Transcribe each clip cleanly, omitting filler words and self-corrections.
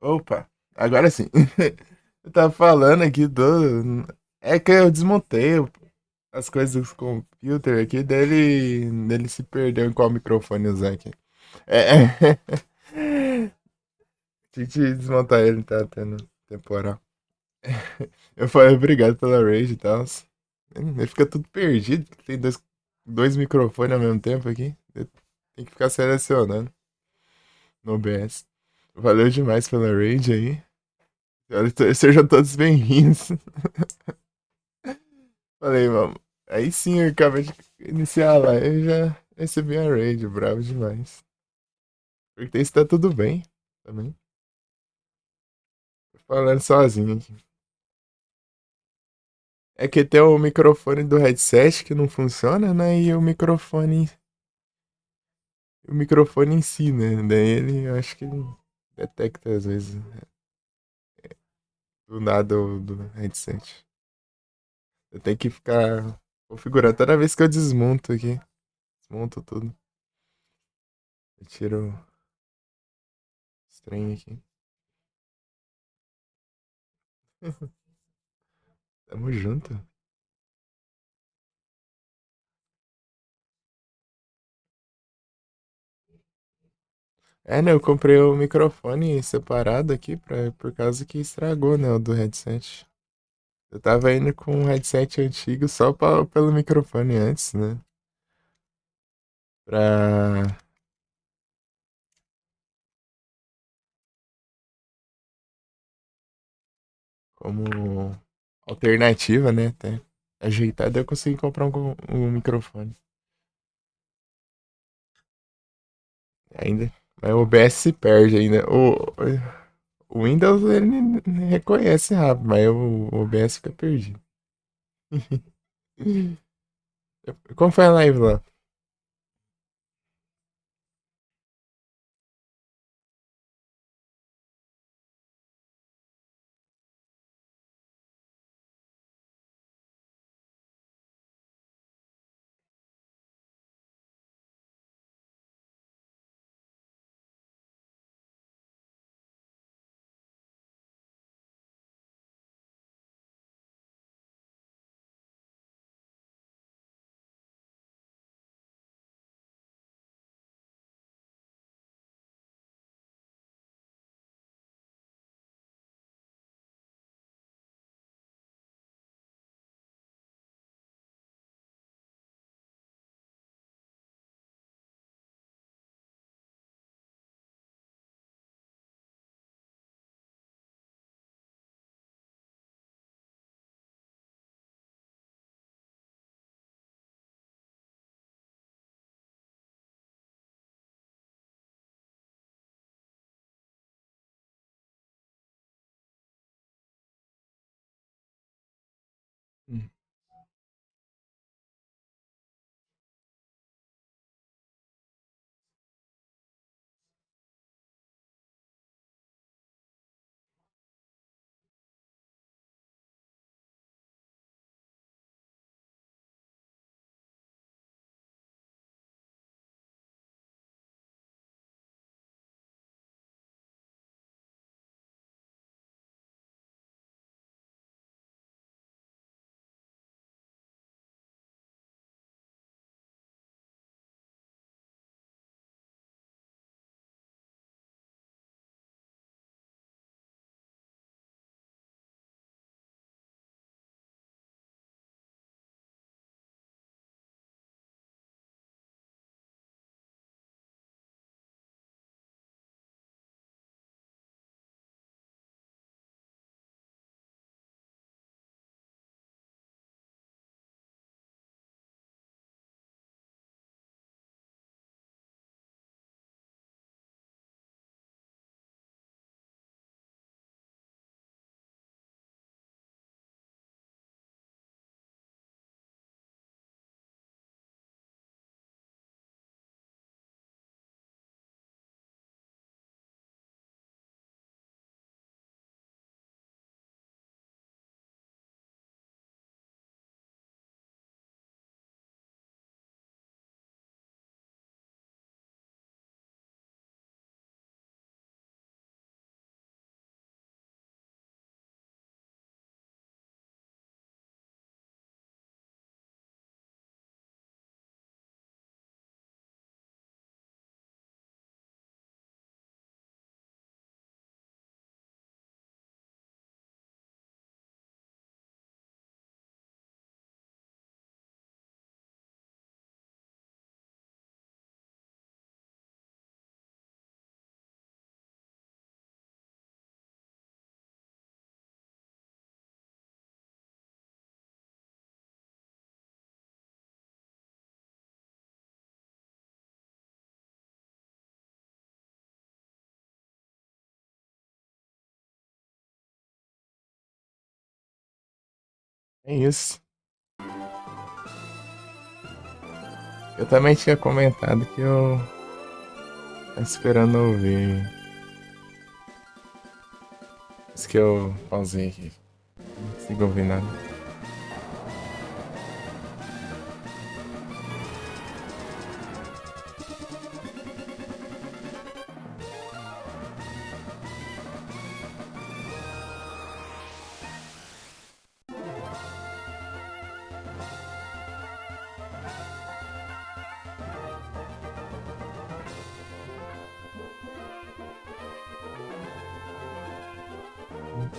Opa, agora sim. Eu tava falando aqui do. É que eu desmontei as coisas do computer aqui, dele se perdeu em qual microfone usar aqui. É. Tinha que desmontar ele, tá tendo temporal. Eu falei, obrigado pela raid e tal. Ele fica tudo perdido, porque tem dois microfones ao mesmo tempo aqui. Tem que ficar selecionando no OBS. Valeu demais pela raid aí. Sejam todos bem-vindos. Falei, vamos. Aí sim, eu acabei de iniciar a live e já recebi a raid, bravo demais. Perguntei se tá tudo bem também. Tô falando sozinho aqui. É que tem o microfone do headset que não funciona, né? E o microfone em si, né? Daí ele, eu acho que ele detecta às vezes do nada do headset. Eu tenho que ficar configurando toda vez que eu desmonto aqui. Desmonto tudo. Eu tiro os trem aqui. Tamo junto. É, né? Eu comprei o microfone separado aqui por causa que estragou, né? O do headset. Eu tava indo com um headset antigo só pelo microfone antes, né? Pra. como alternativa, né? Até ajeitado eu consegui comprar um microfone. Ainda. Mas o OBS se perde ainda. O Windows ele reconhece rápido, mas o OBS fica perdido. Como foi a live lá? É isso. Eu também tinha comentado que eu tava esperando ouvir. Isso que eu pausei aqui. Não consigo ouvir nada.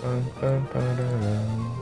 Pam, pam, pararam.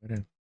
Pera aí.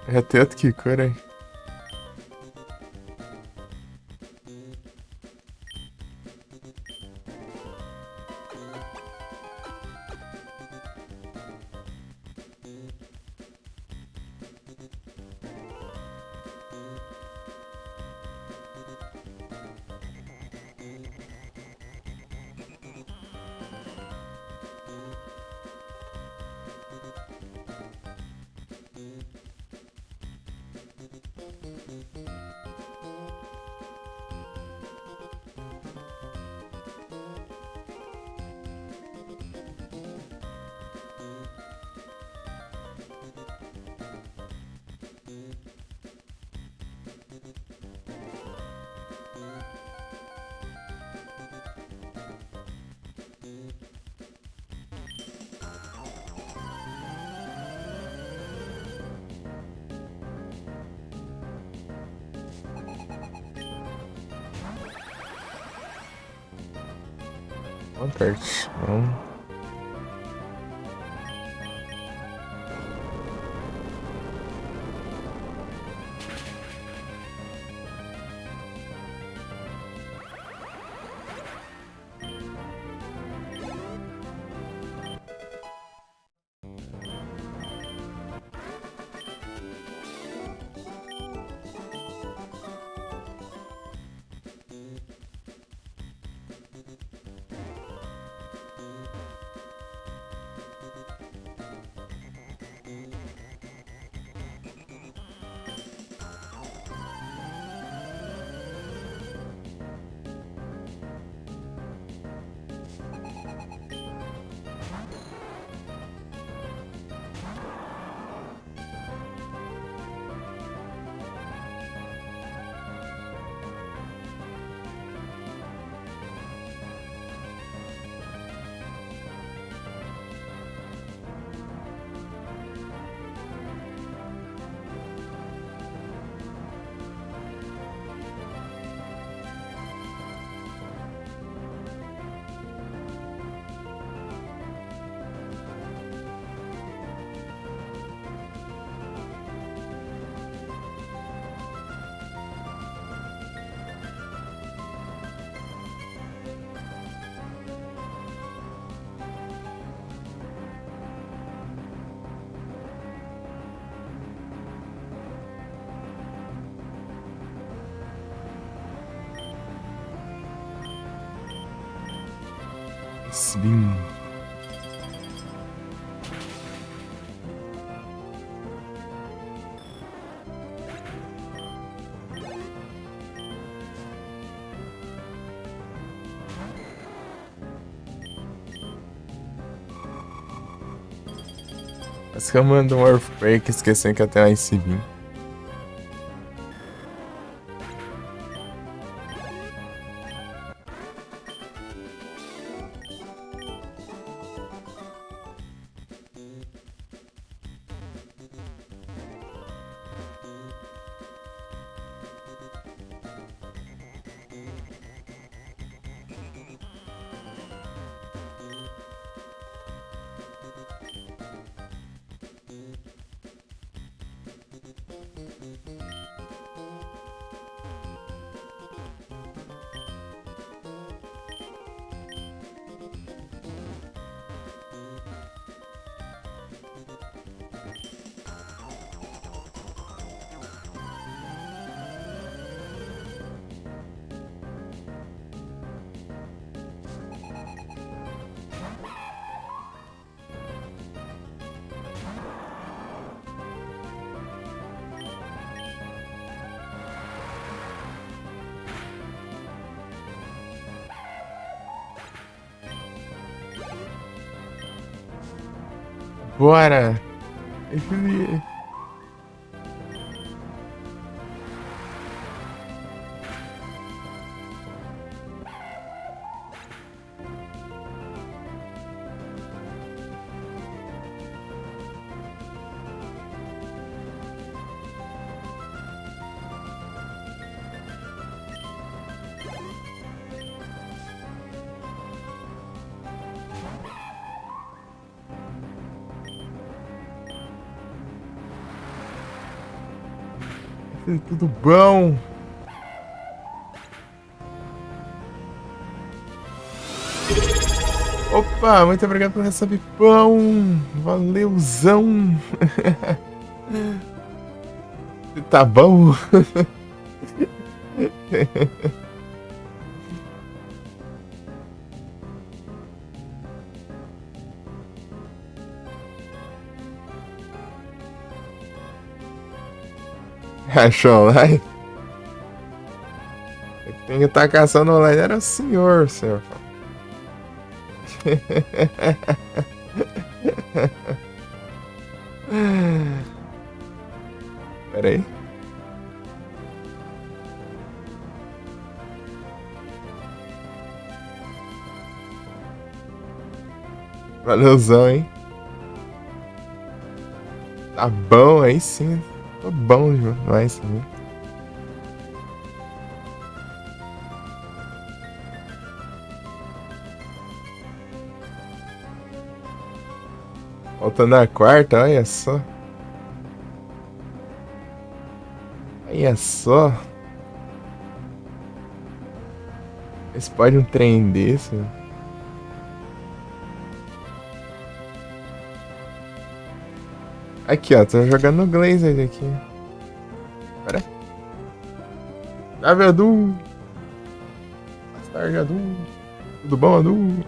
É teto que cura, hein? One perch. Ice Beam. Acho que eu mando um Earthquake esquecendo que eu tenho Ice Beam. Bora! Tudo bom? Opa, muito obrigado por receber pão. Valeuzão. Tá bom? Achou online? Quem que tá caçando online era o senhor, senhor. Pera aí. Valeuzão, hein? Tá bom, aí sim. Tô bom demais também. Voltando na quarta, olha só. Olha só. Esse pode um trem desse, né? Aqui, ó, tô jogando no Glazed aqui. Pera. Salve, Adu! Bastarde, Adu! Tudo bom, Adu?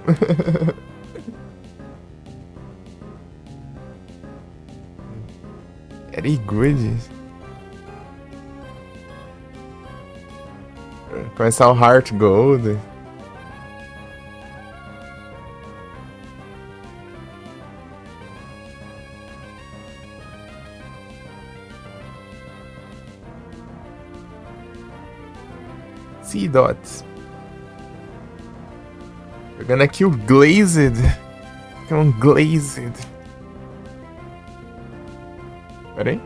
Very good. Começar o Heart Gold. Sea Dots. Jogando aqui o Glazed. Que é um Glazed. Pera aí.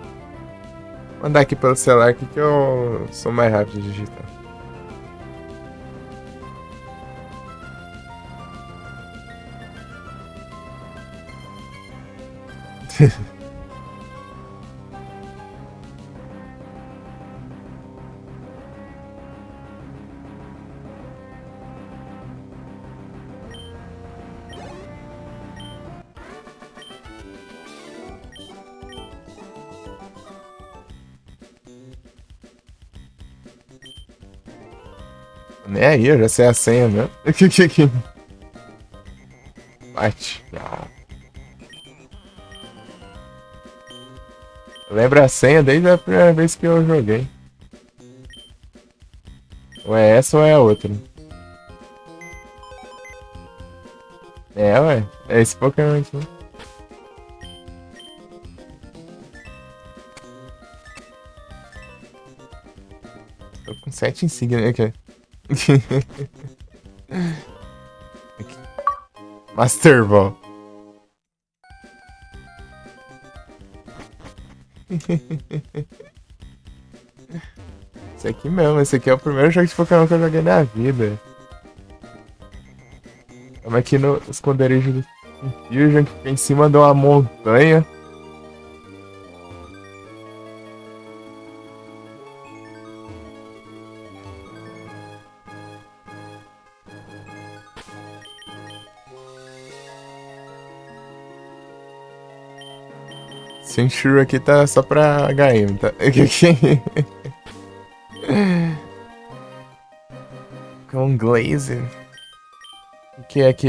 Vou mandar aqui pelo celular aqui que eu sou mais rápido de digitar. Nem aí, eu já sei a senha mesmo. Bate. Lembra a senha desde a primeira vez que eu joguei. Ou é essa ou é a outra. É, ué. É esse Pokémon aqui. Tô com 7 insígnias aqui. Master Ball. Esse aqui mesmo, esse aqui é o primeiro jogo de Pokémon que eu joguei na vida. Estamos aqui no esconderijo do Fusion, que fica em cima de uma montanha. Senshu aqui tá só pra HM, tá? Com Glaze. O que é que...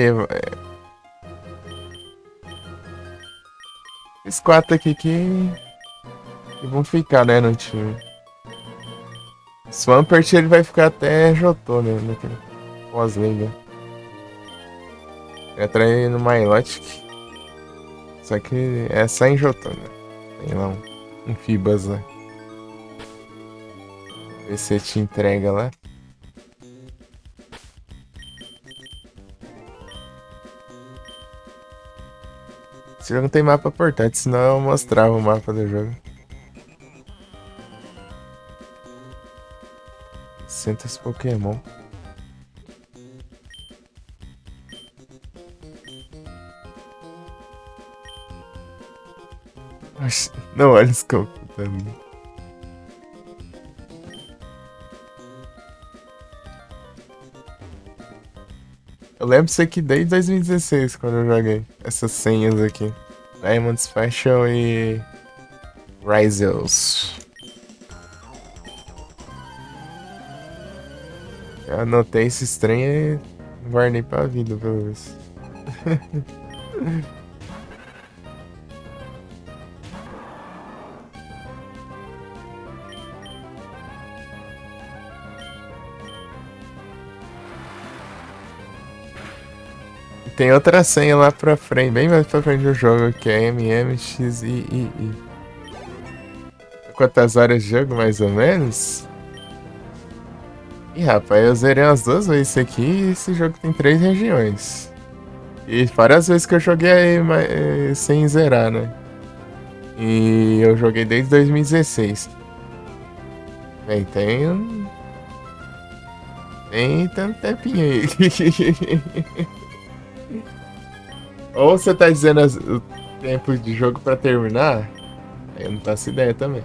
Esses 4 aqui que vão ficar, né, no time. Swampert ele vai ficar até Jotô, né, naquele pós-liga. Entra aí no Milotic. Só que é só em Jotô, né? Tem lá um Fibas lá. Vê se te entrega lá. Esse jogo não tem mapa portátil, senão eu mostrava o mapa do jogo. 600 Pokémon. Não, olha os campos também. Eu lembro isso aqui desde 2016, quando eu joguei. Essas senhas aqui. Diamond Special e... Rizels. Eu anotei esse trem e guardei pra vida, pelo menos. Tem outra senha lá pra frente, bem mais pra frente do jogo, que é MMXIII. Quantas horas de jogo, mais ou menos? Ih, rapaz, eu zerei umas 2 vezes isso aqui e esse jogo tem 3 regiões. E várias vezes que eu joguei sem zerar, né? E eu joguei desde 2016. Bem, tem tanto tempinho aí. Ou você tá dizendo o tempo de jogo pra terminar? Eu não faço ideia também.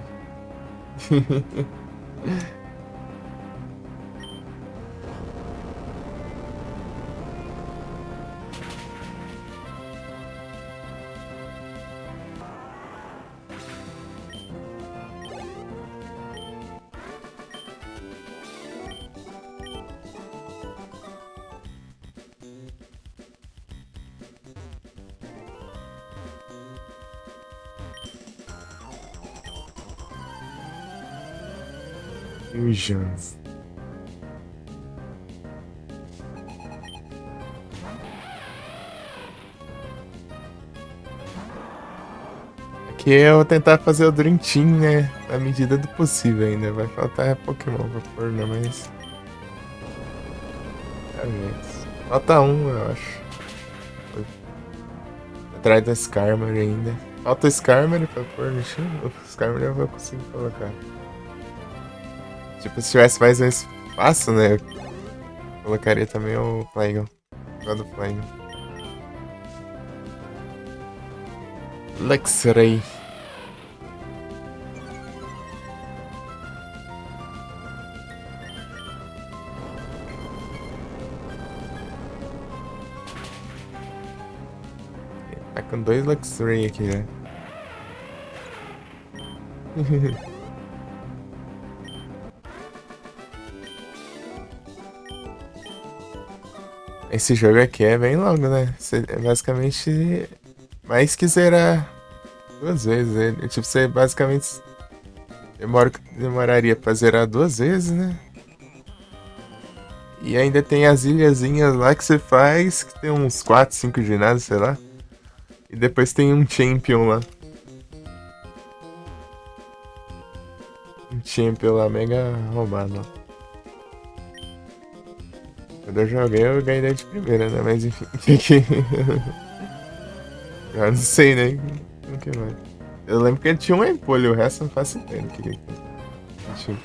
Fusions. Aqui eu vou tentar fazer o Dream Team, né? Na medida do possível ainda. Vai faltar Pokémon pra pôr, né? Mas. Falta um, eu acho. Atrás da Skarmory ainda. Falta o Skarmory pra pôr no time. O Skarmory eu vou conseguir colocar. Tipo, se tivesse mais um espaço, né? Eu colocaria também o Flygon. God of Flygon. Luxray. Tá com 2 Luxray aqui, né? Esse jogo aqui é bem longo, né? Você é basicamente mais que zerar duas vezes. Tipo, você basicamente demoraria pra zerar duas vezes, né? E ainda tem as ilhazinhas lá que você faz, que tem uns 4, 5 ginásios, sei lá. E depois tem um champion lá. Um champion lá mega roubado lá. Quando eu ganhei de primeira, né? Mas enfim, tem que. Eu não sei nem o que mais. Eu lembro que ele tinha um empolho, o resto eu não faço ideia do que ele tinha.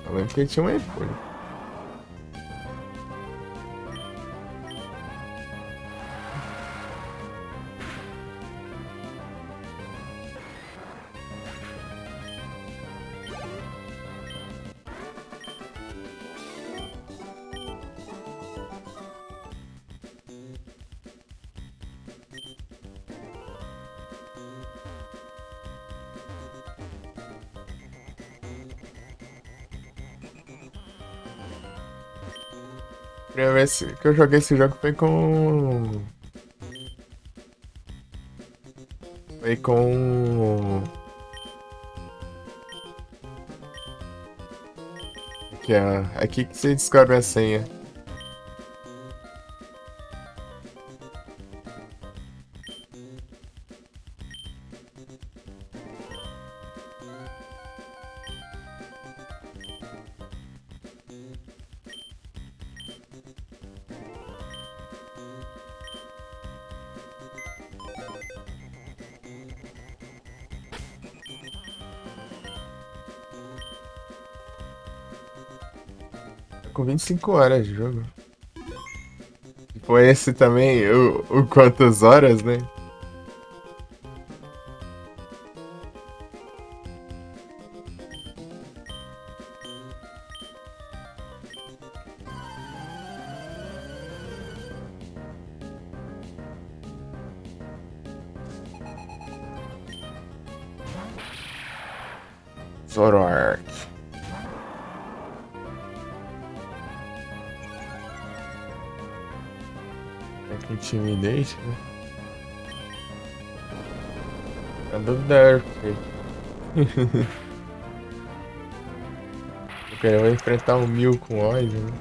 Eu lembro que ele tinha um empolho. A primeira vez que eu joguei esse jogo foi com. Foi com. Aqui, aqui que você descobre a senha. Tá com 25 horas de jogo. E foi esse também, o quantas horas, né? Zoroark. É que intimidate, né? A dúvida é Earthquake. Ok, eu vou enfrentar um Mil com ódio, né?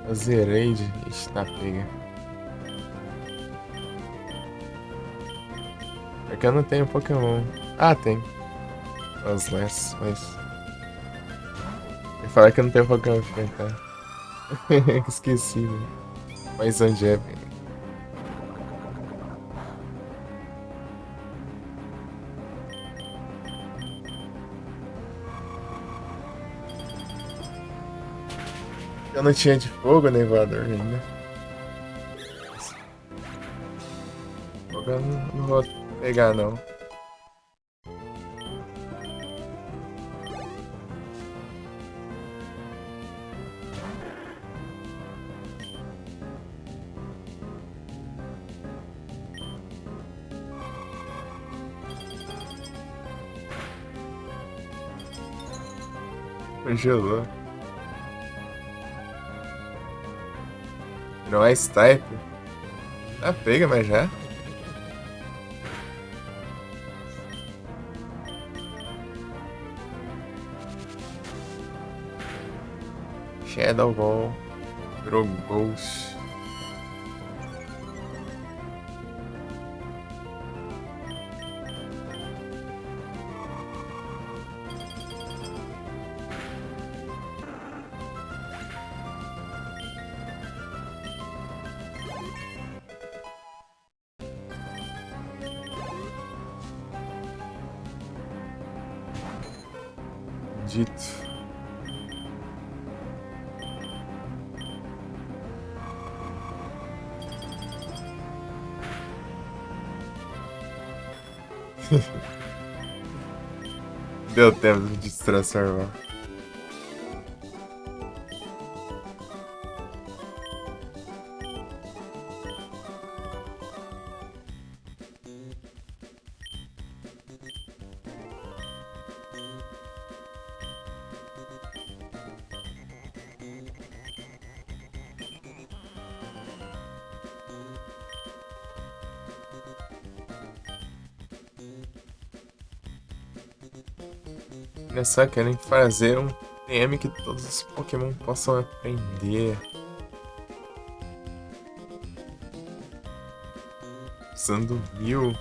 Eu zerei de. Ixi, tá pega. É que eu não tenho Pokémon. Ah, tem. Os Less, mas. Eu falei que eu não tenho Pokémon pra enfrentar. Esqueci, né? Mas onde é? Eu não tinha de fogo nem voador ainda. Fogo eu não vou pegar, não. Congelou. Não é Stipe? Ah, pega, mas já. Shadow Ball. Virou Ghost. Dito. Deu tempo de se transformar. Olha só, querem fazer um TM que todos os Pokémon possam aprender. Usando 1000.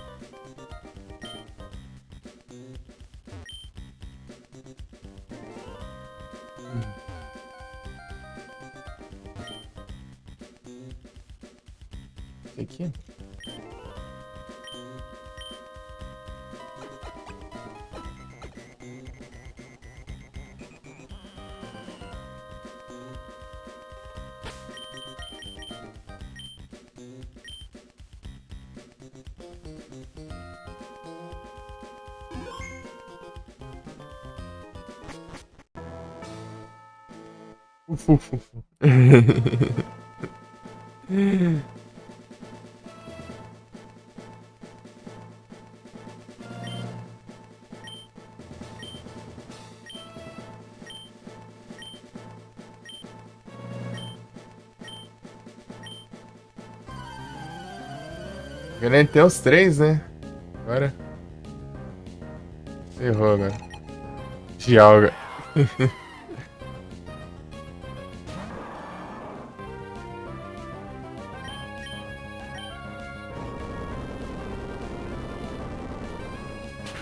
O que é? Ganhei até os 3, né? Agora. Ferrou agora. Dialga.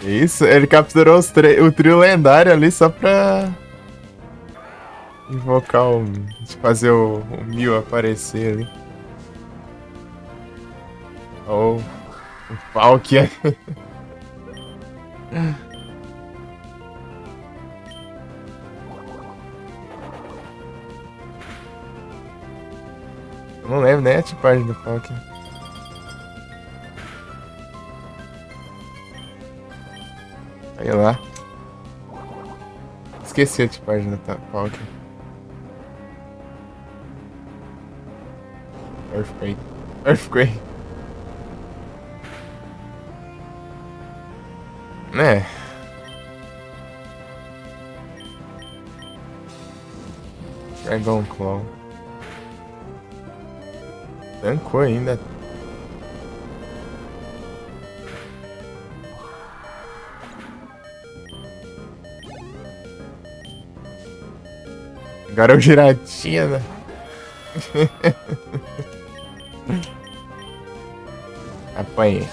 Isso, ele capturou o trio lendário ali só pra invocar o. Fazer o Mil aparecer ali. Ou o Palkia. Não lembro nem a tipagem do Palkia. Aí lá. Esqueci a tipagem da Palkia. Earthquake. Earthquake. Né? Dragon Claw. Tancou ainda. Agora é o Giratina. Apanhei.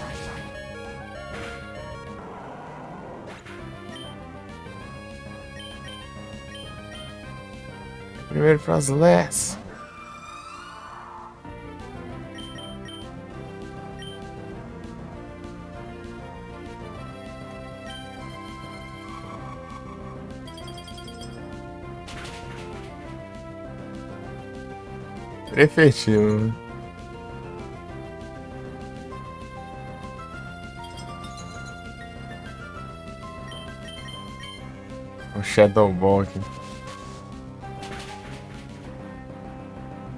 Primeiro Frostless. Efetivo. O Shadow Ball aqui.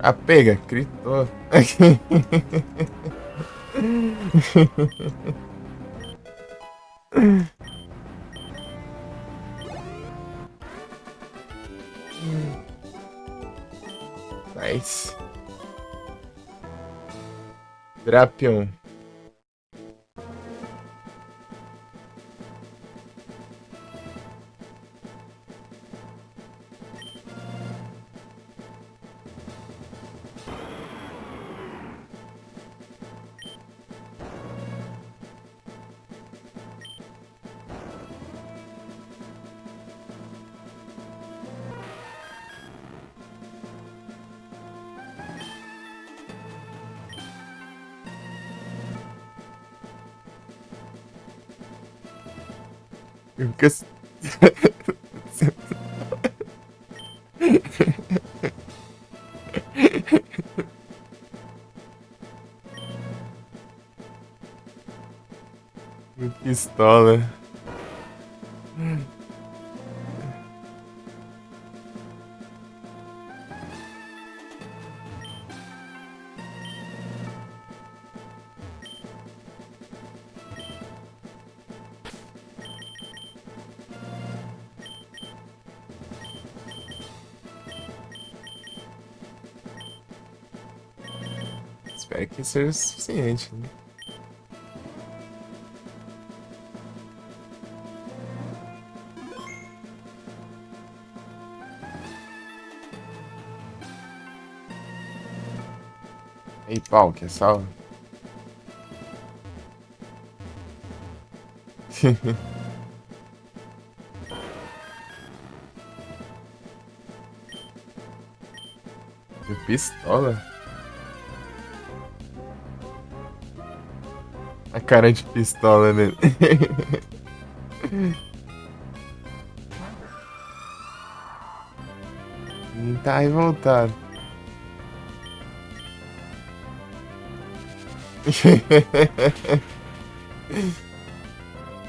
Ah, pega, gritou. Nice. Drapion. Fica... Pistola. Espero que seja o suficiente, né? Ei, pau, que salve. De pistola? A cara de pistola nele. Tá revoltado.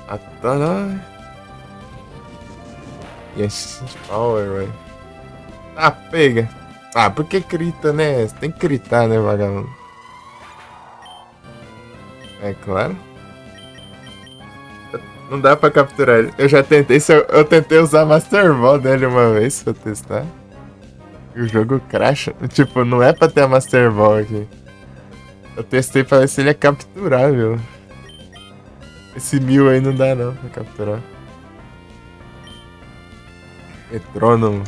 Atana. Yes, power, velho. Ah, pega. Ah, por que grita, né? Você tem que gritar, né, vagabundo? É claro. Não dá pra capturar ele. Eu já tentei, eu tentei usar Master Ball dele uma vez pra testar. E o jogo crasha. Tipo, não é pra ter a Master Ball aqui. Eu testei pra ver se ele é capturável. Esse 1000 aí não dá não pra capturar. Metrônomo.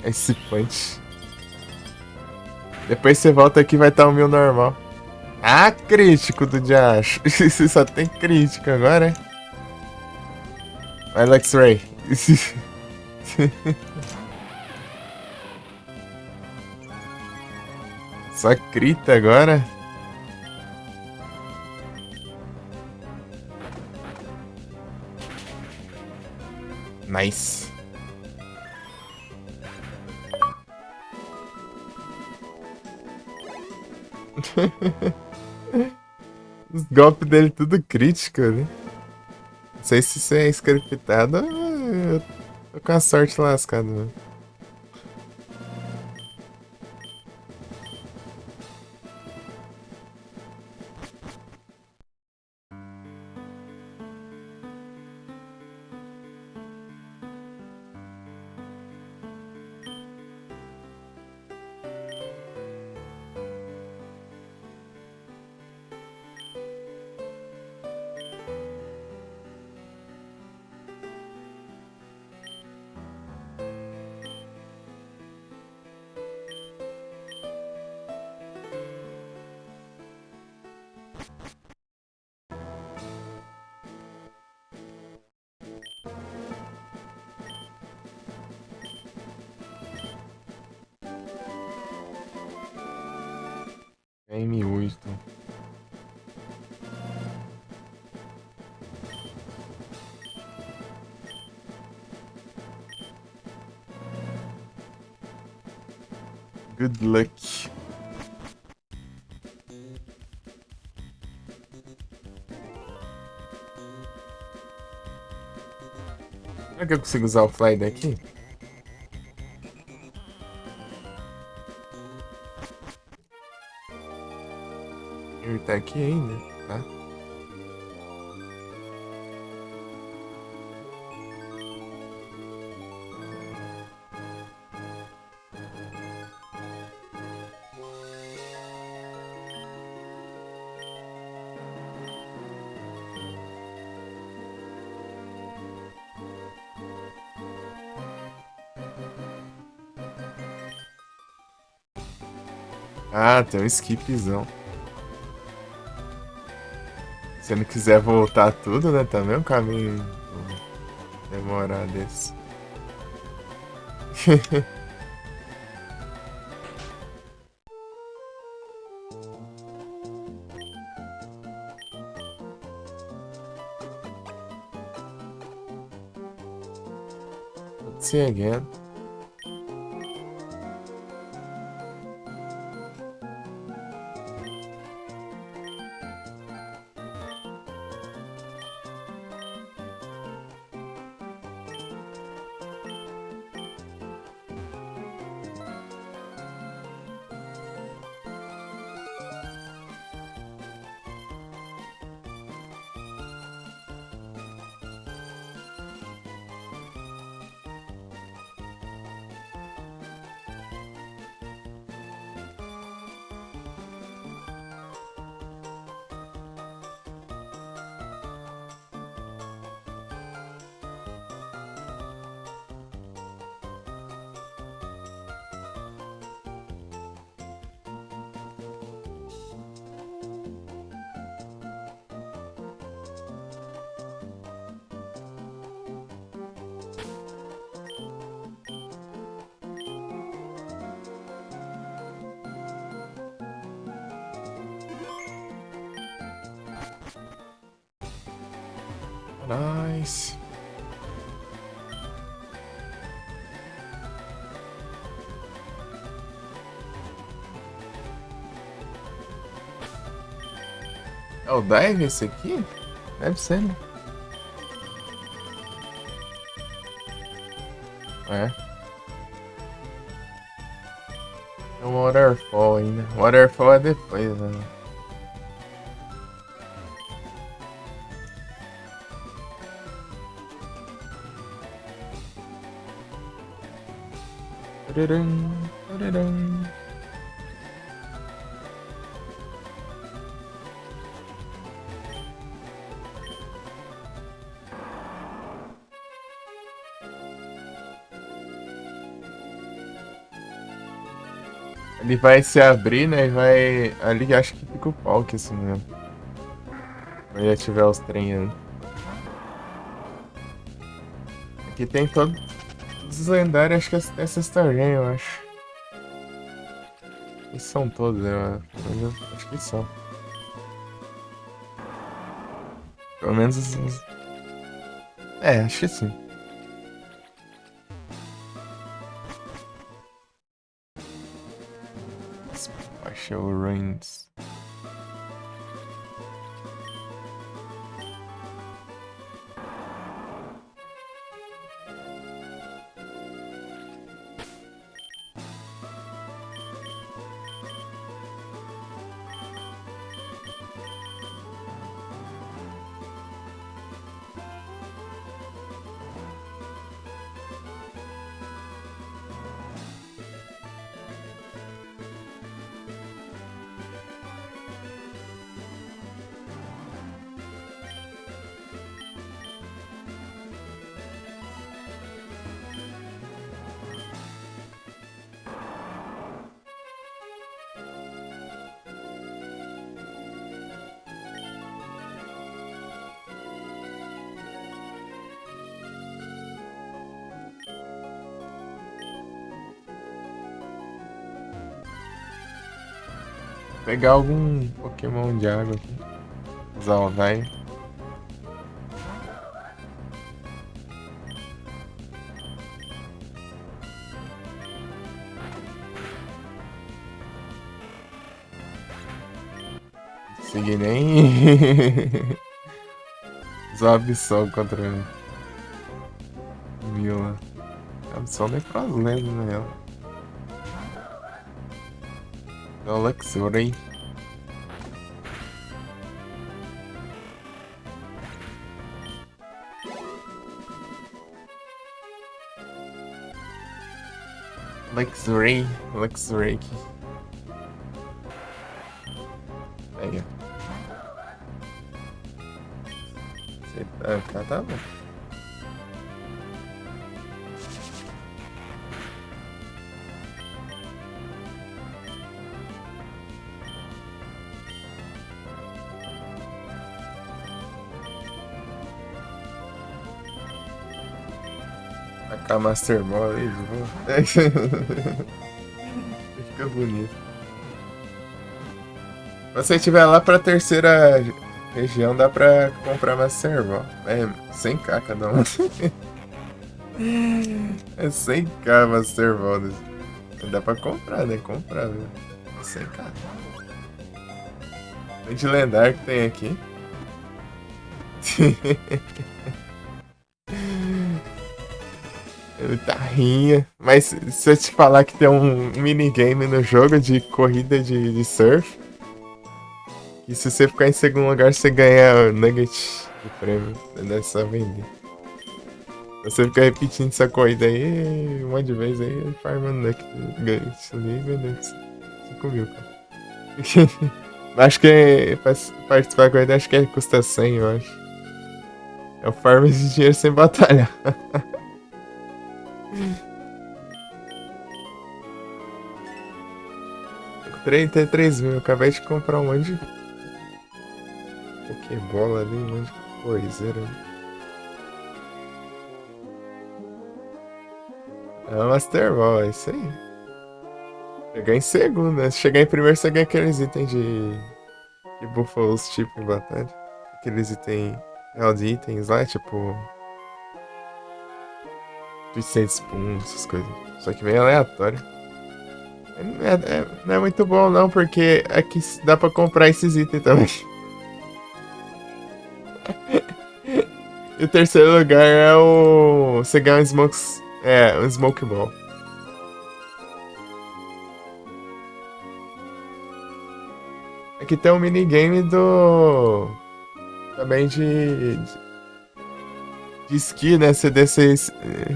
Esse punch. Depois você volta aqui e vai estar o 1000 normal. Ah, crítico do Diacho. Só tem crítico agora, é? Vai, Luxray. Só crita agora. Nice. Os golpes dele tudo crítico, né? Não sei se isso é scriptado ou eu tô com a sorte lascada, né? M8. Good luck. Será que eu consigo usar o Fly daqui? Ele tá aqui ainda, tá? Ah, tem um skipzão. Se não quiser voltar tudo, né? Também é um caminho demorado desse. Let's see again. Nice. É o Dive esse aqui? Deve ser, né? É. É um Waterfall ainda. Waterfall é depois, né? Tararam, tararam. Ele vai se abrir, né? E vai. Ali acho que fica o palco, assim mesmo. Quando já tiver os trem aí. Aqui tem todos os lendários, acho que é Sexta Gen, eu acho. E são todos, eu acho que são. Pelo menos os. É, acho que sim. Spatial Ruins. Pegar algum Pokémon de água aqui. Usar o vai. Consegui nem. Usar o Absol contra Mila. Absol nem pras lendas, na real. É o Luxury. Luxury. Luxury aqui. Pega. Tá bom. Tacar Master Ball aí, de boa. Fica bonito. Se você estiver lá pra terceira região, dá pra comprar Master Ball. É 100k cada um. É 100k Master Ball. Dá pra comprar, né? Comprar, viu? É 100k. Tem de lendário que tem aqui. Tarrinha. Mas se eu te falar que tem um minigame no jogo de corrida de surf, e se você ficar em segundo lugar, você ganha nugget de prêmio. Deve só vender. Você fica repetindo essa corrida aí um monte de vezes aí, farmando nugget ali e vendendo 5 mil, cara. Acho que pra participar da corrida, acho que custa 100, eu acho. É o farm de dinheiro sem batalhar. 33 mil, eu acabei de comprar um monte de Pokébola ali, um monte de coiseira. É o Master Ball, é isso aí. Pegar em segundo, né? Se chegar em primeiro, você ganha aqueles itens de Buffalo's tipo em batalha. Aqueles itens É, os itens lá, tipo. Twisted Spoon, essas coisas. Só que bem aleatório. Não é muito bom não, porque aqui dá pra comprar esses itens também. E o terceiro lugar é o. Você ganha um Smoke. É, um Smoke Ball. Aqui tem um minigame do. Também de esqui, né? Você descer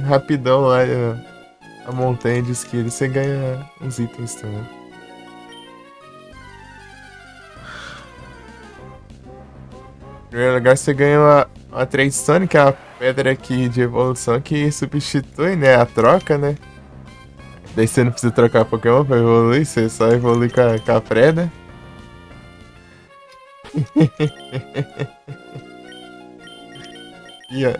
rapidão lá a montanha de esqui, e você ganha uns itens também. Em primeiro lugar, você ganha uma Treadstone, que é a pedra aqui de evolução que substitui, né? A troca, né? Daí você não precisa trocar Pokémon pra evoluir, você só evolui com a Preda. E, ó,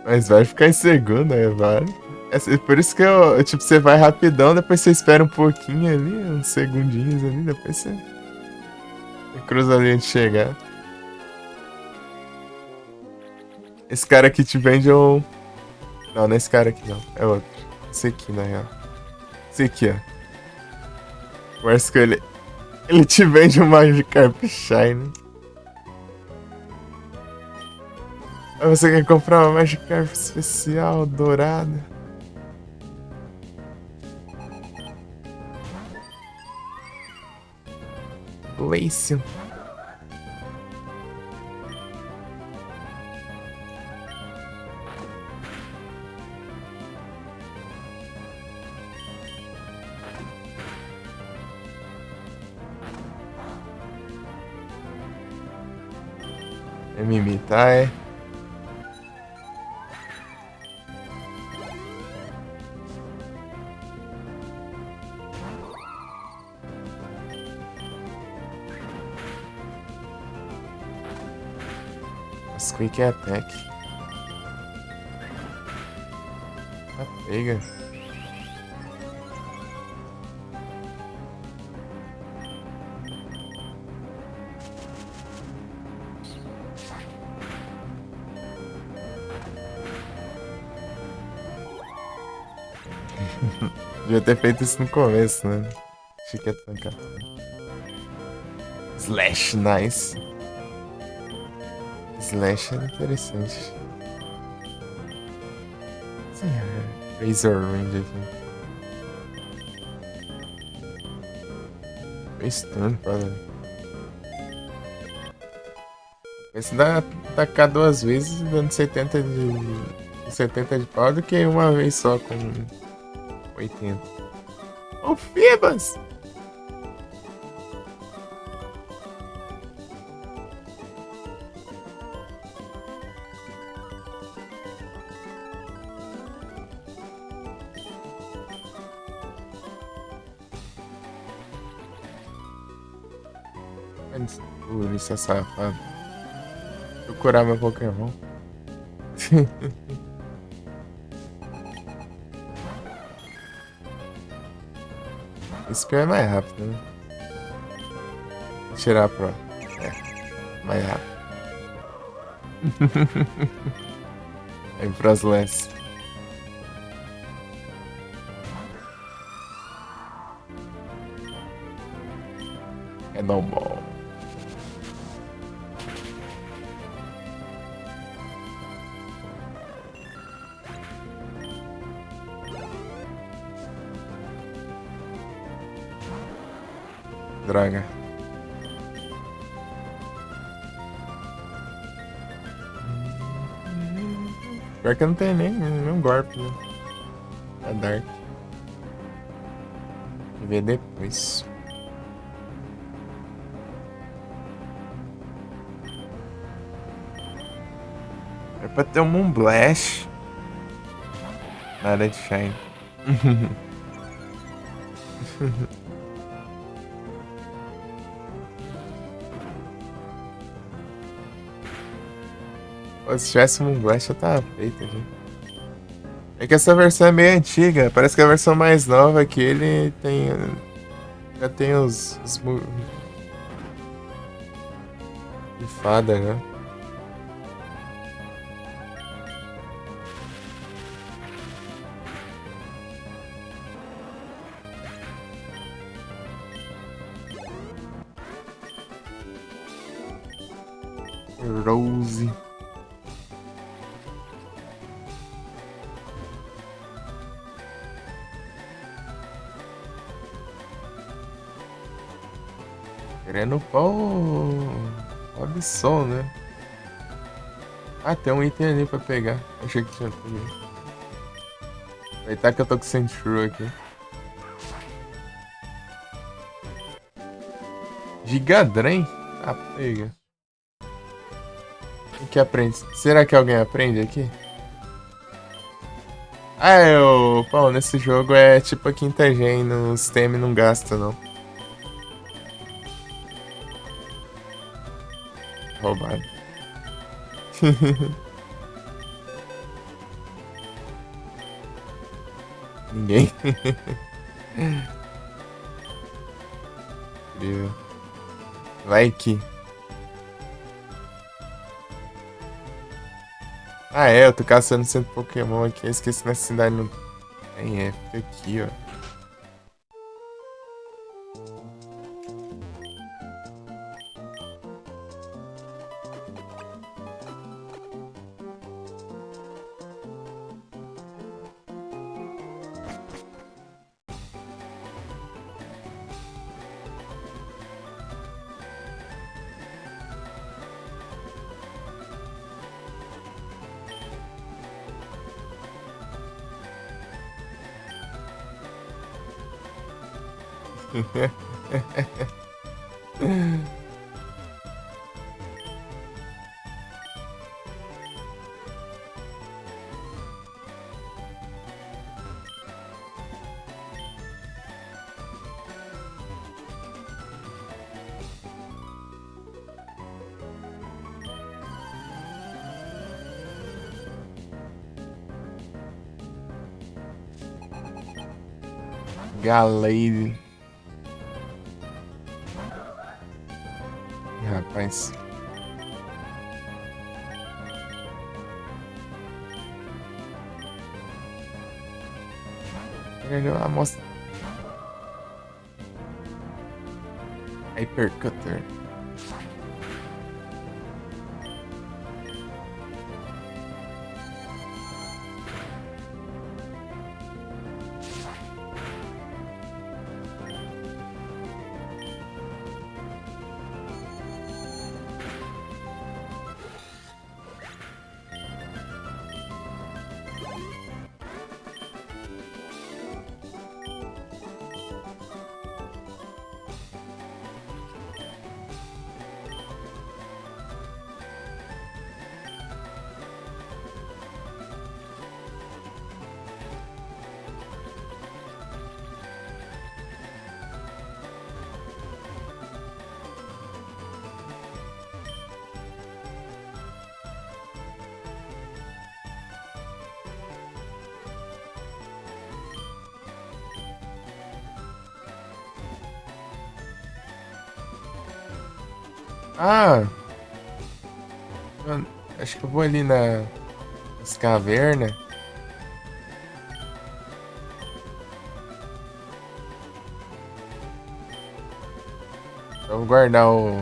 mas vai ficar em segundo, né? Vale. Por isso que tipo, você vai rapidão, depois você espera um pouquinho ali, uns segundinhos ali, depois você cruza a linha de chegar. Esse cara aqui te vende um. Não, não é esse cara aqui não, é outro. Esse aqui, na real. Esse aqui, ó. Parece que ele te vende um Magikarp Shine. Aí você quer comprar uma Magikarp especial, dourada. Glaceon. É me imitar, é? As Quick Attack. Tá pega. Devia ter feito isso no começo, né? Achei que ia tancar. Slash, nice. Slash é interessante. Sim, é Razor Range aqui. Fez turno, brother. Esse dá atacar duas vezes dando 70 de pau do que uma vez só com 80. Ô, Fibas! Polícia safado. Deixa eu curar meu Pokémon. Esse pior é mais rápido, né? Vou tirar a Pro. É, mais rápido. É Frostless. É normal. Droga. Pior que não tem nenhum golpe, né? É Dark. Vou ver depois. É pra ter um Moonblast. Nada de Shine. Pô, se tivesse um Moonblast eu tava feito aqui. É que essa versão é meio antiga. Parece que a versão mais nova que ele tem. Já tem os de fada, né? Rose. Querendo pau. Absol, né? Ah, tem um item ali pra pegar. Achei que tinha tudo. Aproveitar que eu tô com o Sentry aqui. Gigadren? Ah, pega. O que aprende? Será que alguém aprende aqui? Ah, Pô, nesse jogo é tipo a quinta gen, no STEM não gasta, não. Roubado. Ninguém. Incrível. Vai que. Ah, é, eu tô caçando sempre Pokémon aqui. Eu esqueci nessa cidade não tem, fica aqui, ó. Galeire. Rapaz. Ele mostra. Hypercutter. Ah, acho que eu vou ali nas cavernas. Eu vou guardar o.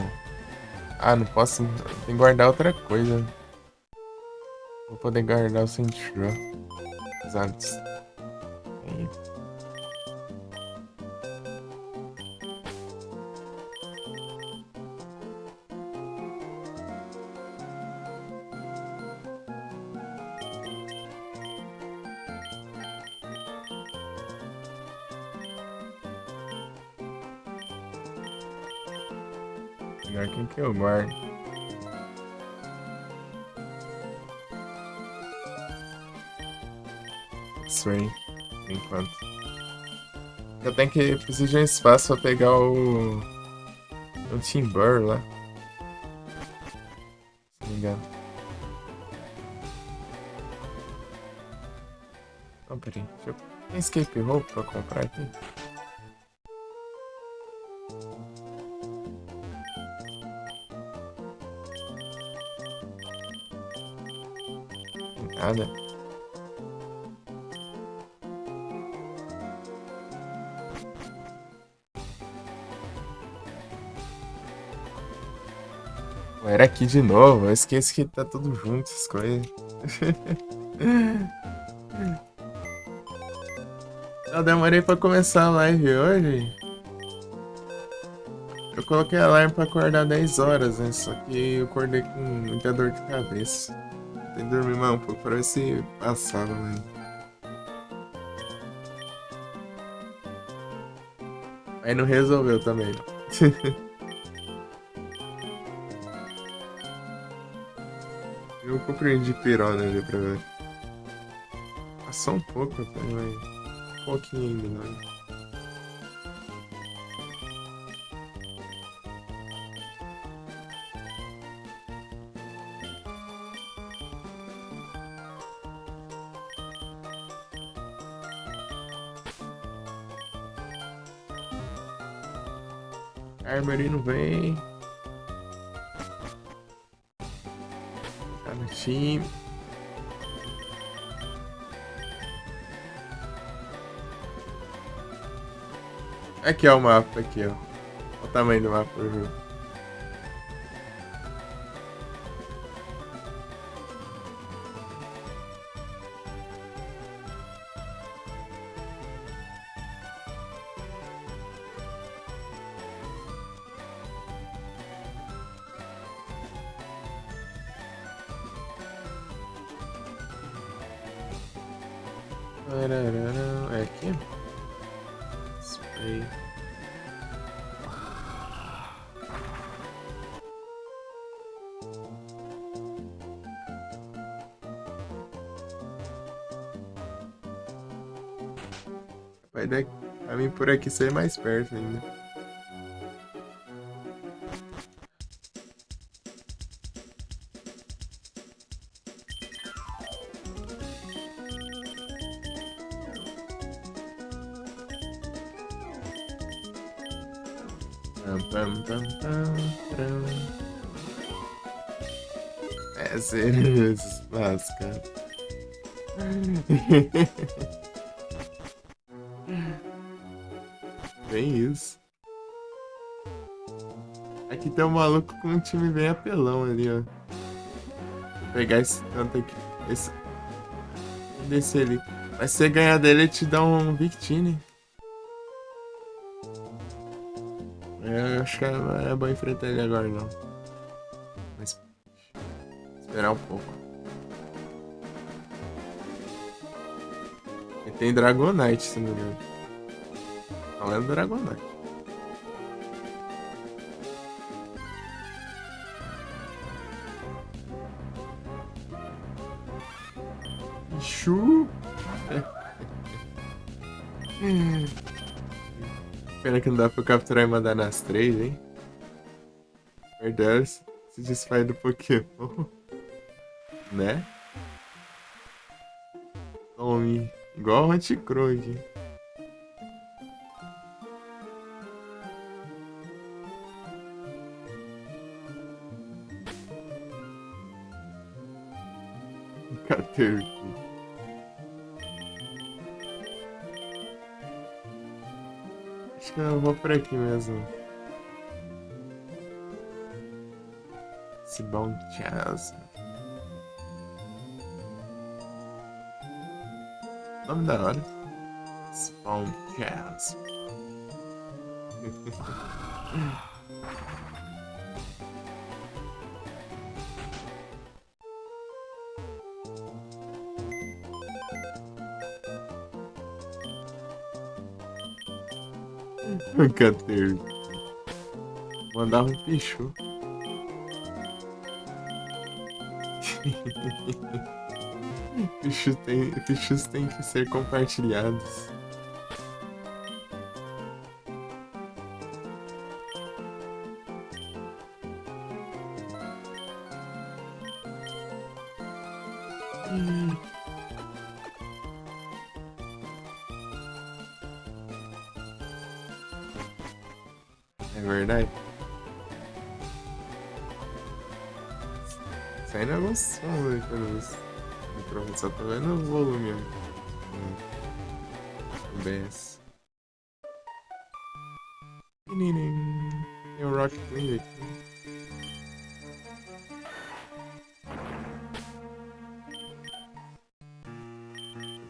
Ah, não posso. Tem que guardar outra coisa. Vou poder guardar o Sentry. Exato. Aí. Melhor quem que eu guardo. Isso aí, por enquanto. Eu tenho que. Preciso de um espaço pra pegar o Timber lá. Se não me engano. Não, peraí. Tem escape rope pra comprar aqui? Nada. Pô, era aqui de novo. Eu esqueço que tá tudo junto, essas coisas. Eu demorei pra começar a live hoje. Eu coloquei alarme pra acordar 10 horas, né? Só que eu acordei com muita dor de cabeça. Tem que dormir mais um pouco pra ver se passava, mano. Aí não resolveu também. Eu compreendi pirona ali pra ver. Passou um pouco até, mas um pouquinho ainda, né? Armory não vem. Tá no time. Aqui é o mapa, aqui, ó. Olha o tamanho do mapa, viu? É aqui? Spray. Vai dar pra mim por aqui ser mais perto ainda. Pam, pam, pam, pam, pam. É sério, esses lasca. Bem isso. Aqui tem um maluco com um time bem apelão ali, ó. Vou pegar esse tanto aqui. Esse. Descer ali. Mas se você ganhar dele, ele te dá um Victini. Eu acho que é bom enfrentar ele agora, não. Mas esperar um pouco. Ele tem Dragonite, se não me engano. Não é Dragonite. Chu! Pena que não dá pra capturar e mandar nas três, hein? Verdade, se desfaz do Pokémon. Né? Tome. Igual o Anticro aqui. Caterpie. Acho que eu vou por aqui mesmo. Esse bom jazz. Nome da hora. Spawn Jazz. Caterpie. Mandava um Pichu. Pichus têm que ser compartilhados. verdade. Saindo alguns sons aí pelo visto. O microfone só tô vendo o volume aí. O OBS. Tem o Rock Lee aqui.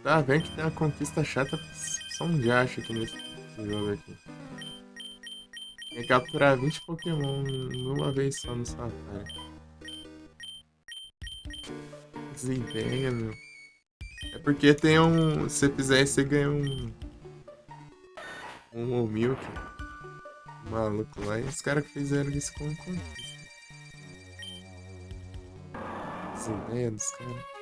Tá vendo que tem uma conquista chata só um Jash aqui nesse jogo aqui. Tem que capturar 20 Pokémon numa vez só no Safari. Desentenha, meu. É porque tem um. Se você fizer isso, você ganha um Milk. Um maluco lá. E os caras fizeram isso com conquista. Desentenha dos caras.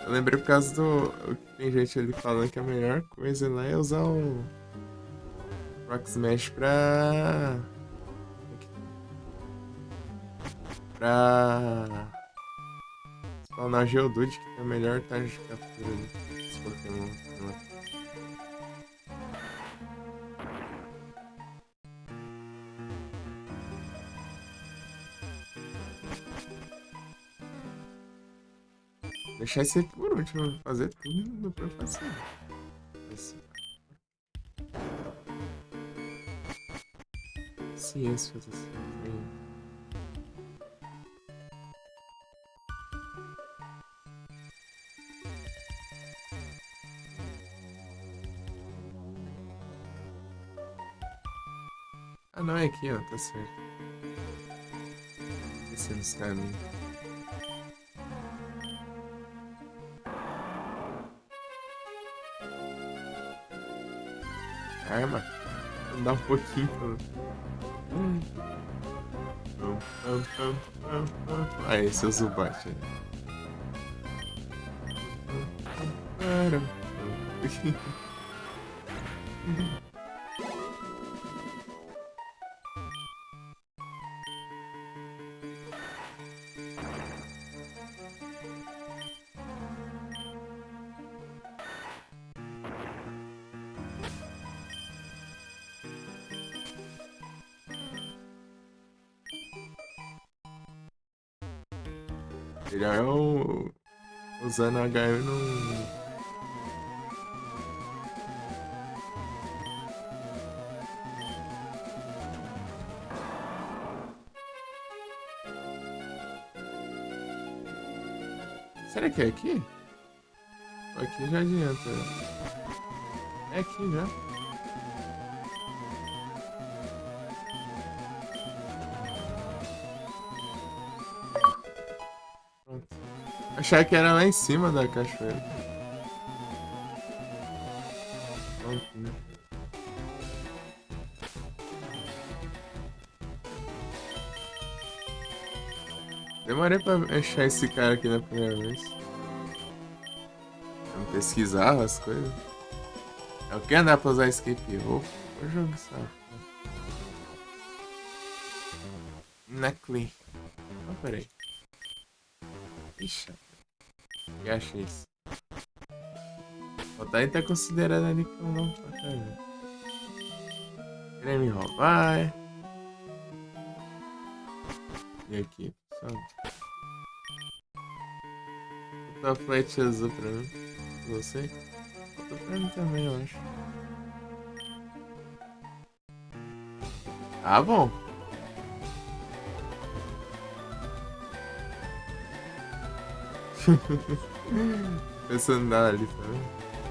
Eu lembrei por causa do. Tem gente ali falando que a melhor coisa lá é usar o Rock Smash pra spawnar Geodude, que tem a melhor taxa de captura dos Pokémon. Deixar esse aqui por último, fazer tudo depois eu faço isso. Ciência fazer isso. Ah não, é aqui ó, tá certo. Descendo os caminhos. Arma? Vamos dar um pouquinho. Aí, seu Zubat. Melhor é usando HM no. Será que é aqui? Aqui já adianta. É aqui já. Pronto. Achava que era lá em cima da cachoeira. Pronto, né? Demorei pra achar esse cara aqui na primeira vez. Eu não pesquisava as coisas. Eu quero andar pra usar escape rope. O jogo sabe. Neckley. Ah, peraí. Ixi. E achei isso. O Dai tá considerando ali que eu não pra caramba. Querer me roubar, é? E aqui, sabe? Botar flat azul pra mim. Você? Botou pra mim também, eu acho. Ah, bom. Pensando em dar ali também.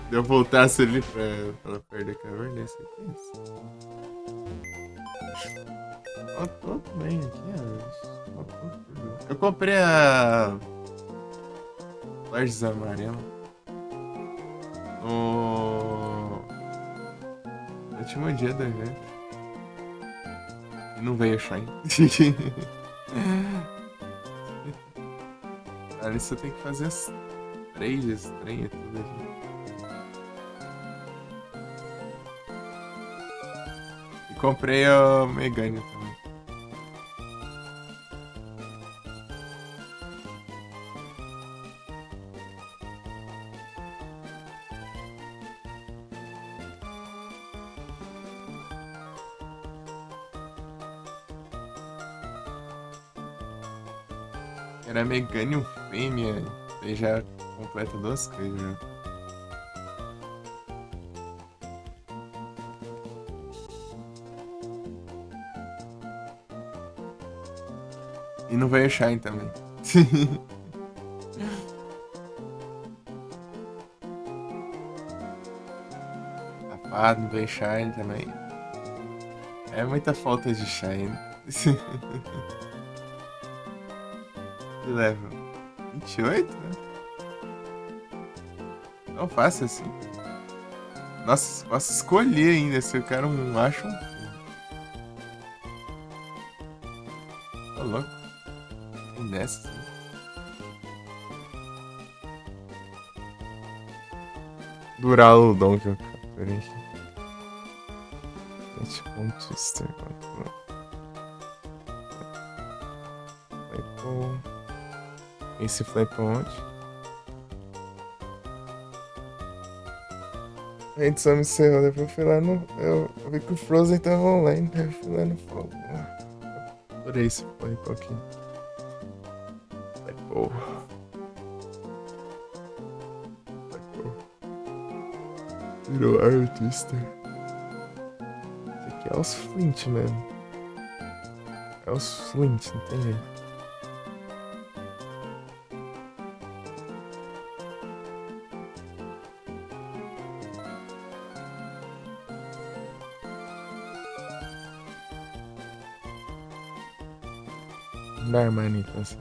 Se eu voltasse ali pra ela perder a caverna, ia ser tenso. Faltou também aqui, ó. Faltou tudo. Eu comprei a Lajes amarela no último dia do evento. E não veio Shine. Ali você tem que fazer as 3 estranhas tudo aqui. E comprei a Megane também. Era Meganium Fêmea. Daí já completa duas coisas, né? E não veio Shine também. Safado, não veio Shine também. É muita falta de Shine. Que level? 28, né? Não fácil assim. Nossa, posso escolher ainda se eu quero um acho um. Tô louco. Tem dessas, hein? Duraludon que eu capturei aqui. É tipo um Twister. Flapple. Esse Flapple onde? A edição me encerrou, depois eu fui lá no. Eu vi que o Frozen tava online, daí eu fui lá no fogo. Adorei esse Flapple aqui. Flapple. Flapple. Virou Air Twister. Esse aqui é os Flint mesmo. É os Flint, não tem jeito. Não dá Armani então assim.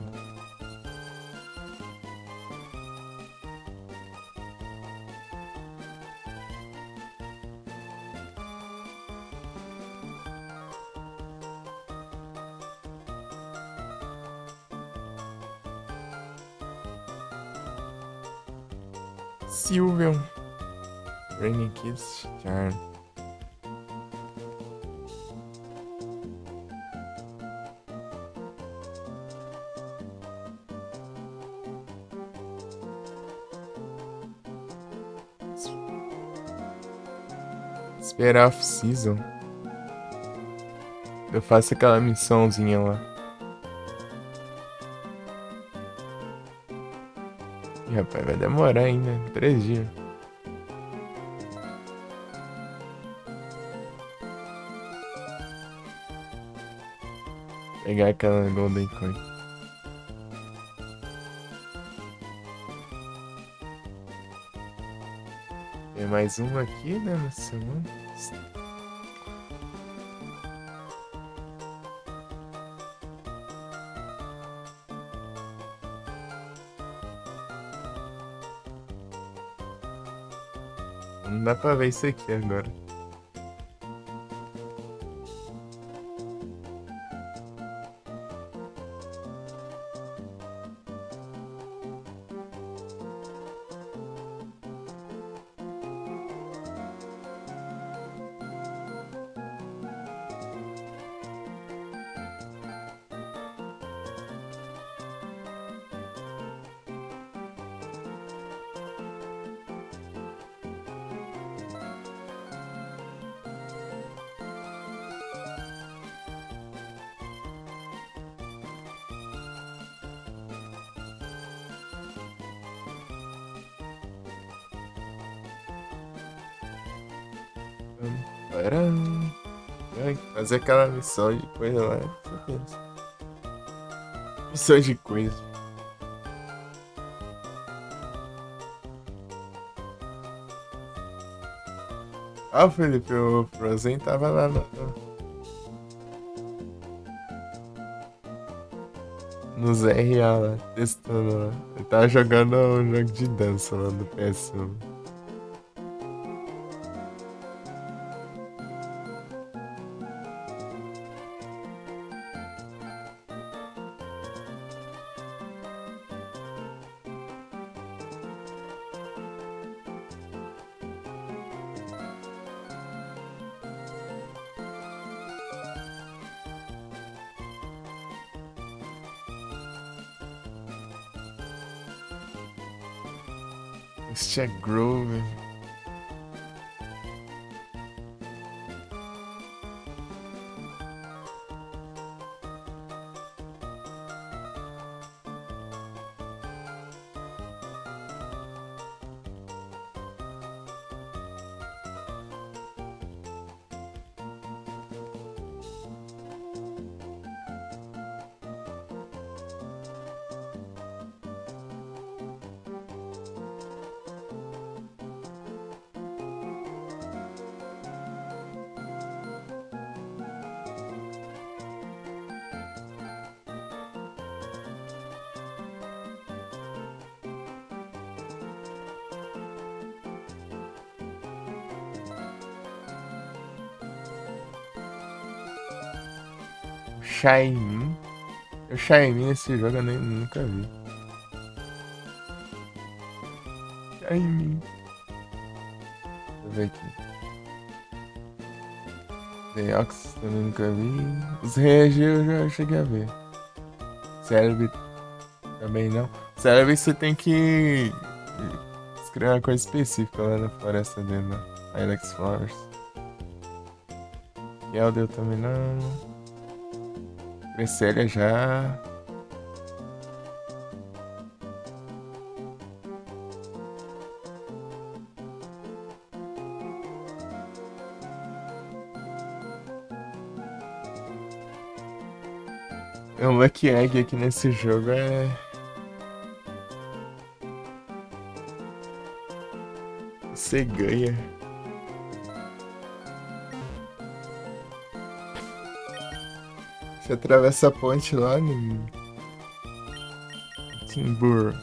Sylveon. Raining Kids. Charm. Esperar off-season. Eu faço aquela missãozinha lá. Ih, rapaz, vai demorar ainda. 3 dias. Pegar aquela Golden Coin. Tem mais uma aqui, né, na semana. Não dá pra ver isso aqui agora. Param. Fazer aquela missão de coisa lá. Missão de coisa. Ah, Felipe, o Frozen tava lá nos RA lá, testando lá. Ele tava jogando um jogo de dança lá do PS1. Este é Groove. Shaimin. O Shaimin nesse jogo eu nem, nunca vi. Shaimin. Deixa eu ver aqui. Deoxys também nunca vi. Os Regi eu já cheguei a ver. Celebi também não. Celebi você tem que escrever uma coisa específica lá na floresta dele, né? Ilex Forest. Yeldeu também não. Cresselia já. O Lucky Egg aqui nesse jogo é. Você ganha. Você atravessa a ponte lá no Timbur.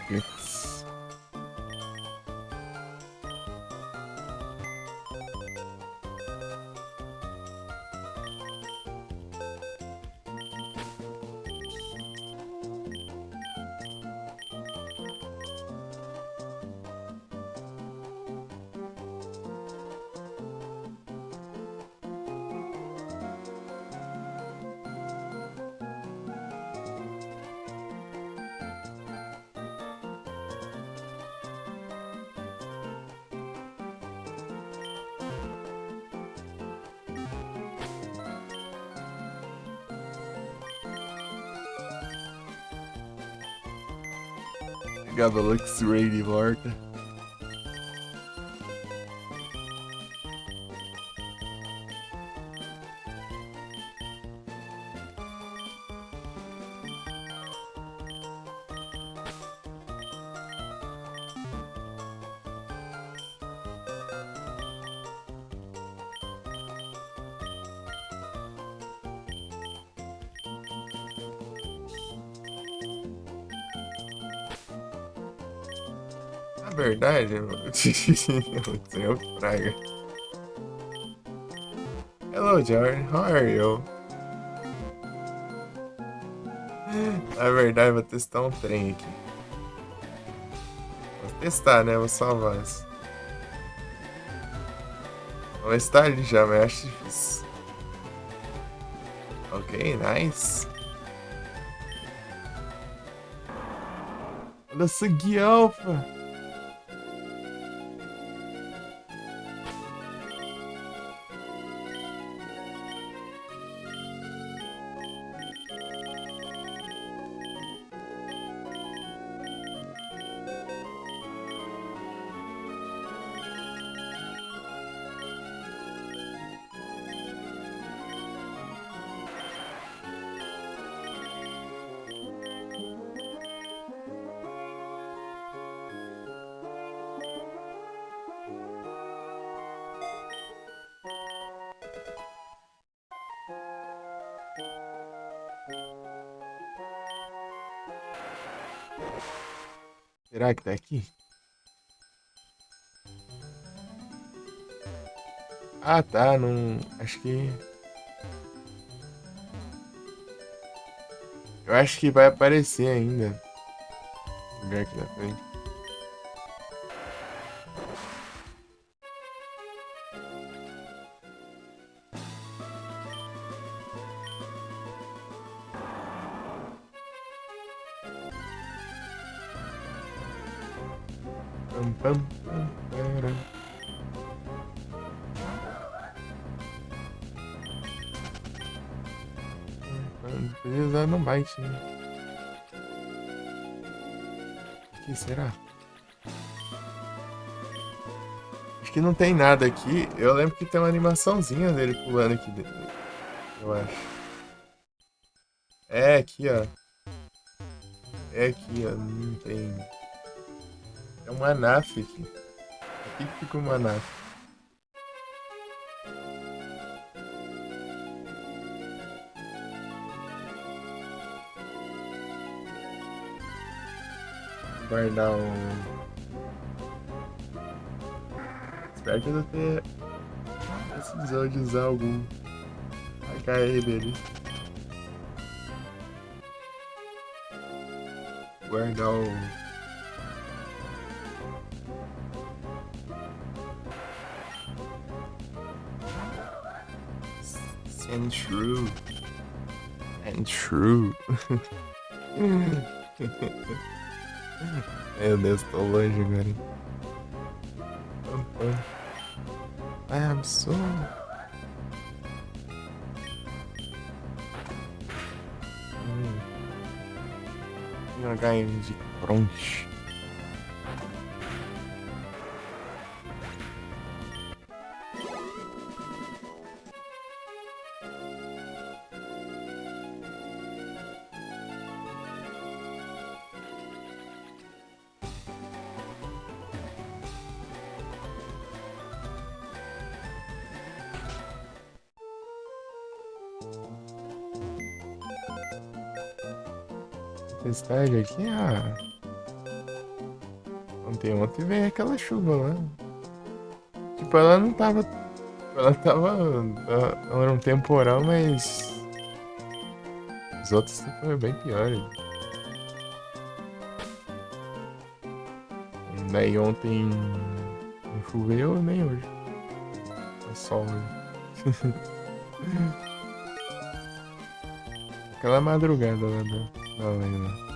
Putz. Gavalux Ray de volta. Na verdade, eu praga. Hello, Jordan. How are you? Na verdade, vou testar um trem aqui. Vou testar, né? Vou salvar isso. Vou estar ali já, mas acho difícil. Ok, nice. Olha essa guia alfa. Será que tá aqui? Ah, tá. Não. Acho que. Eu acho que vai aparecer ainda. Lugar aqui na frente. Pam, pam, pam, param. Quando precisar, não bate, né? O que será? Acho que não tem nada aqui. Eu lembro que tem uma animaçãozinha dele pulando aqui dentro. Eu acho. É aqui, ó. É aqui, ó. Não tem. É um Anaf aqui. Aqui que fica um Anaf. guardar um. Espero que eu não tenha precisão de usar algum HM ali. Guardar um. And true. And true. Meu Deus, tô longe agora, hein? I am so. Um HM de bronze. Tempestade aqui, ontem veio aquela chuva lá. Tipo, ela não tava. Ela tava. Ela era um temporal, mas. Os outros foram bem piores. Daí ontem não choveu nem hoje. É sol hoje. Aquela madrugada lá da lei.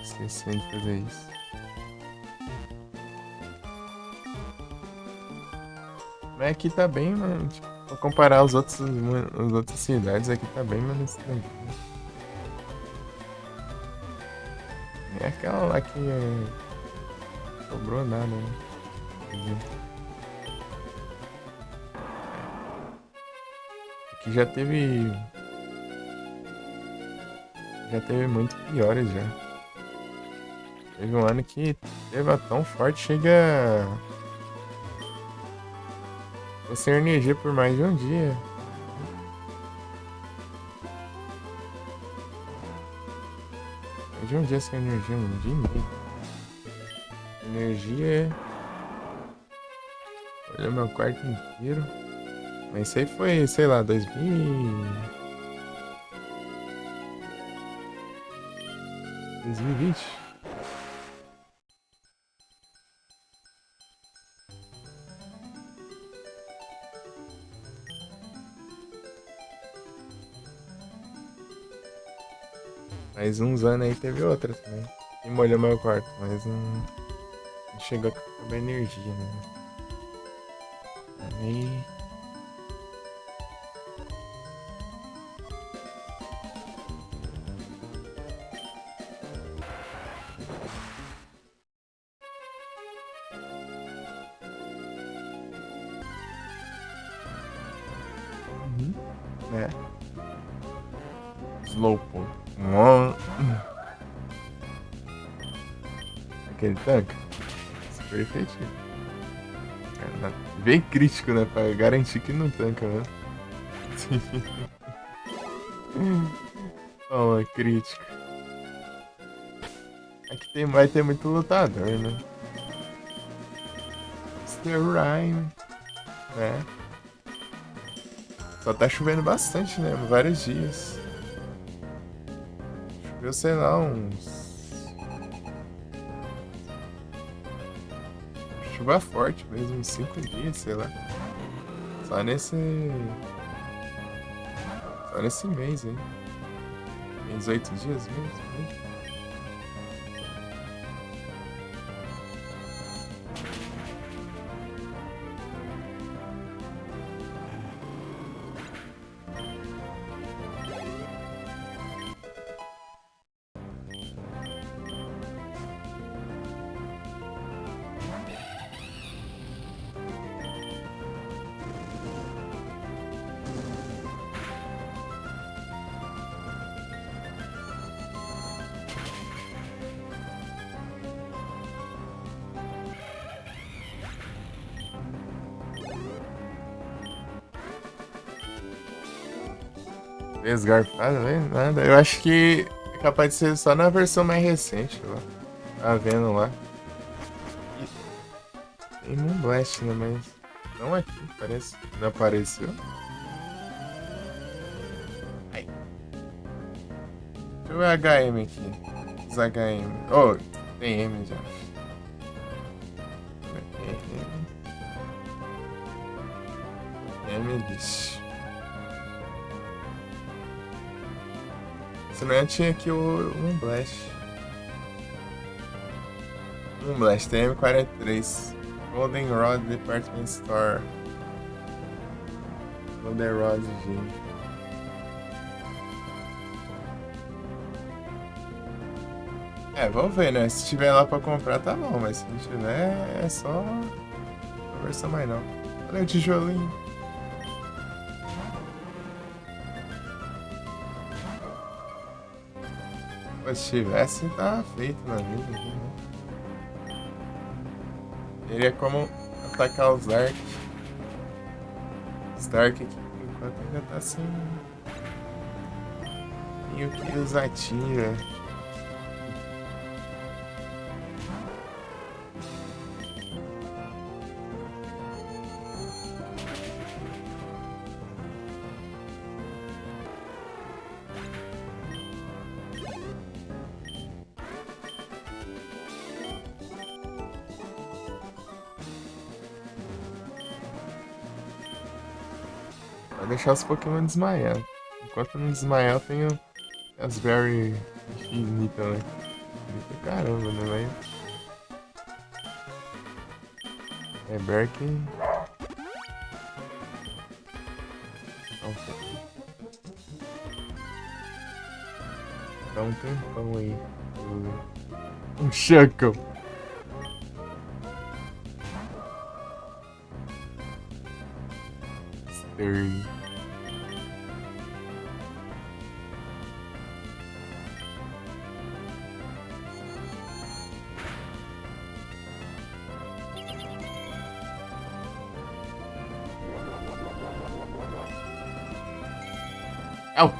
Esquecendo de fazer isso. Mas aqui tá bem, mano. Tipo, pra comparar as outras cidades, aqui tá bem menos tranquilo. É aquela lá que sobrou nada, né? Aqui já teve. Já teve muito piores já. Teve um ano que teve tão forte, chega. Tô sem energia por mais de um dia. Mais de um dia sem energia, um dia e meio. Energia. Olha meu quarto inteiro. Mas isso aí foi, sei lá, 2020. Mais uns anos aí teve outra também. E molhou meu quarto, mas não chegou com a energia, né? Aí. É. Slowpoke. Aquele tanque. Super efetivo. Bem crítico, né? Pra garantir que não tanca, né? Toma, crítico. Aqui vai ter muito lutador, né? Mr. Rhyme. Né? Só tá chovendo bastante, né? Vários dias. Choveu, sei lá, uns. Chuva forte mesmo, uns 5 dias, sei lá. Só nesse. Só nesse mês aí. Tem 18 dias mesmo, né? Esgarfado, velho? Nada. Eu acho que é capaz de ser só na versão mais recente, lá. Tá vendo lá. E tem Moonblast, né? Mas não aqui, parece. Não apareceu. Ai. Deixa eu ver HM aqui. Os HM. Oh, tem M já. M list. Senão eu tinha aqui o Moonblast. Moonblast M43. Golden Rod Department Store. Golden Rod, gente. É, vamos ver, né? Se tiver lá pra comprar, tá bom. Mas se não tiver, é só a versão mais não. Olha o tijolinho. Pô, se tivesse, tá feito na vida. Né? Teria como atacar os Dark. Os Dark aqui, por enquanto, ainda tá sem... E o que os atira. Vai deixar os Pokémon desmaiar. Enquanto não desmaiar, eu tenho as Berry infinitas, né? Infinita caramba, né, velho? É Berry que... Dá um tempão aí. Um Shuckle. Stern. Au!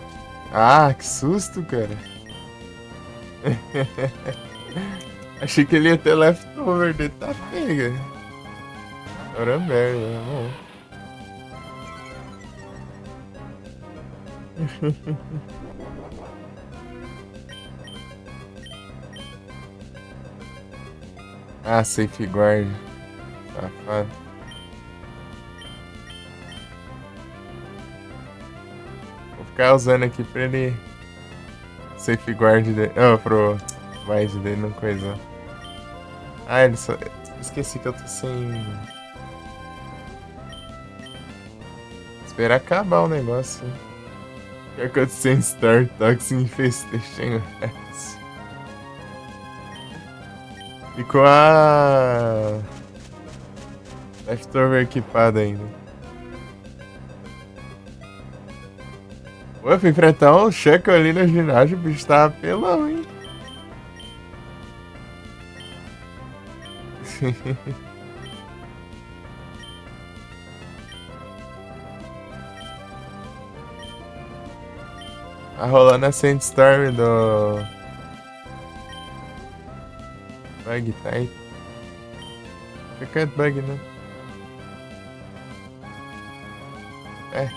Ah, que susto, cara. Achei que ele ia ter leftover dele, tá pega. Agora merda, bom. Ah, safeguard. Safado. Vou ficar usando aqui pra ele. Safeguard dele. Oh, pro Wild dele não coisa. Ah, ele só. Esqueci que eu tô sem. Esperar acabar o negócio. O que aconteceu em Star Toxic Infestation? Ficou a. Leftover equipada ainda. Pô, eu fui enfrentar um Shuckle ali no ginásio, o bicho tava pelão, hein? Tá rolando a Sandstorm do. Bug type. Fica bug, né? É.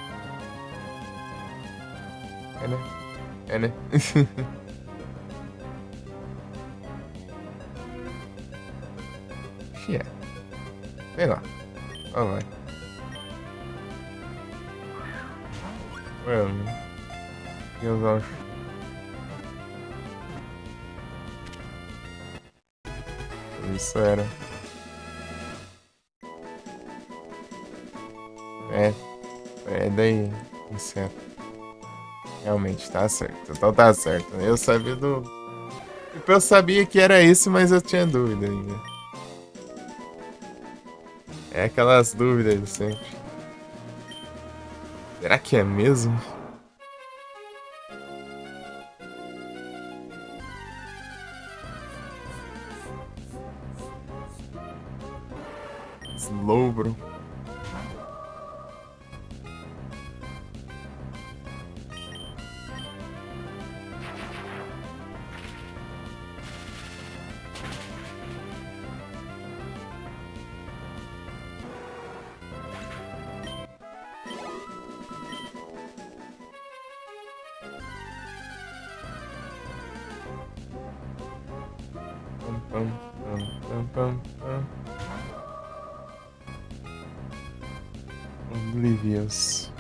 É, né? É, né? Xia. Sei lá. Ó, vai. Well, Deus acho. Isso era. É daí. Inseto. Realmente, tá certo. Então tá certo. Eu sabia do. Tipo, eu sabia que era isso, mas eu tinha dúvida ainda. É aquelas dúvidas de sempre. Será que é mesmo? Slowbro. Pam, pam, pam, pam, pam. Oblivious.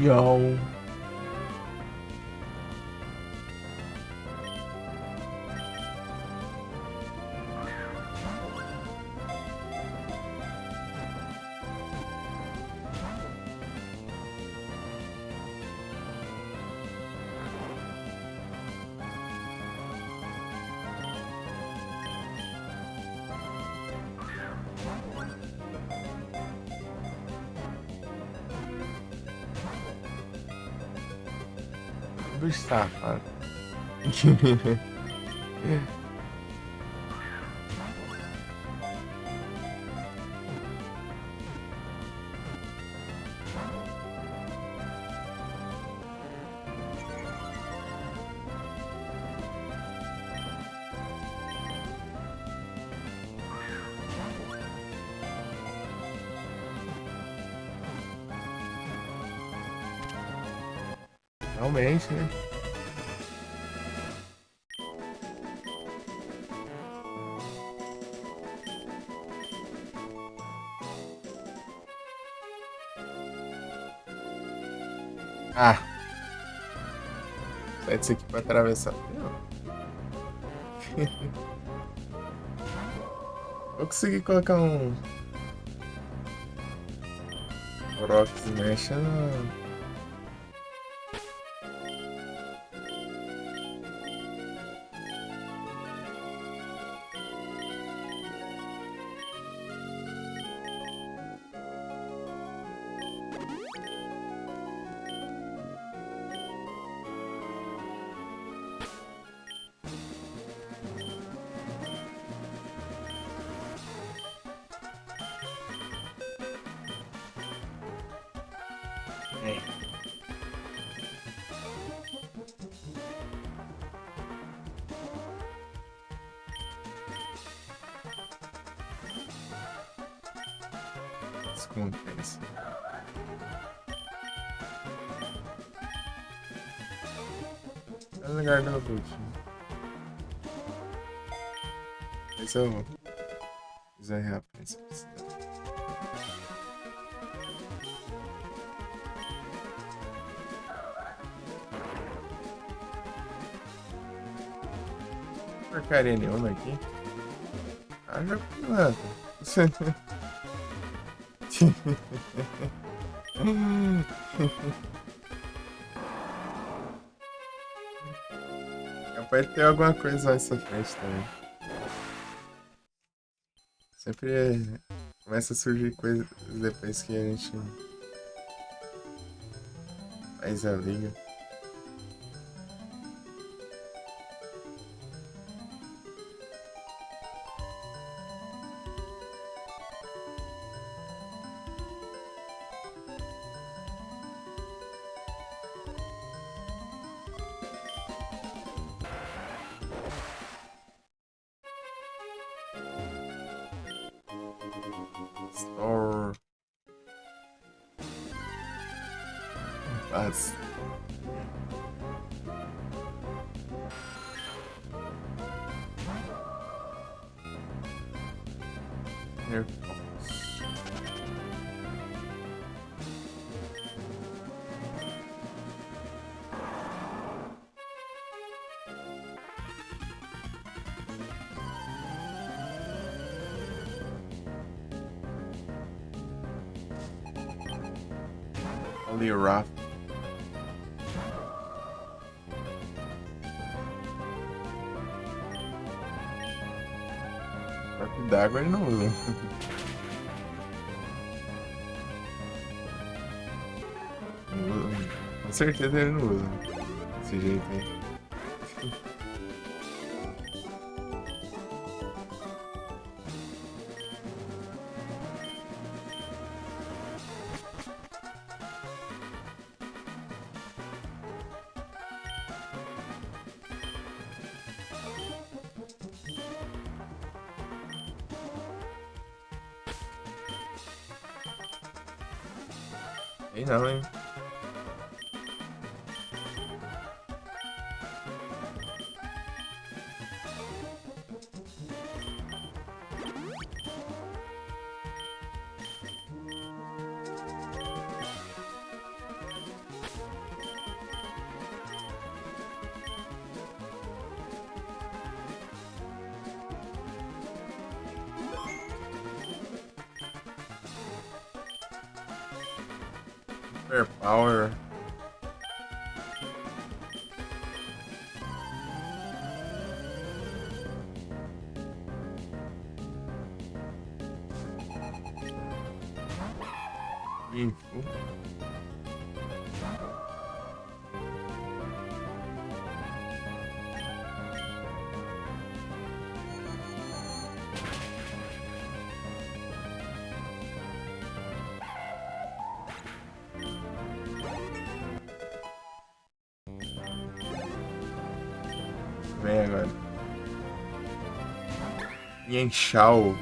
Não. Bicho safado. Realmente, né? Ah, sai disso aqui pra atravessar. Vou conseguir colocar um Rock Smash no... É. Descompensa. É o lugar do Boot. Esse é o Zé Real Príncipe. Porcaria nenhuma aqui. Ah, jogo nada. Capaz de ter alguma coisa mais pra frente também. Sempre começa a surgir coisas depois que a gente faz a liga. Store. Paz. Here. Only rough. Corpo d'água ele não usa. Com certeza ele não usa. Desse jeito aí. Aí não, hein? Super Power. Info. Vem agora. Yanshao.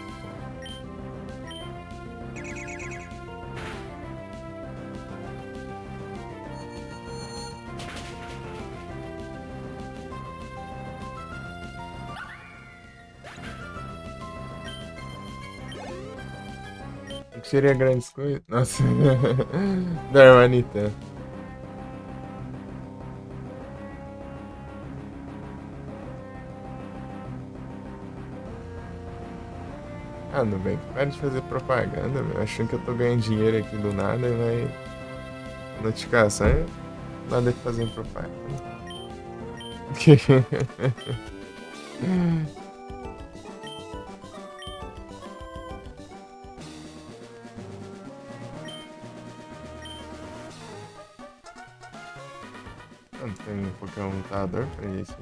O que seria grandes coisas? Nossa. Da Hermanita. Ah, Nubank, para de fazer propaganda, meu. Achando que eu tô ganhando dinheiro aqui do nada e vai. Notificação é nada de fazer propaganda. Não tem um Pokémon lutador pra isso.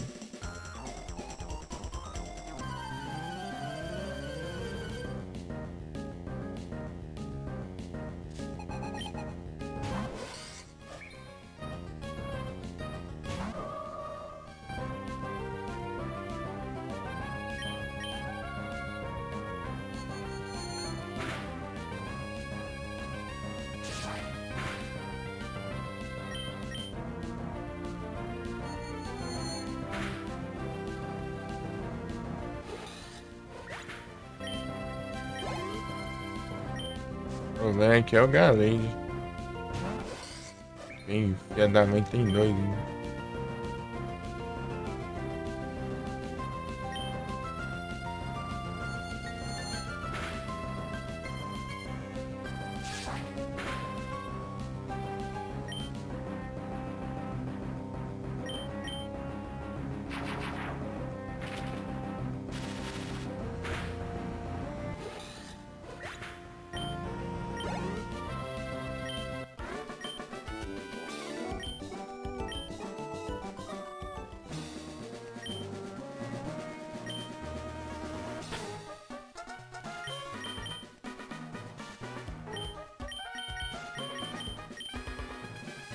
O Link é o Galade. Tem, filha da mãe tem dois, né?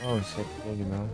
Oh, isso aqui não.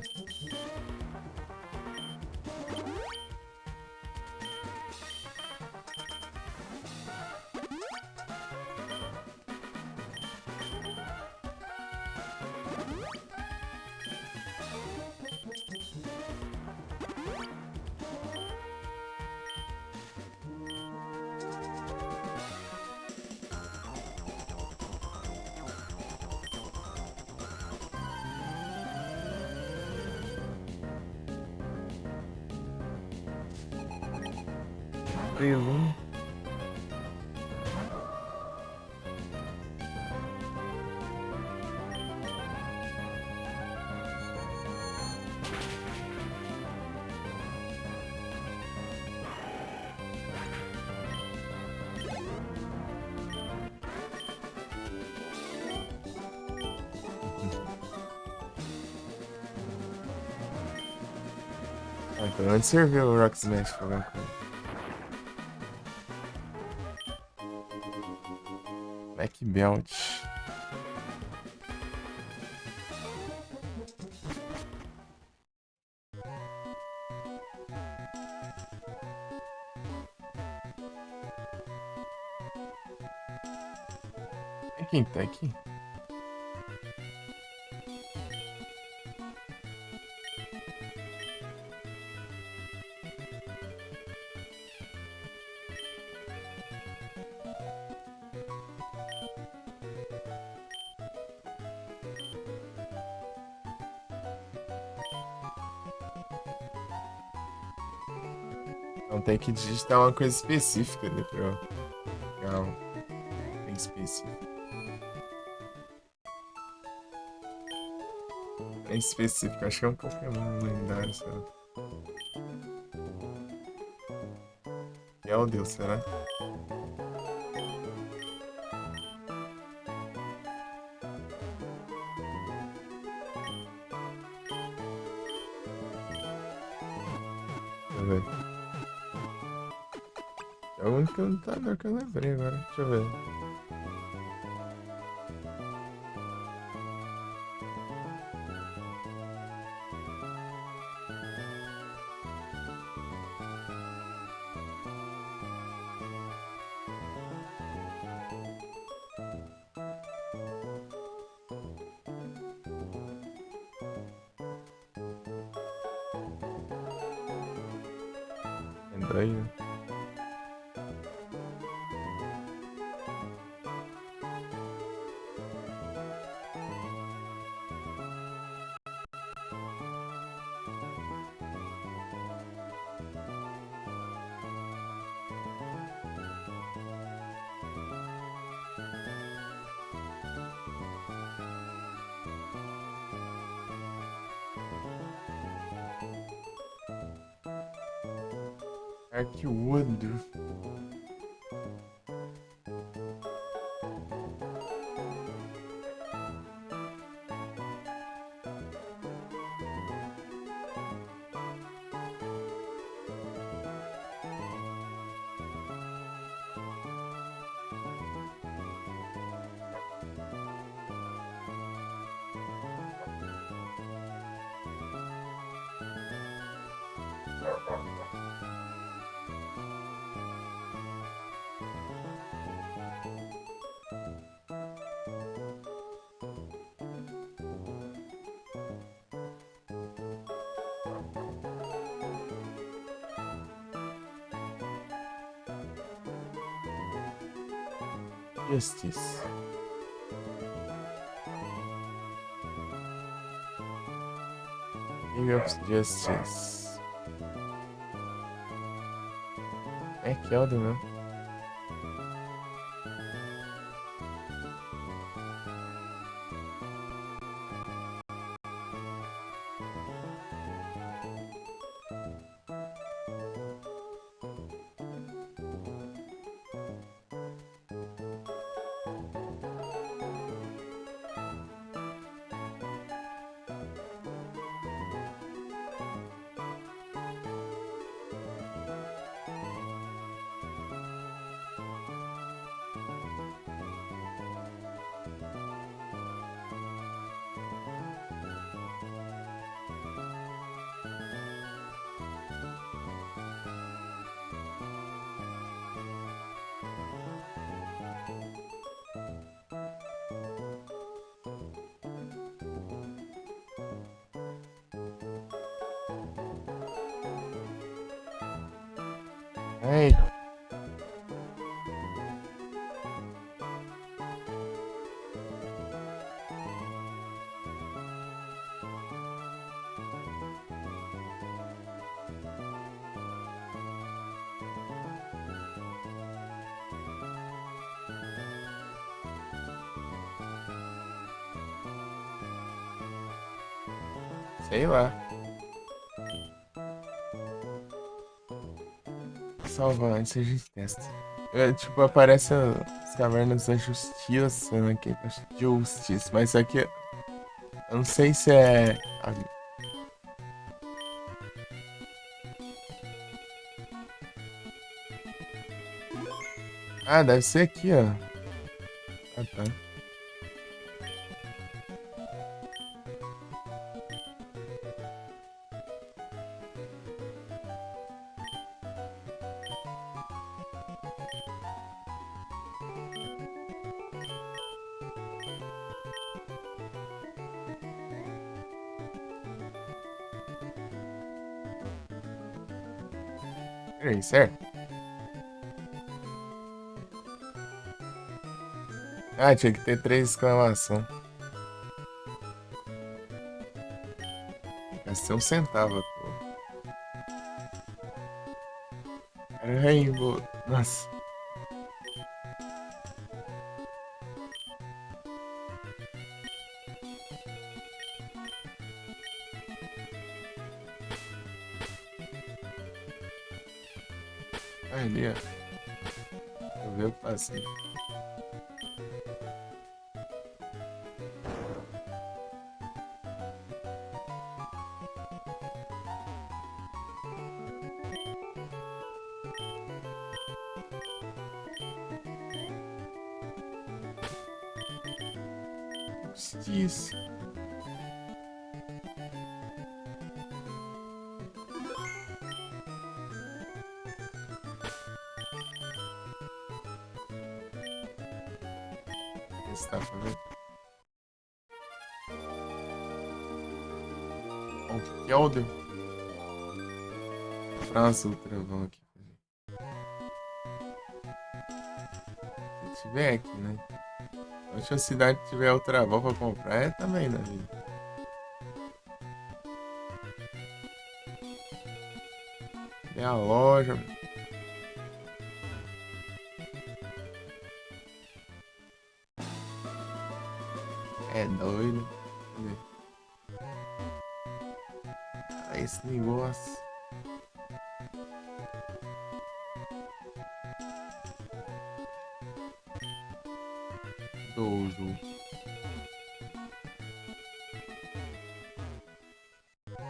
Tranquilo. Pelo menos serviu o Rock Smash pra alguma coisa. Black Belt. É quem tá aqui? Então tem que digitar uma coisa específica ali pra pegar um bem específico. Bem específico, acho que é um Pokémon lendário, sei lá. Meu Deus, será? Deixa eu ver. É o único lutador que eu lembrei agora. Deixa eu ver. É doido. Arkwood. Justice. King of Justice. É Keldo mesmo. Ai, sei lá. Salva antes a gente testa. Tipo, aparece as cavernas da justiça, né? Que é Justice, mas aqui eu não sei se é. Ah, deve ser aqui, ó. Ah, tá. Peraí, certo? Ah, tinha que ter 3 exclamações. Gastei um centavo à toa. Era Rainbow. Nossa. Ali, ó. Eu vi o que passei. Justiça. Esse tá pra ver. Bom, o que é o de... França, o travão aqui. Se tiver aqui, né? Onde a cidade tiver o travão pra comprar, é também na vida. Tem a loja. É doido. Cadê? Ah, esse negócio. Dojo.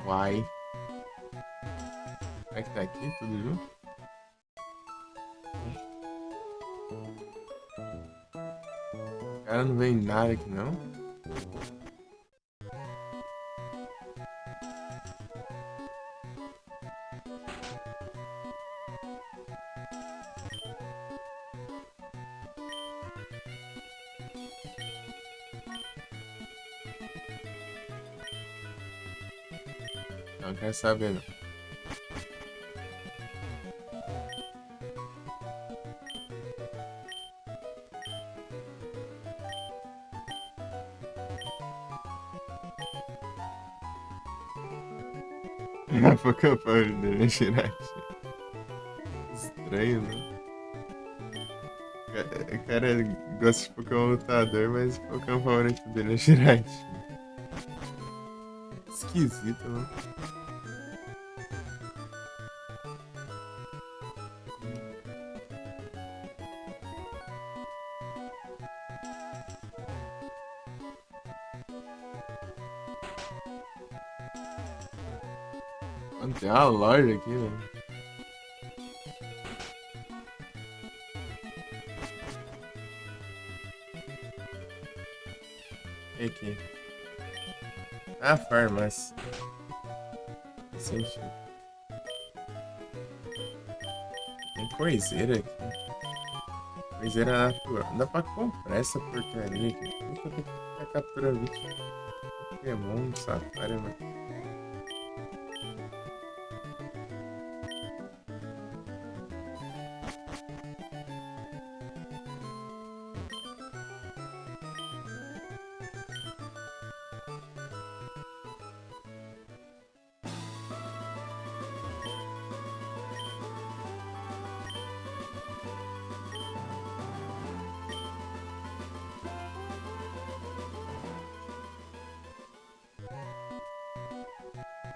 Uai. Como é que tá aqui? Tudo junto? Cara, não vem nada aqui não. Não quero saber não. Pokémon dele, Shirashi. Estranho, né? O cara gosta de Pokémon lutador, mas o Pokémon favorito dele é Shirashi. Esquisito, né? Mano, tem uma loja aqui, velho. E aqui. Ah, farmácia. Faz sentido. Tem coiseira aqui. Coiseira natural. Não dá pra comprar essa porcaria aqui. Deixa eu ter que ficar capturando bicho. Pokémon, safari, mano.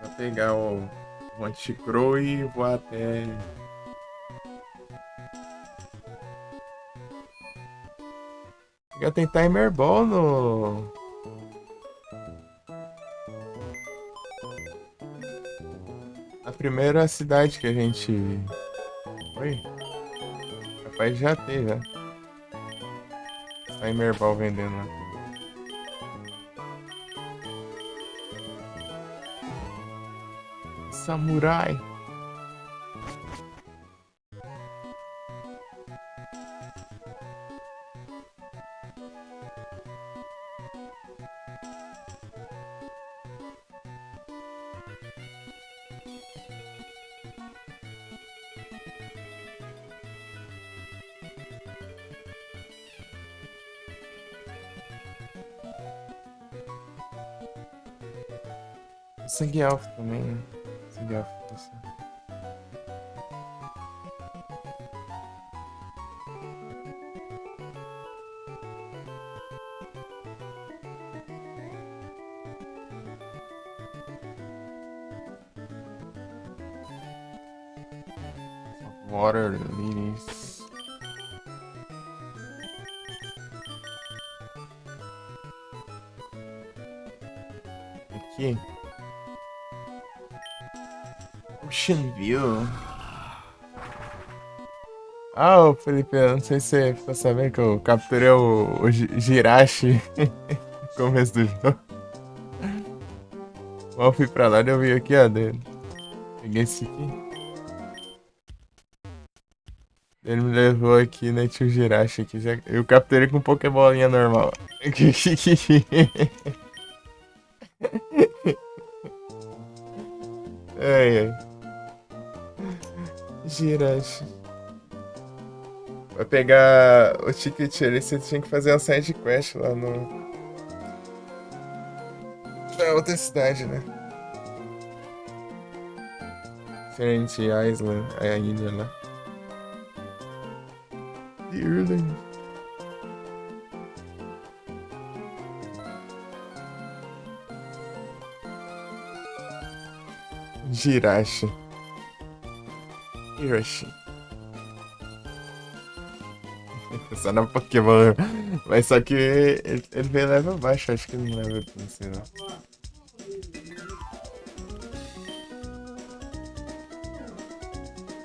Vou pegar o Anticrow e vou até. Já tem Timer Ball no. Na primeira cidade que a gente. Foi? Capaz de já ter, já. Timer Ball vendendo lá. Samurai. Sangue Elfo também, né? Sangue Elfo. Water Lilies. Aqui. Ocean View. Ah, ô Felipe, eu não sei se você ficou sabendo que eu capturei o Jirachi no começo do jogo. Mal fui pra lá e eu vi aqui, ó. Peguei esse aqui. Ele me levou aqui, né? Tinha o Jirachi aqui. Eu capturei com Pokébolinha normal. Ai, ai. Jirachi. Pra pegar o ticket ali, você tinha que fazer uma side quest lá no. Na outra cidade, né? Serenity Island, é a ilha lá. Irland. Jirachi. Hiroshi. Só na Pokémon. Mas só que ele veio level baixo, acho que ele não leva, não sei não.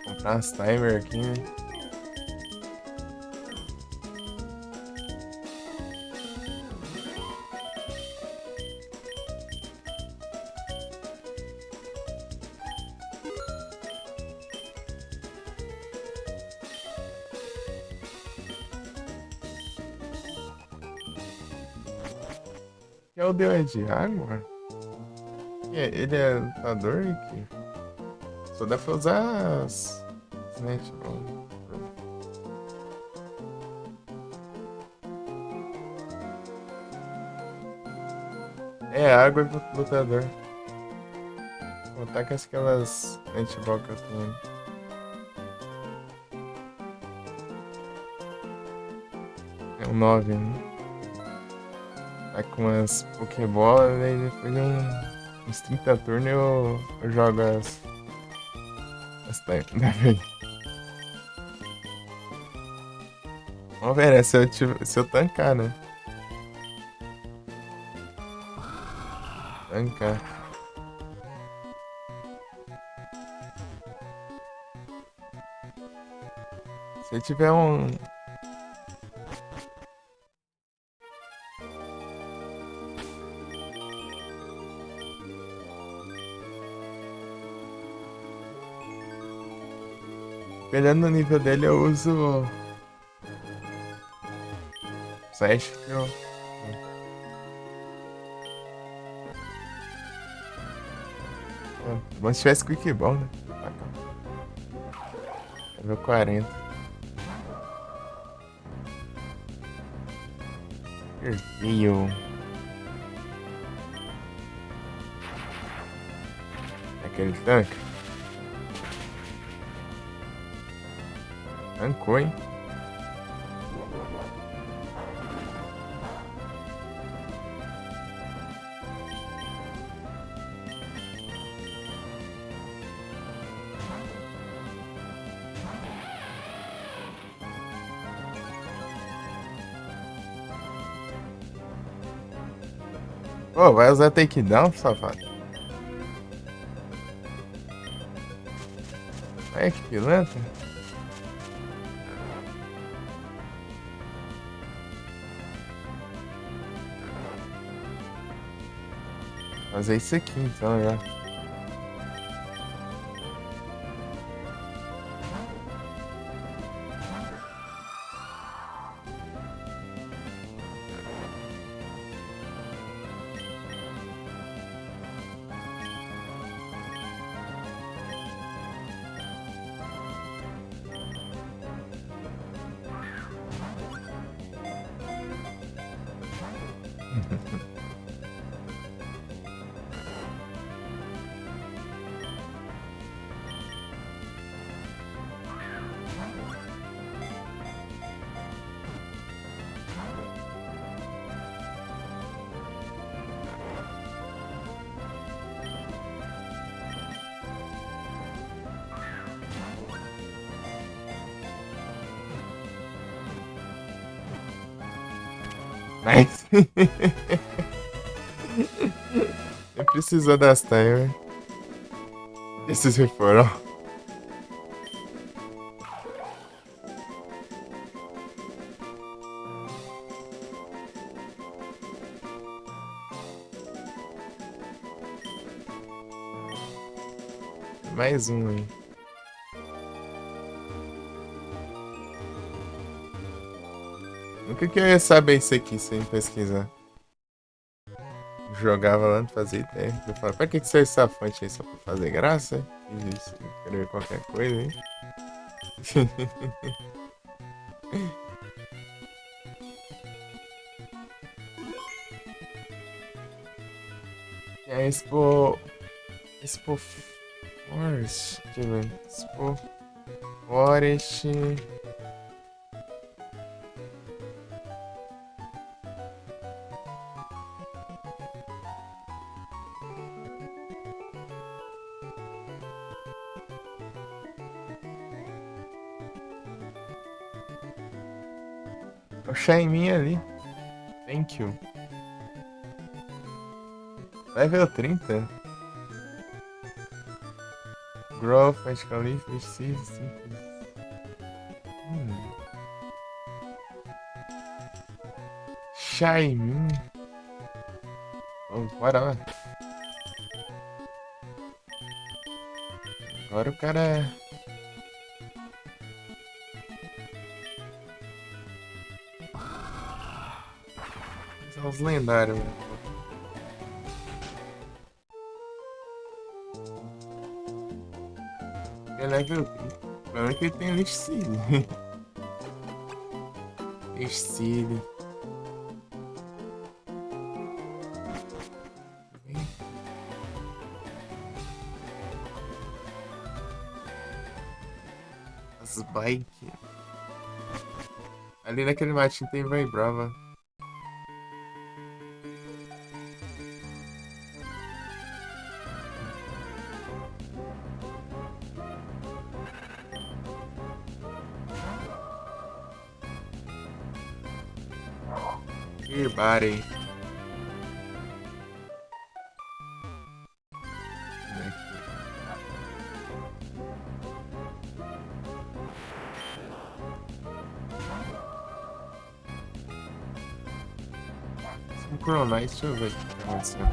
Comprar umas timer aqui, né? Que é o Deus de água? Ele é lutador aqui? Só dá pra usar as netball. É água e lutador. Vou botar com aquelas netball que eu tenho. É um 9, né? Tá com umas Pokébolas, aí depois de uns 30 turnos eu jogo as time. Vamos ver, né? Se eu tancar, né? Tancar. Se tiver um. Dependendo do nível dele, eu uso. Slash que eu. Bom se tivesse Quick Ball, né? Level 40. Perdiu. Aquele tanque. Tancou, hein? Pô, vai usar takedown, safado? Olha que pilantra. Fazer isso aqui então já. Nice. Nem precisou das timer. Esses reforços. Mais um aí. Nunca que eu ia saber isso aqui sem pesquisar. Jogava lá, não fazia ideia. Eu falava, pra que serve essa fonte aí? Só pra fazer graça? Isso, escrever qualquer coisa aí. E a Expo Forest. Deixa eu ver. Expo Forest. O Shaimin ali. Thank you. Level 30. Growth, Magical Leaf, Seed, simples. Shaimin. Bora lá. Agora o cara. São os lendários, mano. É level 30. O problema é que ele tem Leaf Seed. Leaf Seed. As bike. Ali naquele matinho tem Vai Brava. Body. Synchronize, deixa eu ver o que aconteceu.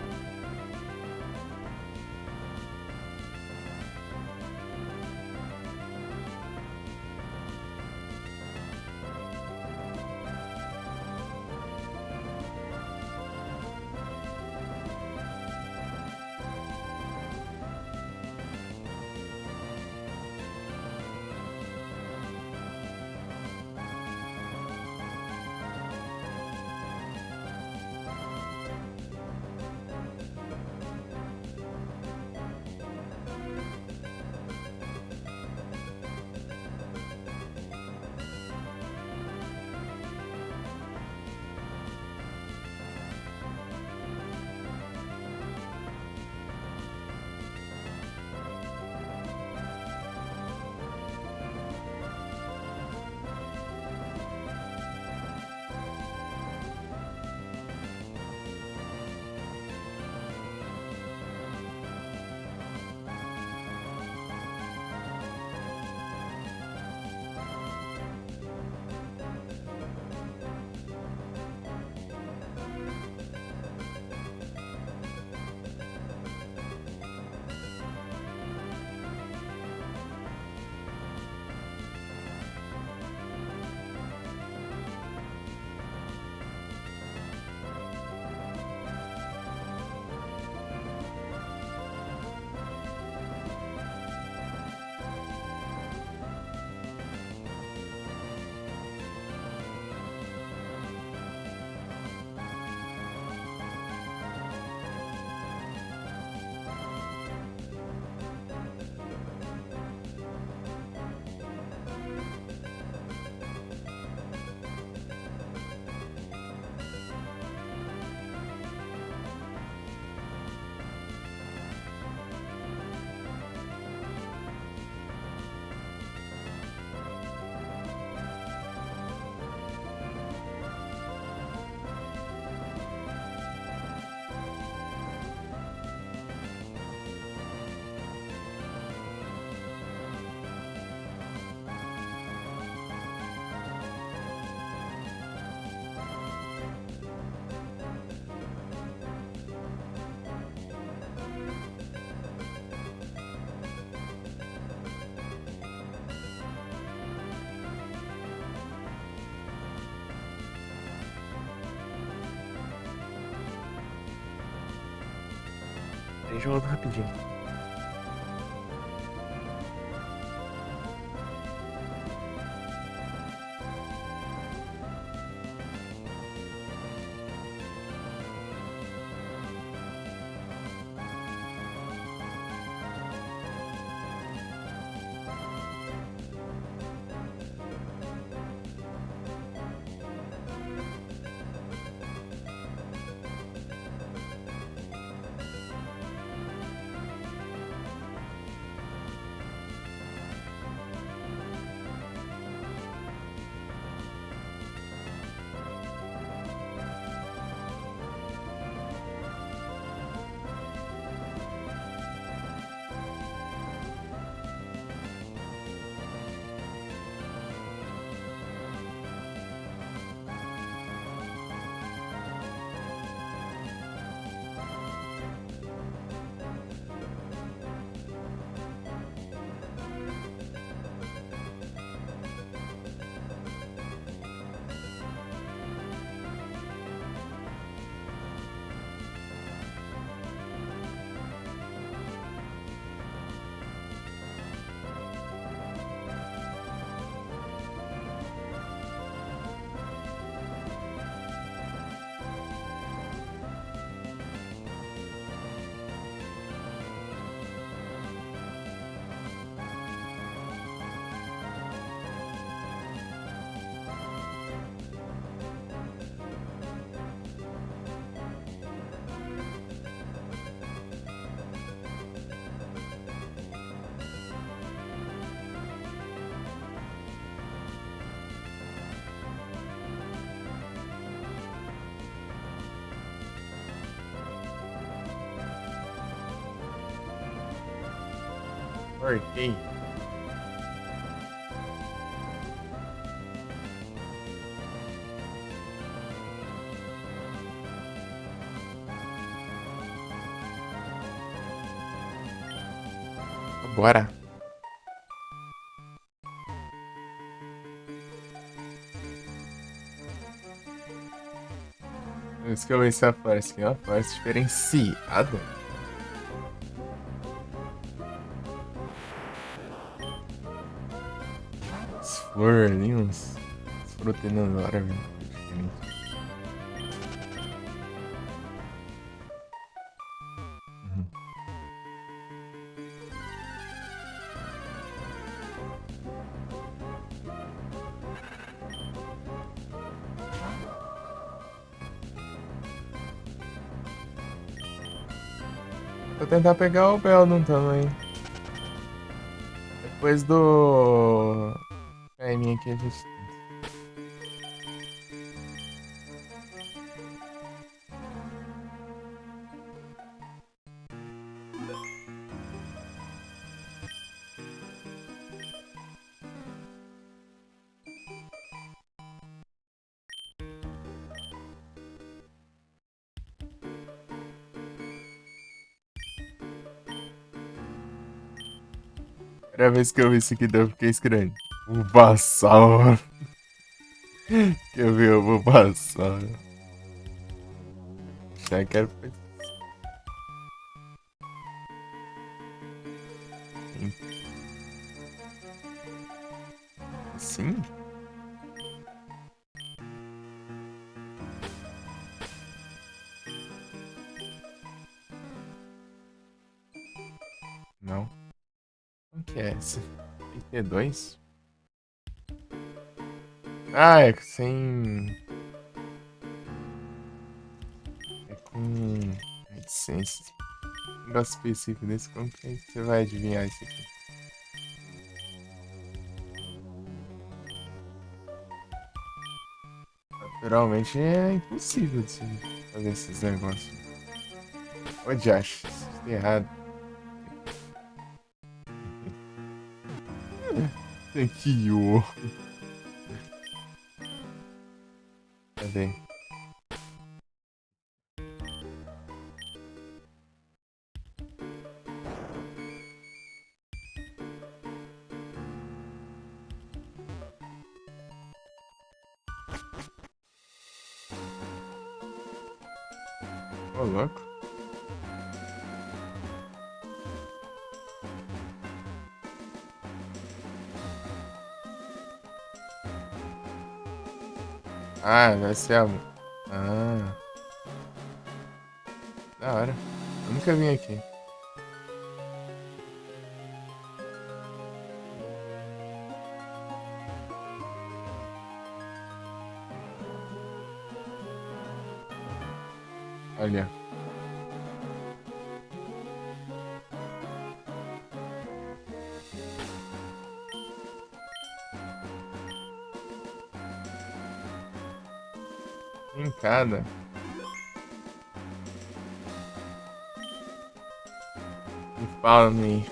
A gente volta rapidinho. Cortei. Bora. Isso que eu vi essa floresta aqui, ó. Floresta diferenciada. As flores ali, uns frutas da hora, velho. Diferente. Uhum. Vou tentar pegar o Beldon também. Depois do Caiminho aqui a gente tenta. Primeira vez que eu vi isso aqui, eu fiquei escrevendo. Bulbasaur. Que eu vi o Bulbasaur. Já quero. Sim? Não. O que é esse? Tem que ter dois? Ah, é sem. É com. Licença. Um negócio específico desse, como que você vai adivinhar isso aqui? Naturalmente é impossível de se fazer esses negócios. Ô, Josh, isso tá errado. Thank you. Cadê? Ô, louco. Ah, vai ser a... Ah, da hora. Eu nunca vim aqui. Olha. Trincada. Me fala, me.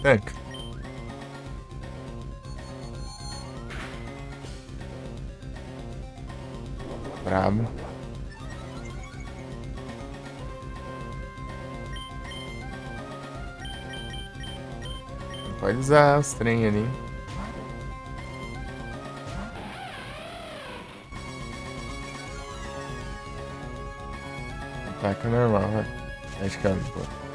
Tanca. Brabo. Pode usar os trem ali. Ataca normal, vai. Acho que ela não pode.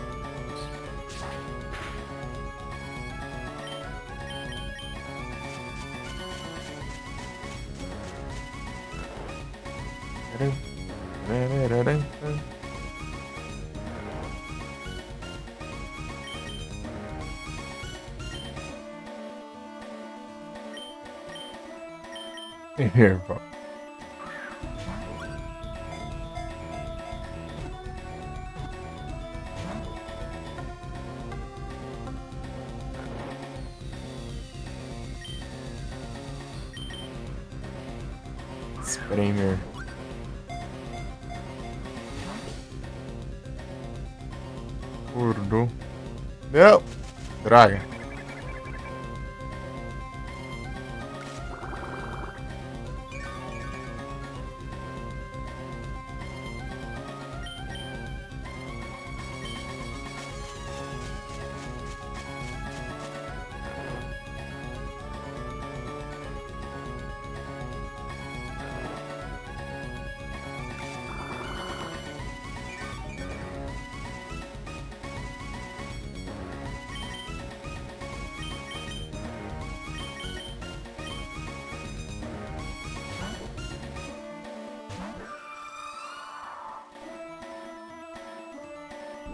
Irmão. Spramer. Gordo. Não! Droga.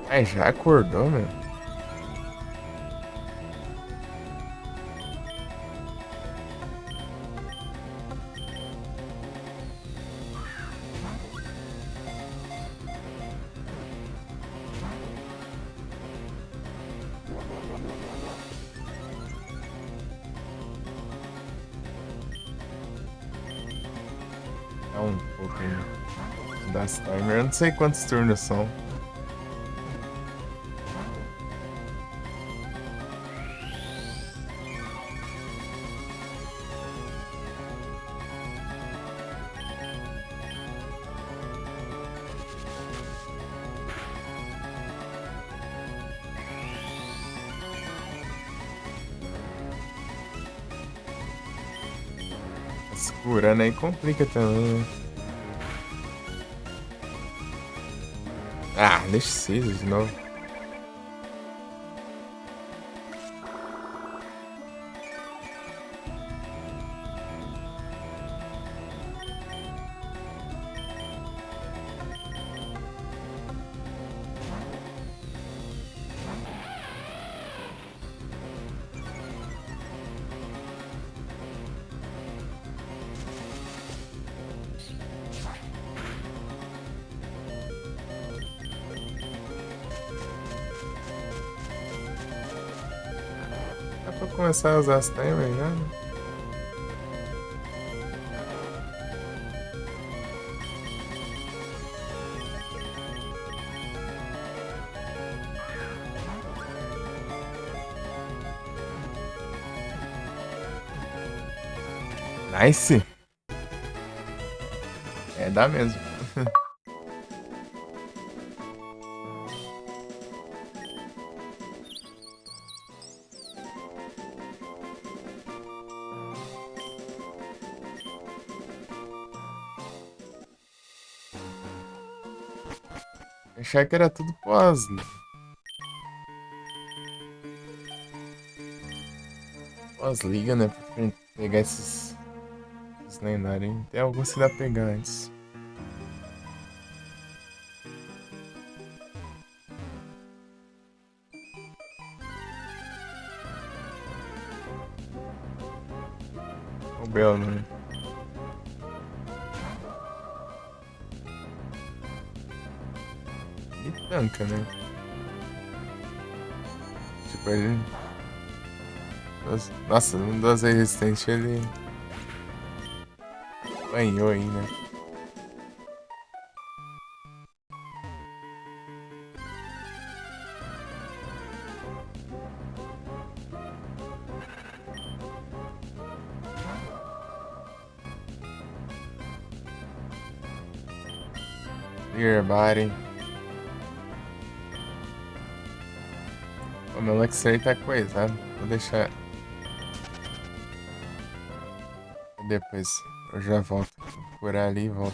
Ai, já acordou, meu? Dá um pouquinho das timer. Eu não sei quantos turnos são. Segurando aí complica também, né? Ah, deixa ser de novo. Dá pra começar a usar as timers já, né? Nice! É, dá mesmo. Achar que era tudo pós. Pós-liga, né? Pra pegar esses lendários, hein? Tem alguns que dá pra pegar antes. O Bel, né? E tanca, né? Tipo, ele. Nossa, um das resistentes ele apanhou aí, né? Clear body. O meu Luxray tá coisado. Vou deixar. Depois eu já volto. Por ali e volto.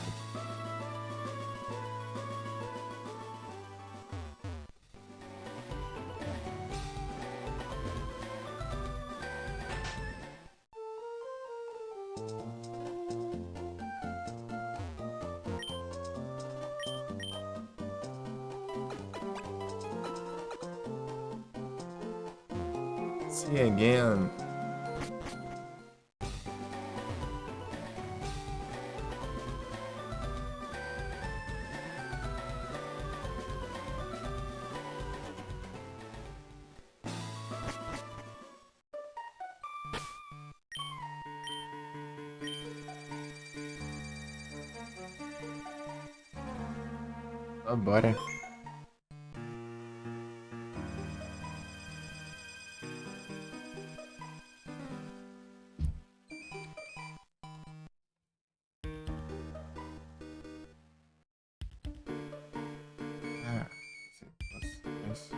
See you again. Bora. Ah, isso.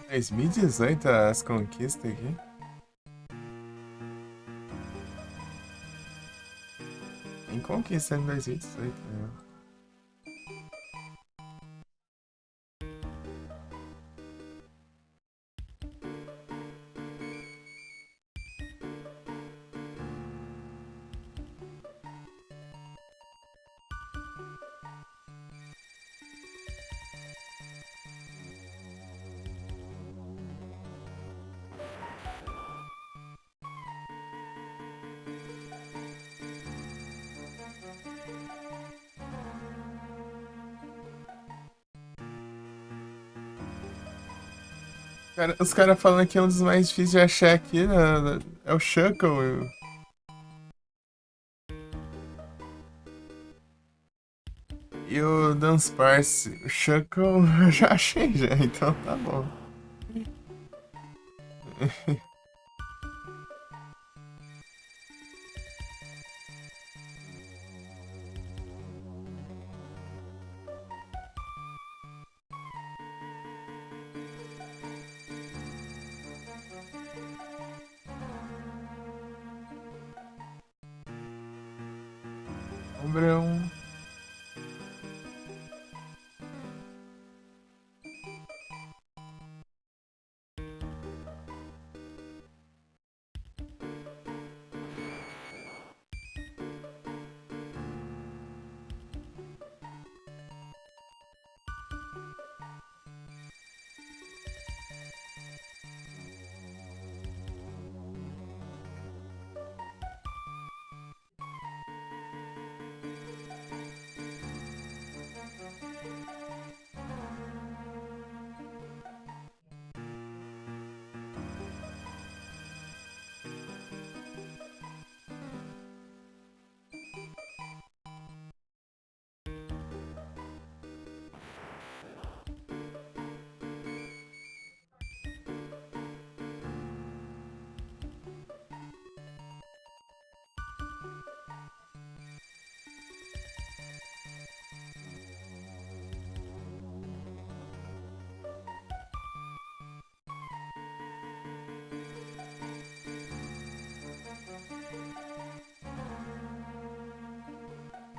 É 2018 as conquistas aqui. Tem conquista em 2018, né? Os caras falando que é um dos mais difíceis de achar aqui, né? É o Shuckle. E o Dunsparce. O Shuckle eu já achei já, então tá bom. Ombrão.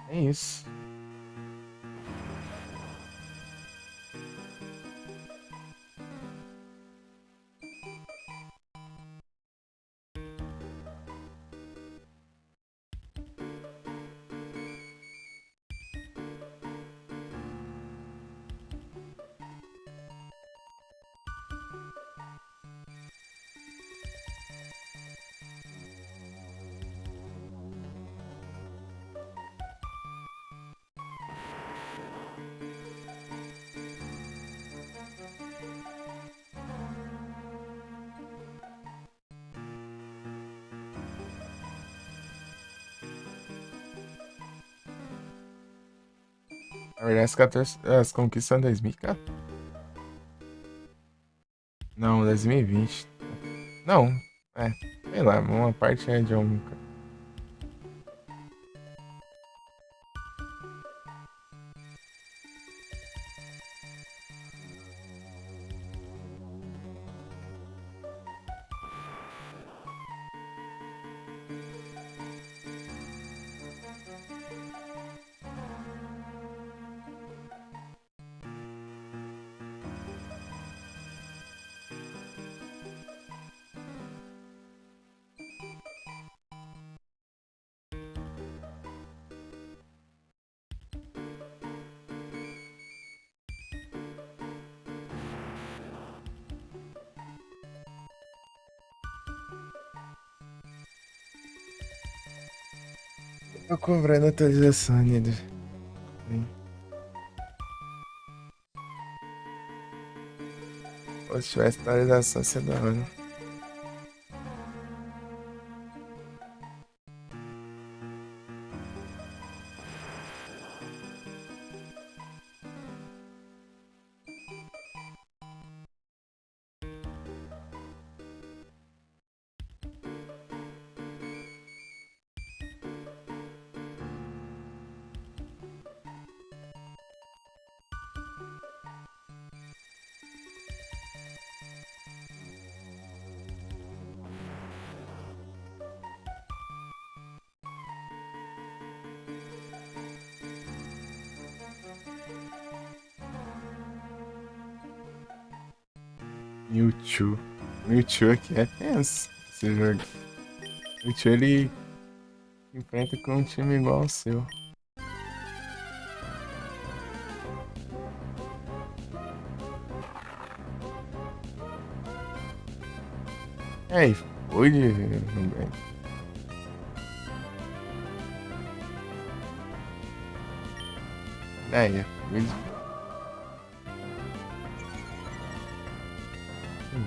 É isso. Na verdade, as conquistas são 2014. Não, 2020. Não, é. Sei lá, uma parte é de um. Tô cobrando atualização, Nido. Ou se tivesse atualização, ia ser da hora. Mewtwo. Mewtwo aqui é tenso. Esse jogo. Mewtwo ele enfrenta com um time igual ao seu. É, e foi de. É, foi de.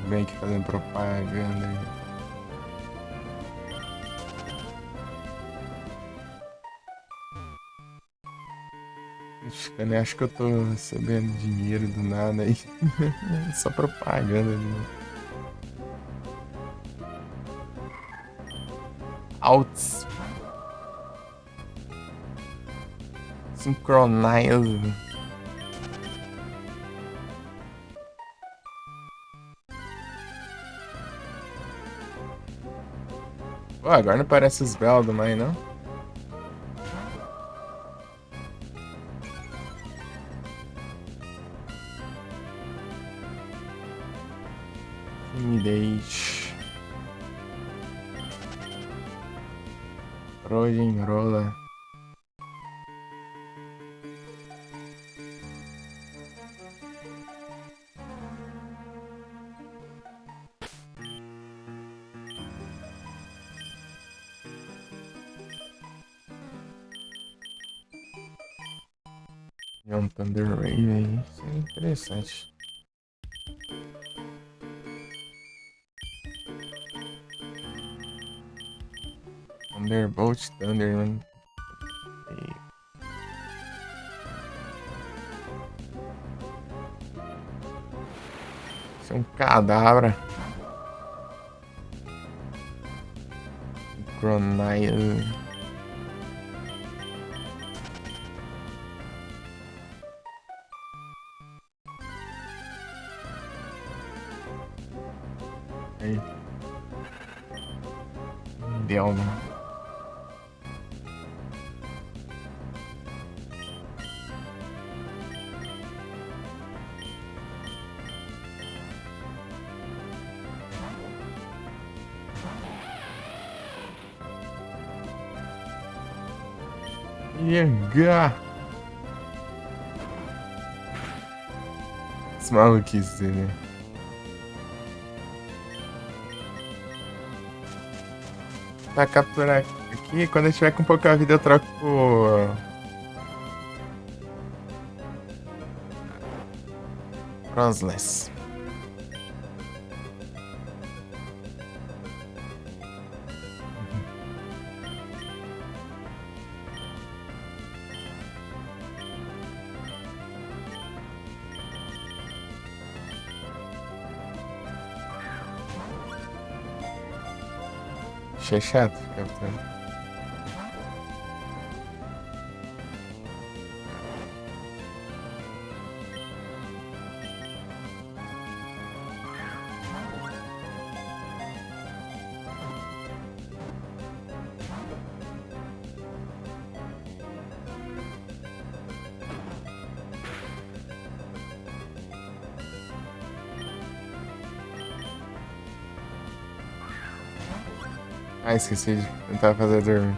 Bem que fazendo propaganda aí. Ficando, acho que eu tô recebendo dinheiro do nada aí. Só propaganda, né? Alts. Synchronize. Pô, agora não parece os Beldo mais, não? Timidez. Roller. É um Thunder Wave aí. Isso é interessante. Thunderbolt, Thunderman. Isso é um cadabra. Synchronize. Aí. Deu, mano. Yanga! Esse maluquice, né? Pra capturar aqui, quando eu tiver com pouca vida, eu troco por Crossless. Achei chato, capitão. Ah, esqueci de tentar fazer dormir.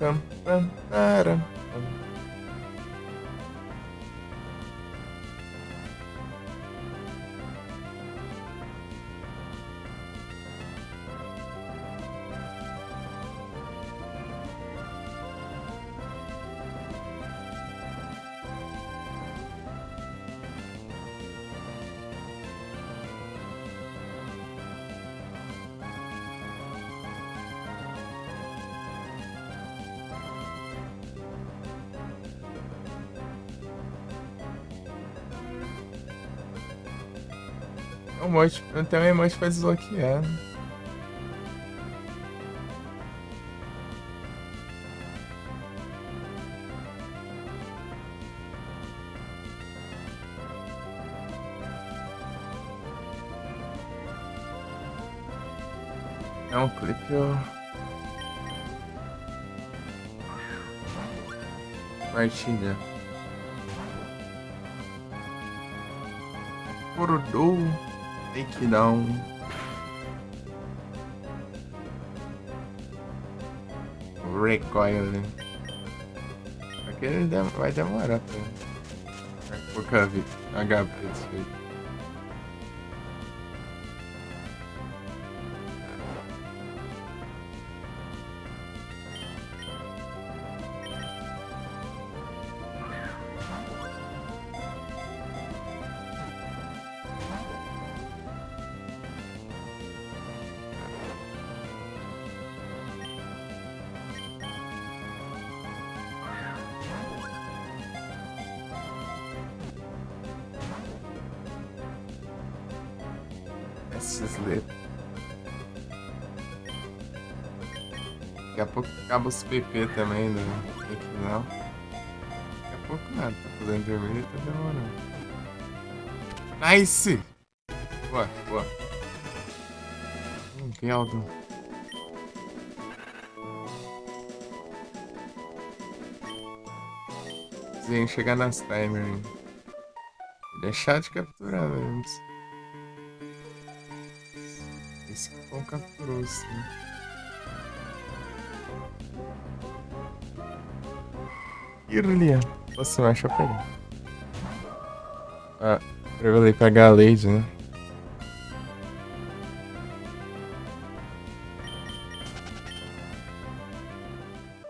Pam, pam, param, pam. O emoji, tem um emoji pra desbloquear. É um clipe ou... Partilha. Acordou. Take down. Recoil. Aqui vai demorar pra pouca vida. HP disso aí. Sleep. Daqui a pouco acaba os PP também no final. Daqui a pouco nada, tá fazendo vermelho e tá demorando. Nice! Boa, boa. Tem algo. Sem chegar nas timers ainda. Ele é chato de capturar, velho. Esse que não capturou, sim. Irlia. Você vai achar pegar. Ah, pra eu ir pegar a Lady, né?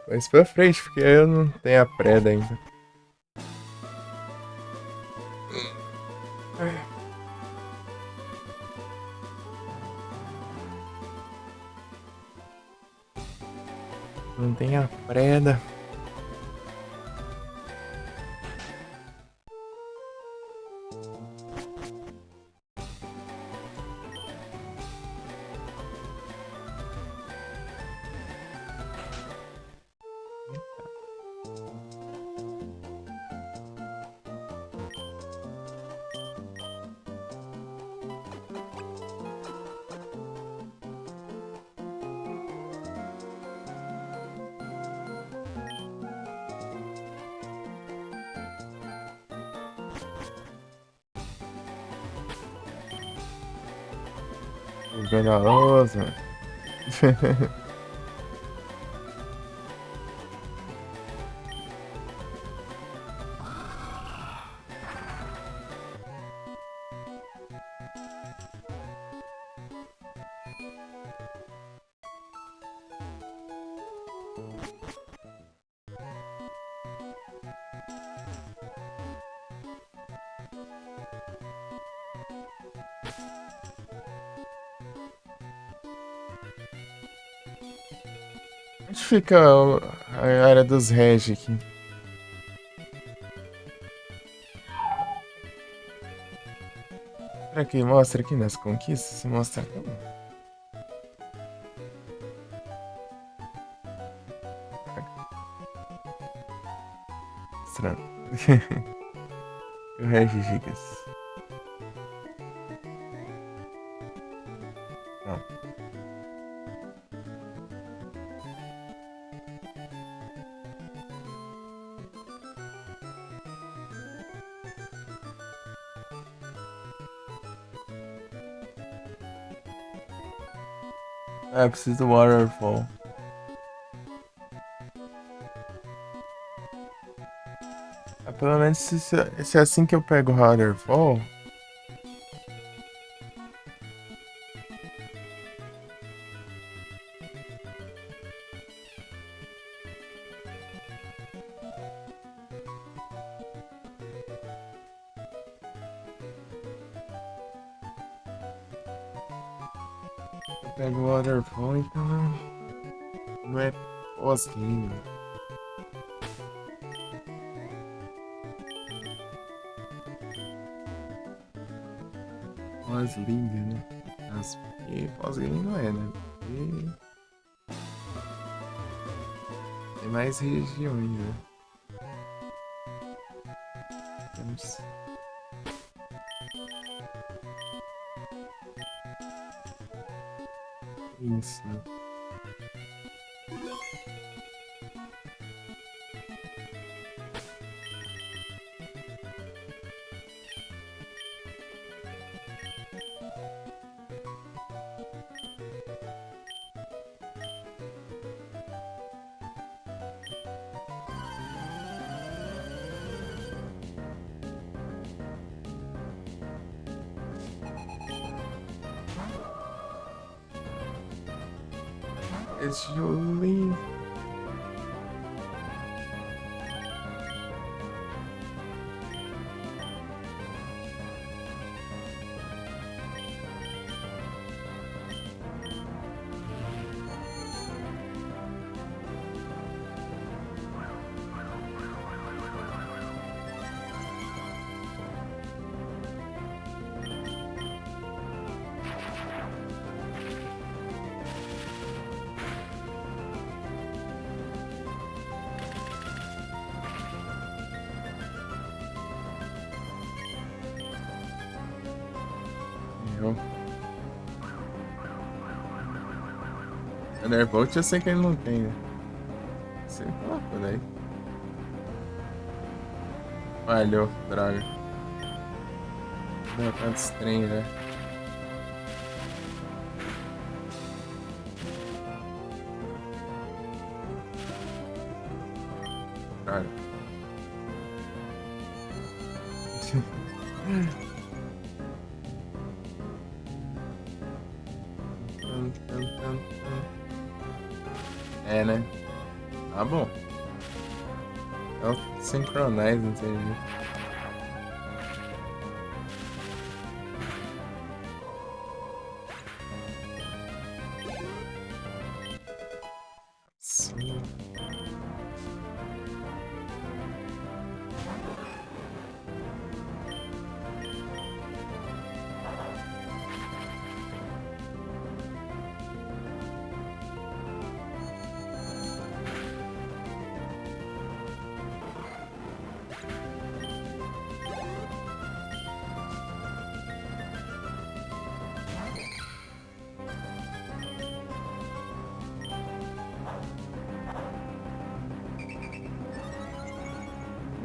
Mas pra frente, porque eu não tenho a preda ainda. Não tem a preda. Venenosa. Onde fica a área dos Regi aqui? Será que mostra aqui nas conquistas? Se mostra aqui. Estranho. O Regi Gigas. Não. É, preciso do Waterfall. É, pelo menos se é assim que eu pego o Waterfall. Eu pego o Waterfall, então não é pós-game. Pós-liga, né? Mas porque pós-game não é, né? Porque tem mais regiões, né? Temos... Isso, né? It's Jolie. Show. Thunderbolt eu sei que ele não tem, né? Você colocou daí. Falhou, droga. Deu tanto estranho, né? Droga. É, né? Tá bom. Então, synchronize, não entendi. Sim.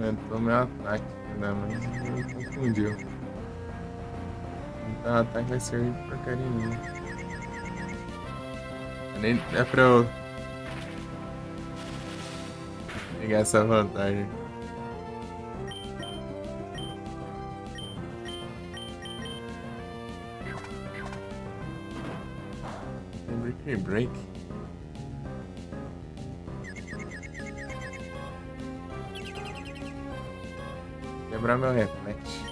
Aumentou meu ataque, né? Mas me confundiu. Então o ataque vai servir de porcaria nenhuma. Nem é pra eu pegar essa vantagem. Break. Quebrar meu reflexo.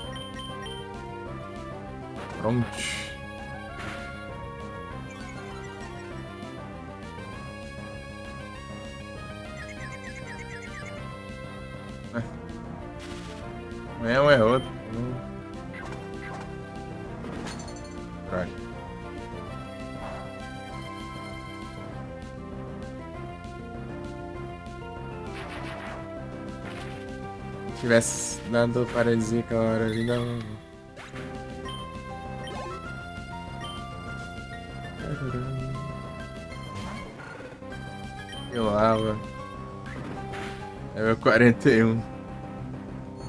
Pronto. Amanhã um é outro. Droga. Se tivesse dado paralisia aquela hora ali, dava. Que lava. É meu 41.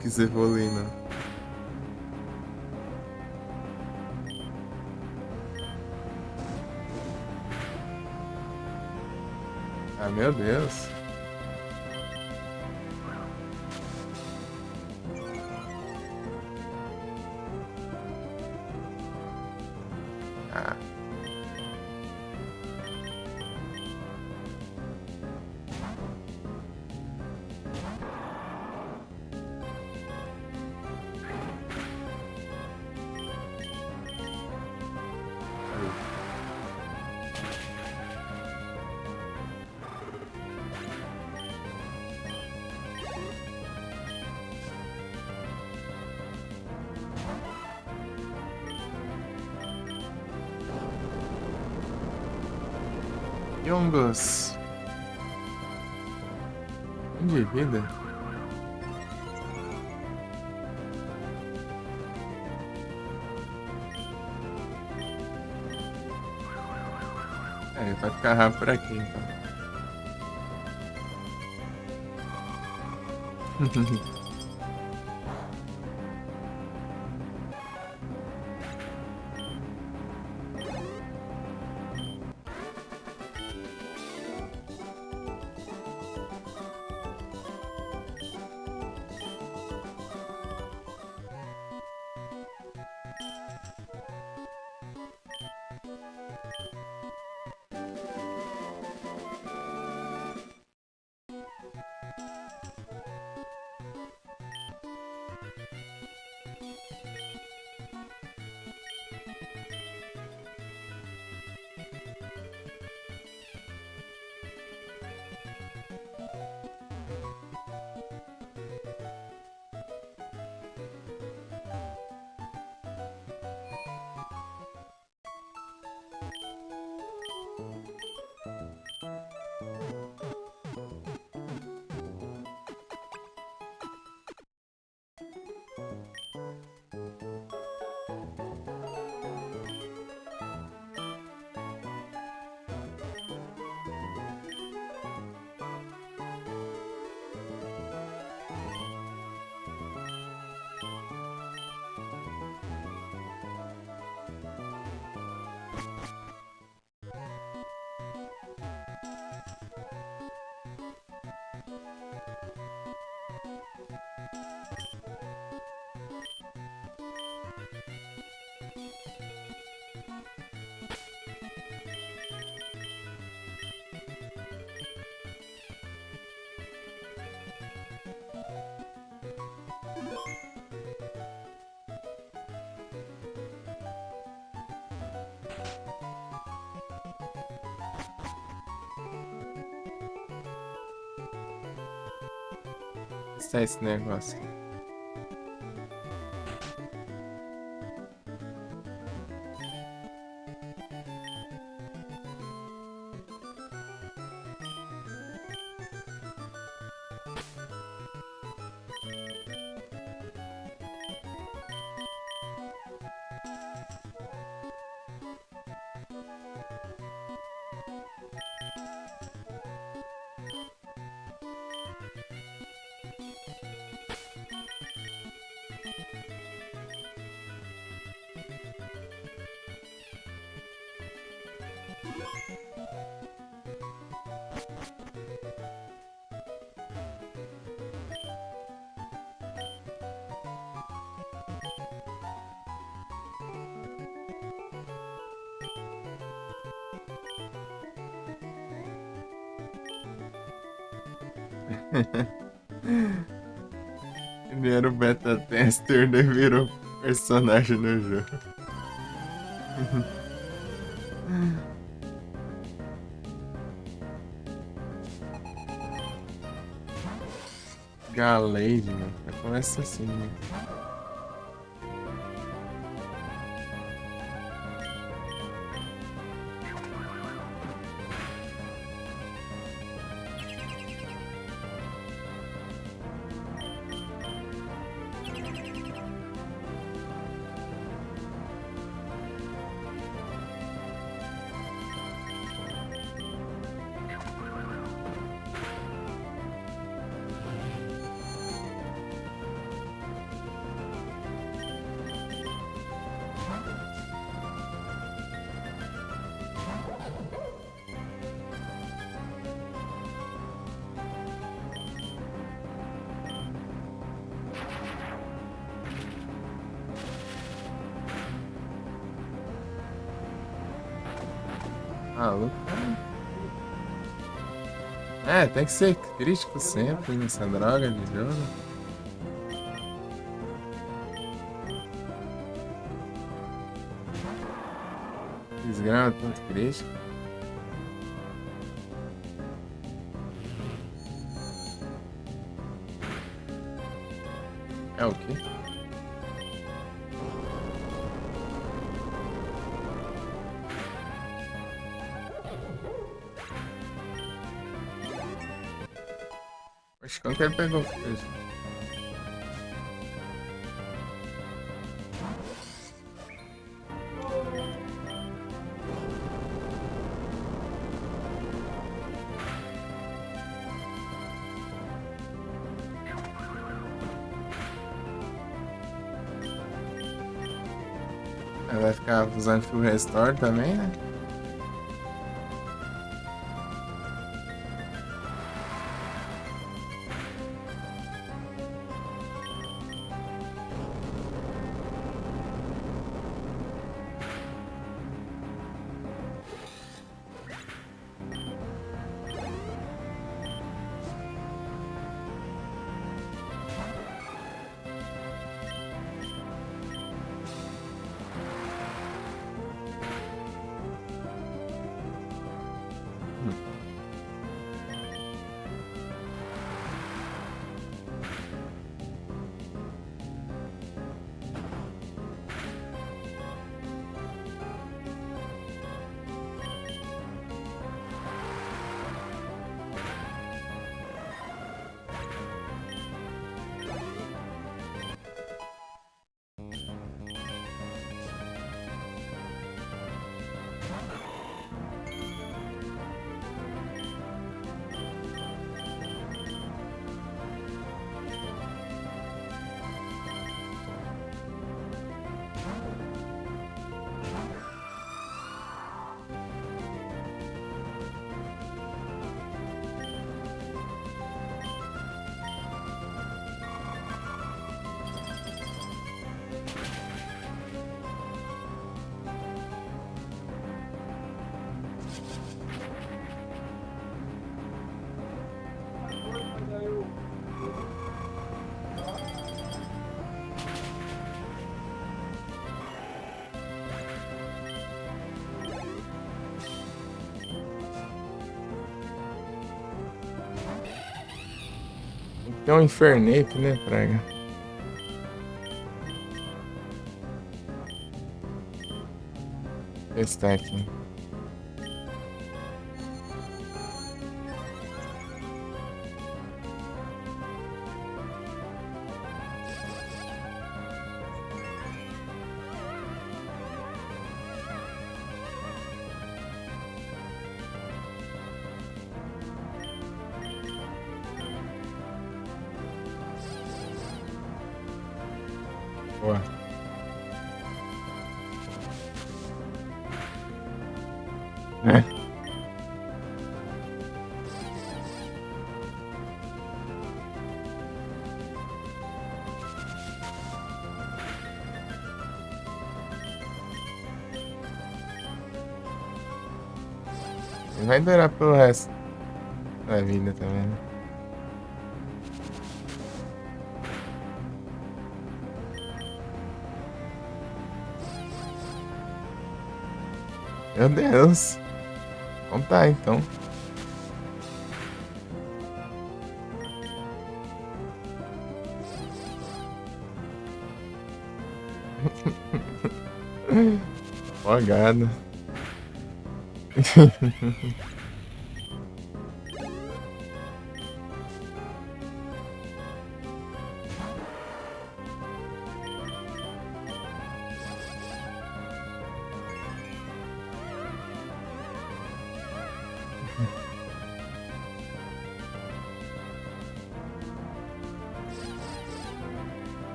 Que você falou aí, não. Ah, meu Deus. Ah. Yongos. De vida. É, vai ficar rápido por aqui, então. testar esse negócio. Ele era o beta tester, daí virou personagem no jogo. Gallade, mano. Começa assim, mano. Maluco. É, tem que ser crítico sempre nessa droga de jogo. Desgrama tanto crítico. É o quê? Acho que ele pegou o fez. Vai ficar usando full restore também, né? Tem um Infernape, né, praga? Testar aqui. Boa. É. Vai durar pelo resto da vida também, né? Meu Deus. Então tá, então. Fogado.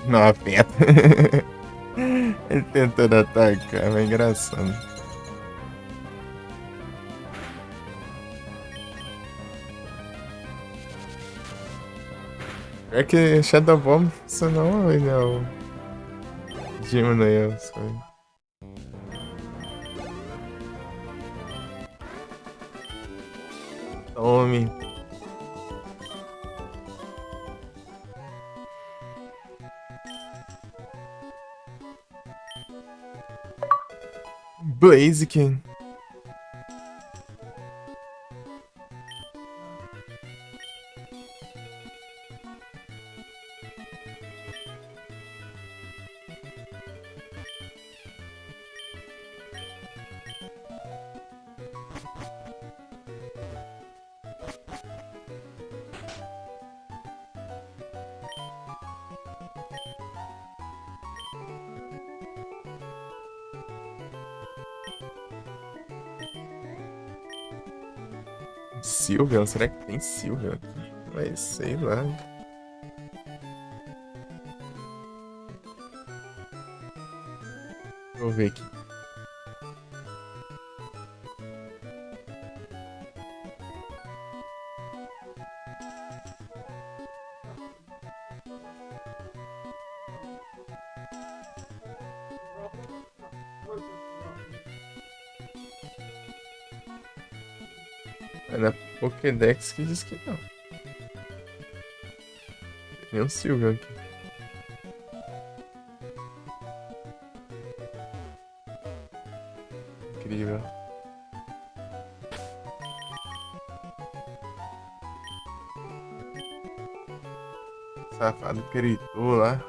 Não afeta. Ele tentando atacar, mas é engraçado. É que Shadow Bomb funcionou uma vez, né? O diminuiu as coisas. Tome. Blaziken. Sylveon? Será que tem Sylveon aqui? Mas sei lá. Vou ver aqui. É na Pokédex que diz que não. Tem um Sylveon aqui. Incrível. Safado gritou lá.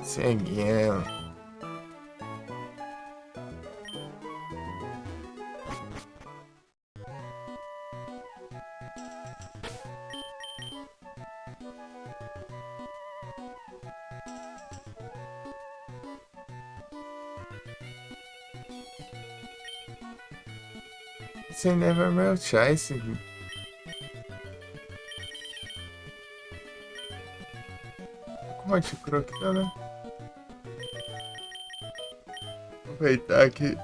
Seguindo. Você never meu choice. Com Hot Croc, né? Aproveitar aqui.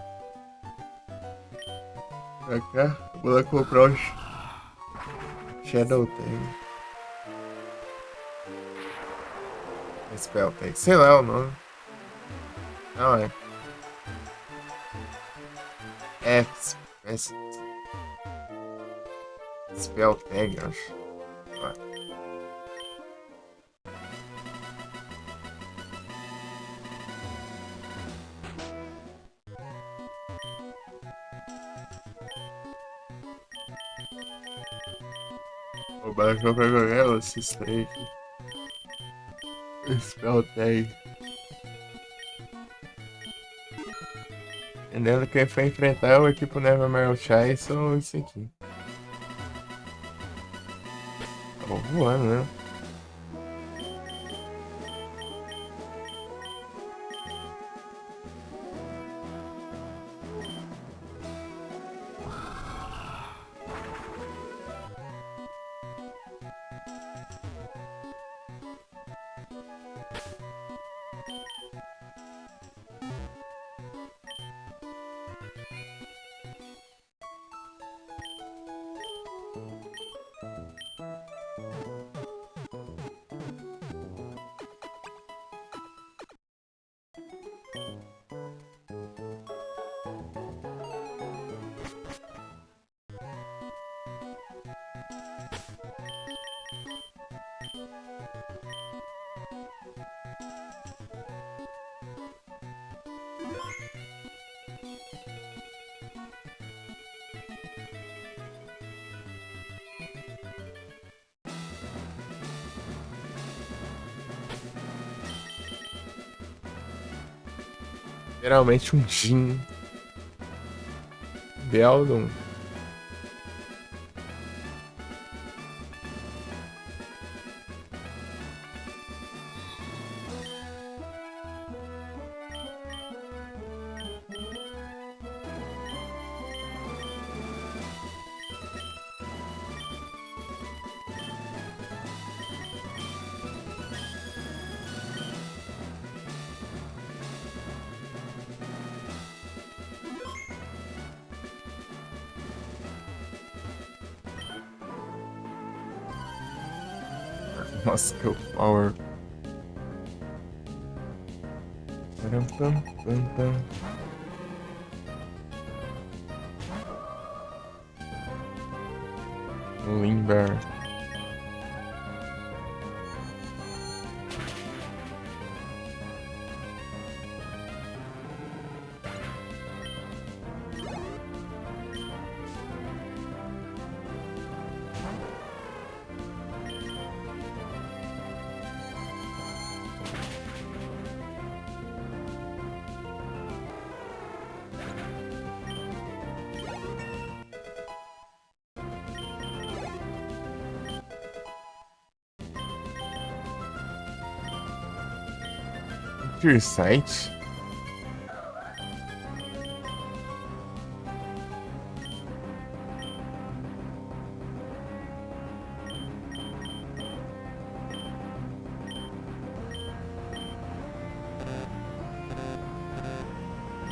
Pra cá. Vou lá comprar o Shadow Tag. Spell Tag. Sei lá o nome. Não é. É Spell Tag, eu acho. Ó. O barco pra jogar esses três aqui. Spell Tag. Entendendo que quem foi enfrentar o equipe Nevermore Chai são esse aqui. Tá voando, né? Geralmente um Jin. Beldon. Muscle Power. Pam, pam, pam, pam. Limber. Your site?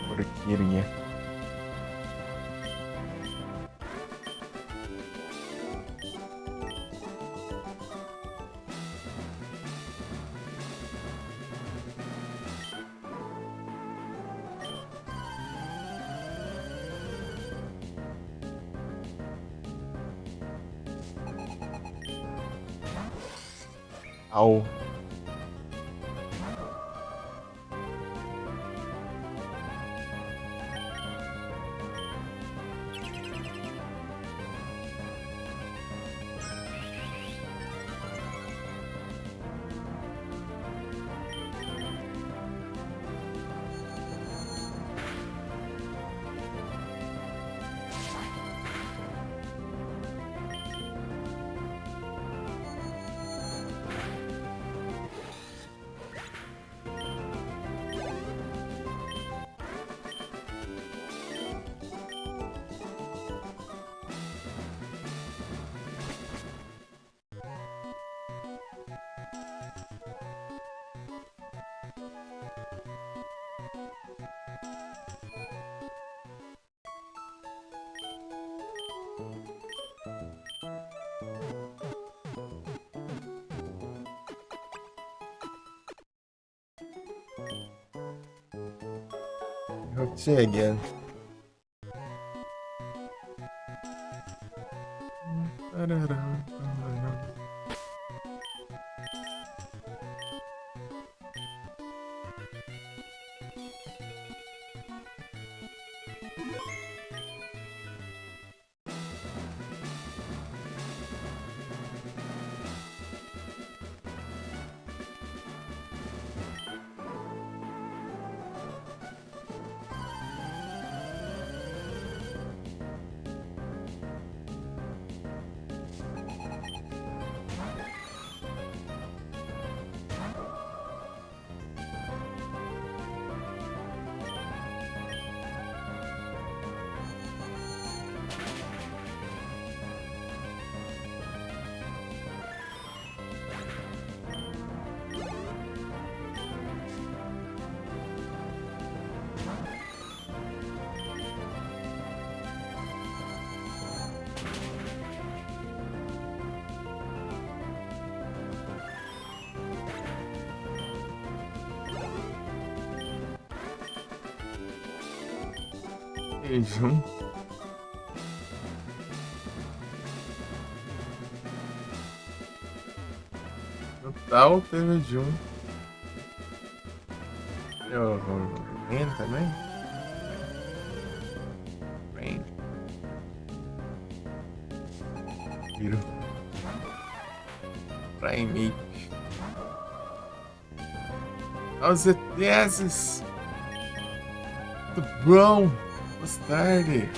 Porqueria. Au. Hope to see you again. Beijo. Total teve de um. Eu Rain também? Rain. Viro. Prime. Aos ETSs. Tudo bom? Boa tarde.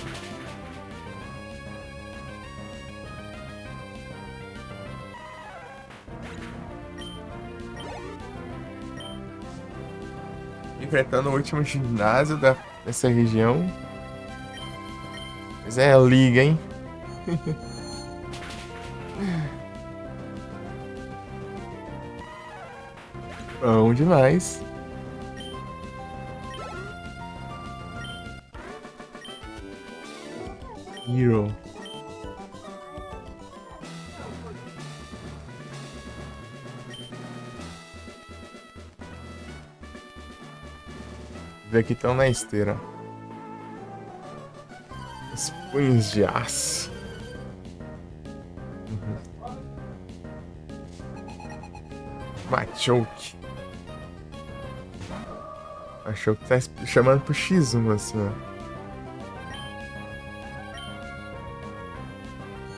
Enfrentando o último ginásio dessa região. Mas é a liga, hein? Bom demais. Hero. Vê que estão na esteira. Os punhos de aço. Machoke. Achou que tá chamando pro X1 assim, ó.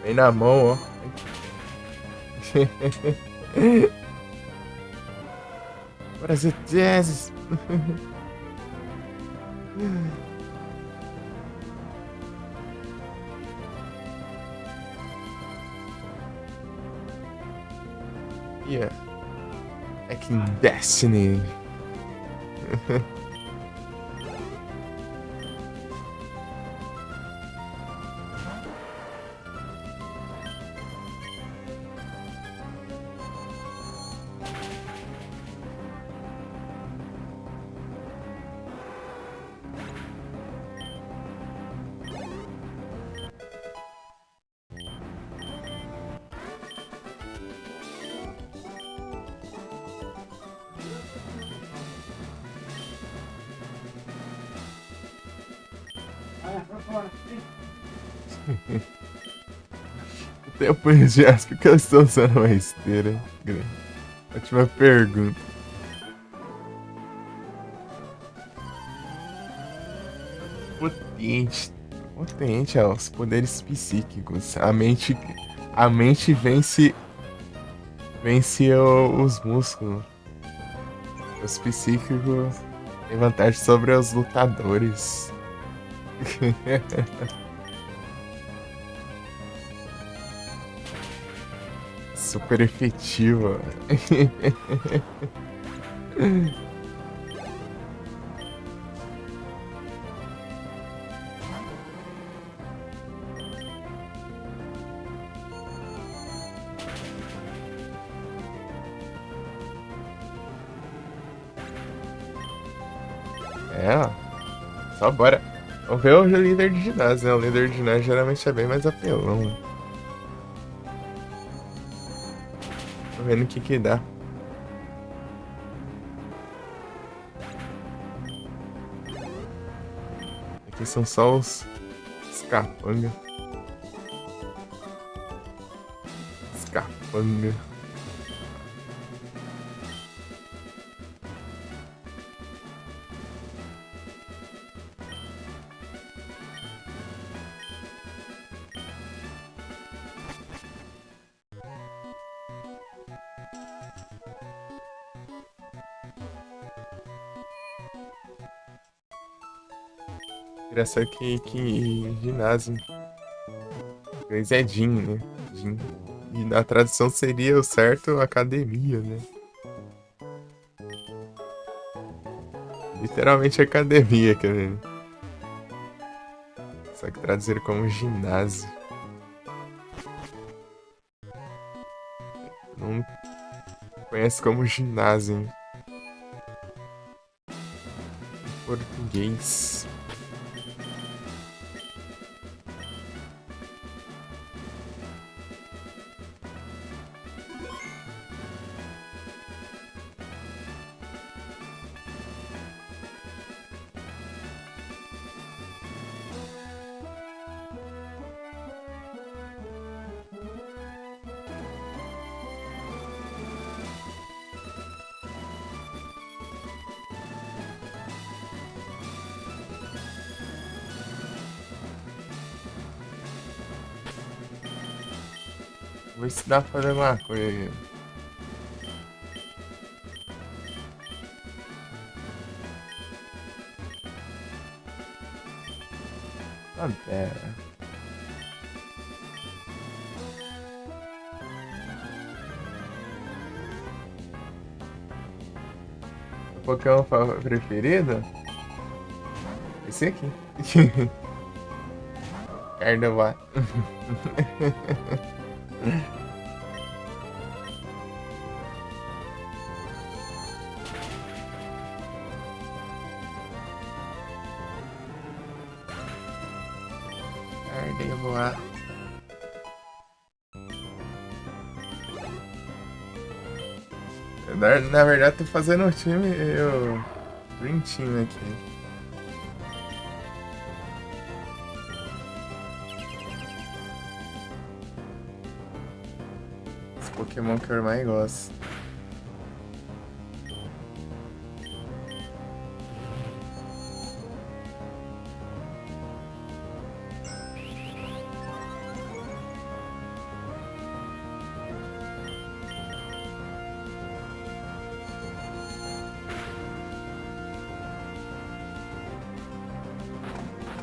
Vem na mão, ó. Bora ser jazz. Yeah. Back in Destiny. Tempo de aço, porque eu estou usando uma esteira. Ótima pergunta. Potente aos poderes psíquicos. A mente vence os músculos. Os psíquicos têm vantagem sobre os lutadores. Super efetiva. É, ó. Só bora. Vamos ver o líder de ginásio, né? O líder de ginásio geralmente é bem mais apelão, né? Tô vendo o que que dá. Esses são só os capanga. Os capanga. Engraçado que ginásio. Em inglês é gym, né? Gym. E na tradução seria o certo academia, né? Literalmente academia, quer ver? Só que traduzir como ginásio. Não conhece como ginásio em português. Vou ver se dá pra fazer alguma coisa. Ah, pera. Pokémon preferido? Esse aqui. Carnaval. Carnaval. Na verdade, tô fazendo um time, Dream Team aqui. Os Pokémon que eu mais gosto.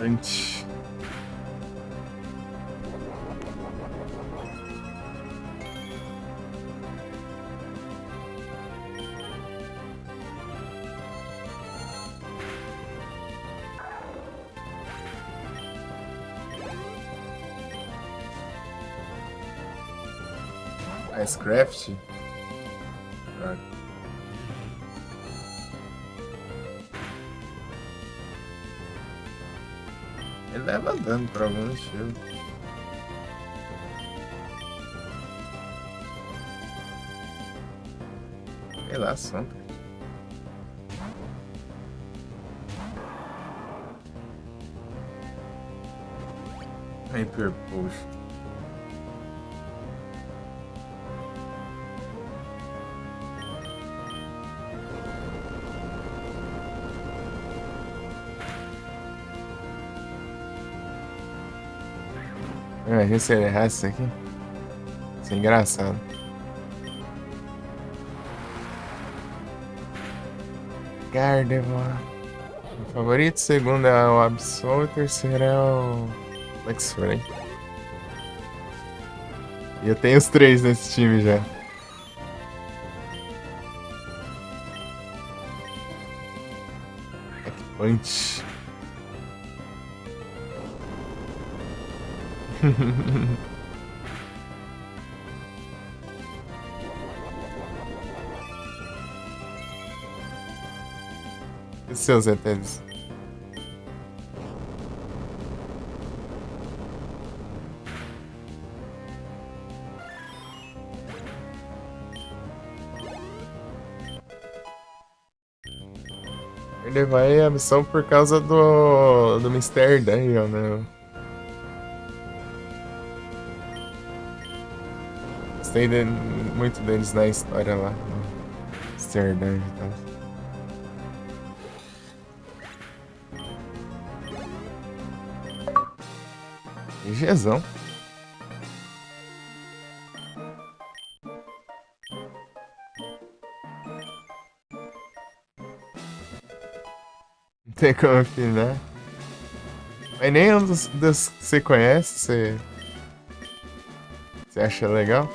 Antes. Icecraft? Ah, ele leva dano pra algum estilo. Sei lá, Santa. Hyper Potion. Imagina se ele errasse isso aqui. Isso é engraçado. Gardevoir. Meu favorito, segundo é o Absol, o terceiro é o Luxray. E eu tenho os três nesse time já. Punch. E os seus ETs? Ele vai a missão por causa do Mr. Daniel, né? Gostei muito deles na história lá. No Mr. Daniel e tal. E Gzão. Não tem como opinar. Mas nenhum dos que você conhece, você acha legal?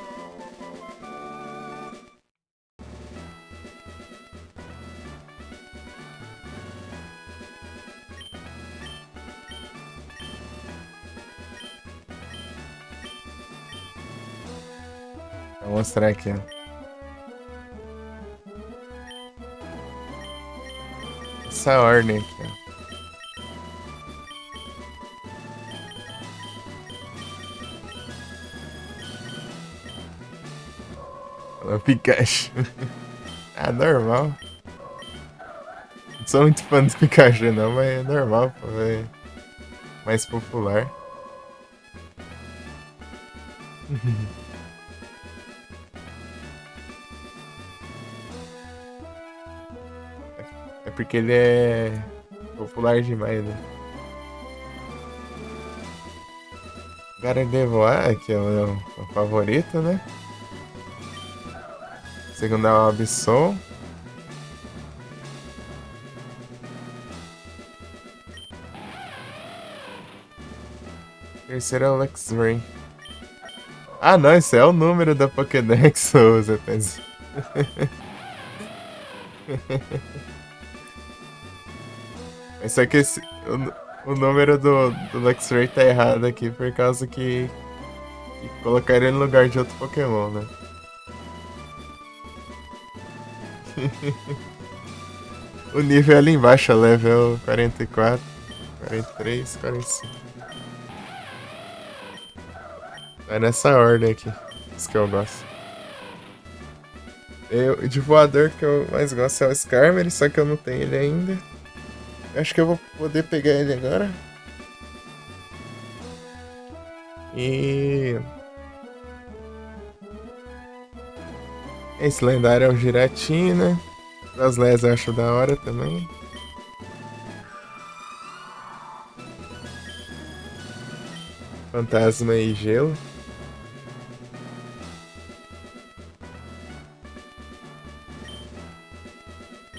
Vou mostrar aqui, ó. Essa ordem aqui, ó. O Pikachu. Ah, normal. Não sou muito fã do Pikachu, não, mas é normal, pô. É mais popular. É porque ele é popular demais, né? Gardevoir, que é o favorito, né? Segundo é o Absol. Terceiro é o Luxray. Ah, não, esse é o número da Pokédex, ô Zé Tenzi. Mas só que o número do Luxray tá errado aqui por causa que colocaram ele no lugar de outro Pokémon, né? O nível é ali embaixo, ó, level 44, 43, 45. É nessa ordem aqui. Isso que eu gosto. De voador que eu mais gosto é o Skarmory, só que eu não tenho ele ainda. Acho que eu vou poder pegar ele agora. E esse lendário é o Giratina. As Les eu acho da hora também. Fantasma e Gelo.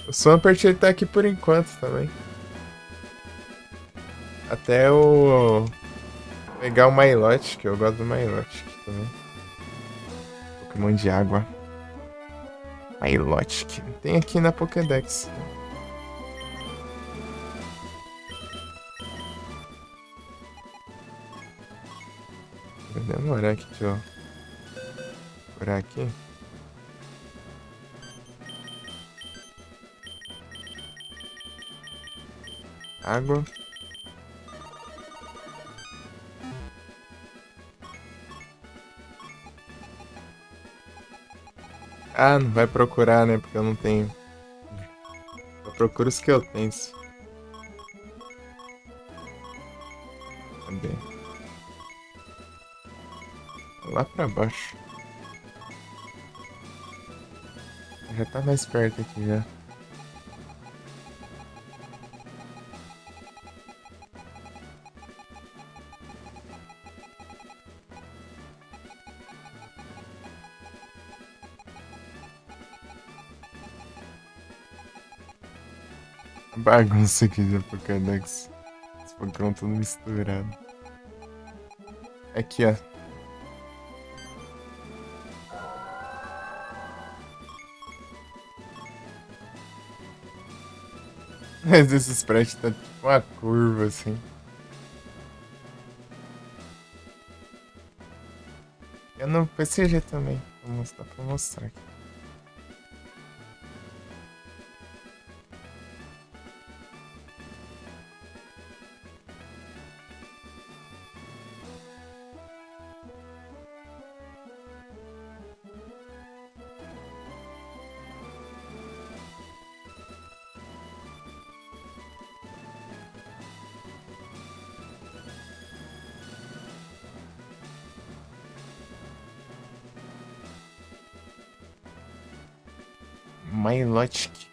O Swampert ele tá aqui por enquanto também. Até o. Pegar o Milotic, que eu gosto do Milotic também. Pokémon de água. Milotic. Tem aqui na Pokédex. Vai demorar aqui, deixa eu procurar aqui. Água. Ah, não vai procurar, né? Porque eu não tenho. Eu procuro os que eu tenho. Cadê? Lá pra baixo. Já tá mais perto aqui já. Bagunça aqui de Pokédex. Os Pokémon tudo misturado. Aqui, ó. Mas esse sprite tá tipo uma curva assim. Eu no PCG também. Dá pra mostrar aqui. Milotic.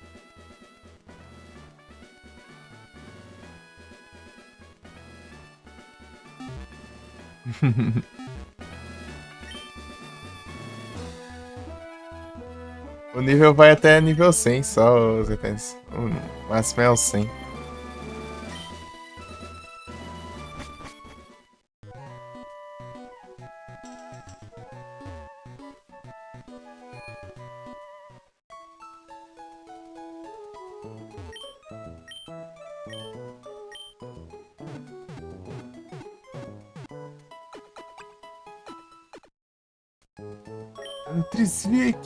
O nível vai até nível 100 só, os itens. O máximo é o 100. Trisvik.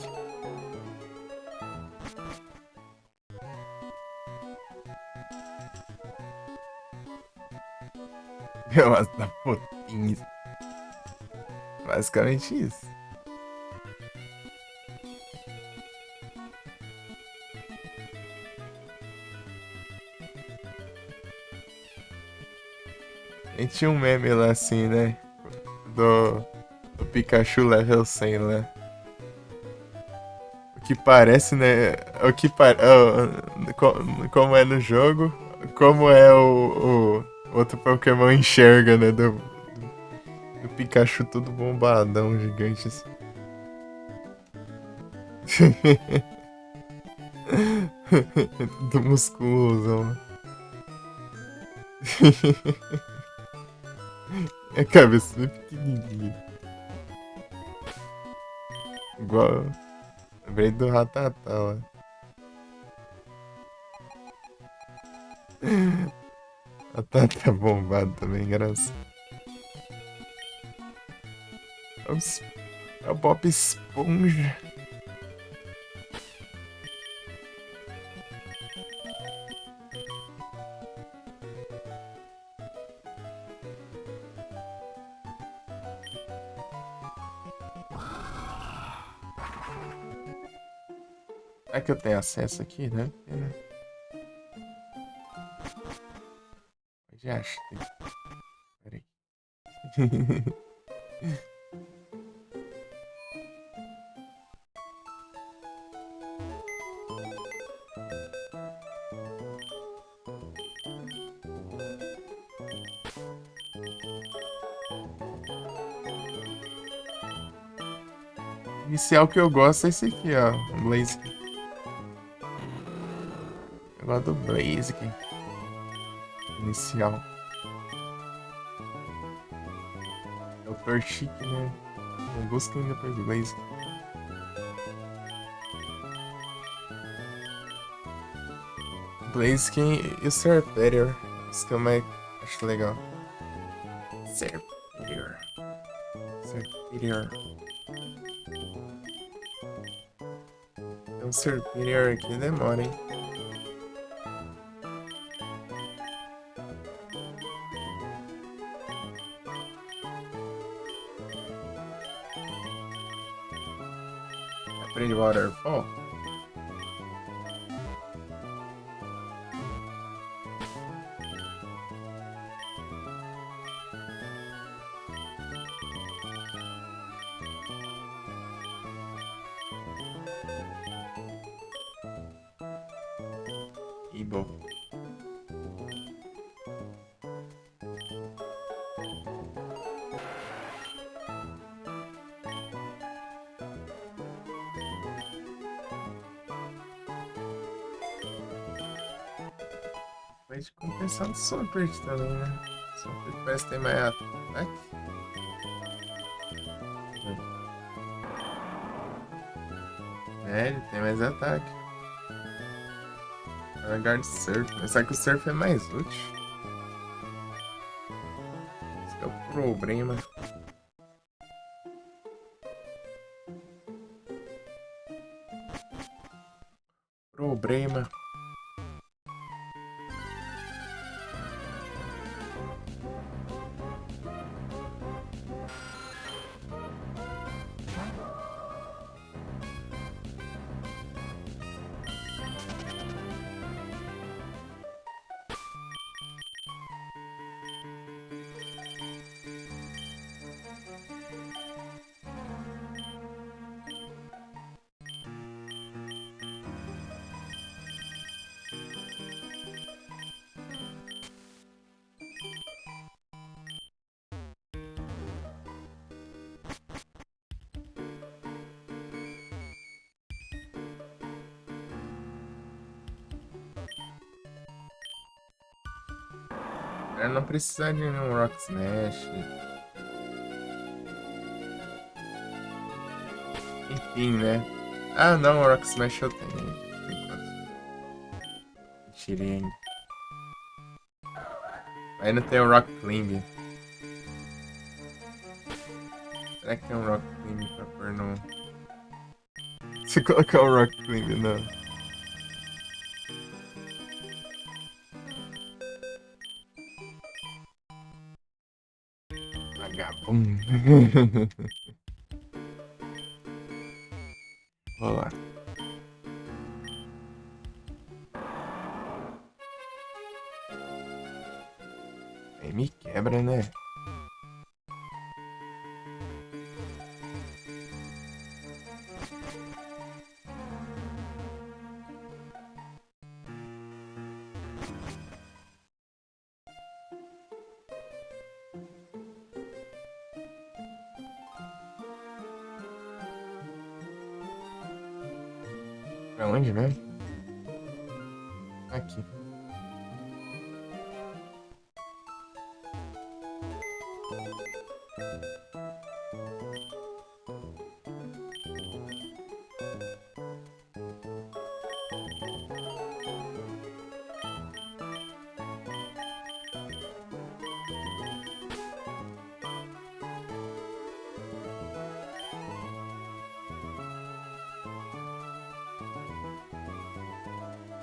Mas da potência. Basicamente isso. E tinha um meme lá assim, né? Do Pikachu level 100 lá. O que parece, né? O que como é no jogo, como é o outro Pokémon enxerga, né? Do Pikachu todo bombadão, gigante assim. Do musculosão. É a cabeça bem pequenininha. Igual. Lembrei do Ratatá lá. Ratatá bombado também, engraçado. É o Bob Esponja. É que eu tenho acesso aqui, né? Já achei. Peraí. Inicial que eu gosto é esse aqui, ó. O Blaze. Eu gosto do Blaze aqui. Inicial. É o Torchic, né? Eu busco ainda por Blaze. Blaziken e o Serperior. Isso que eu mais acho legal. Serperior. Serperior. Tem um Serperior aqui, demora, hein? Aprende Waterfall. E bom. Pode compensar no Swampert também, né? Swampert parece que tem mais ataque. É, ele tem mais ataque. Guard Surf. Mas só que o Surf é mais útil. Esse é o problema. Problema. Eu não precisaria de um Rock Smash. Enfim, né? Ah, não, o Rock Smash eu tenho. Por enquanto. Tirei ainda. Ainda tem o Rock Climb. Será que tem um Rock Climb pra pôr no... Se colocar o Rock Climb, não. Vagabundo. Vamos lá. Aí me quebra, né? Pra onde mesmo? Aqui.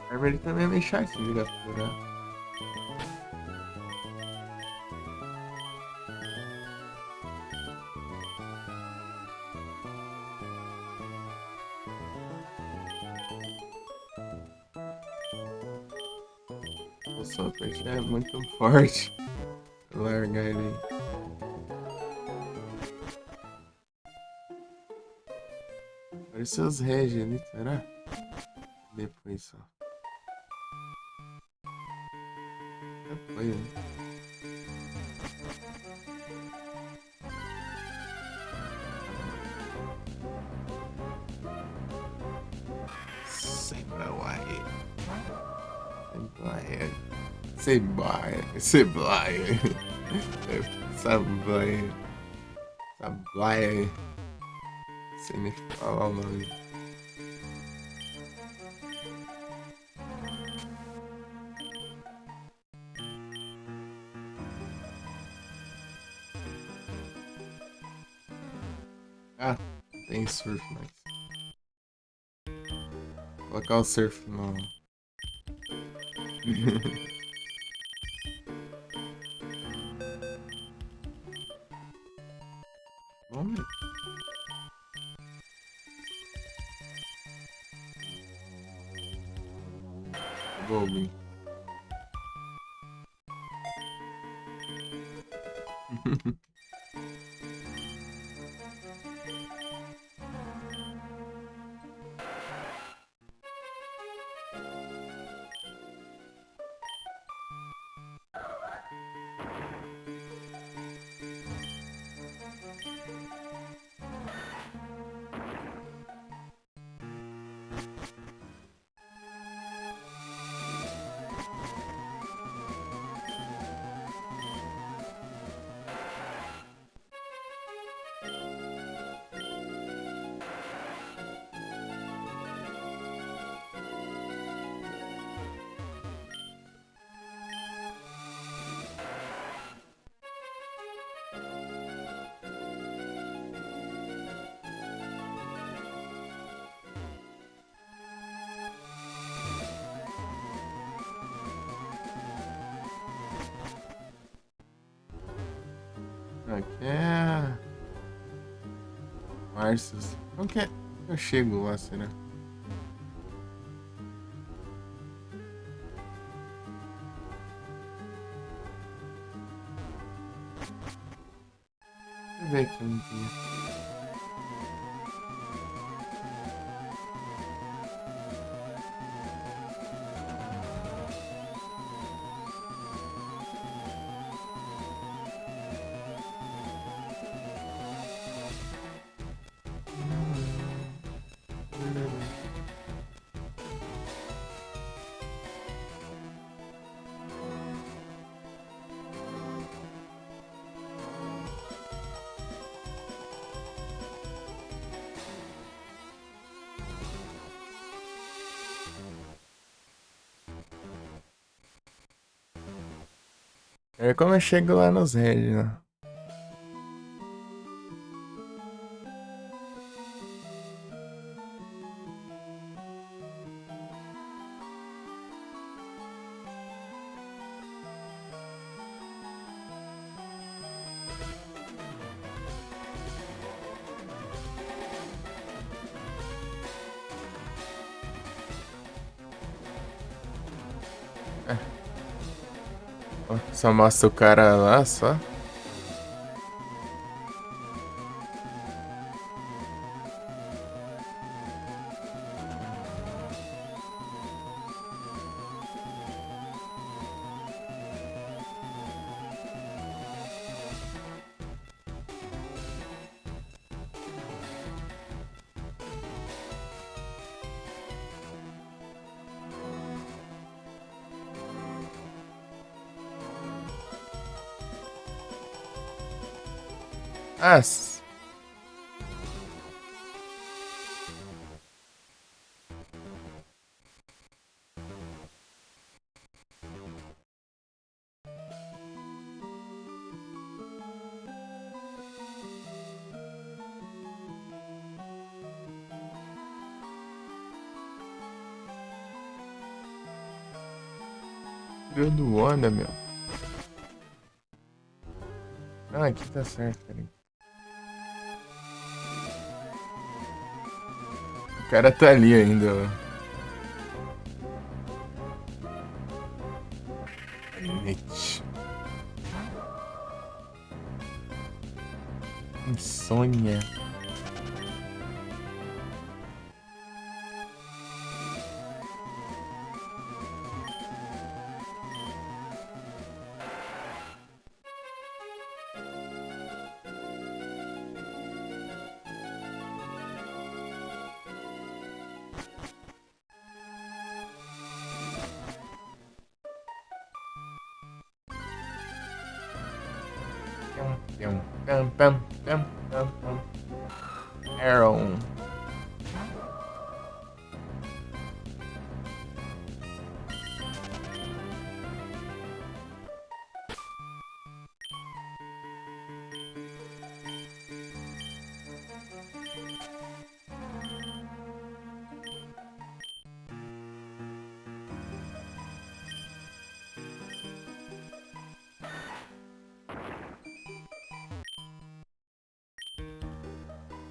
A árvore também é meio chatinho de capturar. O Sopert é muito forte. Vou largar ele aí. Pareceu os Regi ali, será? Depois só. Foi, né? Sableye. Sableye. Sableye. Sableye. Sableye. Sem nem falar o nome. Ah, tem surf, mas... Vou colocar o surf no... Vamos ver. Golden. Aqui é... Marços. Como que é? Eu chego lá, será? Deixa eu ver aqui um dia. É como eu chego lá nos Red, né? É, ó, só mostra o cara lá, só. Ah, tirando onda, meu. Ah, aqui tá certo, peraí. O cara tá ali ainda, ó. Net. Insônia. Pam, pam, pam, pam, pam, pam. Arrow.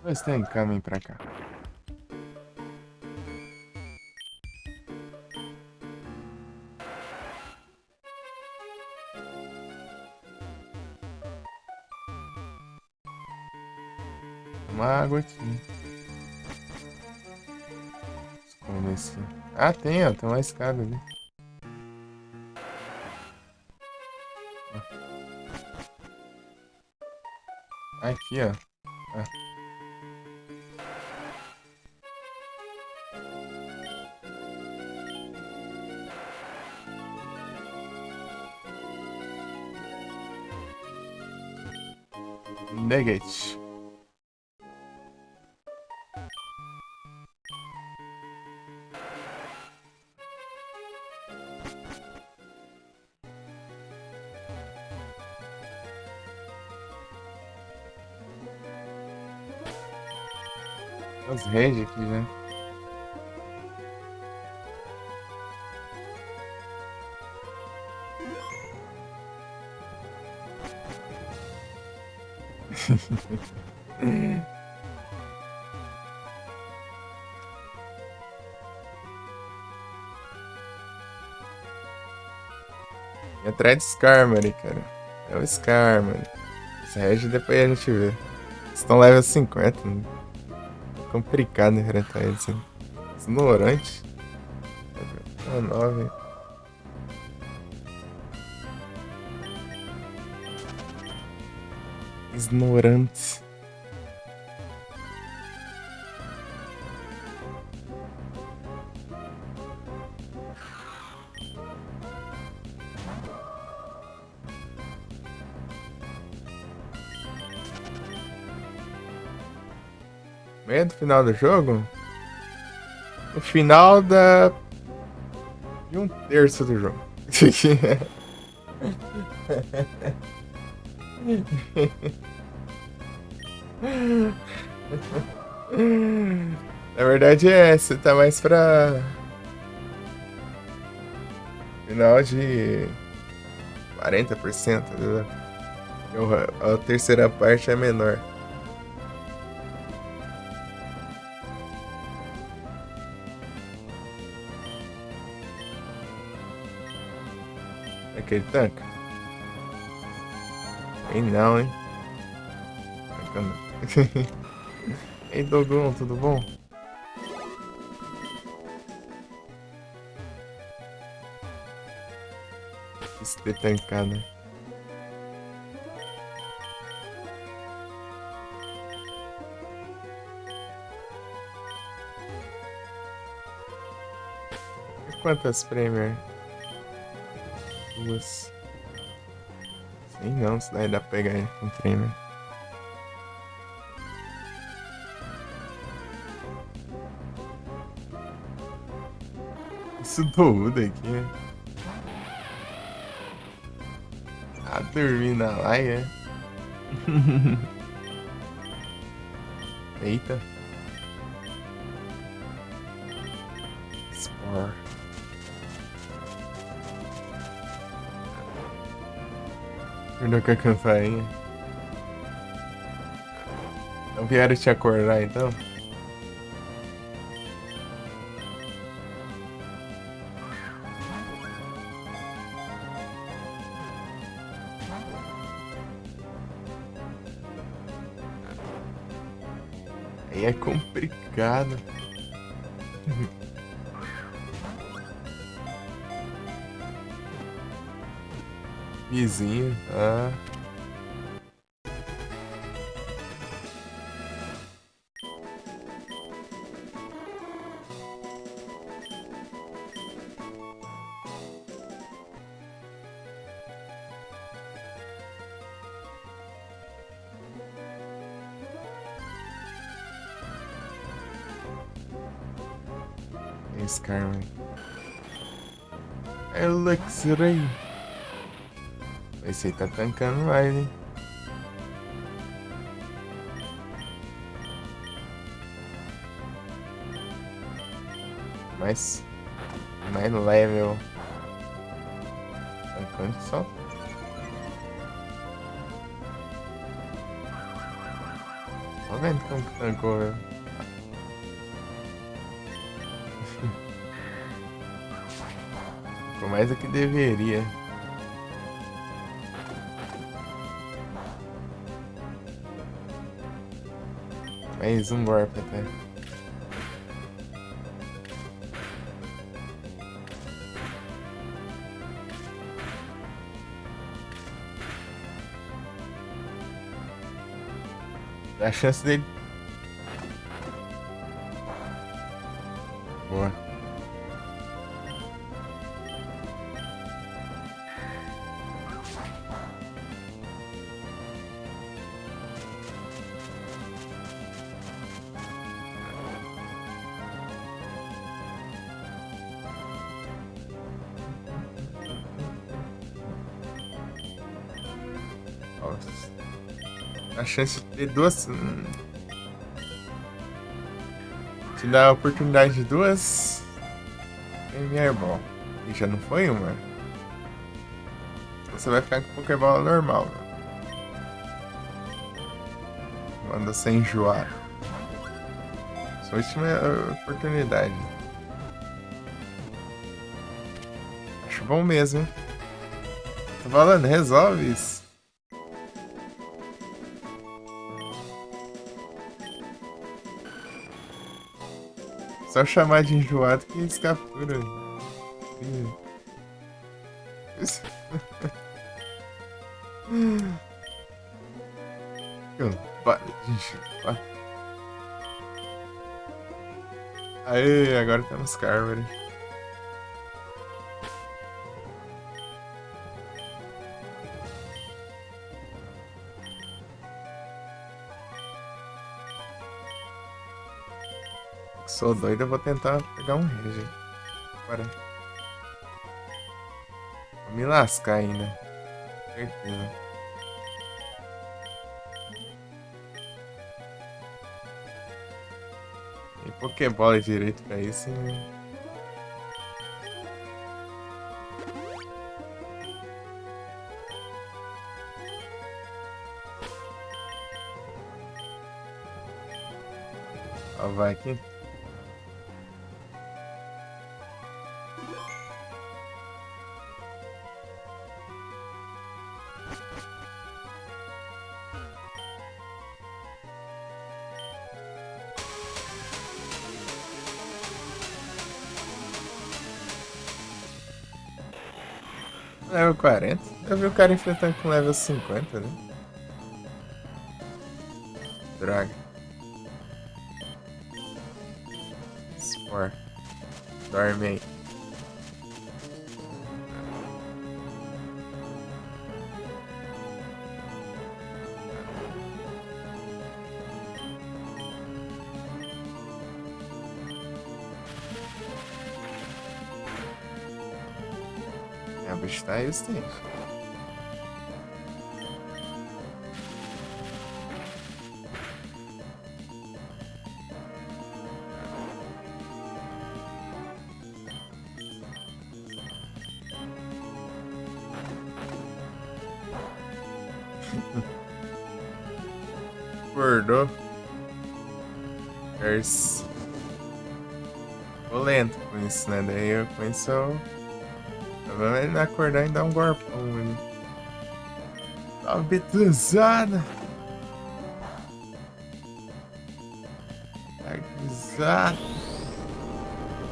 Dois tem coming pra cá. Uma água aqui. Esconde esse. Ah, tem, ó. Tem uma escada ali. Aqui, ó. Ah, Nugget. Os Red aqui já. E atrás do Skarmory, cara. É o Skarmory. Esse Regi depois a gente vê. Estão level 50, né? Complicado enfrentar eles. Né? Ignorante. Level 9. Ignorante. Meio do final do jogo? O final da. De um terço do jogo. Na verdade você tá mais pra final de 40%, entendeu? A terceira parte é menor. Aquele tanque? Ei não, hein? Ei, Dogon, tudo bom? Isso de tancada. Quantas Premier? Duas. Sei não, se daí dá pra pegar com Premier. Isso tudo aqui, né? Ah, dormir na laia. Eita. Spore. Perdeu com a campainha. Não vieram te acordar então? Aí é complicado. Vizinho, ah. Scarman. É o Luxray. Esse aí tá tancando mais, hein? Mais level. Tancando só. Só vendo como que tancou, velho. Ficou mais do que deveria. Mais um Warp até. Dá a chance dele. Boa. Nossa. A chance de ter duas. Te dá a oportunidade de duas. Premier Ball. E já não foi uma? Você vai ficar com Pokébola normal. Manda sem enjoar. Sua última oportunidade. Acho bom mesmo, hein? Tô falando, resolve isso. Só chamar de enjoado que eles capturam. Isso. Para de enjoar. Aê, agora temos Carvery. Sou doido, eu vou tentar pegar um Rage. Bora. Vou me lascar ainda. Certeza. E Pokébola direito pra isso. Ó, vai aqui. Level 40. Eu vi o cara enfrentando com level 50, né? Droga. Spore. Dorme aí. É, o bicho tá resistente. Acordou. Curse. Tô lento com isso, né? Daí eu começo. Vamos ele acordar e dar um golpão ali. Tá betuzada. Tá betuzada.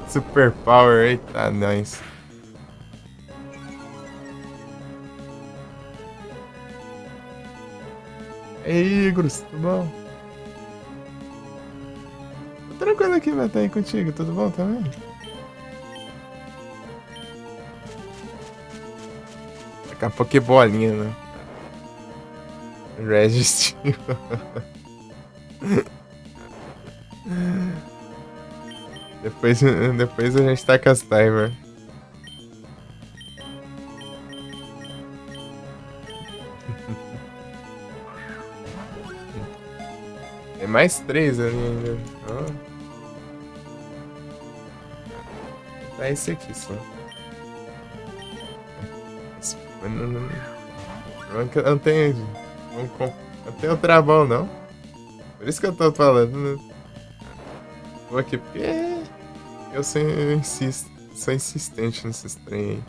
Super Power, eita, nós. Ei, Grus, tudo bom? Tô tranquilo aqui, vai estar aí contigo, tudo bom também? Daqui a Pokébolinha, né? Registry. depois a gente tá com as timer. Tem mais 3 ali ainda. Oh. Tá esse aqui só. Não tem. Não tem o travão, não. Por isso que eu tô falando. Né? Vou aqui porque eu insisto. Sou insistente nesses trem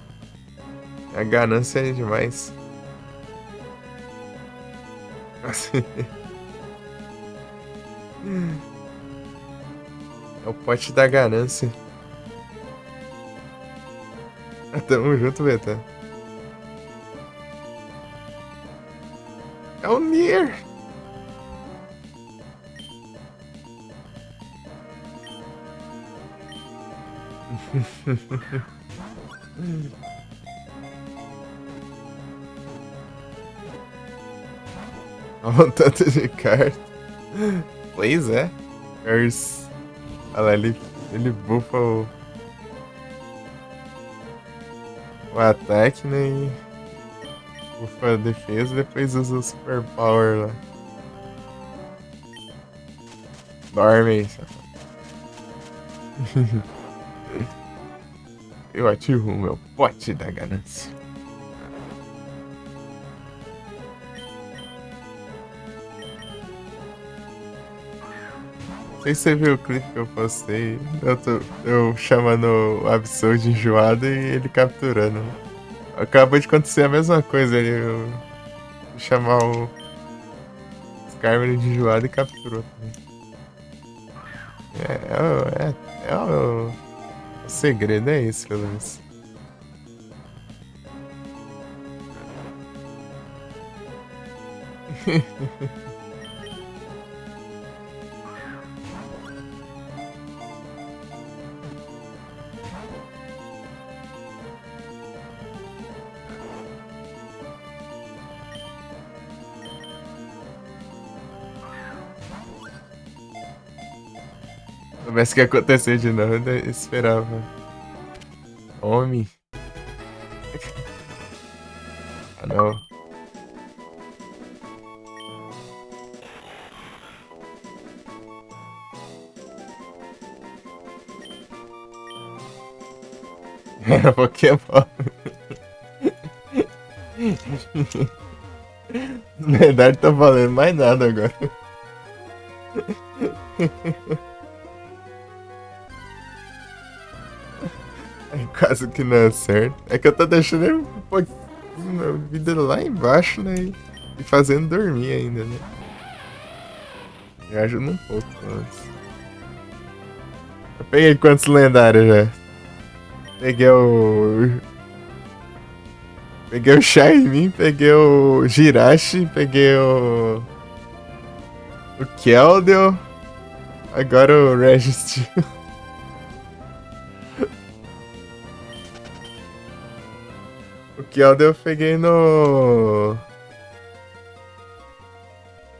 aí. A ganância é demais. É o pote da ganância. Tamo junto, Beta. É o Nier! Olha o tanto de carta. Pois é. Curse. Olha lá, ele bufa o ataque, né? E bufa a defesa e depois usa o Super Power lá. Dorme aí, safado. Eu ativo o meu pote da ganância. Não sei se você viu o clipe que eu postei. Eu chamando o Absol enjoado e ele capturando. Acabou de acontecer a mesma coisa ali. Eu chamar o Skarmory de enjoado e capturou também. O segredo é esse, pelo menos. Soubesse que ia acontecer de novo, eu esperava. Homem. Ah, não. Era Pokémon. Os lendários tá valendo mais nada agora. É quase que não é certo. É que eu tô deixando ele um pouquinho na vida lá embaixo, né? E fazendo dormir ainda, né? Me ajuda um pouco, mas... Eu peguei quantos lendários já? Peguei o. Peguei o Shaymin, peguei o Jirachi, peguei o Keldeo, agora o Registeel. O Keldeo eu peguei no.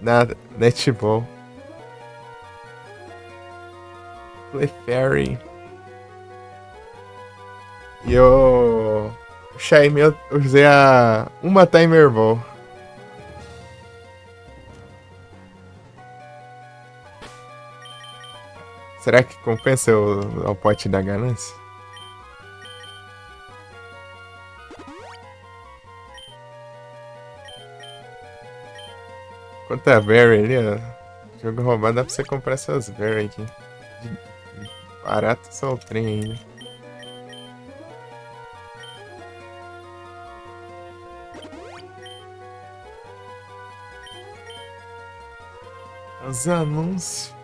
Na Netball. Clefairy. E o Shaymin eu usei uma Timer Ball. Será que compensa o pote da ganância? Quanto a Berry ali, ó. Jogo roubado, dá pra você comprar essas Berry aqui. Barato só o trem ainda. Os anúncios.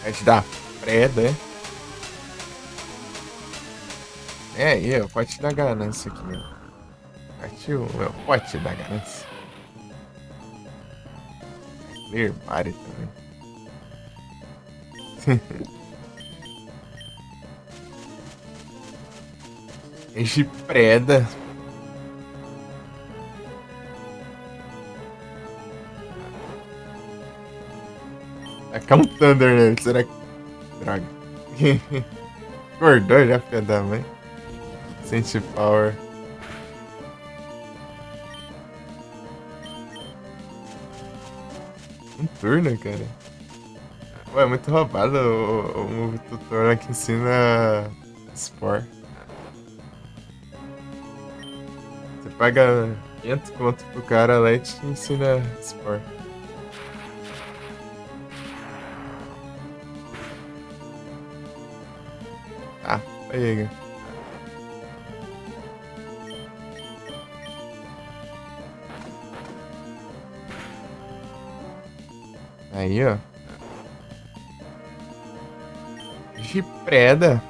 A gente dá preda, é? É aí, é o pote da ganância aqui, ó. Partiu, é o pote da ganância. Herbário também. Enche preda. Tacar um Thunder nele, será que. Droga. Acordou já, filha da mãe. Sente Power. Um turno, cara. Pô, é muito roubado o Move Tutor lá que ensina Spore. Você paga 500 conto pro cara lá e te ensina Spore. Tá, pega. Aí, ó. De preda.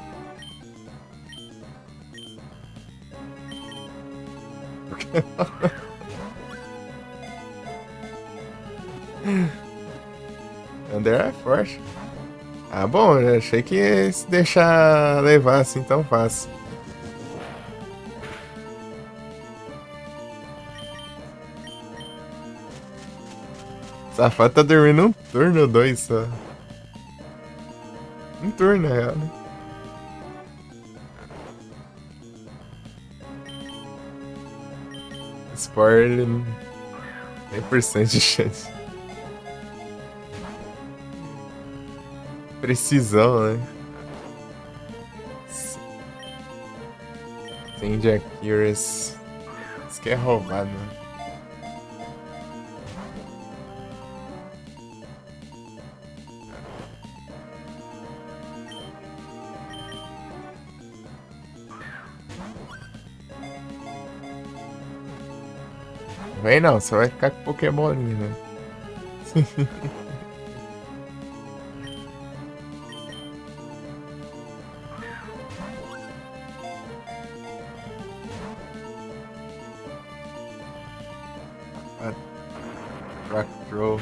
Under é forte. Ah, bom, eu achei que ia se deixar levar assim tão fácil. Safado tá dormindo um turno ou dois só. Um turno, na real, né? Spore, ele 100% de chance. Precisão, né? Send Accuracy. Isso que é roubado, né? Vem não, só vai ficar com Pokémoninho, né? Rock Throw.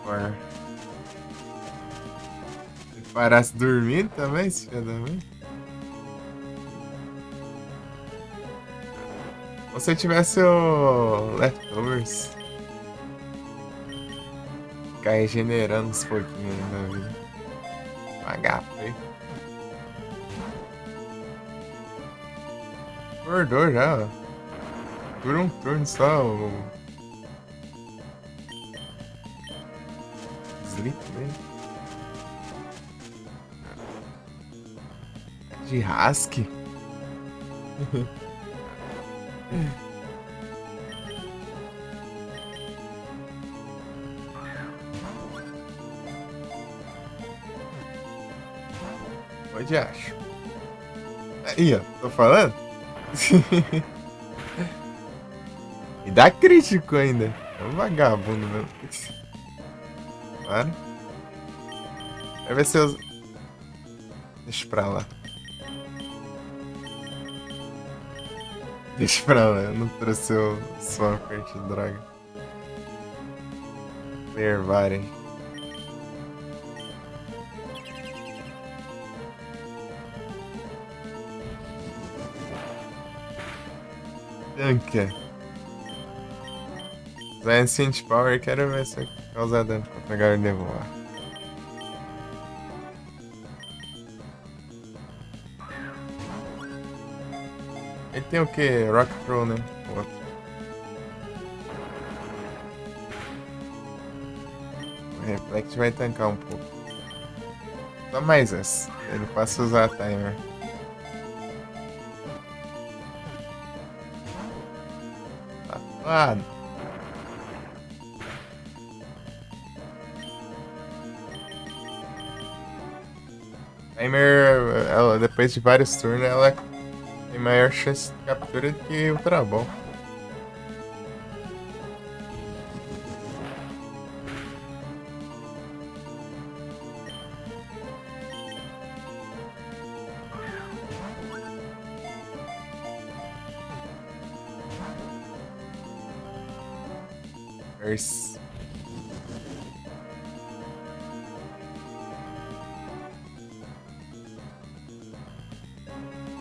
Agora. Se parasse dormindo também, se filho da mãe. Ou se eu tivesse o Leftovers. Ficar regenerando uns pouquinhos aí na vida. Pagar, foi. Acordou já, ó. Dura um turno só o sleep dele. De Husky. Onde acho? Aí, ó. Tô falando? E dá crítico ainda. É um vagabundo mesmo. Claro. Vai ver se eu... Deixa pra lá. Deixa pra lá. Eu não trouxe o Swampert, droga. Nervarem. Tanca. Usar Ancient Power, quero ver se eu causar dano pra pegar e devoar. Ele tem o que? Rock Pro, né? O outro. O Reflect vai tancar um pouco. Só mais essa. Ele passa a usar a timer. Safado. Timer, ela, depois de vários turnos, ela tem maior chance de captura do que o Trabol. Verse.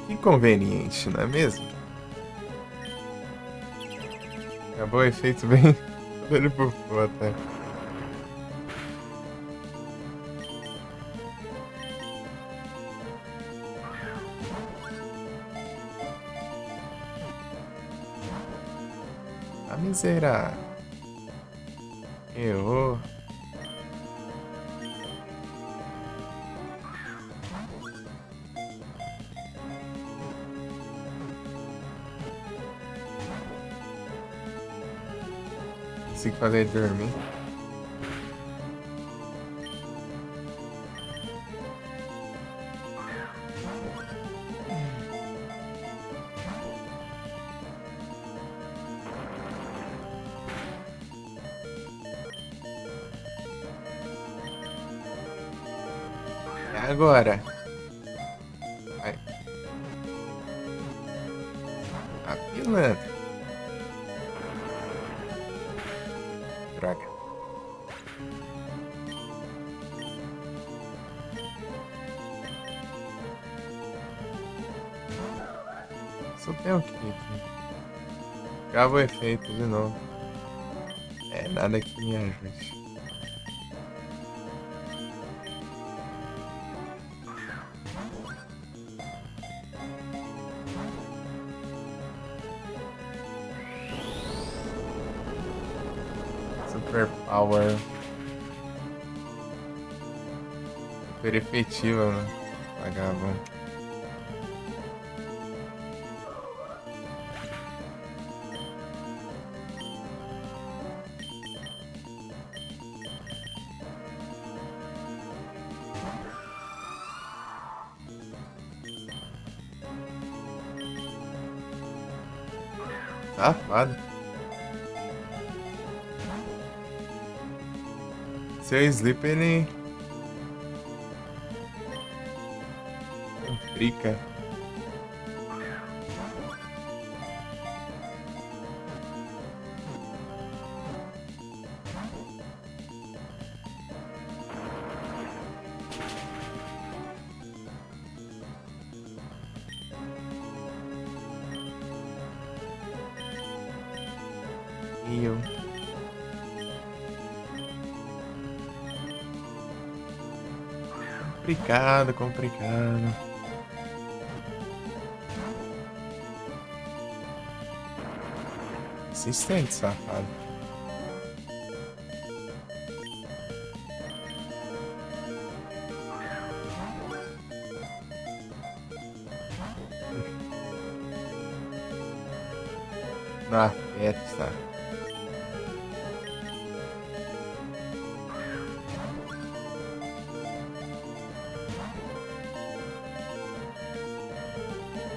Que conveniente, não é mesmo? Acabou o efeito bem. Tudo ele bufou até. A miserável. Errou. Consigo fazer ele dormir. É agora. Vai. A pilantra. Droga. Só tem o que aqui? Grava o efeito de novo. É nada que me ajude. Super power. Super efetiva, né? Vagabundo. Safado. Seu Sleep, ele... Complica. E eu. Complicado, complicado. Insistente, safado. Na festa.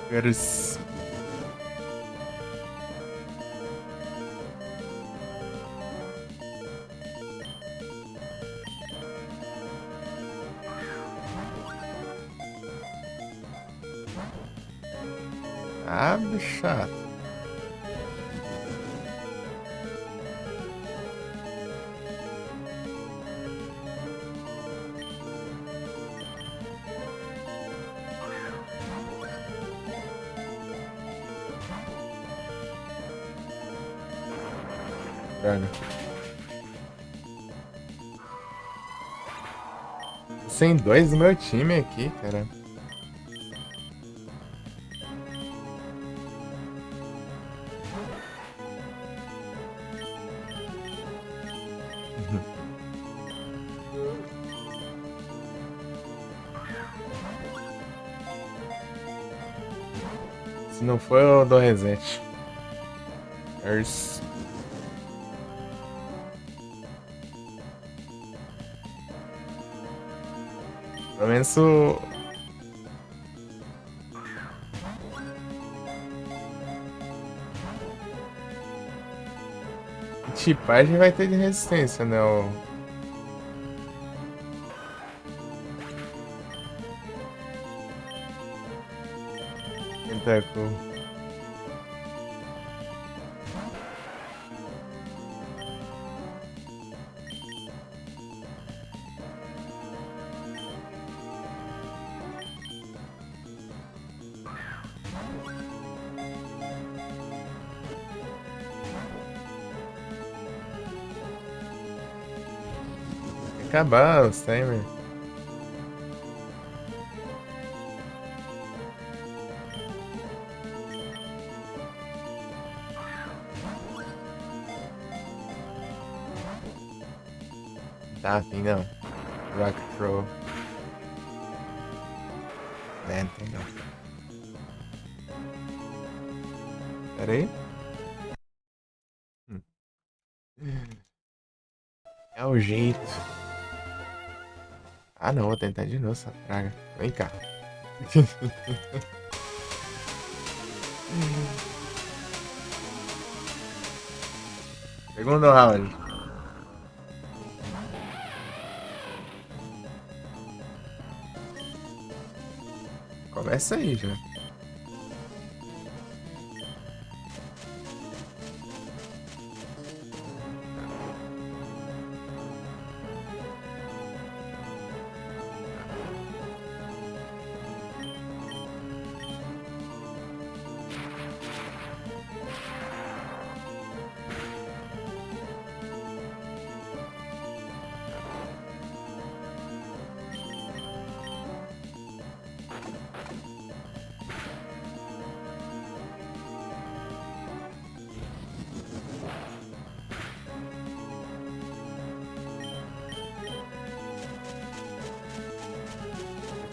Queres. Ah, bichato. Droga. Sem dois do meu time aqui, cara. Se não for, eu dou reset. Ers. Pelo menos o. Tipagem vai ter de resistência, né? O Tentacle. Acabar os timer. Tá afim não. Rock Throw. É, não tem não. Pera aí. É o jeito. Ah não, vou tentar de novo essa praga. Vem cá. Segundo round. Começa aí já.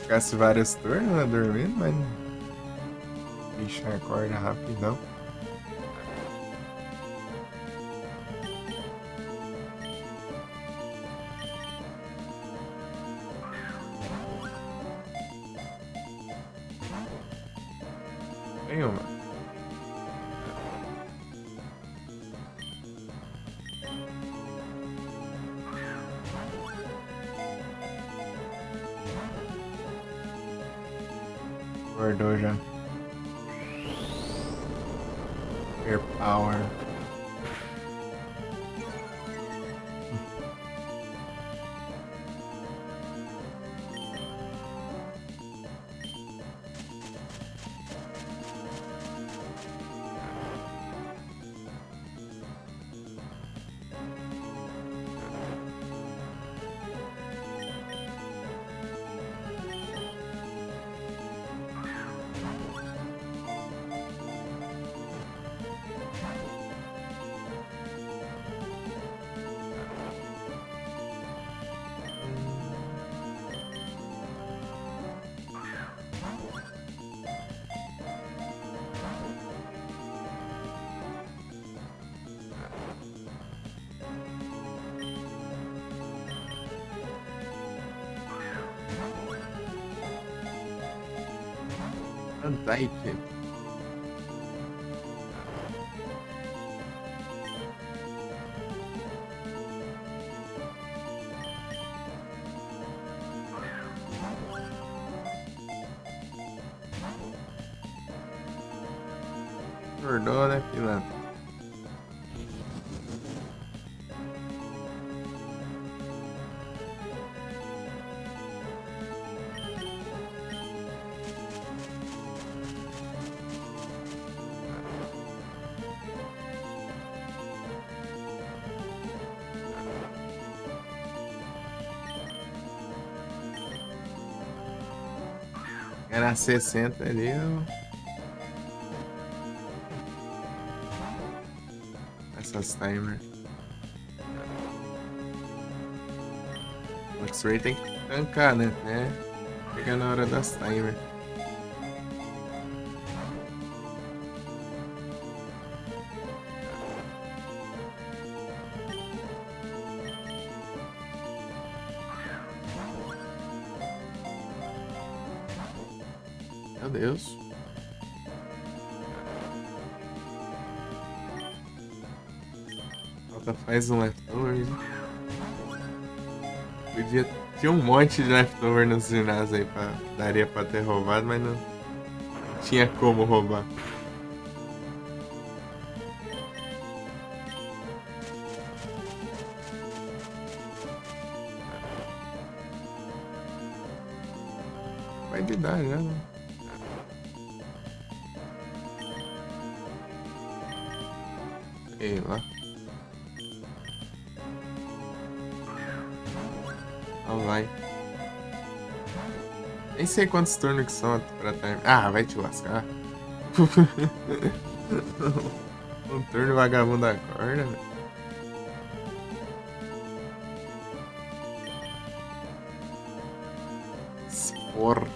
Ficasse vários turnos, né, dormindo, mas bicho acorda rapidão. Tem uma. Acordou já. Air Power. Antique. Acordou, né, pilantra? Era 60 ali, essas timers. O X-Ray tem que tancar, né? Chega na hora das timers. Meu Deus. Falta faz um leftovers. Podia. Tinha um monte de leftover no ginásio aí daria pra ter roubado, mas não tinha como roubar. Vai de dar já, né? Sei lá. Ó, vai. Nem sei quantos turnos que são pra time. Ah, vai te lascar. Um turno vagabundo acorda, velho. Spor.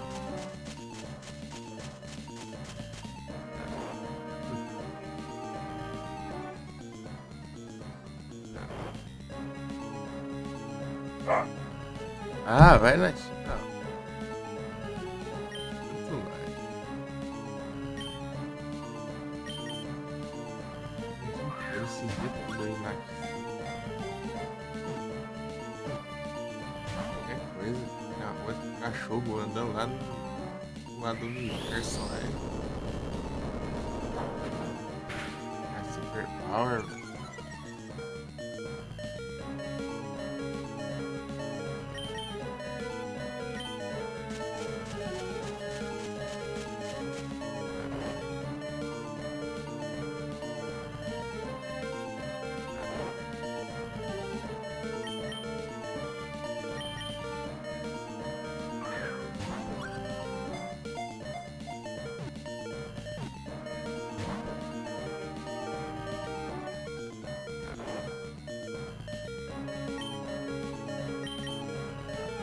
Ah, vai lá. Não. Muito vai. Eu segui com dois lá. Qualquer coisa. Na rua tem cachorro andando lá no lado do universo, velho. É super power, velho.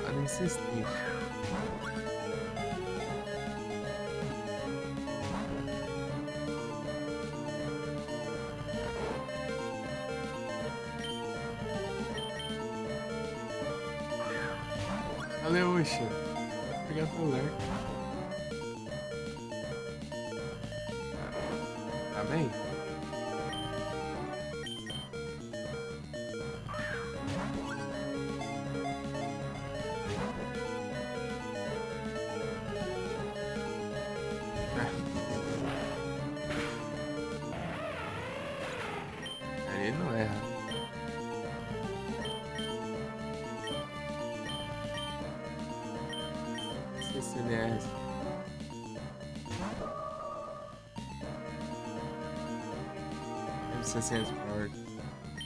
Nada insistente. Valeu, Oxa. Obrigado pelo ler. Tá bem? Ele não erra. Não sei se ele erra. M60 Power.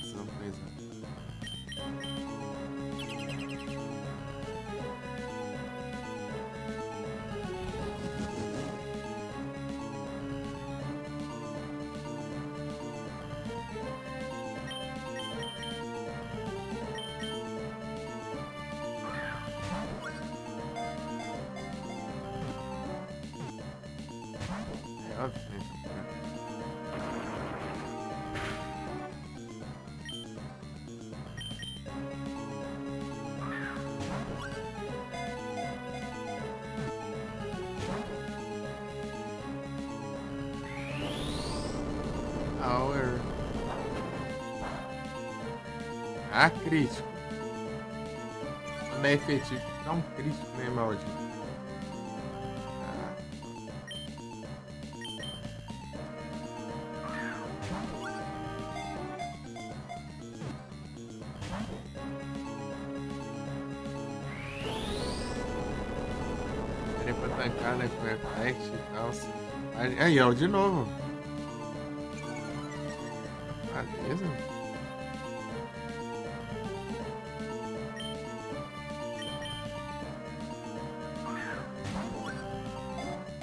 Surpresa. É óbvio que nem tá. Ah, crítico. Não é efetivo. Dá um crítico, né, maldito? Ah, era pra tancar, né, com reflect e tal. Aí, ó, de novo. Beleza.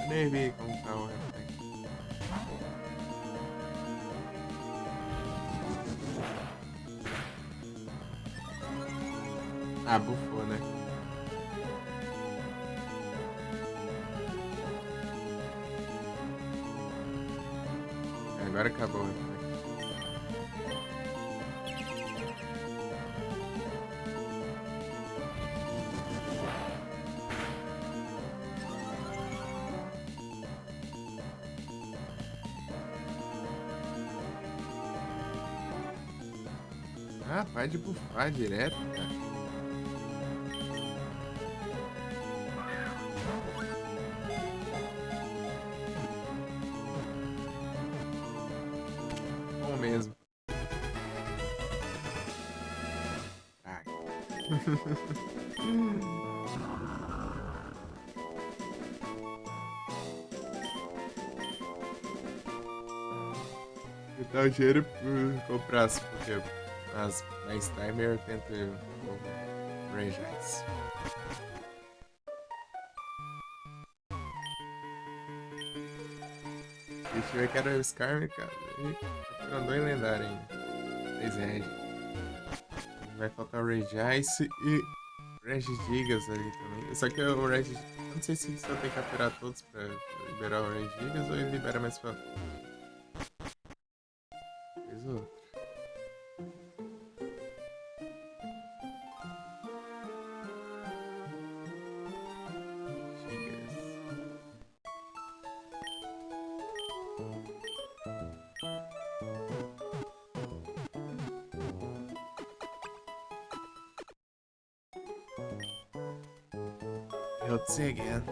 Nem vi como tá o reflect. Ah, bufou, né? Agora acabou o reflect. Ah, pode bufar direto, cara. Bom mesmo. Ah. E dar o dinheiro comprar as, porque as mais timer eu tento o Rangers. Se tiver que era o Skarner, cara, aí capturando em lendário ainda. 3 red. Vai faltar o Regice e Regigigas ali também. Só que o Reg. Eu não sei se eu tenho que capturar todos pra liberar o Regigas ou ele libera mais pra. Fez o outro. Gigas. Let's see again.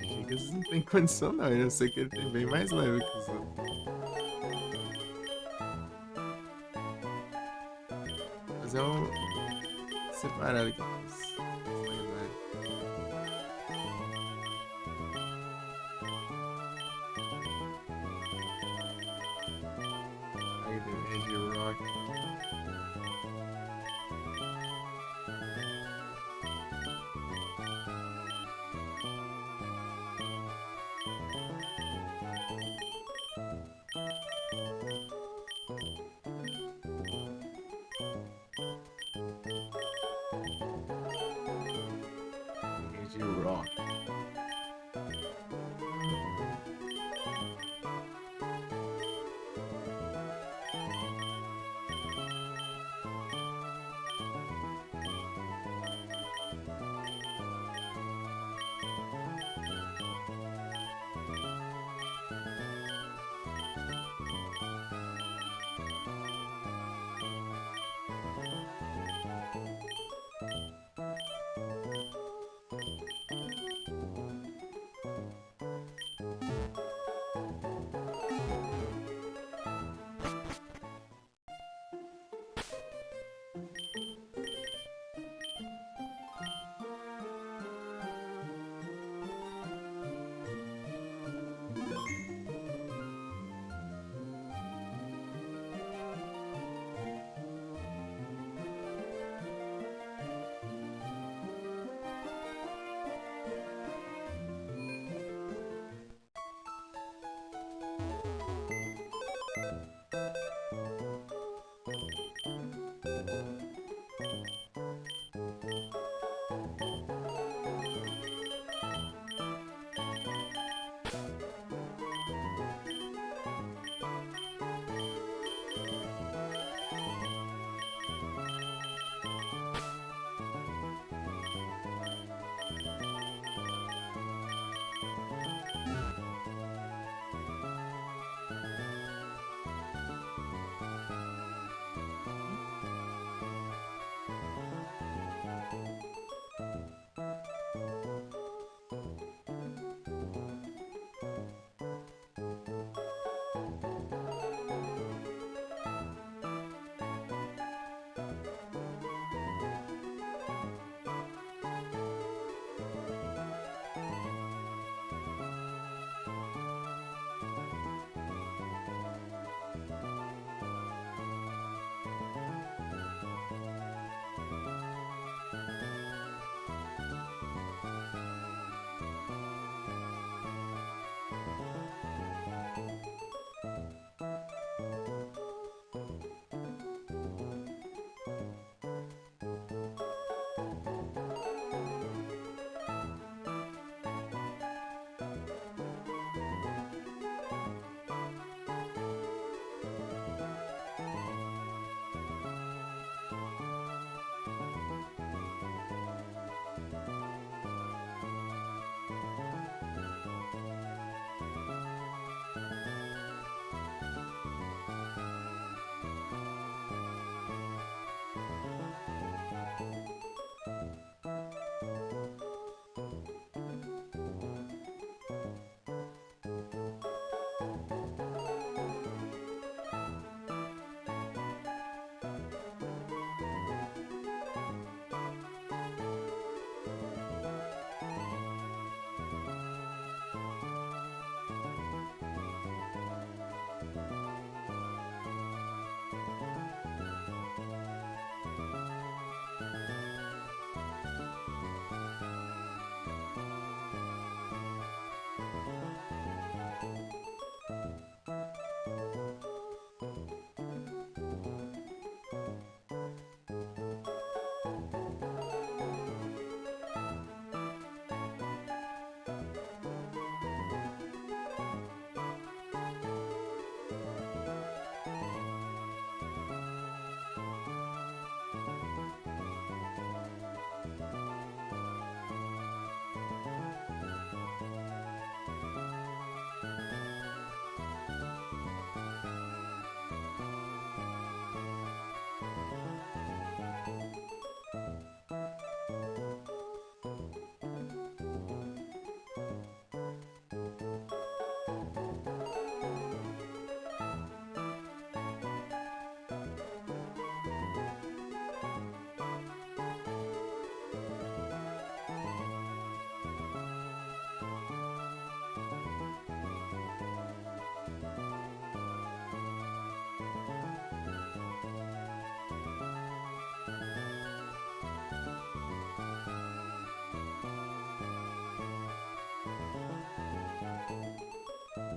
Gigas não tem condição não, eu sei que ele tem bem mais level que os outros. Fazer um separado aqui. Aí do Regi Rock. Regi Rock.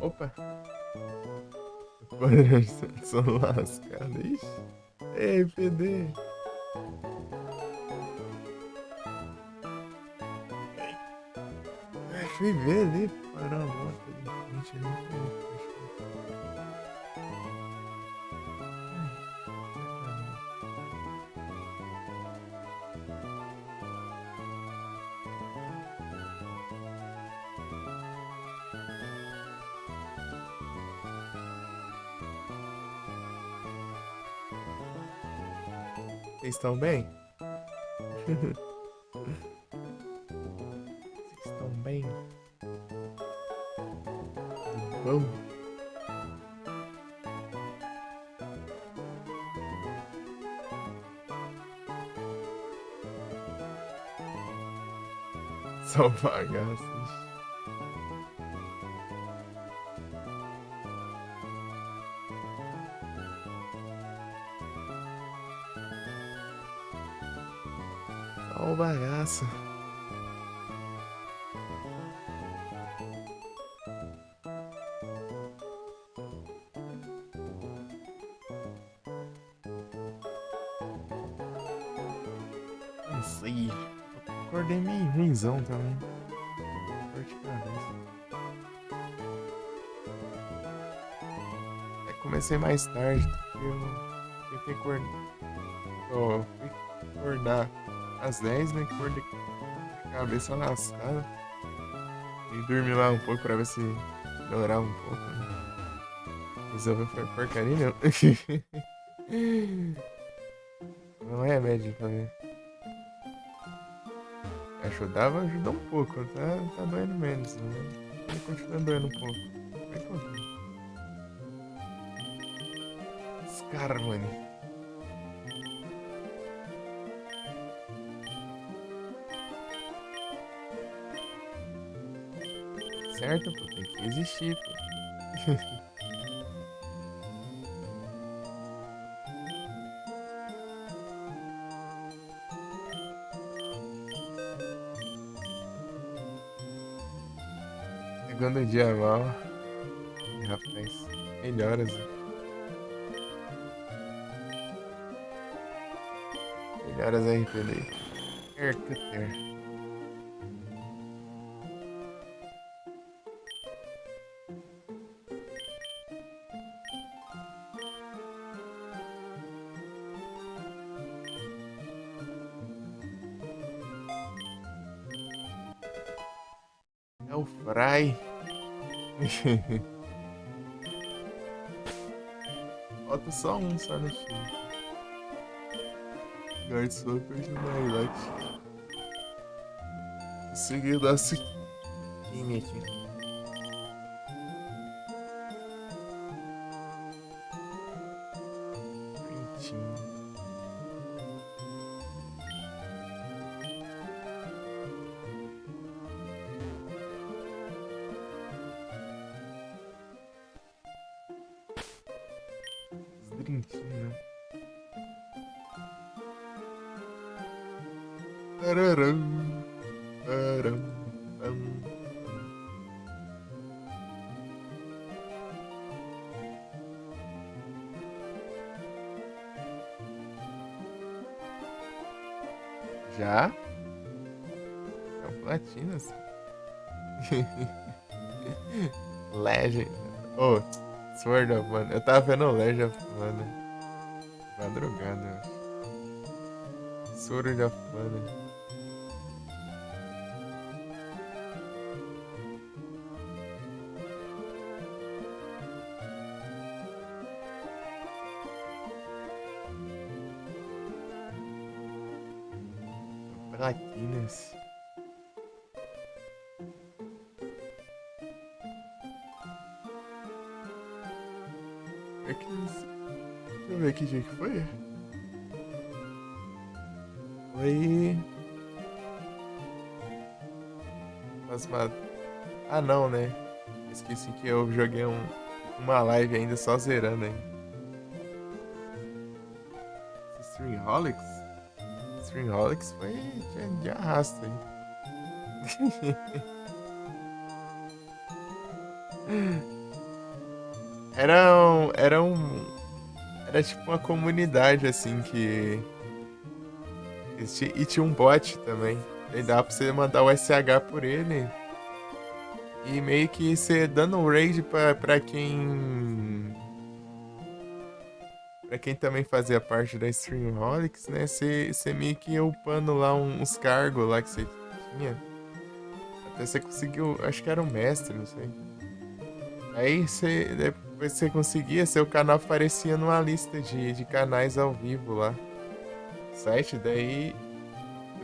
Opa! Polarização lascada. Ixi. Ei, PD! Fui ver ali, parar a moto ali. Gente, não foi. Vocês estão bem? Vocês estão bem? Tudo bom? Só bagaços. Só o bagaço. Não sei. Acordei meio ruimzão também. Dor de cabeça. Comecei mais tarde, porque eu tentei acordar. Eu fui acordar às 10, né? Acordei com a cabeça lascada. E dormi lá um pouco pra ver se melhorava um pouco. Né? Resolveu foi porcaria, não. Não é remédio pra mim. Ajudava, ajuda um pouco. Tá doendo menos, né? Ele continua doendo um pouco. Bem pouquinho. Os caras, mano. Certo, pô, tem que existir, pô. Segundo dia mal. Rapaz, melhoras. Melhoras aí, PD. Percuter. É o Fry. Falta só um só no time. Guard Super no highlight. Consegui dar esse time aqui. Bonitinho. Bonitinho, né? Tararam, taram, tam. Já? São platinas. Legend. Oh, Sword of Mana. Eu tava vendo o Legend of Mana. Madrugada, eu acho. Sword of Mana. Platinas. É que. Deixa eu ver que dia que foi. Foi. Mas uma... Ah, não, né? Esqueci que eu joguei uma live ainda só zerando ainda. Stringholics? Stringholics foi de arrasto aí. Era era tipo uma comunidade assim e tinha um bot também. E dava pra você mandar o SH por ele. E meio que você dando um raid pra quem também fazia parte da Streamholics, né? Você meio que ia upando lá uns cargos lá que você tinha. Até você conseguiu, acho que era um mestre, não sei. Aí depois você conseguia, seu canal aparecia numa lista de canais ao vivo lá. Site, daí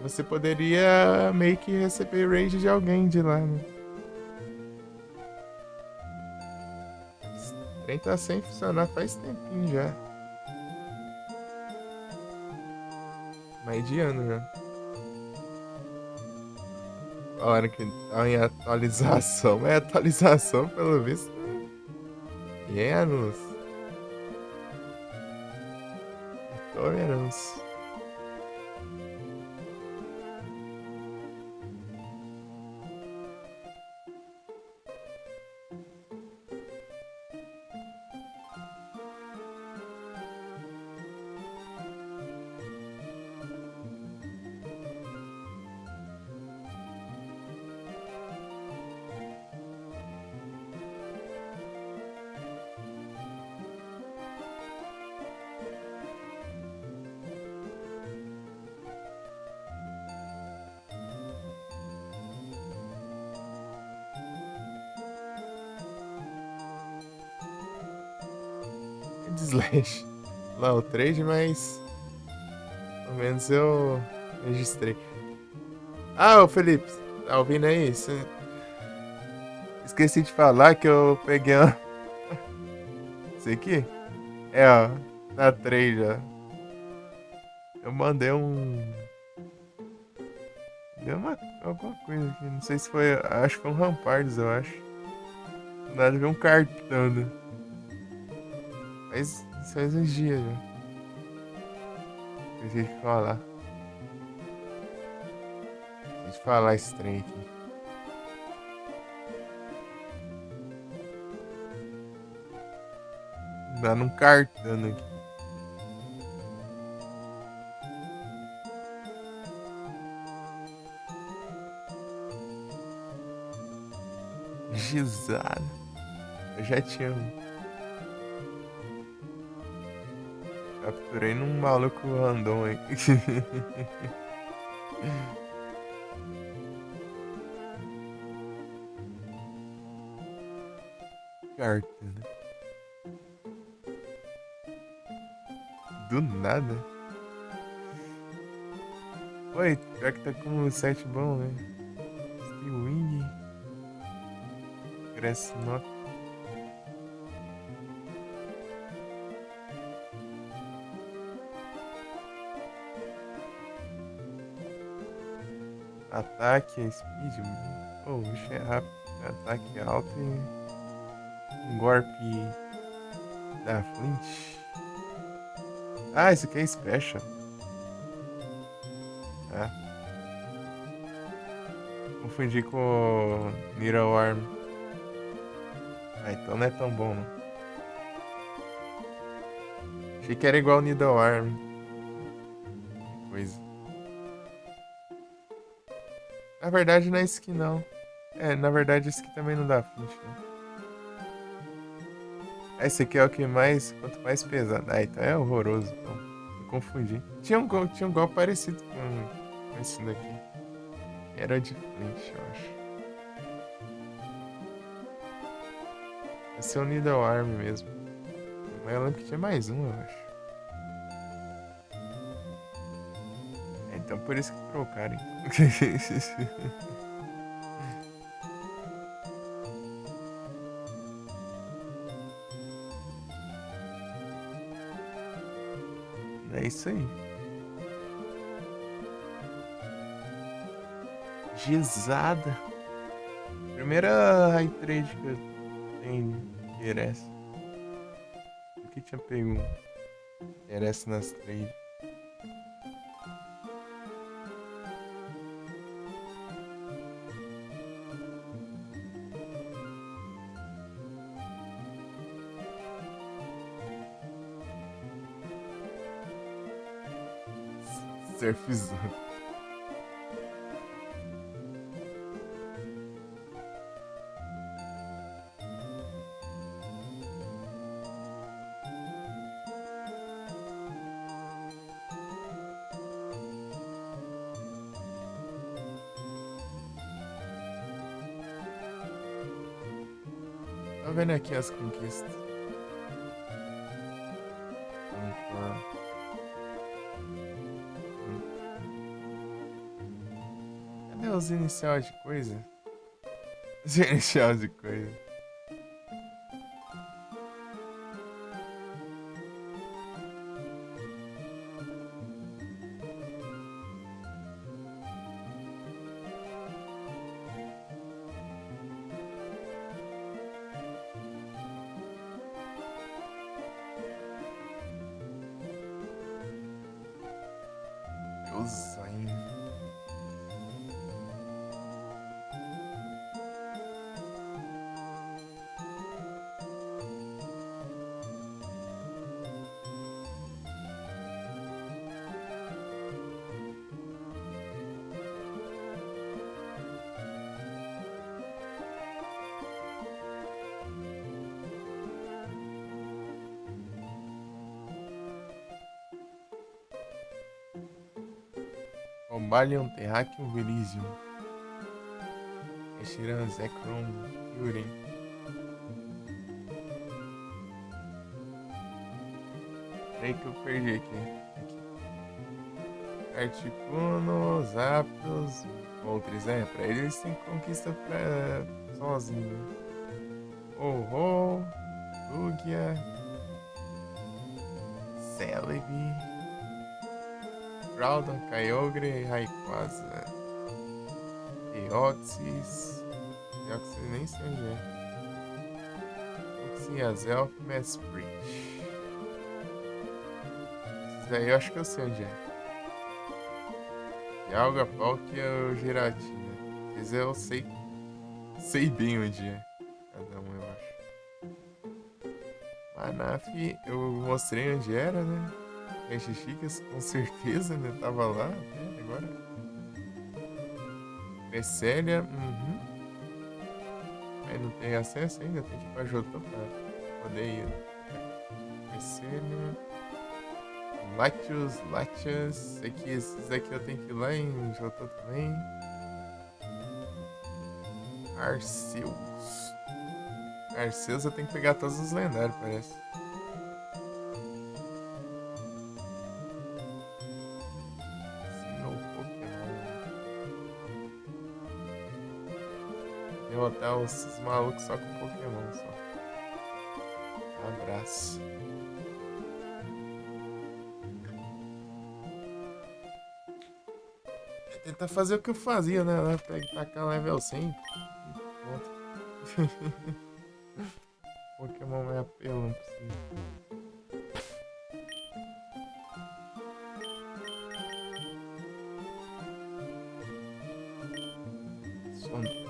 você poderia meio que receber raid de alguém de lá, né? Esse trem tá sem funcionar faz tempinho já. Mais de ano já. Falaram que tá em atualização. Mas atualização, pelo visto, em anos. Tolerância. Slash. Lá o trade, mas pelo menos eu registrei. Ah, ô Felipe, tá ouvindo aí? Esqueci de falar que eu peguei uma. Isso aqui? É, ó. Na trade, ó. Eu mandei um. Deu alguma coisa aqui. Não sei se foi. Acho que foi um Rampardos, eu acho. Do nada veio um cartão, né? Faz uns dias já. Esqueci de falar. Esqueci de falar esse trem aqui. Dando um cartão aqui. Gizada. Eu já tinha um. Capturei num maluco random aí. Carta, né? Do nada. Oi, pior que tá com um set bom, né? Steel Wing. Cresce no. Ataque, speed. Oh, o bicho é rápido. Ataque alto e um golpe da Flint. Ah, esse aqui é special. Ah, confundi com o Needle Arm. Ah, então não é tão bom, não. Achei que era igual o Needle Arm. Que coisa. Na verdade, não é esse aqui, não. É, na verdade, esse aqui também não dá Flint, não. Esse aqui é o que mais. Quanto mais pesado. Ah, então é horroroso. Então, eu confundi. Tinha um golpe parecido com esse daqui. Era de Flint, eu acho. Esse é o Needle Arm mesmo. Mas eu lembro que tinha mais um, eu acho. É, então por isso que trocaram. É isso aí. Gizada. Primeira high trade que eu tenho que era essa. O que tinha pego? Era essa nas trades. Surfzone. Tô vendo aqui as conquistas. Cadê os iniciais de coisa? Os iniciais de coisa. Deus, ainda. Combalion, Terrakion, Virizion. Reshiram, Zekrom, Kyurem. Peraí que eu perdi aqui. Articuno, Zapdos, Moltres, pra eles tem conquista sozinho. Oh, Lugia, Celebi, Groudon, Kyogre, Rayquaza, Deoxys, nem sei onde é. Luxiazelf, Mesprit. Esses daí eu acho que eu sei onde é. Dialga, Palkia ou Giratina. Esses eu sei bem onde é. Cada um, eu acho. Manaf, eu mostrei onde era, né? Mexixicas, com certeza, né? Tava lá até agora. Cresselia, Aí não tem acesso ainda, tem que ir pra Jotô pra poder ir. Cresselia. Latios, sei que esses aqui eu tenho que ir lá em Jotô também. Arceus eu tenho que pegar todos os lendários, parece. Sinnoh Pokémon. Derrotar os malucos só com Pokémon só. Abraço. Tentar fazer o que eu fazia, né? Lá tacar level 100. Pronto. Pokémon mais apelão possível. Sonpert.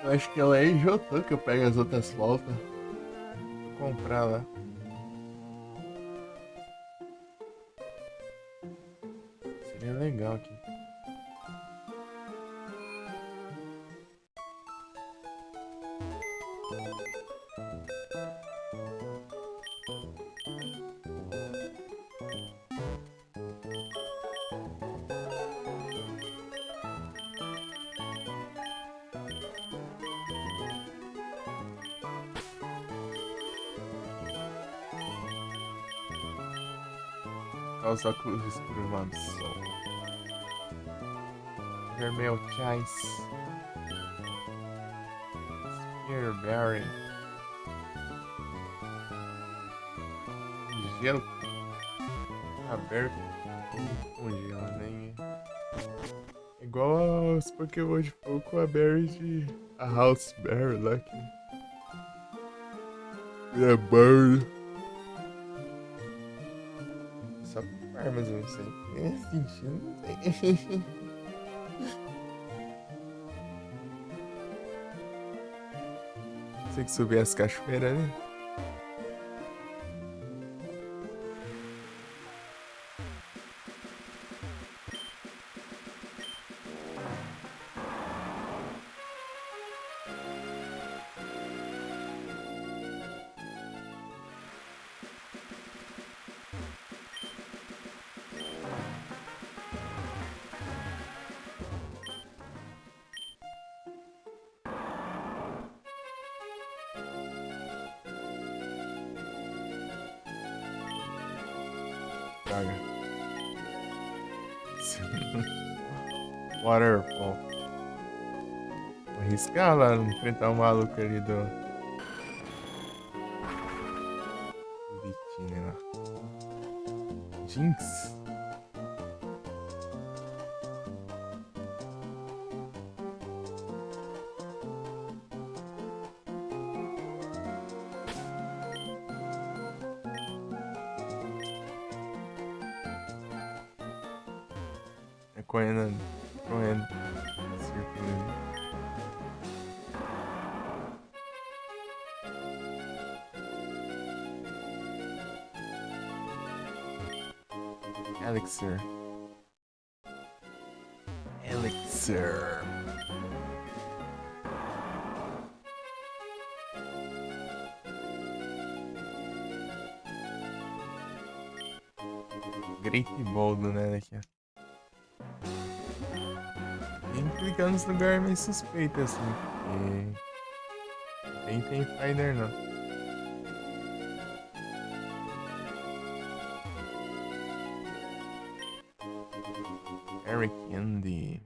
Eu acho que ela é em Jotô que eu pego as outras flautas. Vou comprar lá. Seria legal aqui. Causa cruz por uma missão. Vermel Chase. Spearberry. gelo. Aberto. Congela, nem. É igual aos Pokémon de fogo com a Berry de. A House Berry lá que. É Berry. Só por armas, eu não sei. É sentido, não sei. Tem que subir as cachoeiras, né? Droga. Waterfall. Vou arriscar lá, enfrentar o maluco ali do. Vitine lá. Jinx? É correndo. Correndo. Circulando. Elixir. Elixir. Great Bold, né? Daqui, ó. Tem que clicar nos lugares meio suspeitos assim. Porque. Nem tem Finder não. Eric Andy.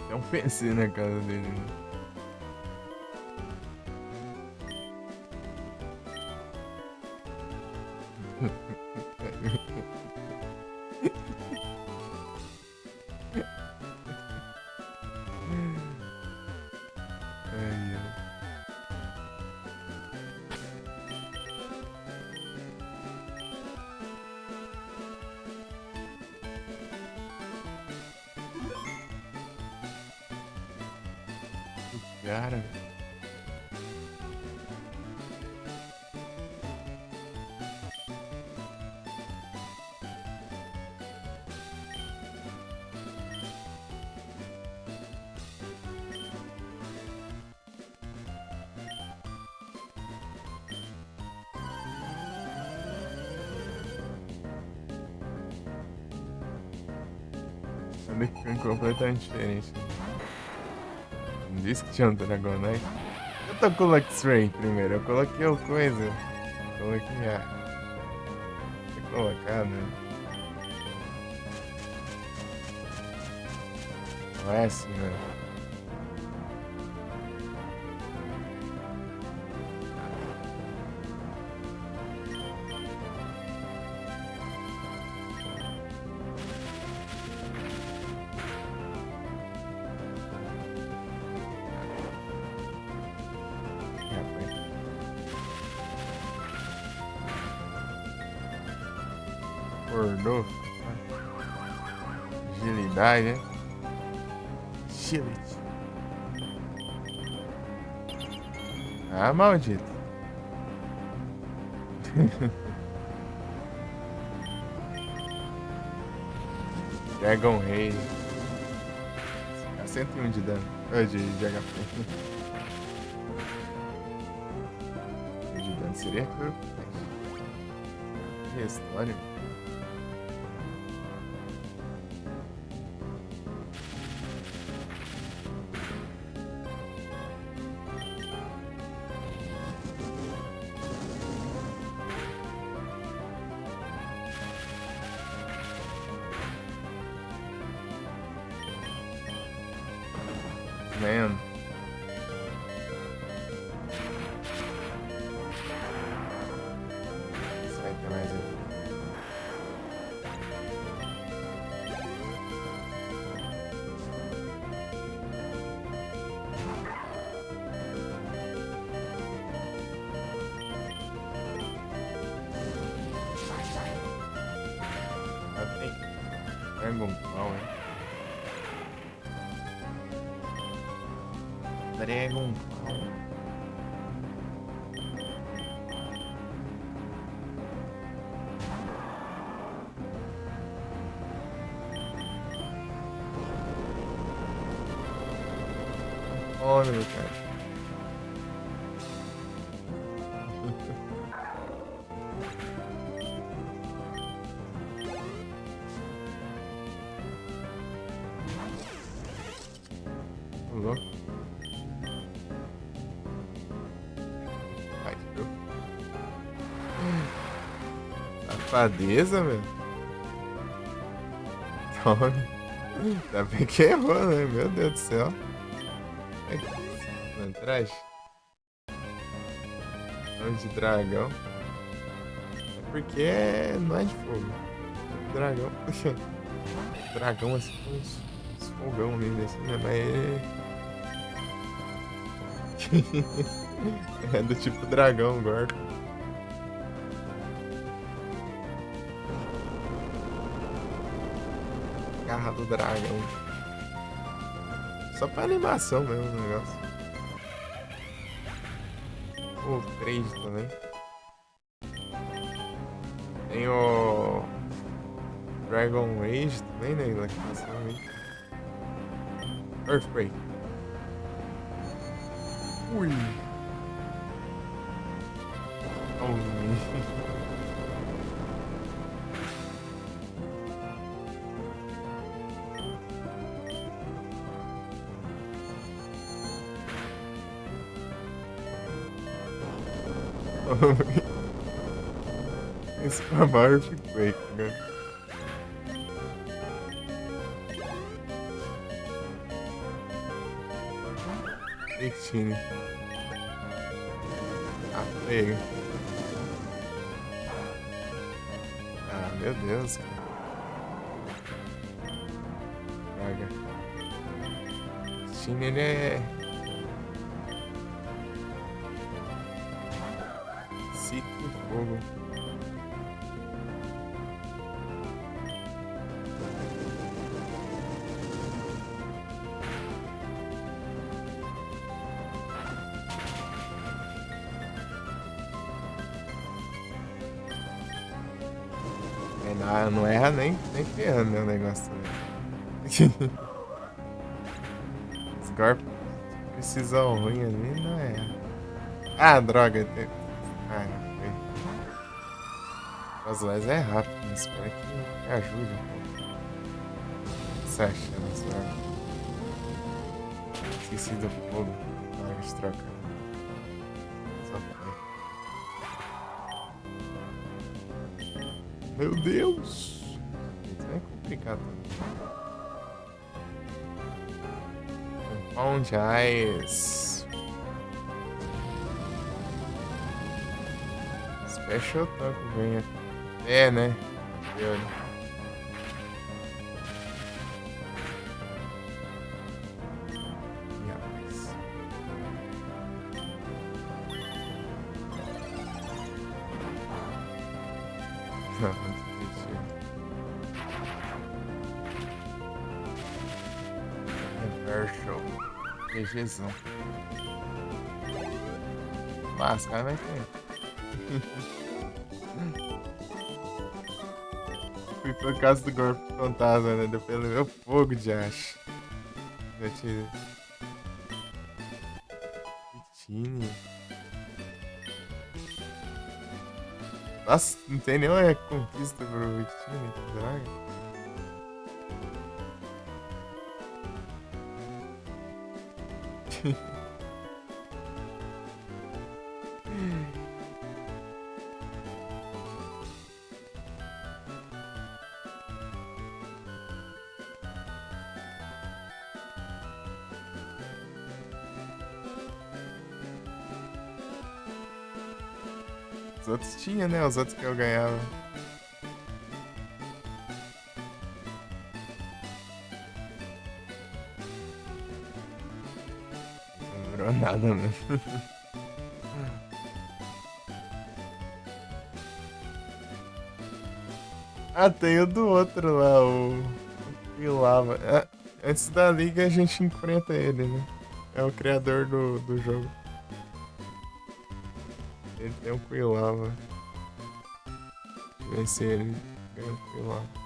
É um PC na casa dele, né? Ai, ai. Cara, a mecânica é completamente diferente. Não disse que tinha um Dragonite. Eu tô com o Lux Ray primeiro. Eu coloquei o coisa. Coloquei a. Tinha colocado, né? Não é assim, né? Acordou. Agilidade, né? Agility. Ah, maldito. Dragon Rei. Dá 101 de dano. De HP. De dano seria corpo. Restore. Man. Isso vai ter mais aqui. Dragon Ball, hein? Dragon Ball. Olha, meu cara. Louco. Ai, meu. Safadeza, meu. Tome. Ainda bem que errou, né? Meu Deus do céu. Não traz? Nome de dragão. É porque não é de fogo. Dragão. Dragão assim, uns fogão nele assim, né? Mas ele. É do tipo dragão, Gork. Garra do dragão. Só pra animação mesmo o negócio. O 3 também. Tem o Dragon Age também, né? Earthquake. Ui. Esse foi a maior Earthquake, né? Victine. Ah, feio. Ah, meu Deus, cara. Droga. Victine, ele é... Ciclo e fogo. É, não erra nem ferrando, né, o negócio. Scorpion, precisão ruim ali, não é. Ah, droga. Ah, foi. Os Les é rápido, mas espero que me ajude um pouco. Essa chance, né? Esqueci do fogo. Na hora de trocar. Só foi. Meu Deus! Isso é complicado também. Pão de Ice. Special Taco ganha. É, né? Eu... Rapaz. Não, muito divertido. Reversal. GGzão. Lascar vai ter. Fui por causa do golpe fantasma, né? Deu pelo meu fogo de acho. Eu tirei. Victini. Nossa, não tem nenhuma conquista pro Victini, que droga. Os outros tinham, né? Os outros que eu ganhava. Não virou nada mesmo. Ah, tem o do outro lá, o Quilava. Ah, antes da liga a gente enfrenta ele, né? É o criador do jogo. Ele tem o Quilava. Deixa eu ver se ele ganha o Quilava.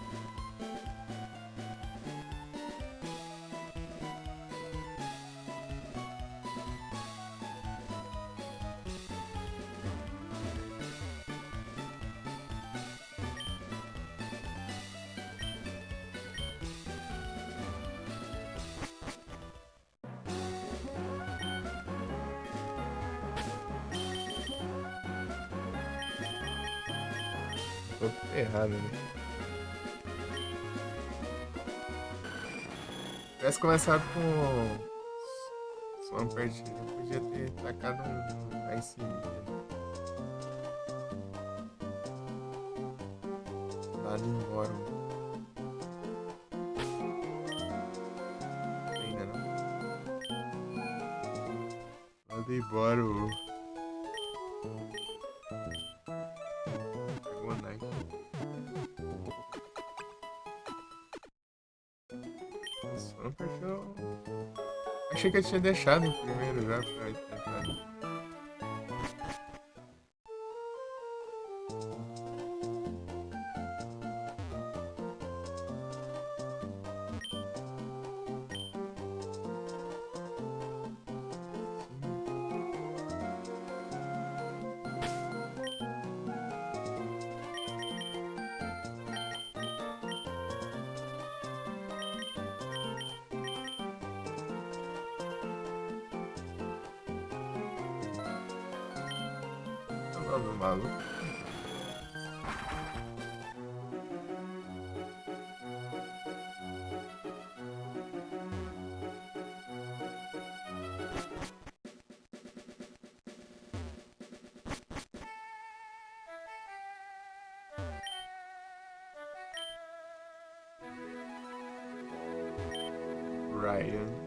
Tô ferrado, né? Se tivesse começado com Swampert, eu podia ter tacado um Ice Beam. Dado embora. Ainda não. Dado embora o. Pegou o Knife. Swampert eu. Achei que eu tinha deixado em primeiro já pra tentar. Tá nome maluco. Ryan.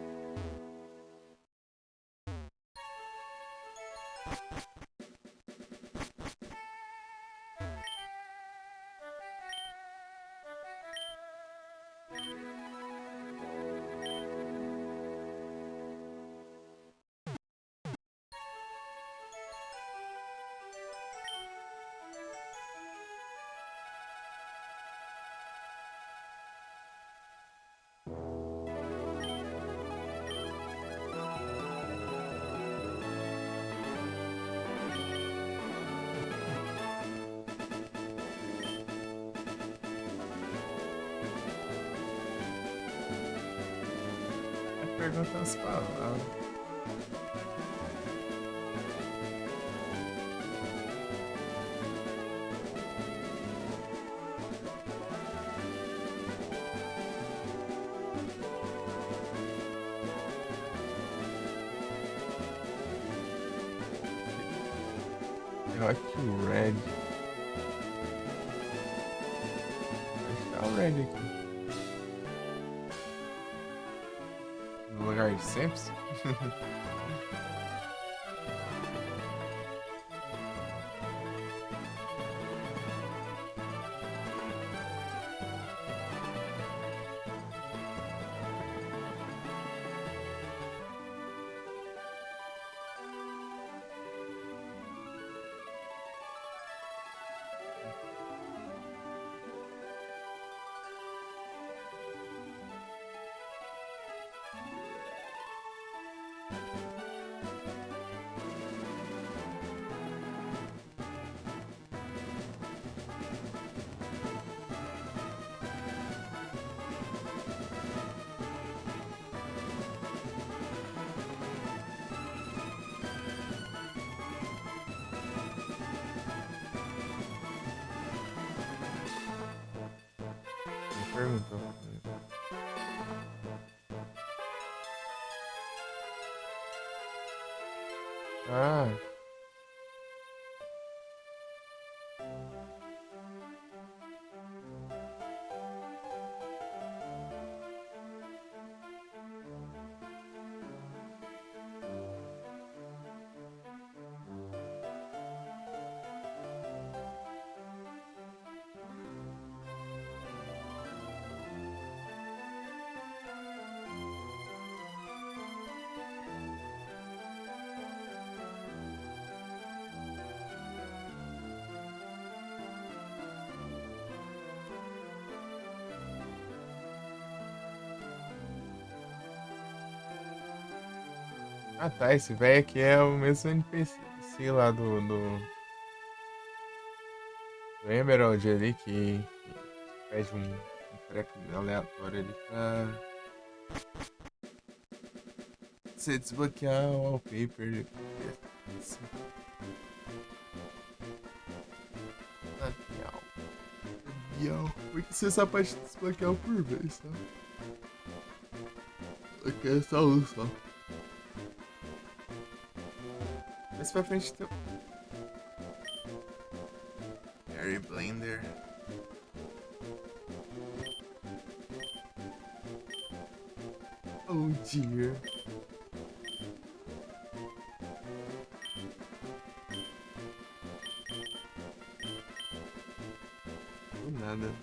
Pergunta as palavras. Rock Red. Acho que tá o Red aqui. No lugar de Samps? Me perguntou. Ah, Ah tá, esse velho aqui é o mesmo NPC lá do Emerald ali que pede um treco aleatório ali pra você desbloquear o wallpaper. Esse Daniel. Daniel. Porque você só pode desbloquear um por vez, tá? Aqui é só um só. Mais pra frente tem o Harry Blender. Oh dear. Do nada, velho.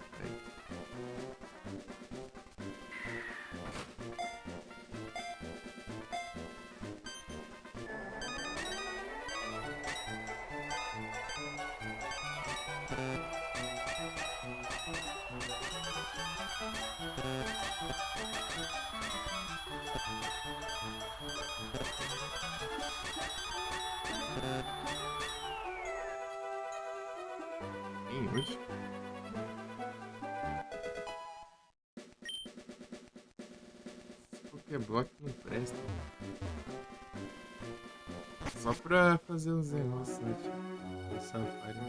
Hoje. Pokéblock não presta. Só pra fazer os negócios, né? Tipo, o Safari.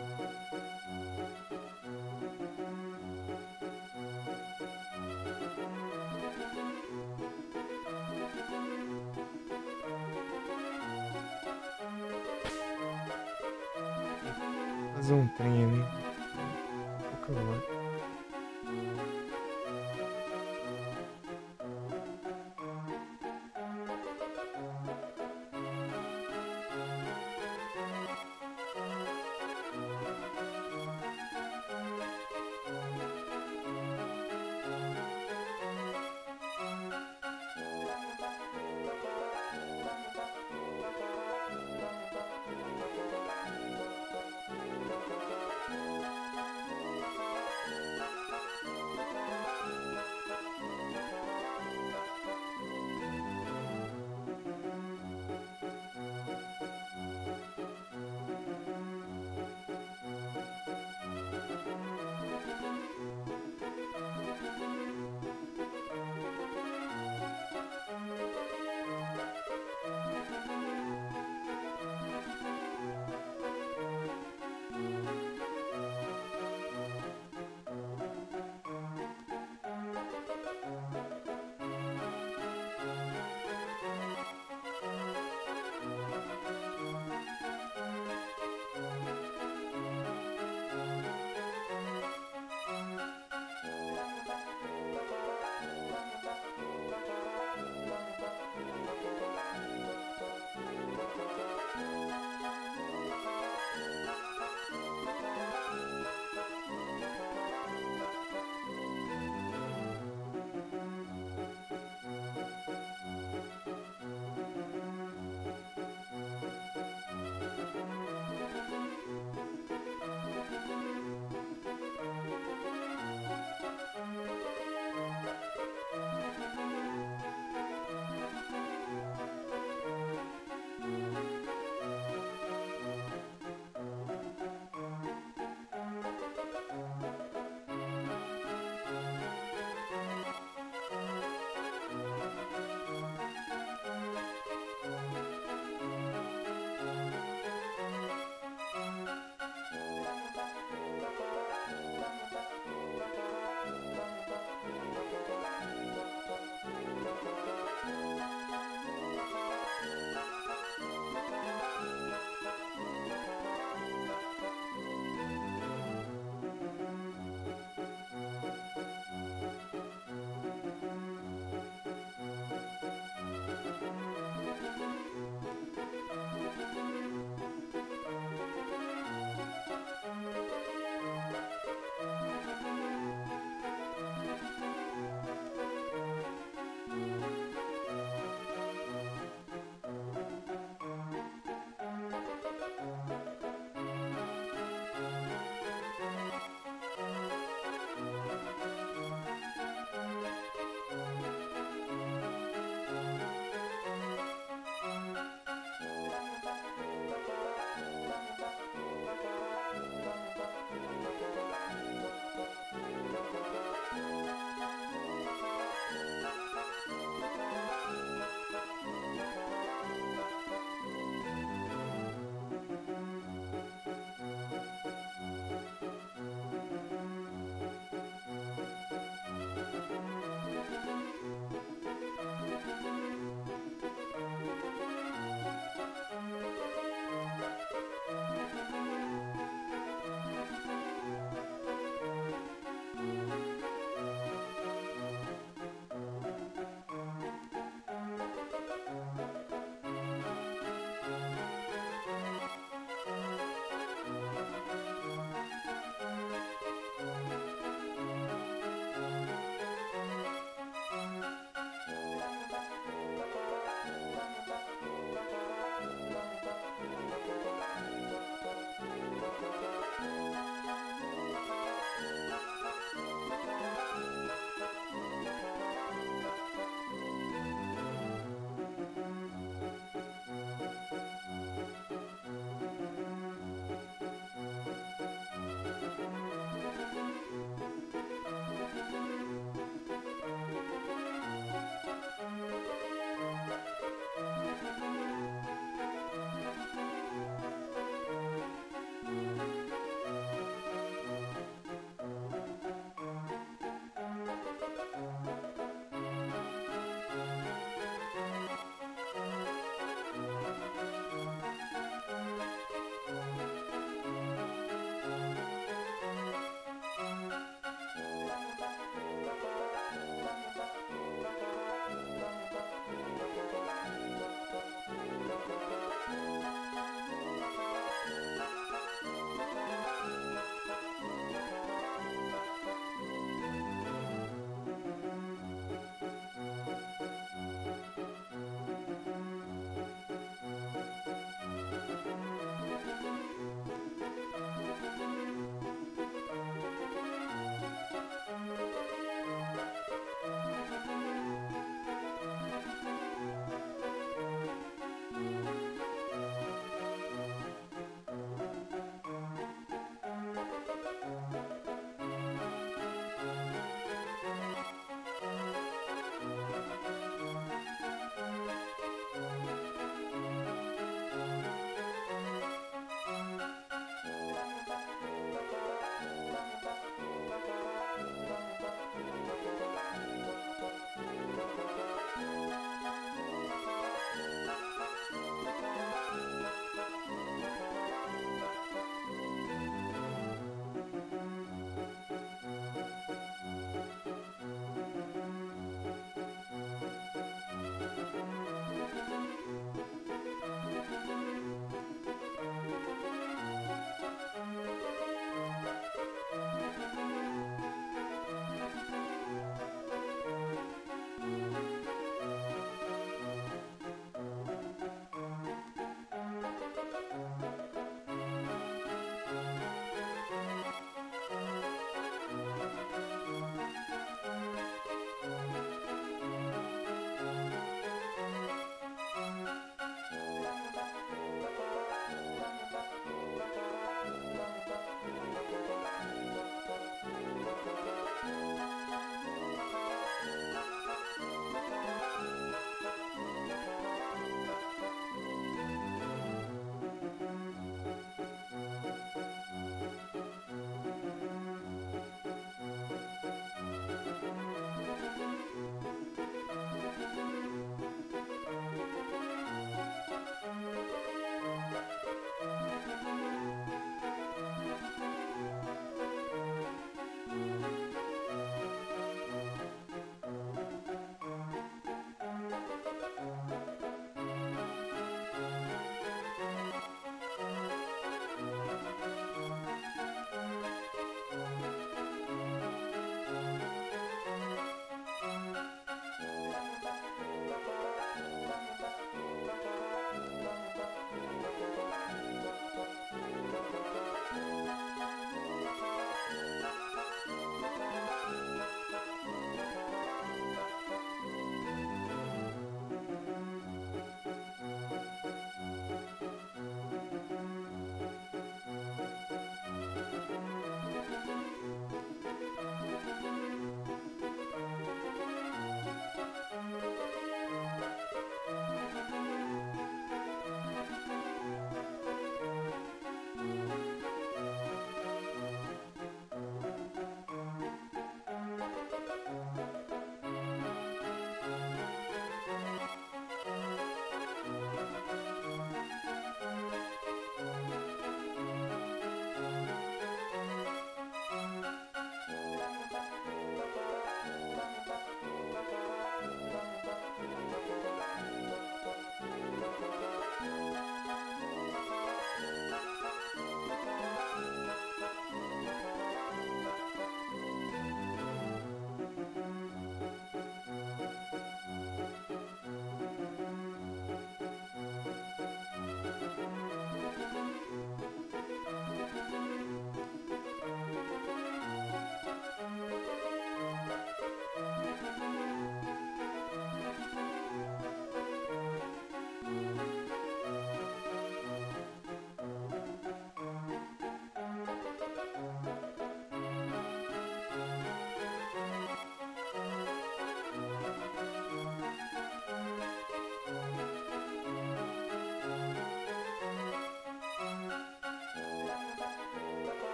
Fazer um trem ali. Pokémon.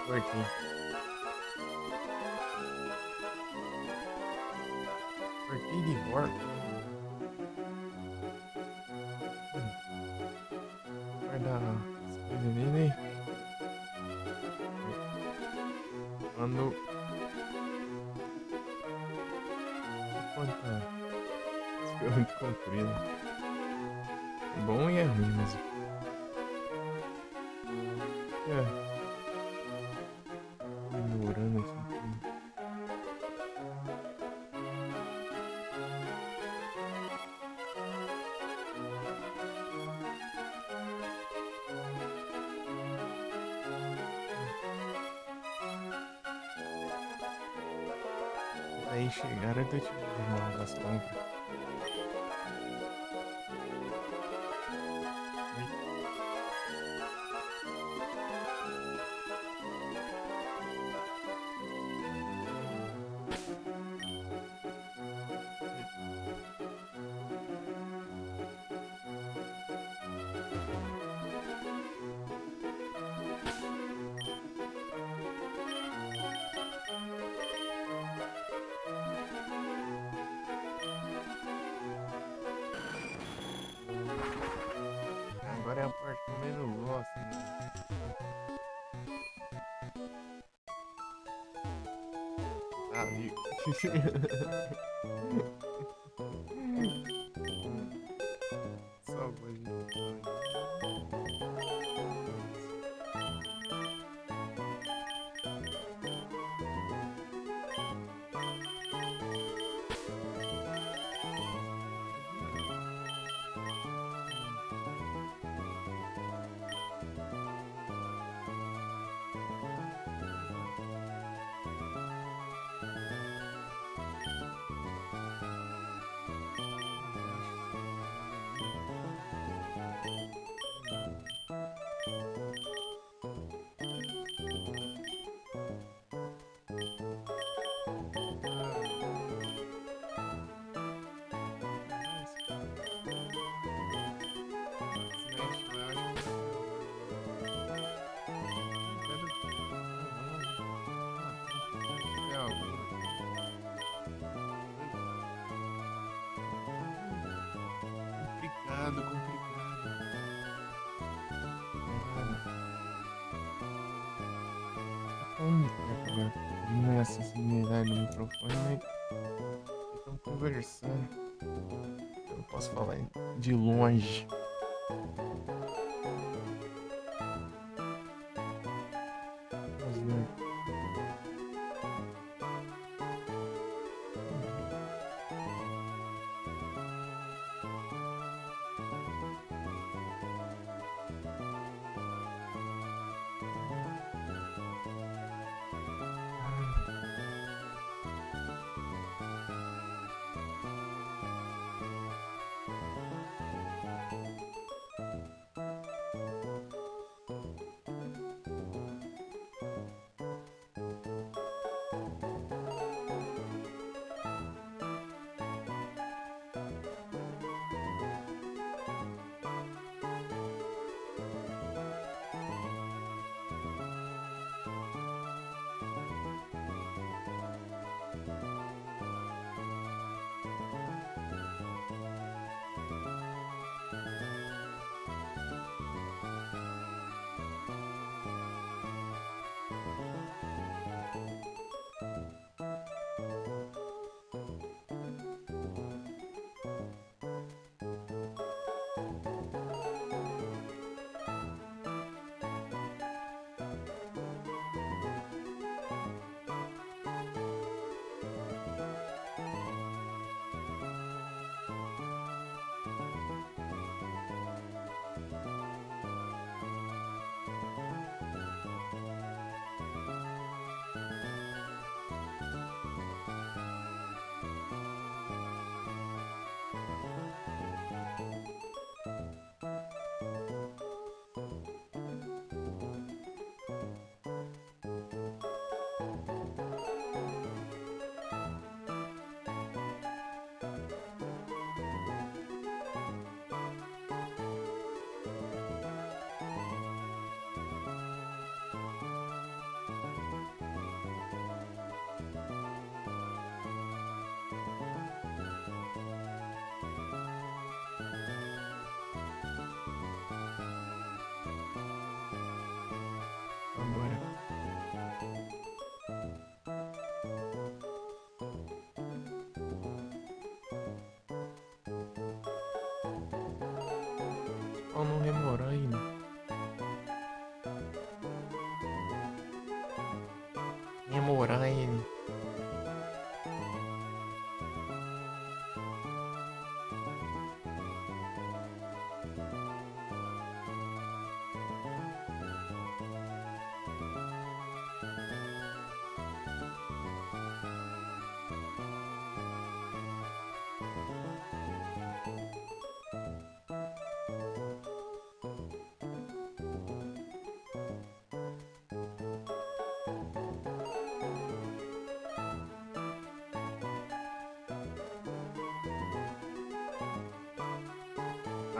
Porquinho. Porquinho de War. Guardar as coisas dele aí. Quando. Quanto. Isso foi muito comprido. É bom e é ruim mesmo. É. Ignorando aqui tudo. Aí chegaram do tipo das compras. Agora é a parte que eu menos gosto. Ah, amigo. Só pode. Complicado, complicado. Onde que agora? Não é acessibilidade no microfone, mas estão conversando. Eu não posso falar de longe. Mas, né? pra não demorar ainda. Demorar ainda.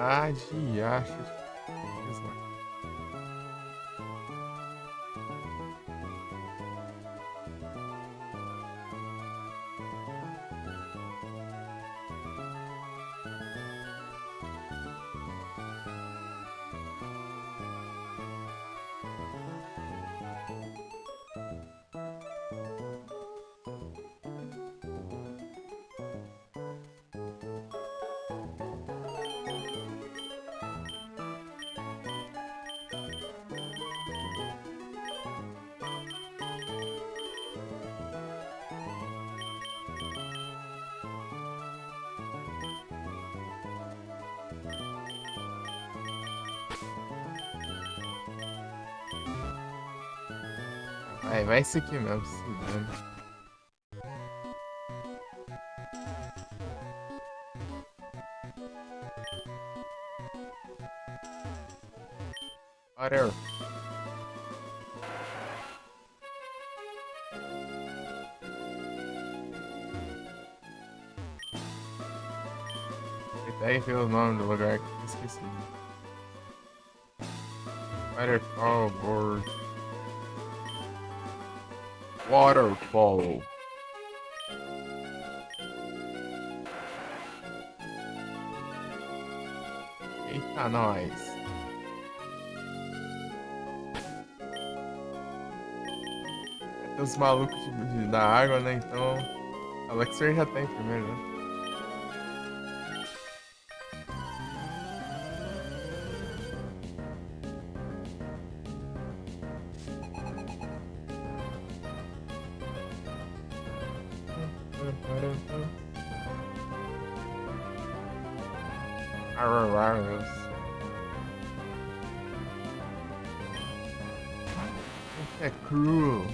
Ah, de acho. Vai esse aqui mesmo, se dane. Whatever. Até ver o nome do lugar que eu esqueci. Waterfall board. Waterfall. Eita, nós. Tem os malucos da água, né? Então, a Alexer já tem primeiro, né? Arararos. É cruel.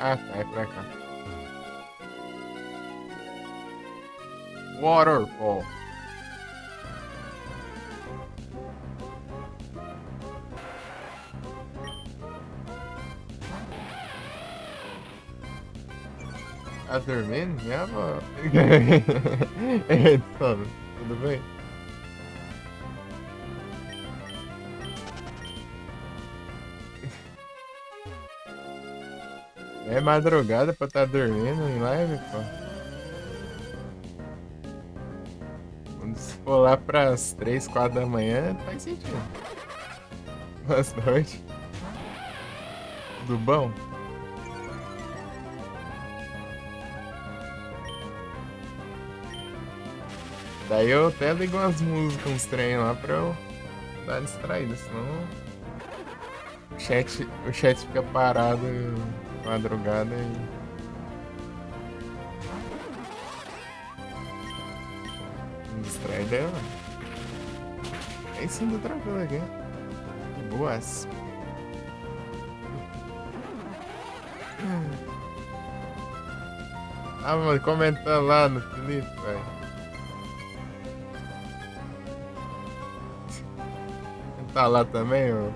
Ah, tá, é pra cá. Waterfall. Tá dormindo? Minha avó. Então, tudo bem? É madrugada pra estar dormindo em live, pô. Quando se for lá pras 3, 4 da manhã, faz sentido. Boas noites. Tudo bom? Daí eu até ligo umas músicas, uns trem lá pra eu dar distraída, senão o chat fica parado madrugada e me distrai dela. Aí sim, tô tranquilo aqui. De boas. Ah, mano, comentando lá no Felipe, velho. Tá lá também, ô?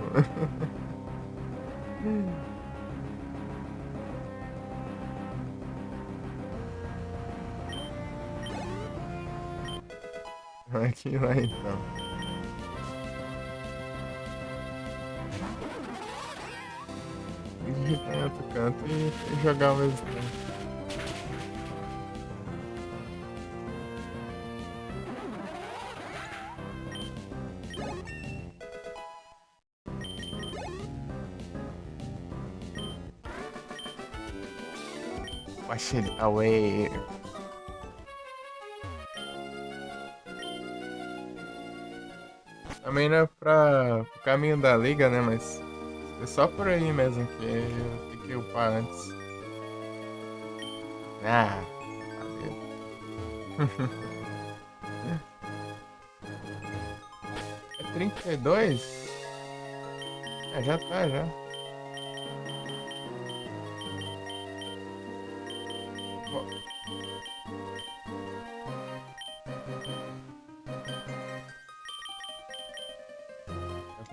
Aqui lá então. Digitar em outro canto e jogar ao mesmo tempo. Wash it away. Também não é pra o caminho da liga, né? Mas é só por aí mesmo que eu tenho que upar antes. Ah, valeu. É 32? É, já tá, já. Vou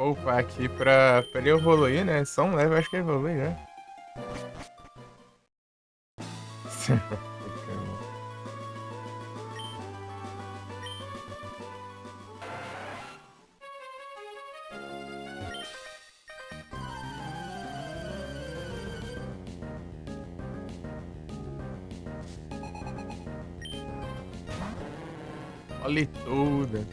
eu vou upar aqui pra ele evoluir, né? Só um level, acho que evolui já. Olha tudo.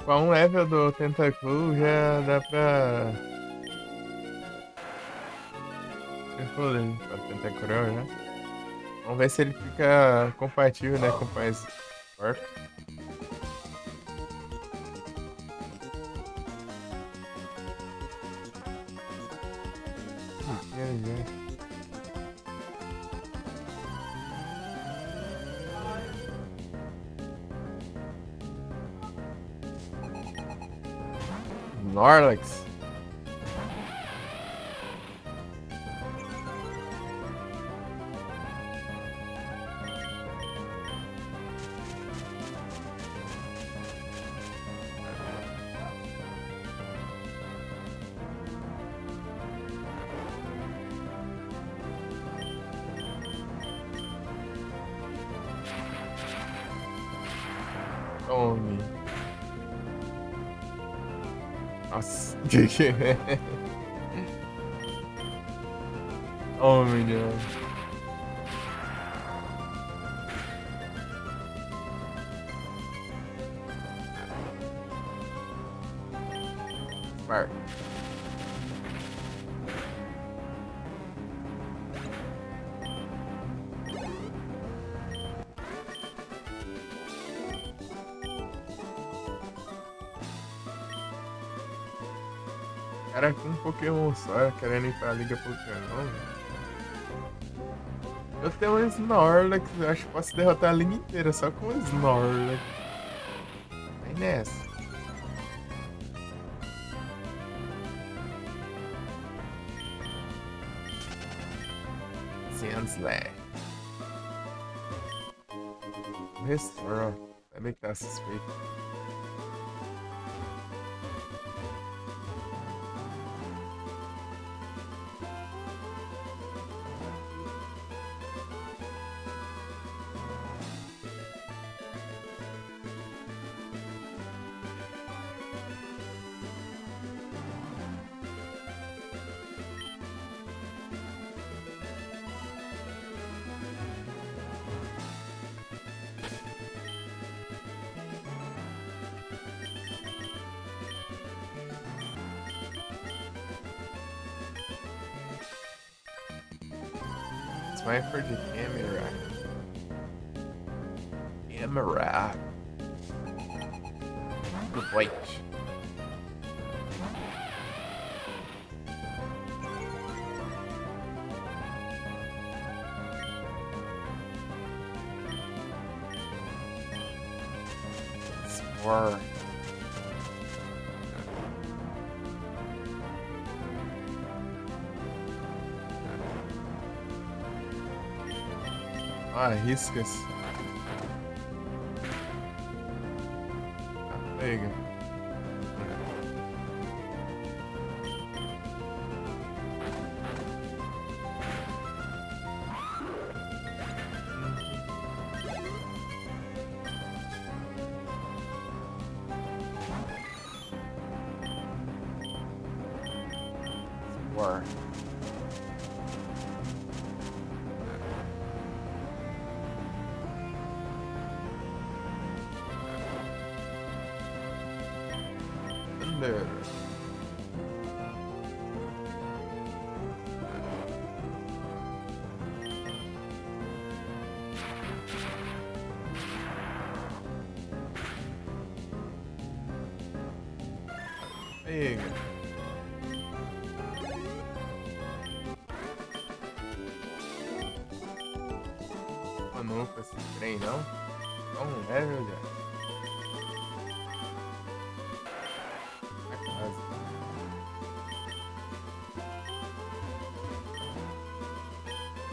Com um level do Tentacool já dá pra evoluir pra Tentacruel já. Vamos ver se ele fica compatível, né, com o Paz Corp. Snorlax. Tome. Nossa. Que é? Oh, menino. Spark. Cara com um Pokémon só, querendo ir pra Liga Pokémon. Eu tenho um Snorlax, eu acho que posso derrotar a liga inteira só com um Snorlax. Vai nessa. Sandslash. Restore, ó. Vai meio que tá suspeito. wait for the camera. Camera. Good boy. Spore. Ah, riscas. Ah, pega. Spore. Thunder. Pega. Mano, com esse trem, não? Não é, meu Deus. É quase.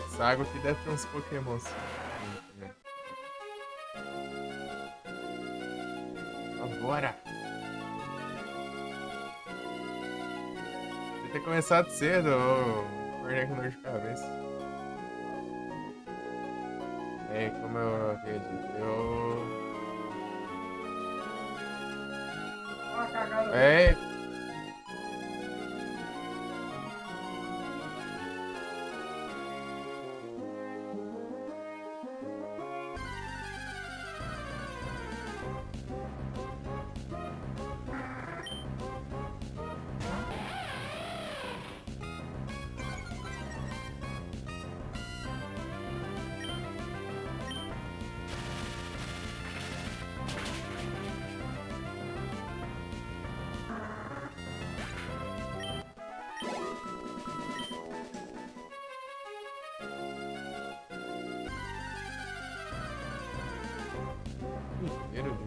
Essa água aqui deve ter uns pokémons. Agora! Devia ter começado cedo, ô. Acordei com dor de cabeça. É, como eu acredito. É. Inteiro de.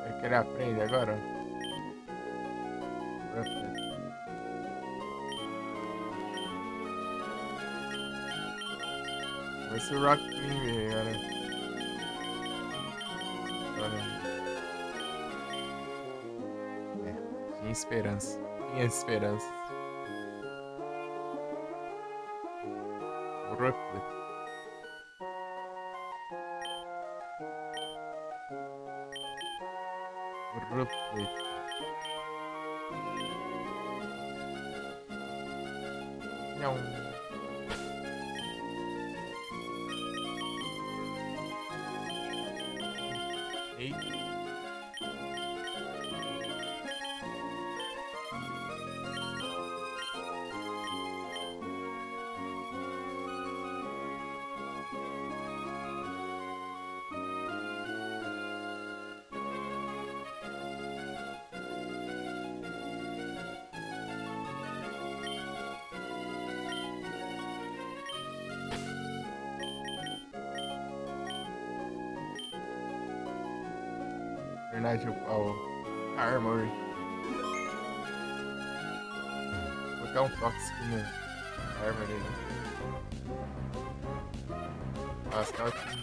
É que ele aprende agora? Vai ser o Rock Lee agora. É, tinha esperança. Tinha esperança. Brooklyn. update. Não. Ei. Verdade, a Armory. Vou colocar um Toxic na Armory dele. As calças.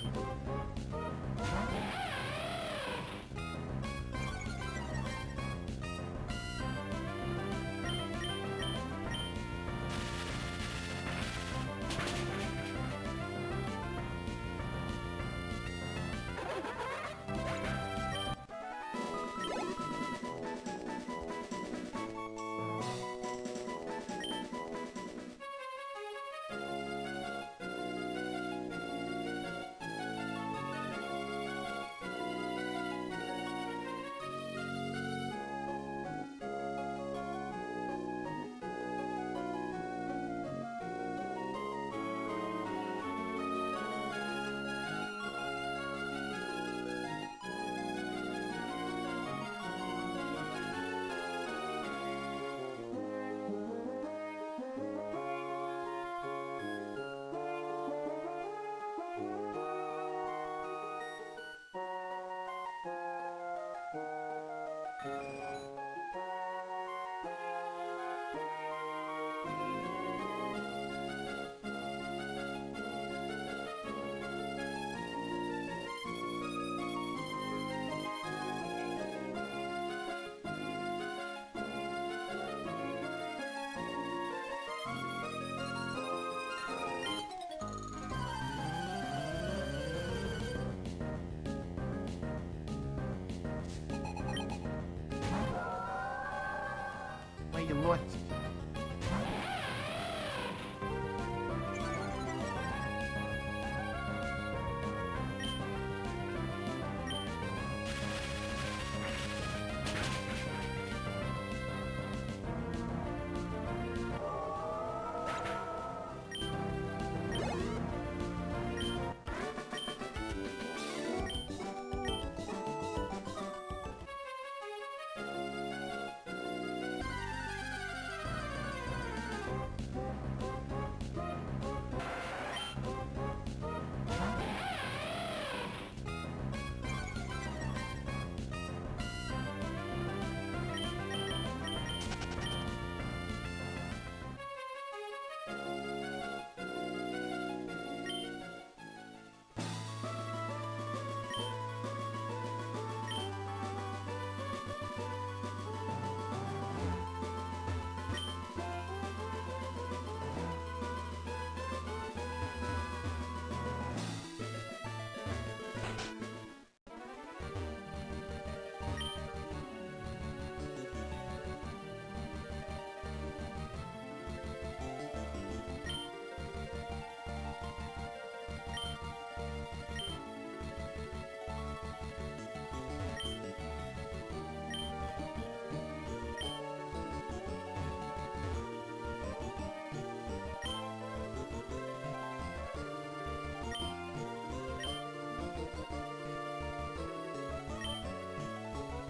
Lote.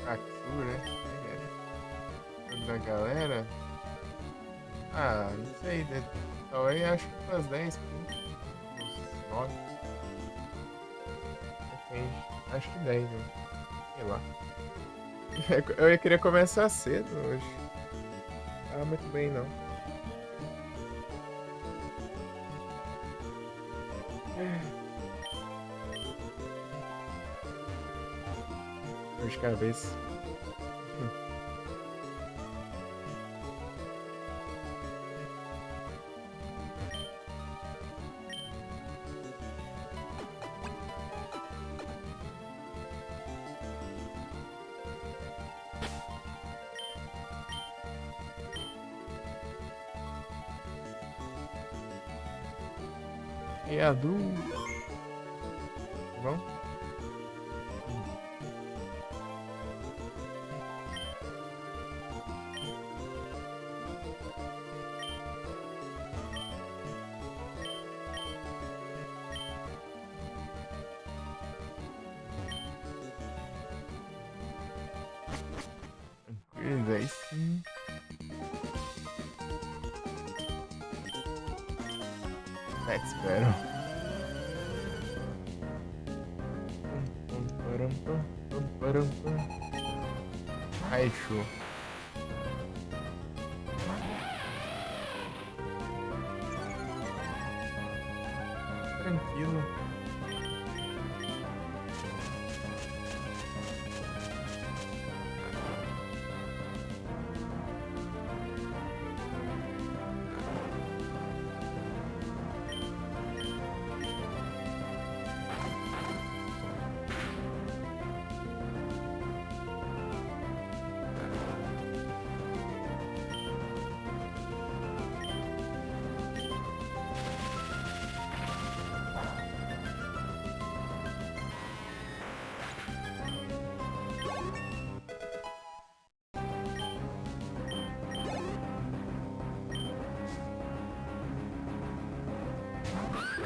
Axu, né? Da galera. Ah, não sei, né? Talvez acho que umas 10, 15, uns 9. Depende. Acho que 10, né? Sei lá. Eu queria começar cedo hoje. Ah, muito bem, não. Dor de cabeça. adulto. Vamos? Aí sim. Let's battle. Aí, show. Tranquilo.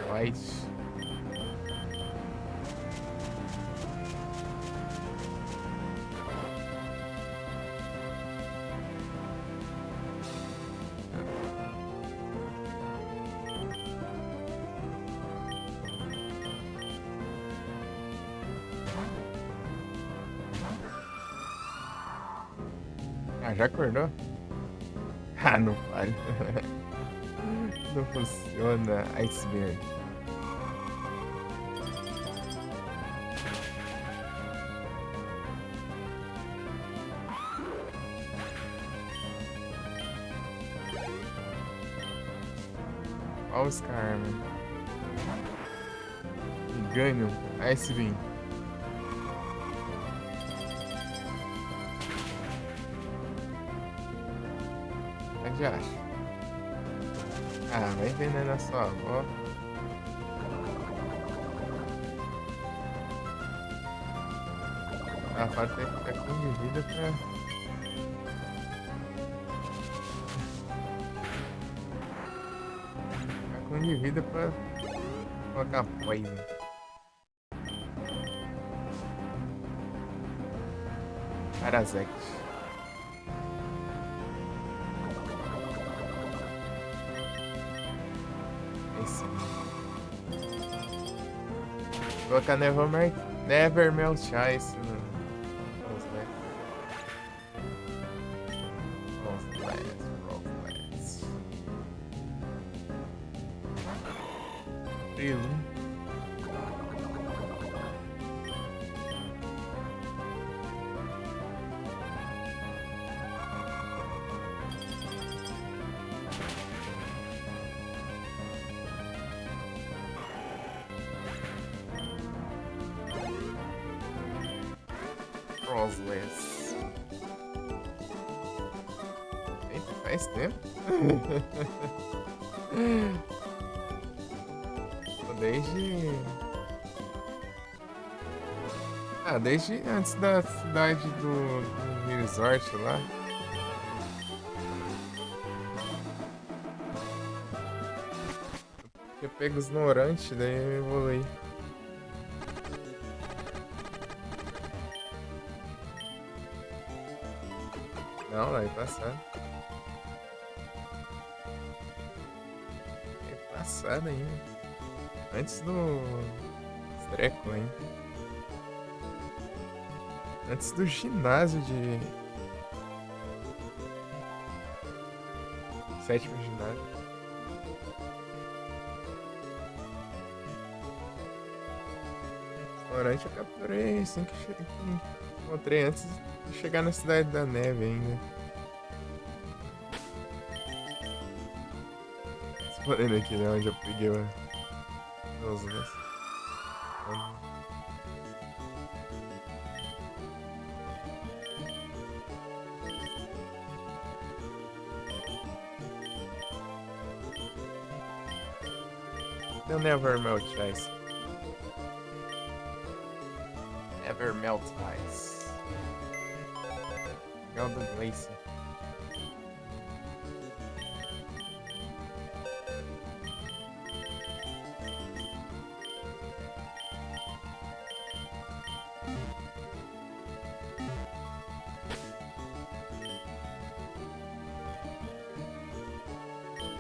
White. Ah, já acordou? Ah, não vale. Não funciona. Iceberg. Olha os caras, mano. Ganham. Icebeam. Onde acha? Ah, vai envenenando a sua avó. A Fábio tem que ficar com de vida pra. Ficar com de vida pra colocar poison. Parasect. Esse. Colocar Never Melt Ice no. Crossless. Eita, faz tempo. Desde. Ah, desde antes da cidade do resort lá. Eu pego os ignorantes, daí eu evolui. Não, vai passar. Vai passar ainda. Antes do treco, hein? Antes do ginásio de. Sétimo ginásio. Restaurante eu capturei assim que encontrei antes de chegar na cidade da neve ainda. Explorando aqui, né? Onde eu peguei os dois. They'll never melt ice. Never melt ice. Legal do Glace.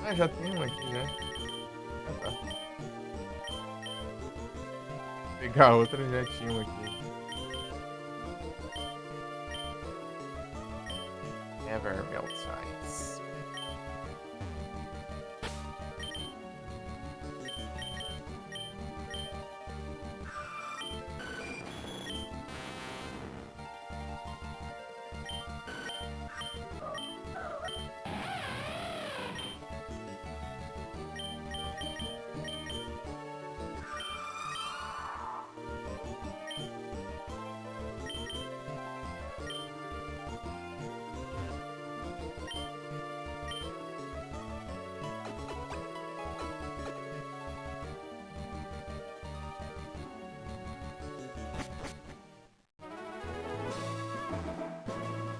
Ah, já tem um aqui, né? Ah, tá. Vou pegar outra, já tinha um aqui. Never melt ice.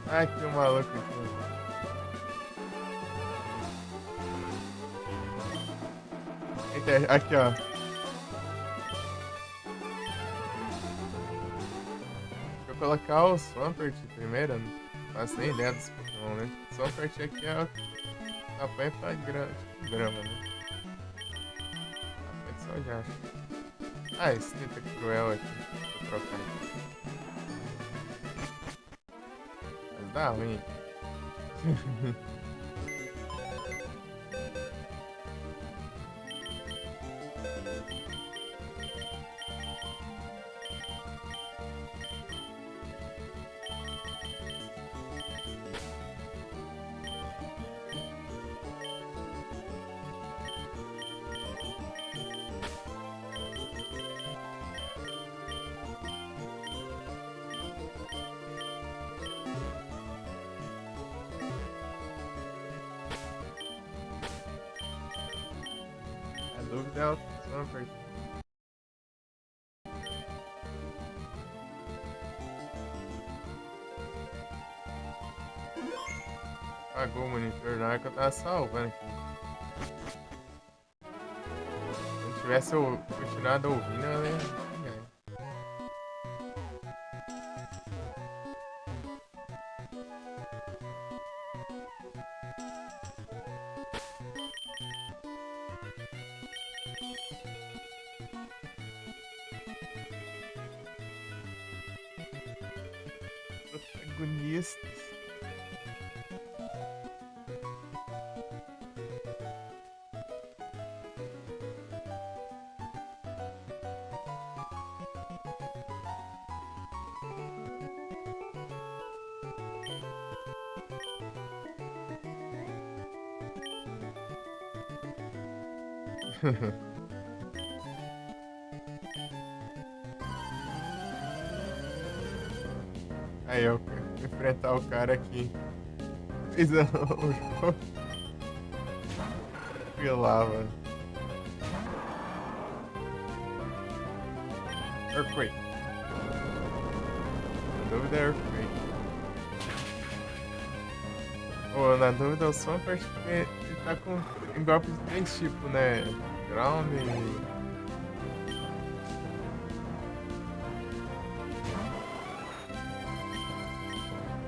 Ai, que maluco aqui. Eita, aqui, ó. Deixa eu colocar o Swampert primeiro. Não faço nem ideia dos Pokémon, né? Swampert aqui é o tamanho pra grama, né? Tamanho só já acho. Ah, esse Teta Cruel aqui. Vou trocar aqui. Mas dá ruim. A dúvida é o Swampert. Apagou o monitor na hora que eu tava salvando aqui. Se eu tivesse continuado ouvindo, eu ia ganhar. Protagonistas. Aí eu enfrentar o cara aqui. Fiz o jogo. Pilava. Earthquake. Na dúvida é Earthquake. Pô, na dúvida eu sou porque ele tá com golpe de 3 tipos, né? Ground e.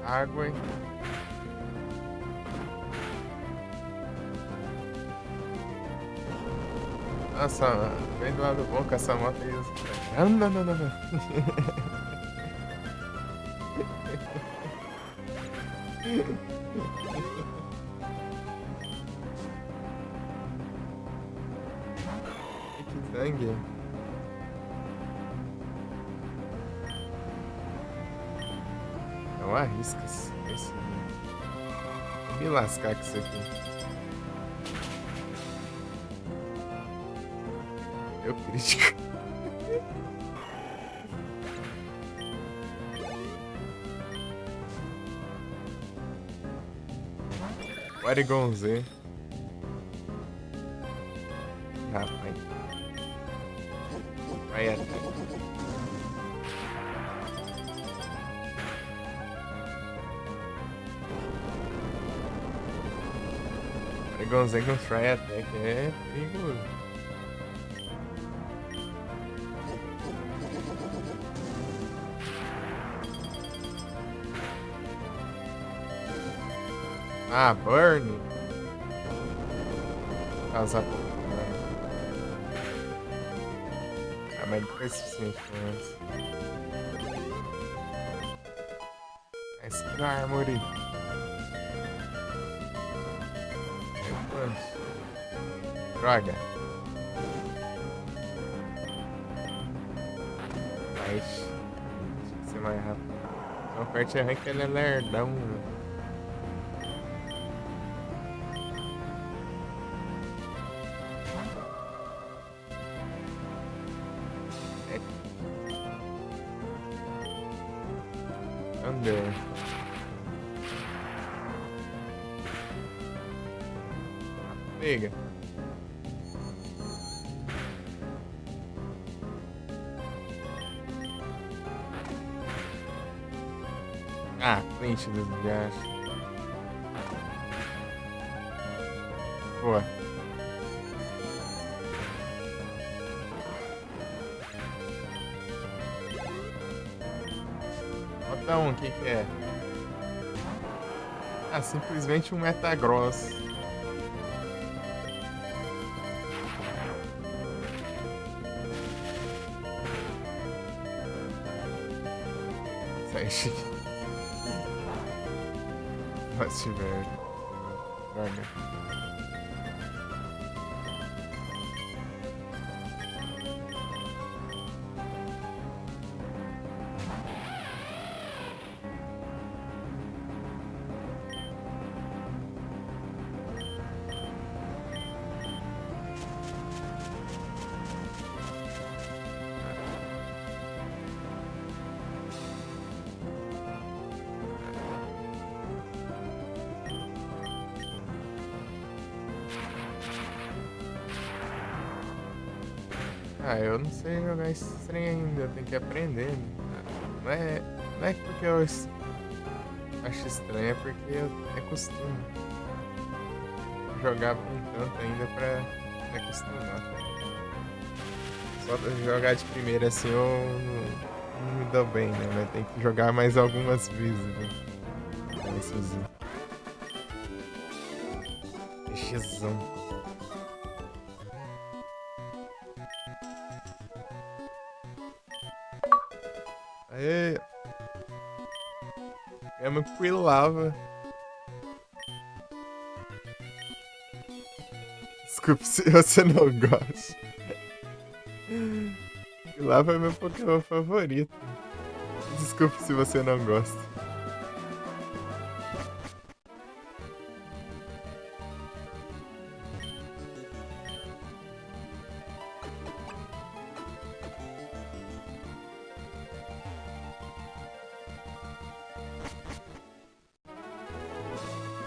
Água, hein? Nossa, vem do lado bom com essa moto aí. Não, não, não, não. Que sangue. Não arrisca esse. Vou me lascar com isso aqui. Eu crítico. Porygon Z. Rapaz. Vai até. Dragonzão com Try Attack é perigoso. Ah, Burn. Causar pouco dano. Ah, mas não foi suficiente pra antes. Esse Armory. Droga. Mas tinha que ser mais rápido. Então aperte arranca ele é lerdão. Thunder. Pega. Ah, Clint do Gacha. Boa. Bota um, o que que é? Ah, simplesmente um Metagross. Sai chique. Nossa, velho. Droga. Ah, eu não sei jogar esse trem ainda, eu tenho que aprender. Não é porque eu acho estranho, é porque é costume. Jogar por um tanto ainda pra me acostumar. Só jogar de primeira assim eu não me dou bem, né? Mas tem que jogar mais algumas vezes, né? Xzão. Aê! É uma Quilava. Desculpe se você não gosta. Quilava é meu Pokémon favorito. Desculpe se você não gosta.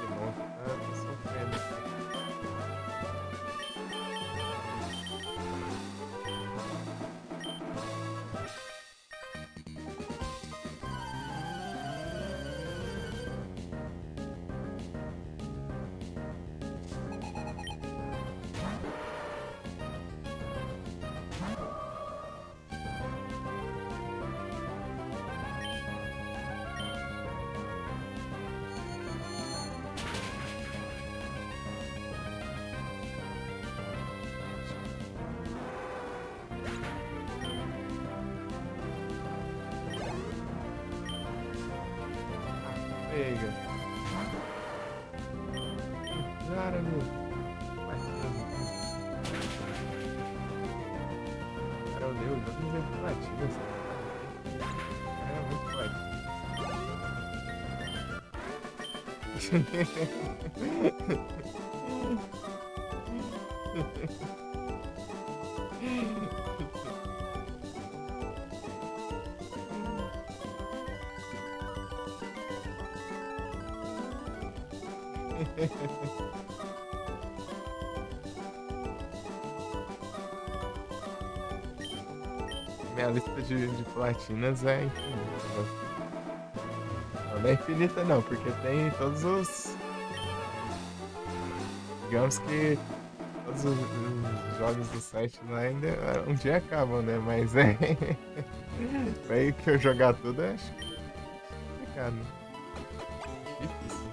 Que bom. Ah, tô sofrendo aqui. Pega. Cara, meu. Cara, eu dei o nome de platina. Era muito Minha lista de platinas é infinita. Não é infinita não, porque tem todos os. Digamos que todos os jogos do site lá ainda um dia acabam, né? Mas é. Vai que eu jogar tudo, acho complicado. Difícil.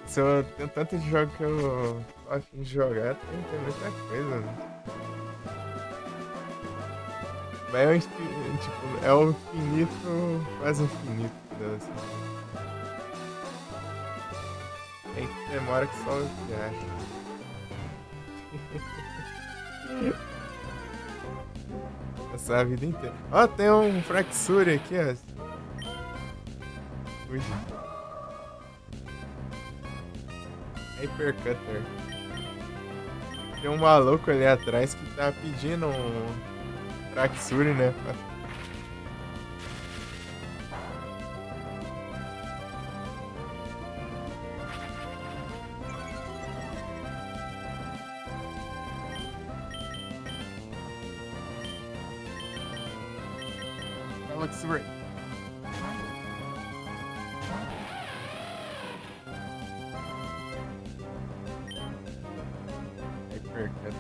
Se eu tenho tanto de jogo que eu tô a fim de jogar, tem muita coisa, né? Mas é o, tipo, é o infinito, quase infinito, entendeu? Assim. Tem que demora que só o que acha. Essa é a vida inteira. Ó, tem um Fraxure aqui, ó. Fuji. Hypercutter. Tem um maluco ali atrás que tá pedindo um Fraxure, né? That looks great. Hypercutter.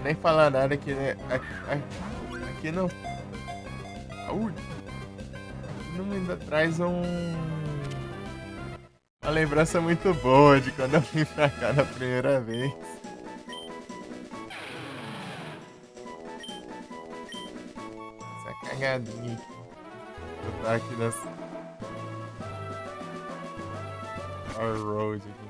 Nem falar nada que né, aqui não. Aqui não ainda traz uma lembrança muito boa de quando eu vim pra cá na primeira vez. Essa cagadinha aqui. Eu tava aqui nessa Our Road aqui.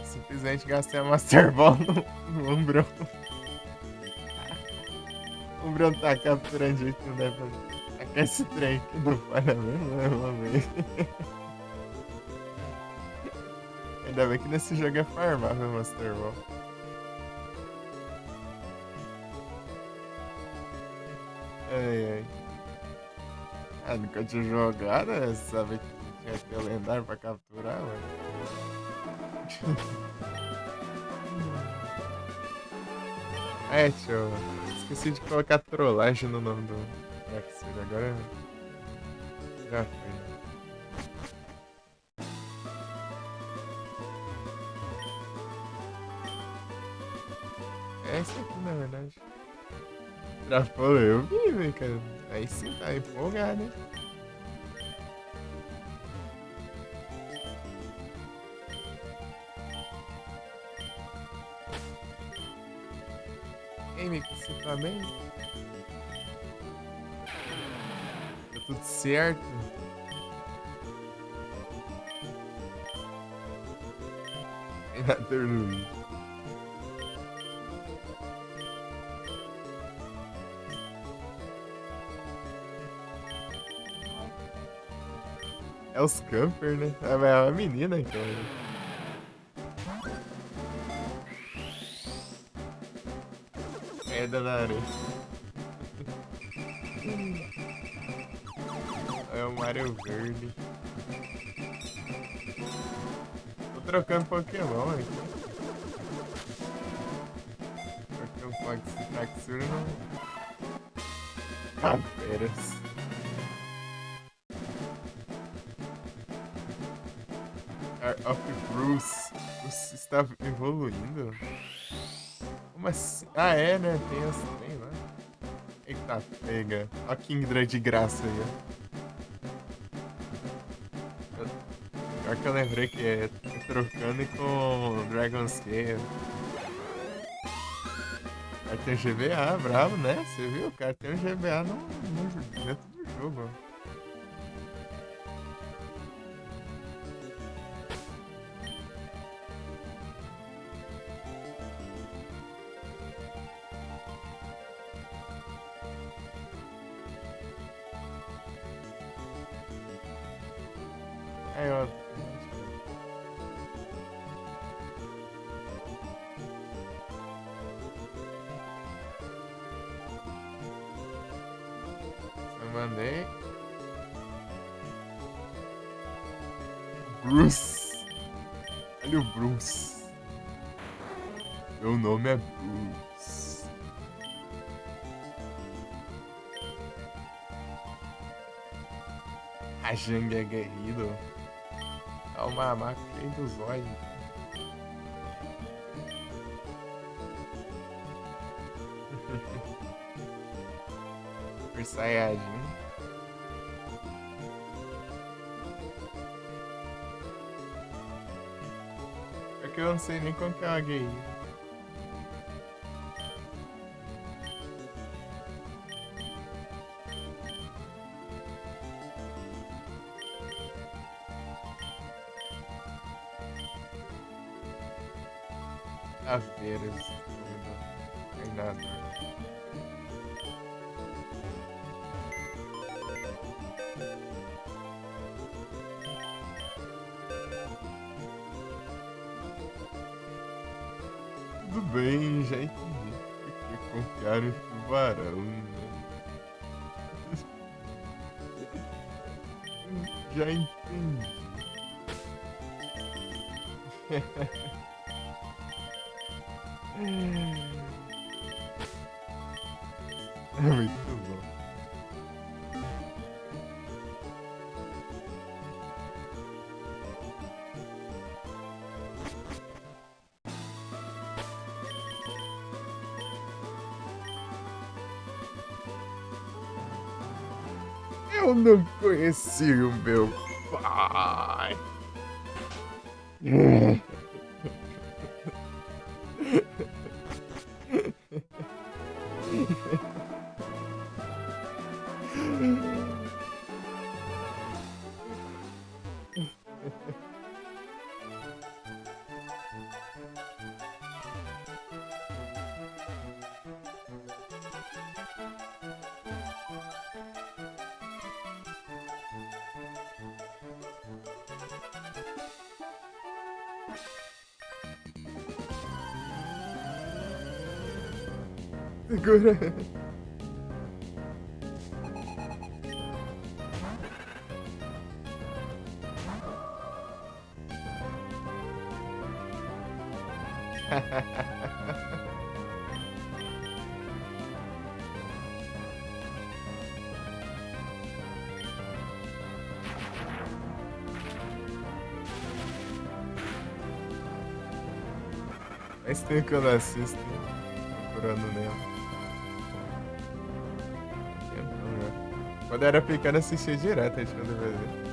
Simplesmente gastei a Master Ball no Umbrão. O Umbrão tá capturando jeito que não deve fazer. Tacar esse trem aqui não falha mesmo, né, mano? Ainda bem que nesse jogo é farmável, Master Ball. Ai, ai. Ah, nunca tinha jogado, né? Sabe que tinha que ter lendário pra capturar, mano. É, tio. Esqueci de colocar trollagem no nome do Fraxure. Agora já foi. É esse aqui, na verdade. Trapou, eu vi, velho, cara. Aí sim, tá empolgado, hein? Ei, Mico, você tá bem? Tá tudo certo? Treinador Luiz. É os camper, né? É uma menina, então. É da areia. É o Mario Verde. Tô trocando Pokémon aqui. Porque o Fraxure não. Apenas. Of Bruce. Bruce está evoluindo? Como assim? Ah, é, né? Tem os trem lá. Eita, pega. Ó, a Kingdra de graça aí, ó. Pior que eu lembrei que trocando com o Dragon Scale. O cara tem GBA, bravo, né? Você viu? O cara tem um GBA dentro do jogo. Aí, ó. Eu mandei. Bruce. Olha o Bruce. Meu nome é Bruce. A Jang é guerreiro. É o mamaco cheio dos olhos. Super Saiyajin. Porque eu não sei nem como que é uma guerreira. Caveiras. Treinador. Tudo bem, já entendi. Por que confiar em tubarão, né? Já entendi. É muito bom. Eu não conheci o meu pai. Segura. Faz tempo que eu não assisto. Procurando mesmo. Tempão já. Quando eu era pequeno, assistia direto, a gente no DVD.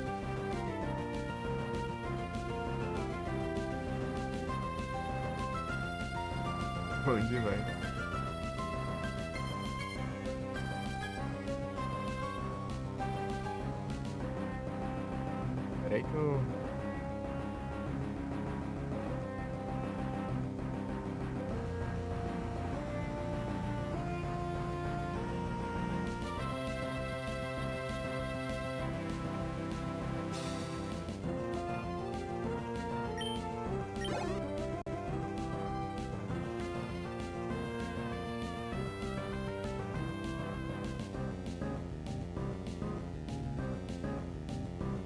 Bom demais. Peraí que eu.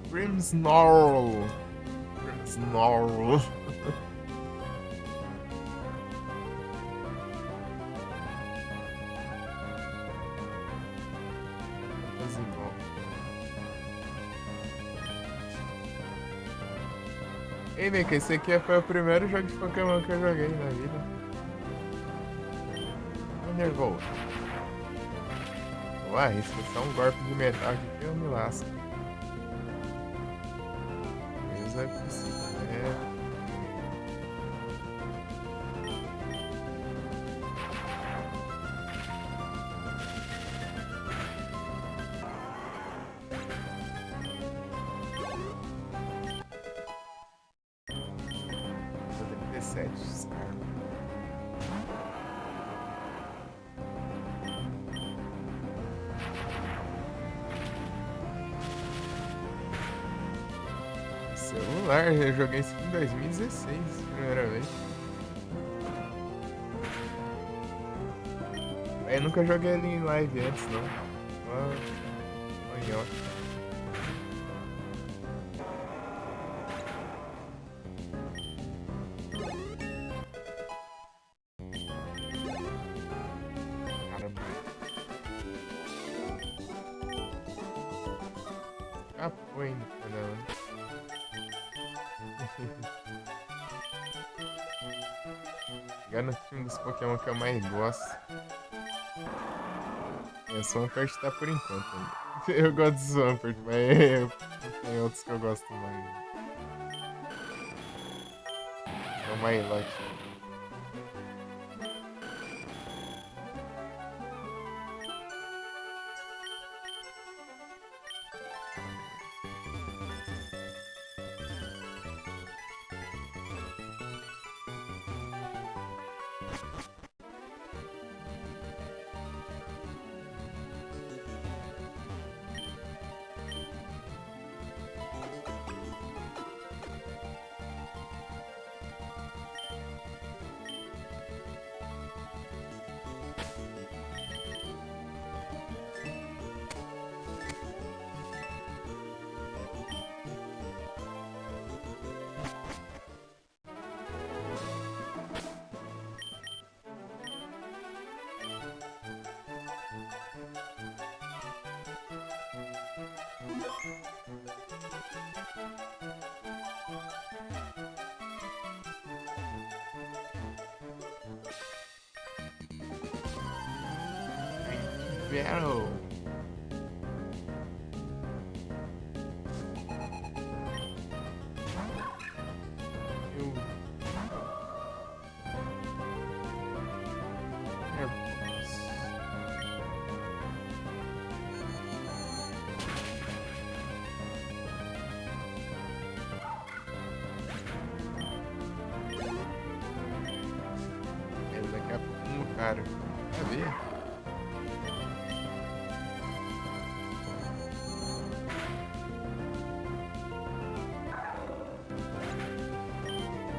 Grimmsnarl. Grimmsnarl. Ei, Nika, esse aqui foi o primeiro jogo de Pokémon que eu joguei na vida. Thunderbolt. Ué, isso é só um golpe de metal aqui que eu me lasco. Mas é possível, né? 7 Scar. Celular, eu joguei isso em 2016, primeira vez. Eu nunca joguei ele em live antes, não. Olha, caramba. Ah, foi ainda, caramba. Jogar no time dos Pokémon que eu mais gosto. É Swampert tá por enquanto ainda. Eu gosto de Swampert, mas tem outros que eu gosto mais. É o Milotic. Battle. Eu... Daqui a pouco, cara. Vai ver.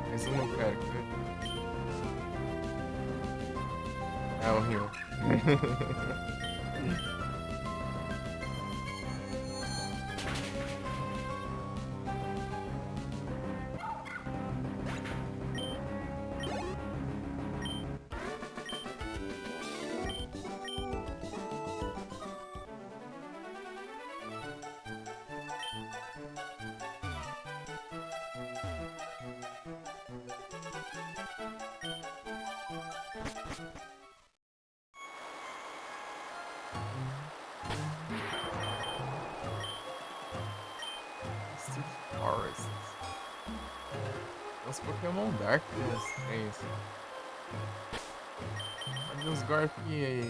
Mais uma, cara. Ah, o Rio. Forest. Os Pokémon Dark, tem isso. Olha os Gorp aí.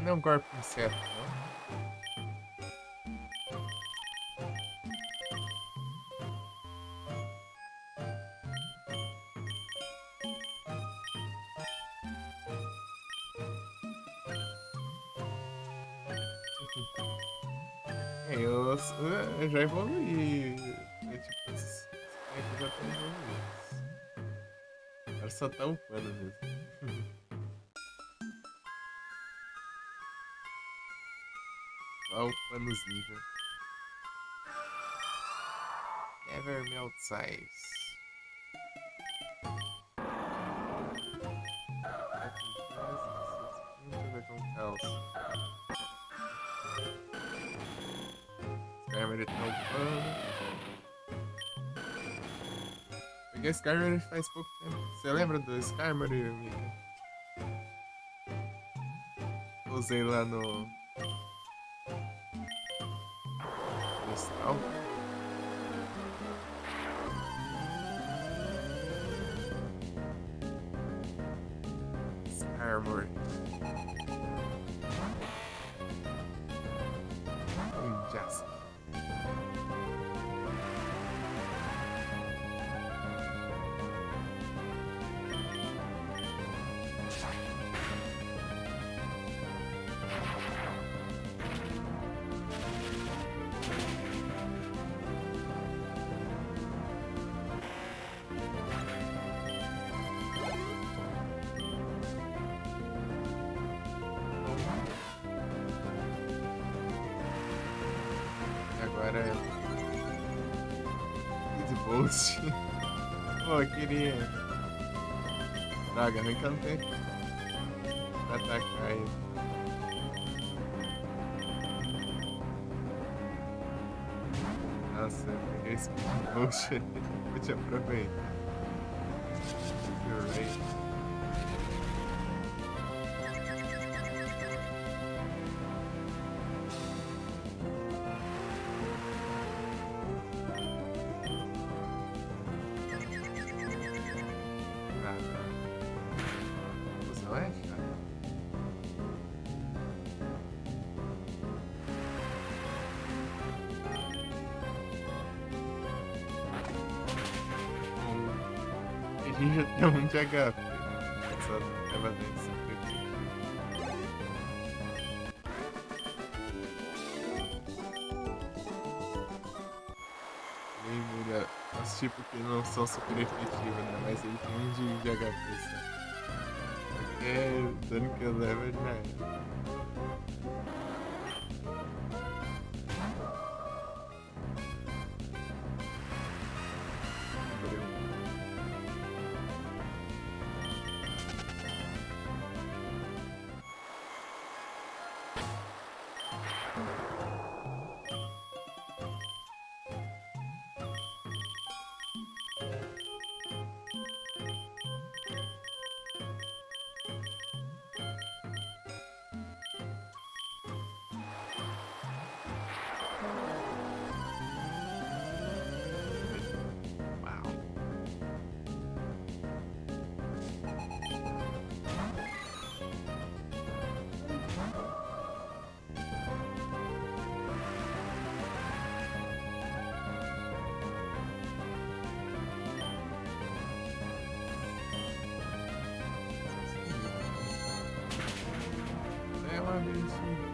Não é um Gorp inseto, não? Eu já evoluí. Tipo, esses bonecos já estão evoluídos. Agora só tá upando mesmo. Só upando os níveis. Never melt size. Deixa eu ver como tá os. Skarmory tá upando. Peguei Skarmory faz pouco tempo. Você lembra do Skarmory, amigo? Usei lá no. Cristal. Skarmory. Injustice. agora é Speed Boost. Pô, eu queria. Droga, arranca não tem pra atacar ele. Nossa, eu peguei Speed Boost ali. Vou te aproveitar. Right. Ah, tá. Fusão é chato. A gente já tem um de HP. Só leva desse aqui. Nem muda os tipos que não são super efetivos, né? Mas ele tem um de HP só. Porque o dano que eu levo já é. Uau. É uma bichinha.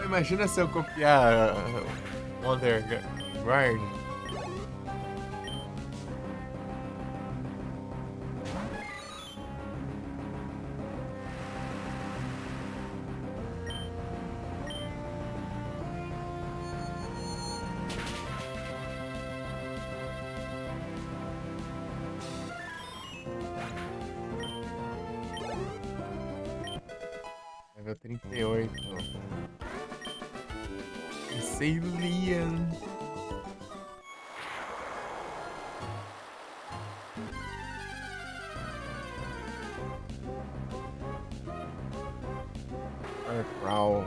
Imagina se eu copiar Wonder Guard. Level 38. Alien. Growl.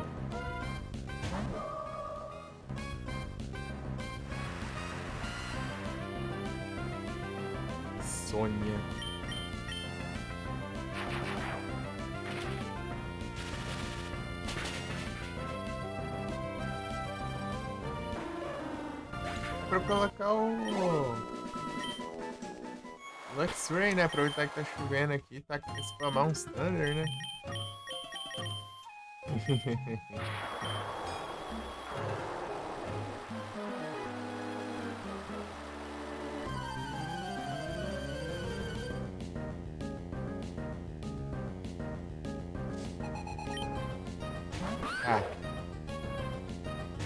Sônia. Pra colocar o Luxray, né? Aproveitar que tá chovendo aqui, tá spamar uns Thunder, né? Ah,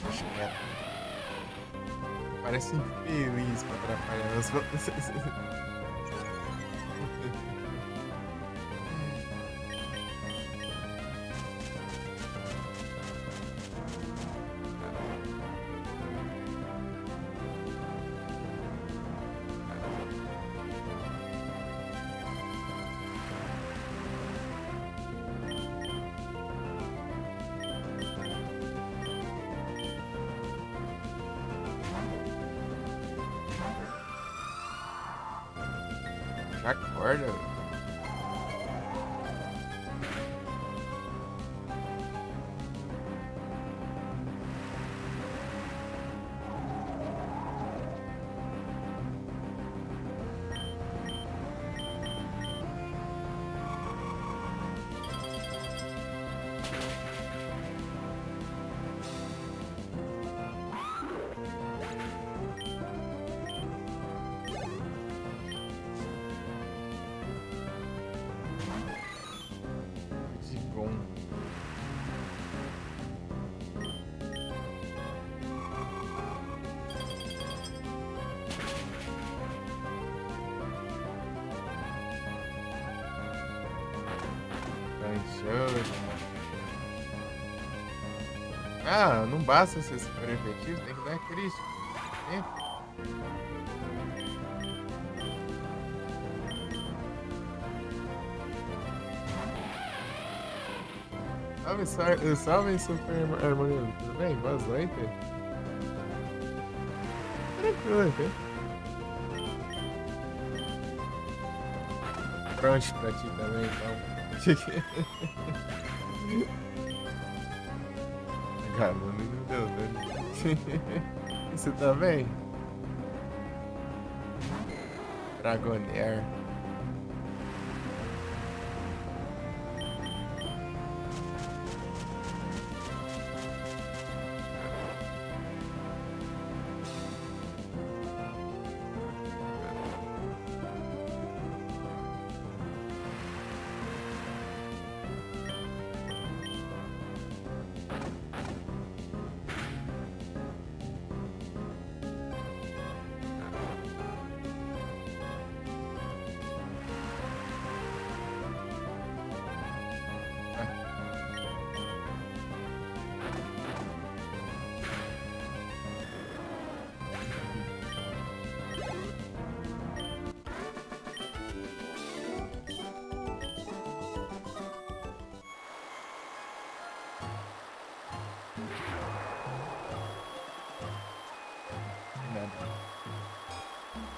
deixa quieto. Parece infeliz pra atrapalhar as outras. Já acorda. Manchou. Ah, não basta ser super efetivo, tem que dar crítico. Sempre. Salve, super harmonioso. Tudo bem? Boa noite. Tranquilo, aqui. Pronto pra ti também, então. Cara, não deu dano. Você tá bem? Dragonair.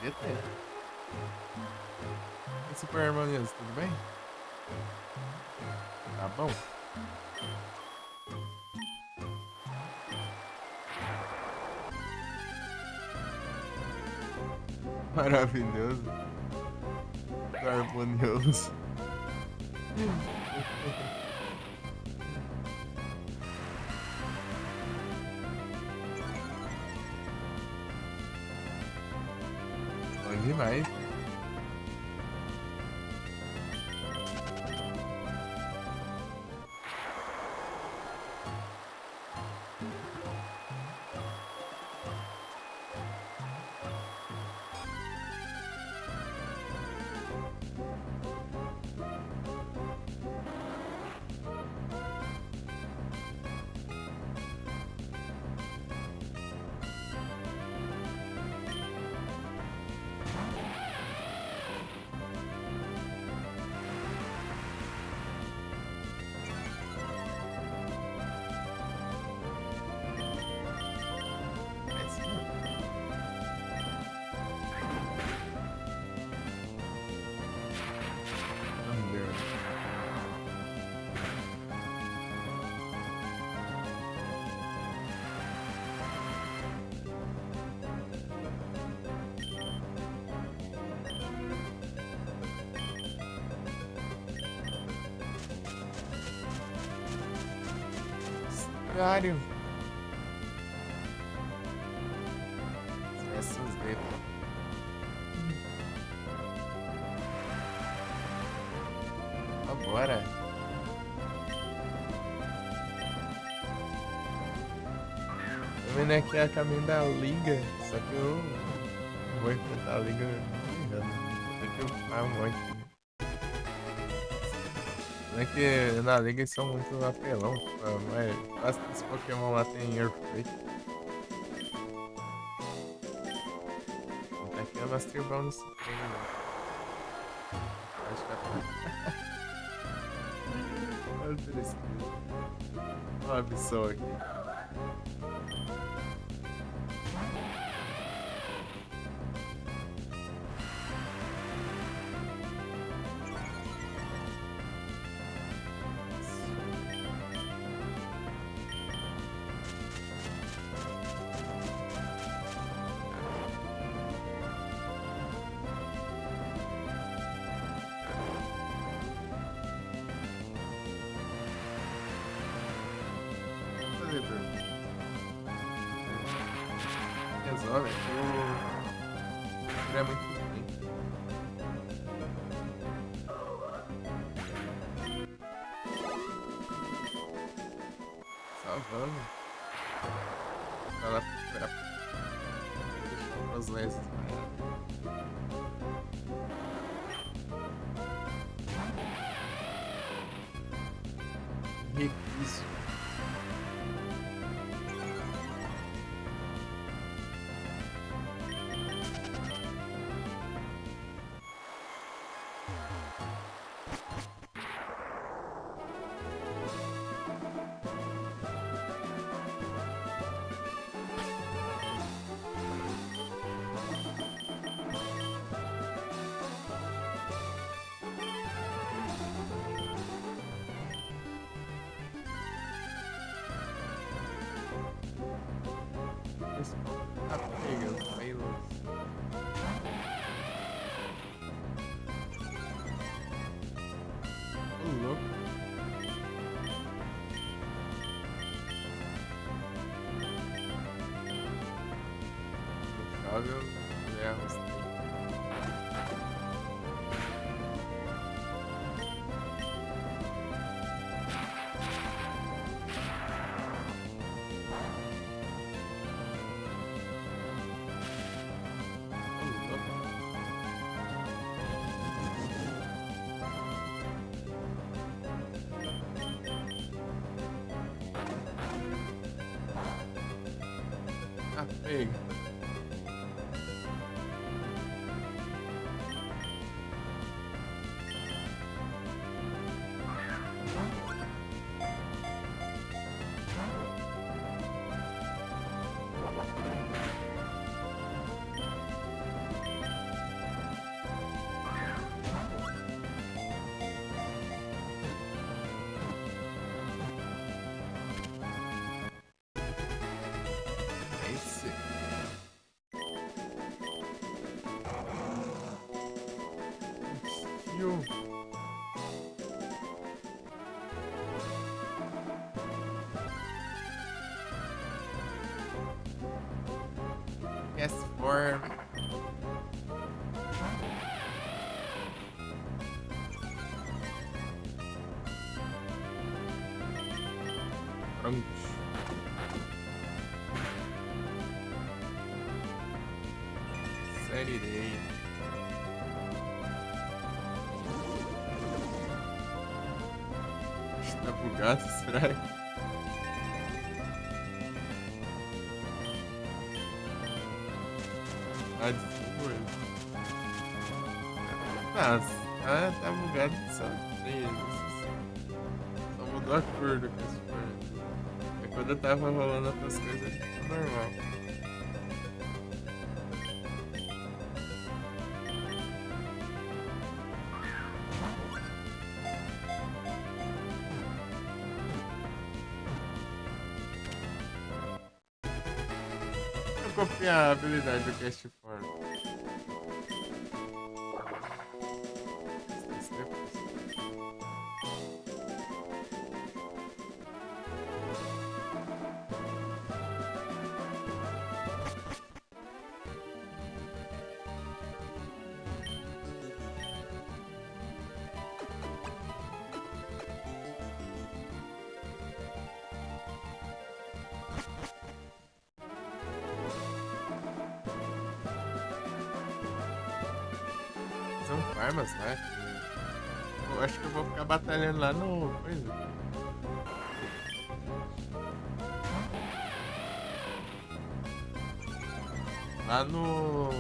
Devia ter. E super harmonioso, tudo bem? Tá bom? Maravilhoso. Harmonioso. Bom demais. Horário. Esquece os dedos. Agora. Tô vendo aqui a caminho da liga. Só que eu não vou enfrentar a liga. Tem que upar um monte. Não é que na liga eles são muito apelão, mas quase que esse Pokémon lá tem Earthquake. Tá aqui é Master Ball no Supremo, né? Acho que é. Olha o tristeza. Olha a Absol aqui. Resolve, é muito ruim. Salvando. Tá lá pra deixar os lenços. recuso. Tá pegando, aí louco. Ô, louco. No chove eu erro. Ah, pega. Esse. Tio. PS4. Pronto. Série. Está bugado, será? Ah, desculpa. Nossa, tá bugado só três. Só mudou a cor do cosplay. É quando eu tava rolando outras coisas, tá normal. Eu copiei a habilidade do Cast Form. São farmas, né? Eu acho que eu vou ficar batalhando lá no. Coisa. Lá no.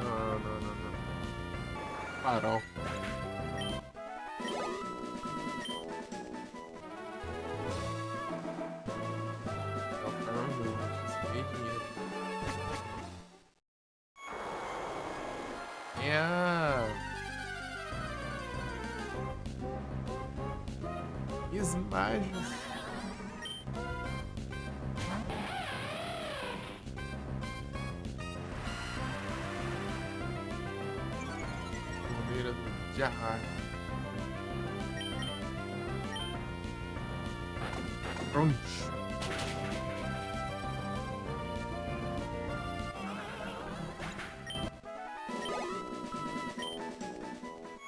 Não. Farol. É o farol mesmo. XP e dinheiro. Tem a. Esmajos. Bandeira do Jahar. Pronto.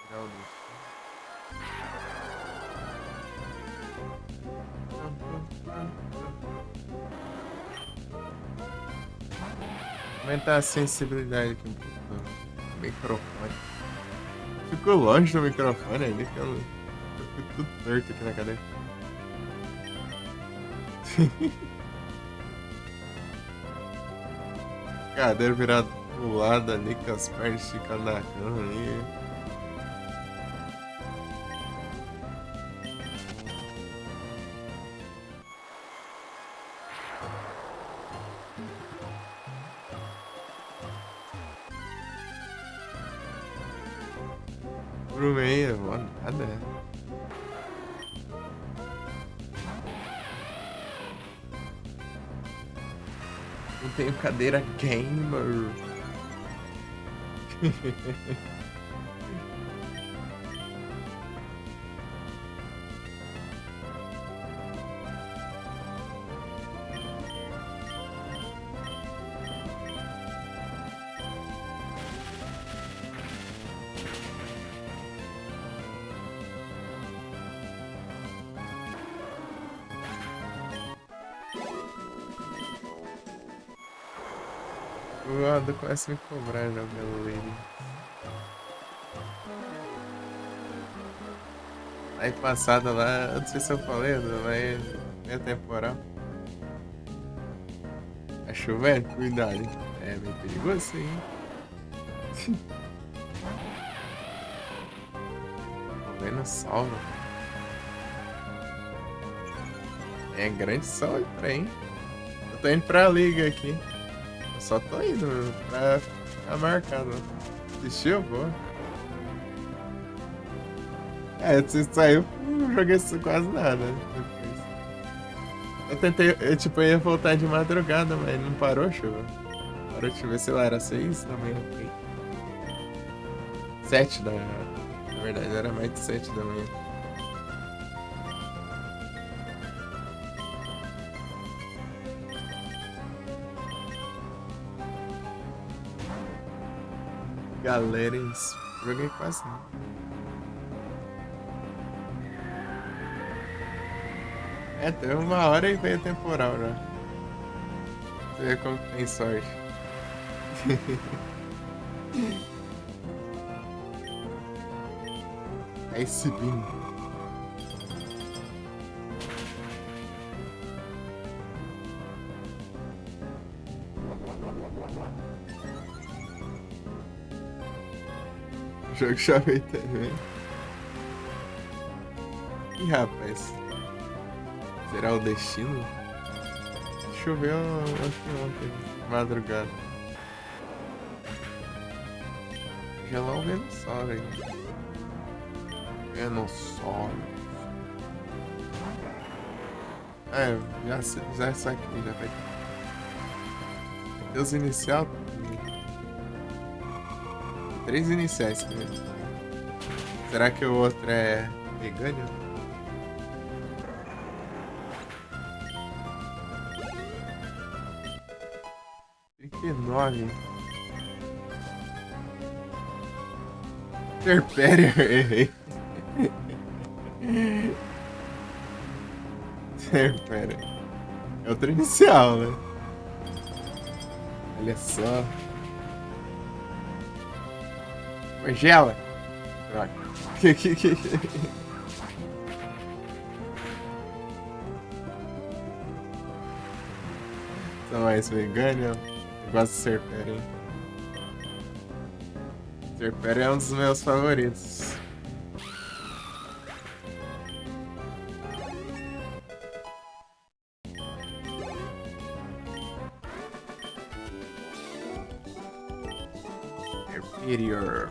Tirar o lixo. Aumentar a sensibilidade aqui um pouco. Microfone. Ficou longe do microfone ali, que eu fico tudo torto aqui na cadeira. Cadeira virada pro lado ali, com as pernas esticando na cama ali. Pro meio, mano, nada. Não tenho cadeira gamer. O Aldo começa a me cobrar já pelo Lady. Aí passada lá, não sei se eu falei, mas é temporal. Tá chovendo? Cuidado, hein? É meio perigoso sim, hein? Chovendo salva. É grande sol aí pra, hein? Eu tô indo pra liga aqui. Eu só tô indo pra ficar marcado. Assistiu, pô? É, você saiu, não joguei quase nada depois. Eu tentei, eu ia voltar de madrugada, mas não parou a chuva. Parou de chover, sei lá, era 6 da manhã. 7 da manhã. Na verdade, era mais de 7 da manhã. Galera, isso. Joguei quase não. É, teve uma hora e veio temporal já. Você vê como tem sorte. É esse Beam. O jogo chamei também. Ih, rapaz. Será o destino? Choveu ontem, madrugada. Gelão vendo sol, velho. Vendo sol. É, já saquei, já vai. Deus inicial. 3 iniciais primeiro. Será que o outro é Megane? Que 9. Serpério, errei. Serpério. É outro inicial, né? Olha só. Congela. Droga. Só mais vegano. Eu gosto de Serpério, hein? Serpério é um dos meus favoritos. Serperior.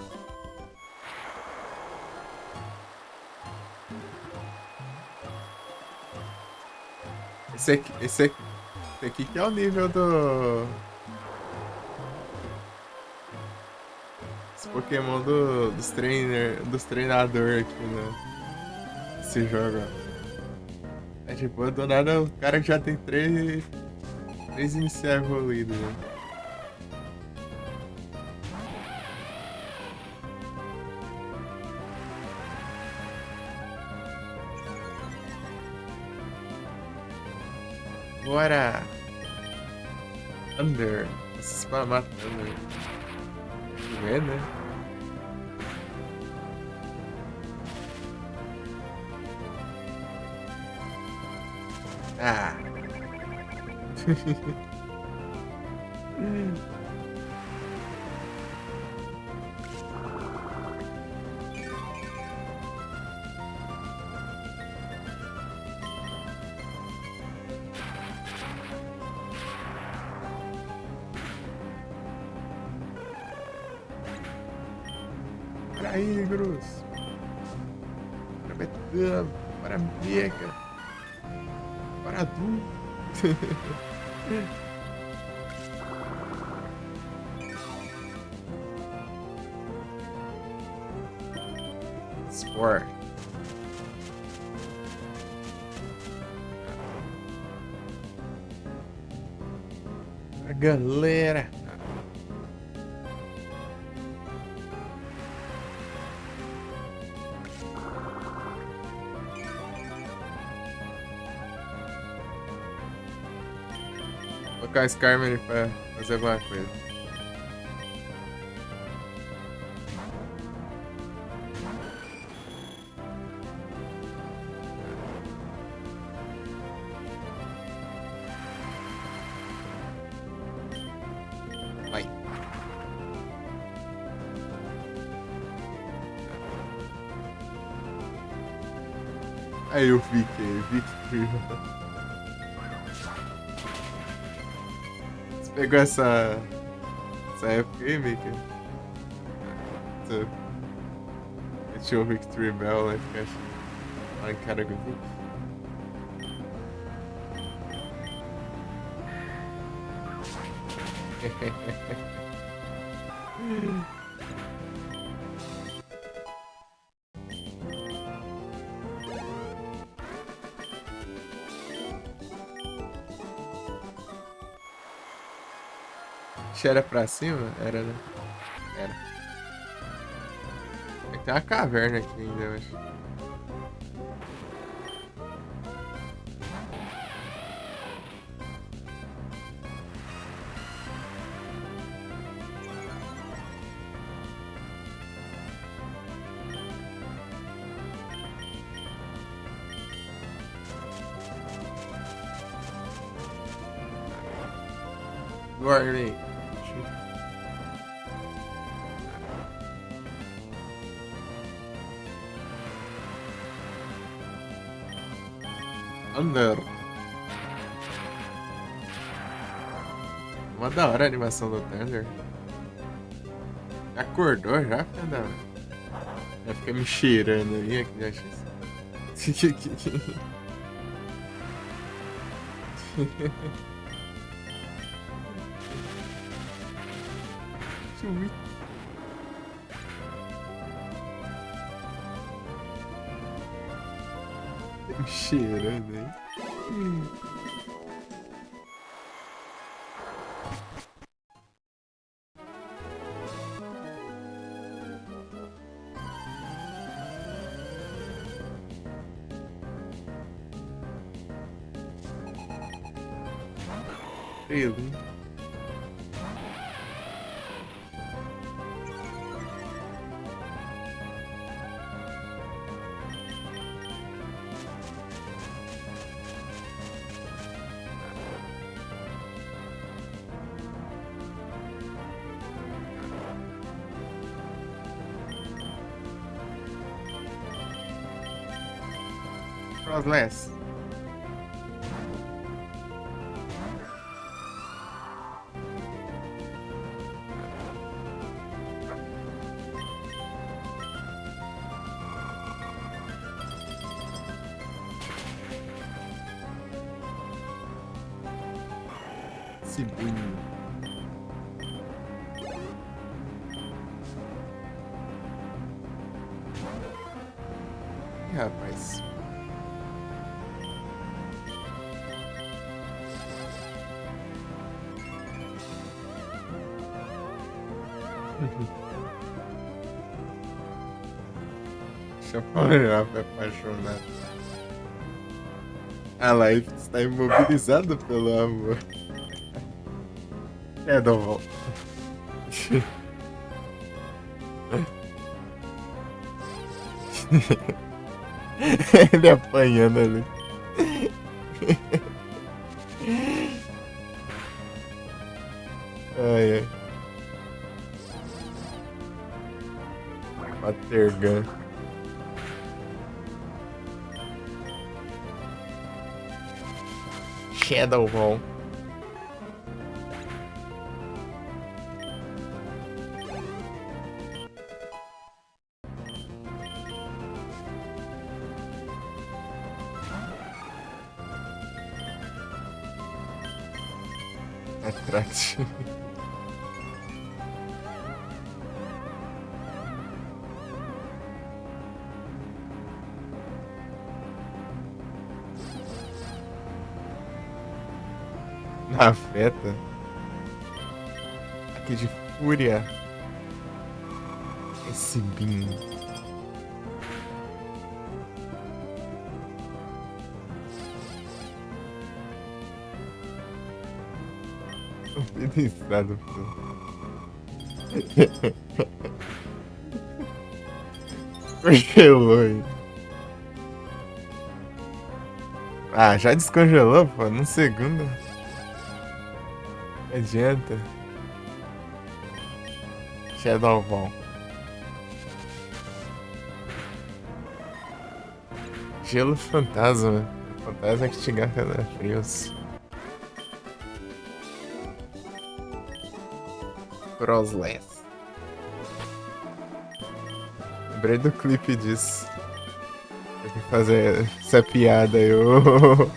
Esse aqui que é o nível do... Esse Pokémon dos treinadores aqui, né? Esse jogo. É tipo, do nada o cara já tem três iniciais evoluídos, né? Bora! Thunder. Nossa, mata Thunder. Deixa eu ver, né? Ah. Para aí, grosso. Para Betão. Para Mega. Para Du. Sport. A galera. Vou colocar esse Carmen pra fazer alguma coisa. Vai. Aí eu fiquei, Victory. Você pegou essa época aí, Mickey? Você deixou o Victory Bell lá e ficar lá em Caraguvi? Era pra cima? Era, né? Era. Tem uma caverna aqui ainda, eu acho. Warning. Under. Uma da hora a animação do Thunder. Já acordou já, filha da... Já fica me cheirando aí, que já achei isso. Me cheirando aí. Ele. Crossless. Cibinho. Ih, rapaz. Chapolin apaixonado. A Life está imobilizada pelo amor. É, Doval. Ele apanhando ali. Ai, ai. Watergun. Shadow Ball. Attract. Afeta. Aqui de fúria. Esse Bean. Beliscado, pô. Congelou ele. Ah, já descongelou, pô? Num segundo. Não adianta. Shadow Ball. Gelo fantasma. Fantasma que te garra na frios. Crossless. Lembrei do clipe disso. Tem que fazer essa piada aí, o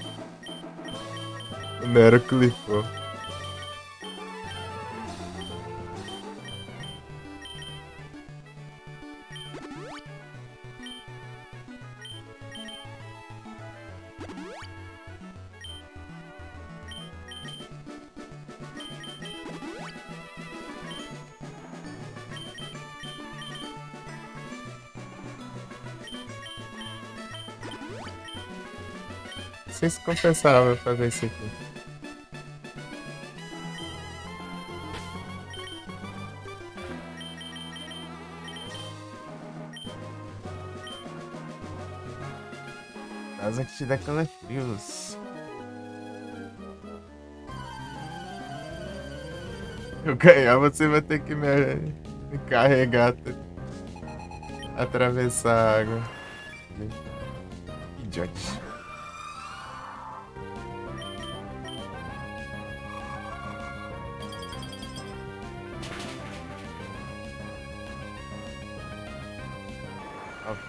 Nero clipou. Não sei se compensava fazer isso aqui. Casa que te dá calafrios. Eu ganhar, você vai ter que me carregar, atravessar a água. Idiote.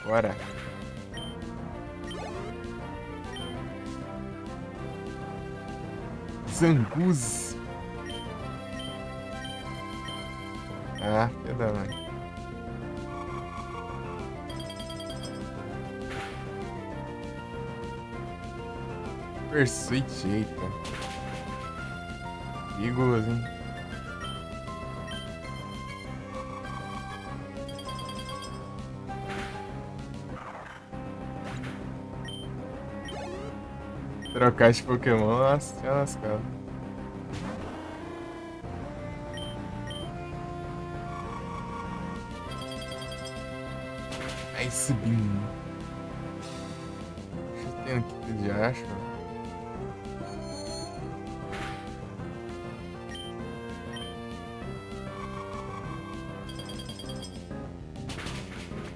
Agora. Zangus. Ah, filha da mãe. Pursuit, eita. Perigoso, hein? Trocar de Pokémon, nossa, tinha lascado. Ice Beam. Deixa eu ter um kit de acho.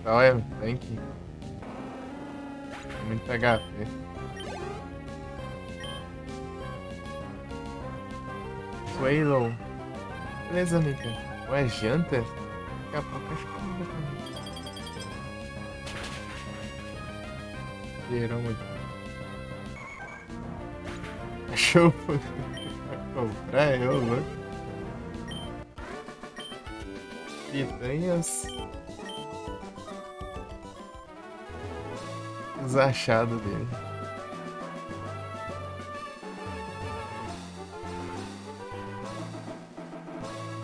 Olha, tank. Muito HP. Swallow. Beleza, amiga. Ué, janta? Daqui a pouco acho que eu vou também. Cheirão muito. Achou pra comprar, eu louco. Pitanhas. Os achados dele.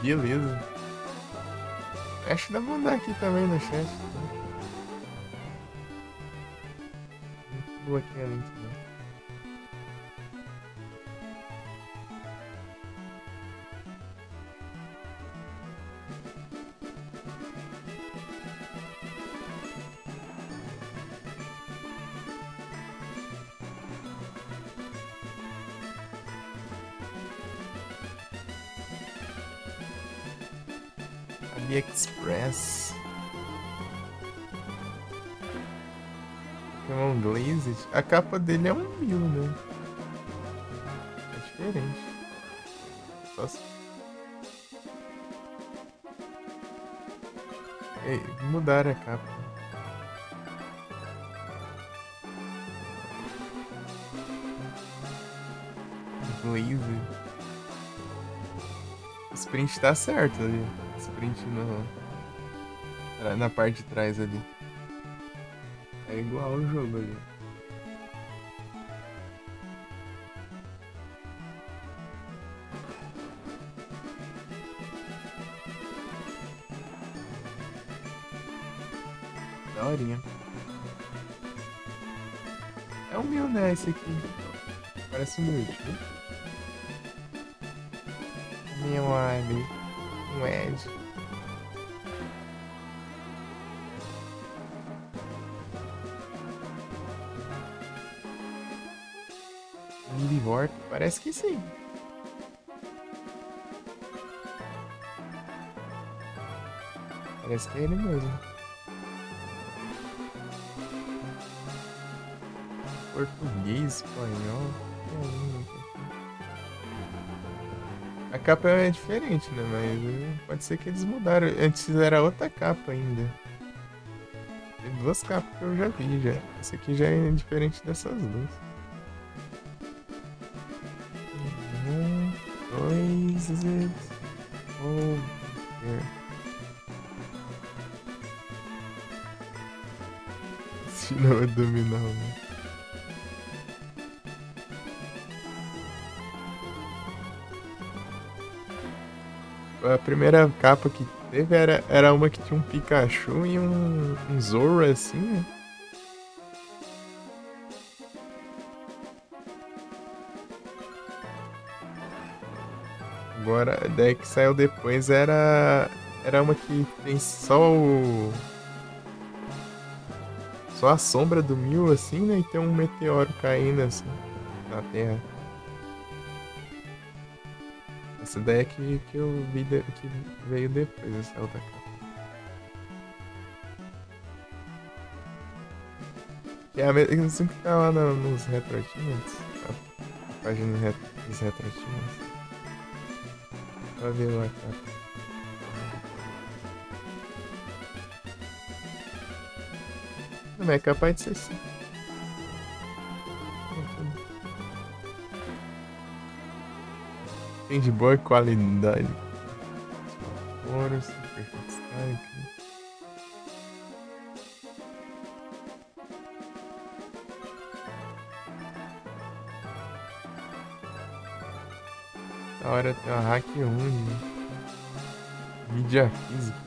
Beleza. Acho que dá pra mandar aqui também no chat. Bloqueia link, né? AliExpress. Pokémon Glazed. A capa dele é um mil, né? É diferente. Só se... Ei, mudaram a capa. Glazed. O sprint tá certo ali. O sprint na parte de trás ali. É igual o jogo ali. Daorinha. É o meu, né? Esse aqui. Parece um Mewtwo. Meu ali. Um Ed. Livort. Parece que sim. Parece que é ele mesmo. Português, espanhol. Que língua que é? A capa é diferente, né? Mas pode ser que eles mudaram. Antes era outra capa ainda. Tem duas capas que eu já vi já. Esse aqui já é diferente dessas duas. Dois. Over. Se não é dominal, né? A primeira capa que teve era uma que tinha um Pikachu e um Zoro assim, né? Agora, daí que saiu depois era uma que tem só a sombra do Mew assim, né? E tem um meteoro caindo assim na Terra. Essa daí é que eu vi que veio depois dessa outra capa. Que é a mesma assim que tá lá nos Retroachievements. A página dos Retroachievements. Pra ver lá a capa. Não, mas é capaz de ser sim. Tem de boa qualidade. Foros, perfeito strike. Da hora tem uma hack 1 de mídia física.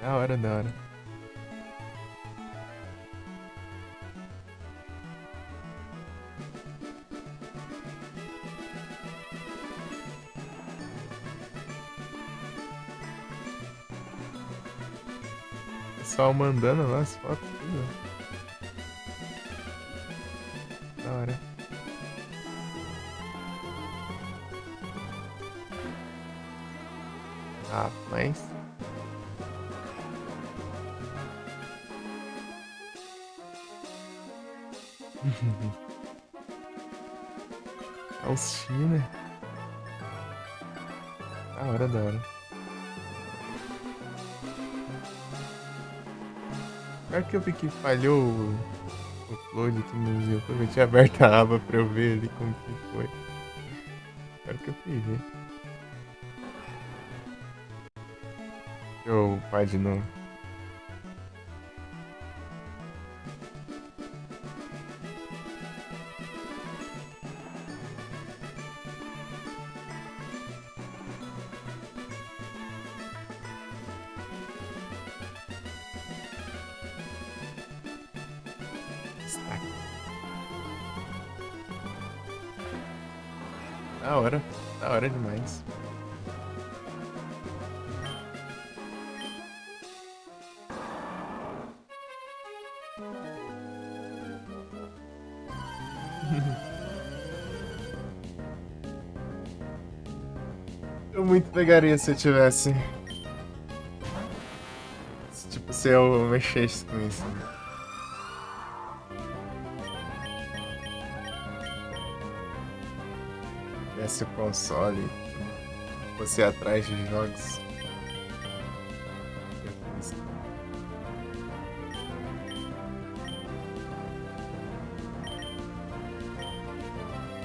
Da hora, da hora. Pessoal mandando lá as fotos, tudo. Da hora. Ah, mas. Alcina. Da hora, da hora. Pior que eu vi que falhou o upload aqui no YouTube. Eu tinha aberto a aba pra eu ver ali como que foi. Pior que eu fui ver. Deixa eu upar de novo. Destaque. Da hora. Da hora demais. Eu muito pegaria se eu tivesse. Tipo, se eu mexesse com isso. Tivesse o console, fosse atrás de jogos.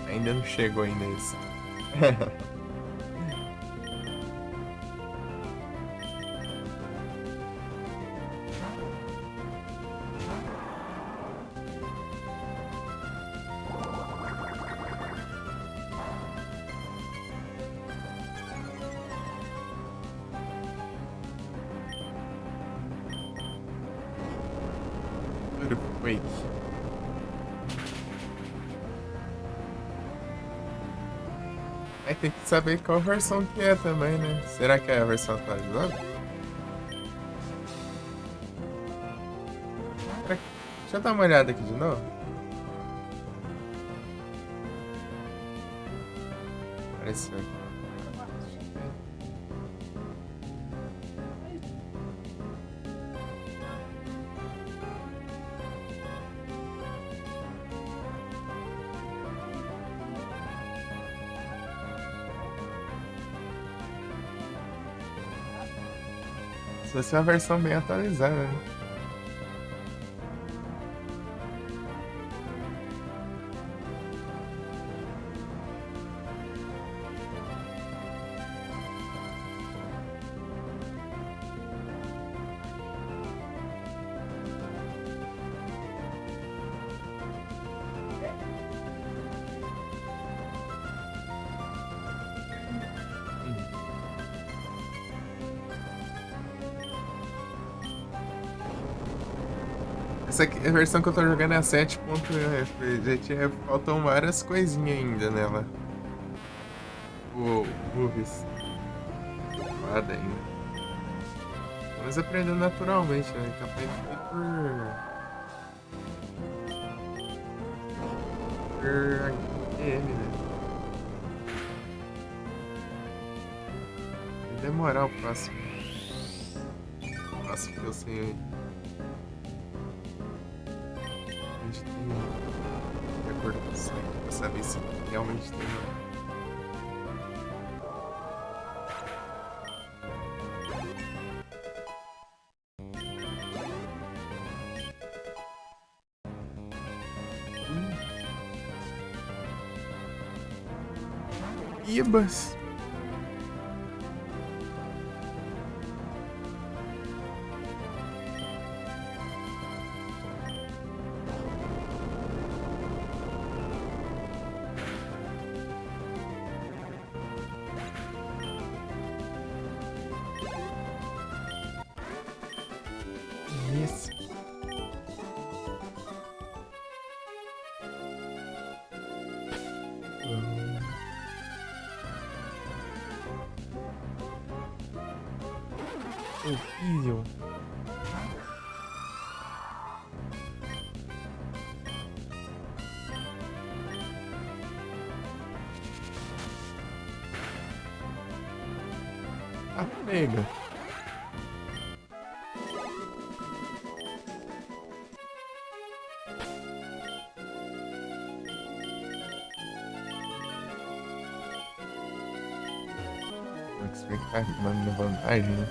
Ainda não chegou ainda isso. Earthquake. Aí tem que saber qual versão que é também, né? Será que é a versão atualizada? Deixa eu dar uma olhada aqui de novo. Apareceu aqui. Se fosse uma versão bem atualizada, né? Essa aqui, a versão que eu tô jogando é a 7.1. Faltam várias coisinhas ainda nela. O movies. Nada ainda. Mas aprendendo naturalmente, né? Capaz de por AQM, né? Vai demorar o próximo. O próximo que eu sei aí. A gente tem de acordo com o site pra saber se realmente tem uma. Ibas. Isso. Horrível. Ah, pega. Se bem que tá tomando vantagem, né?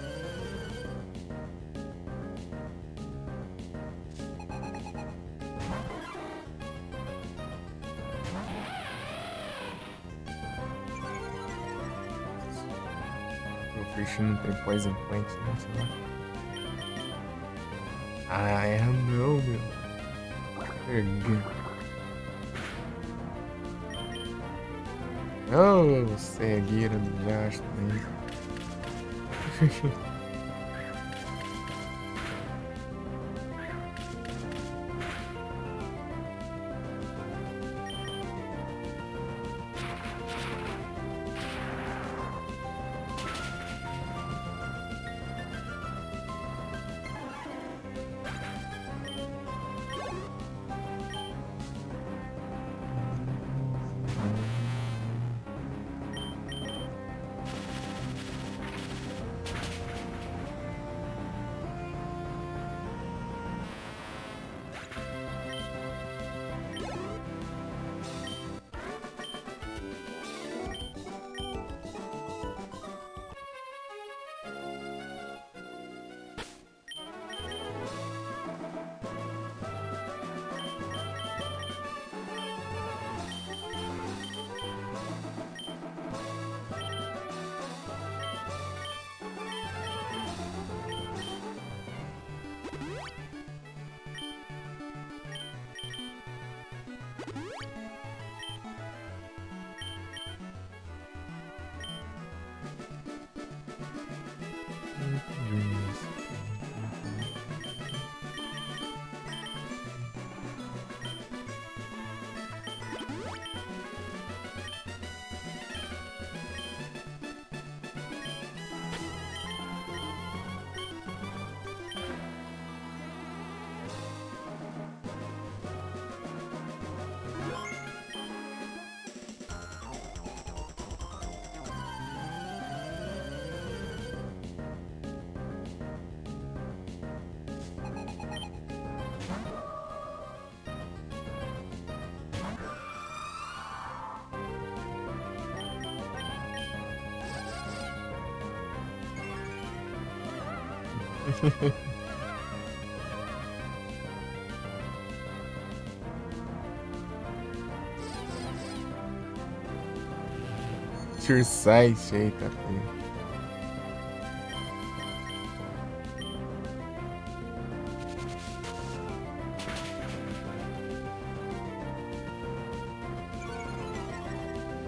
O Fish não tem Poison Point, não, sei lá. Ah, é não, meu. Perdi. Oh, cegueira do Jastro, né? Dreams. Sursai, eita, filho.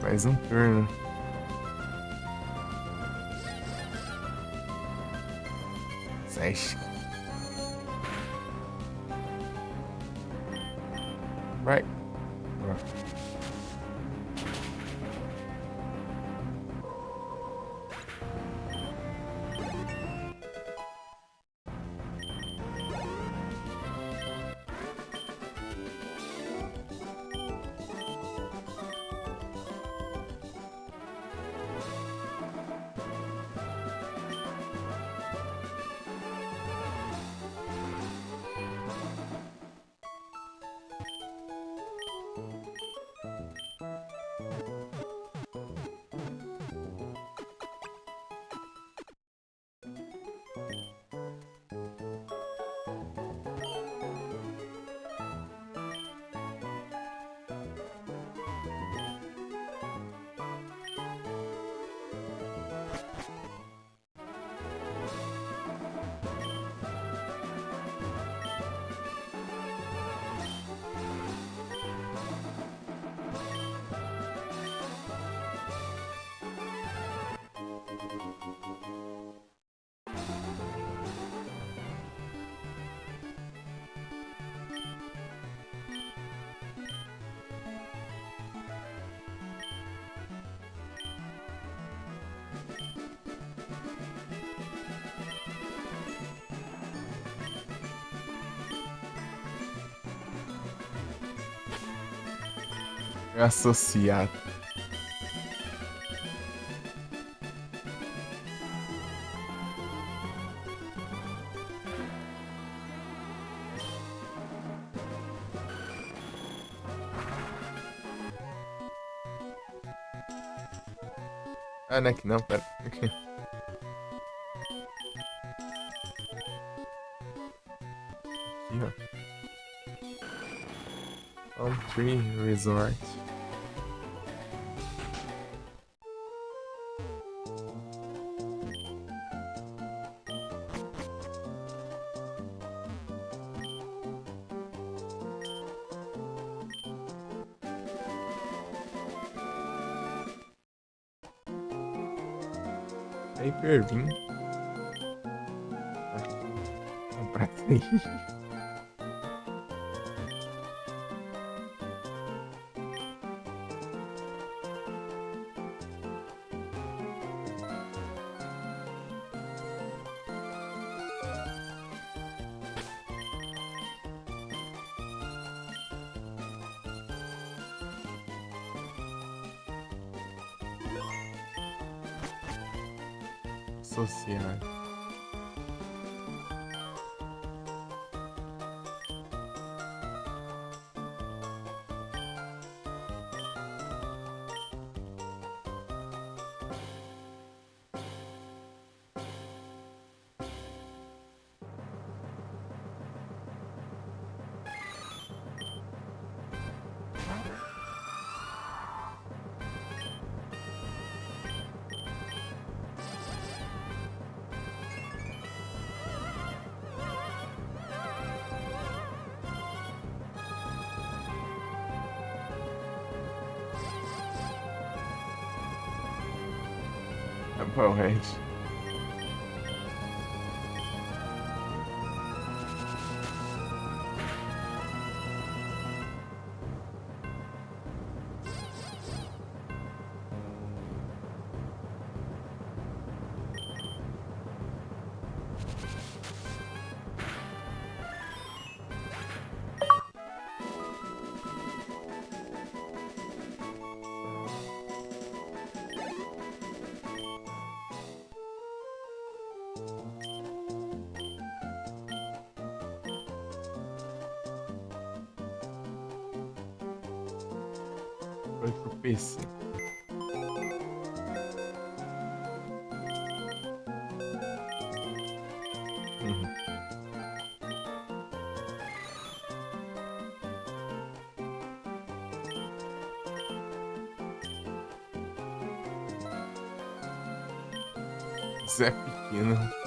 Mais um turno. Seis. Vai. Associado. Ah, não é que não, pera. Aqui, ó. On Tree Resort. Hyperbeam. Um prato aí. Social. Bowhead. Foi pro PC. Uhum. Zé Pequeno.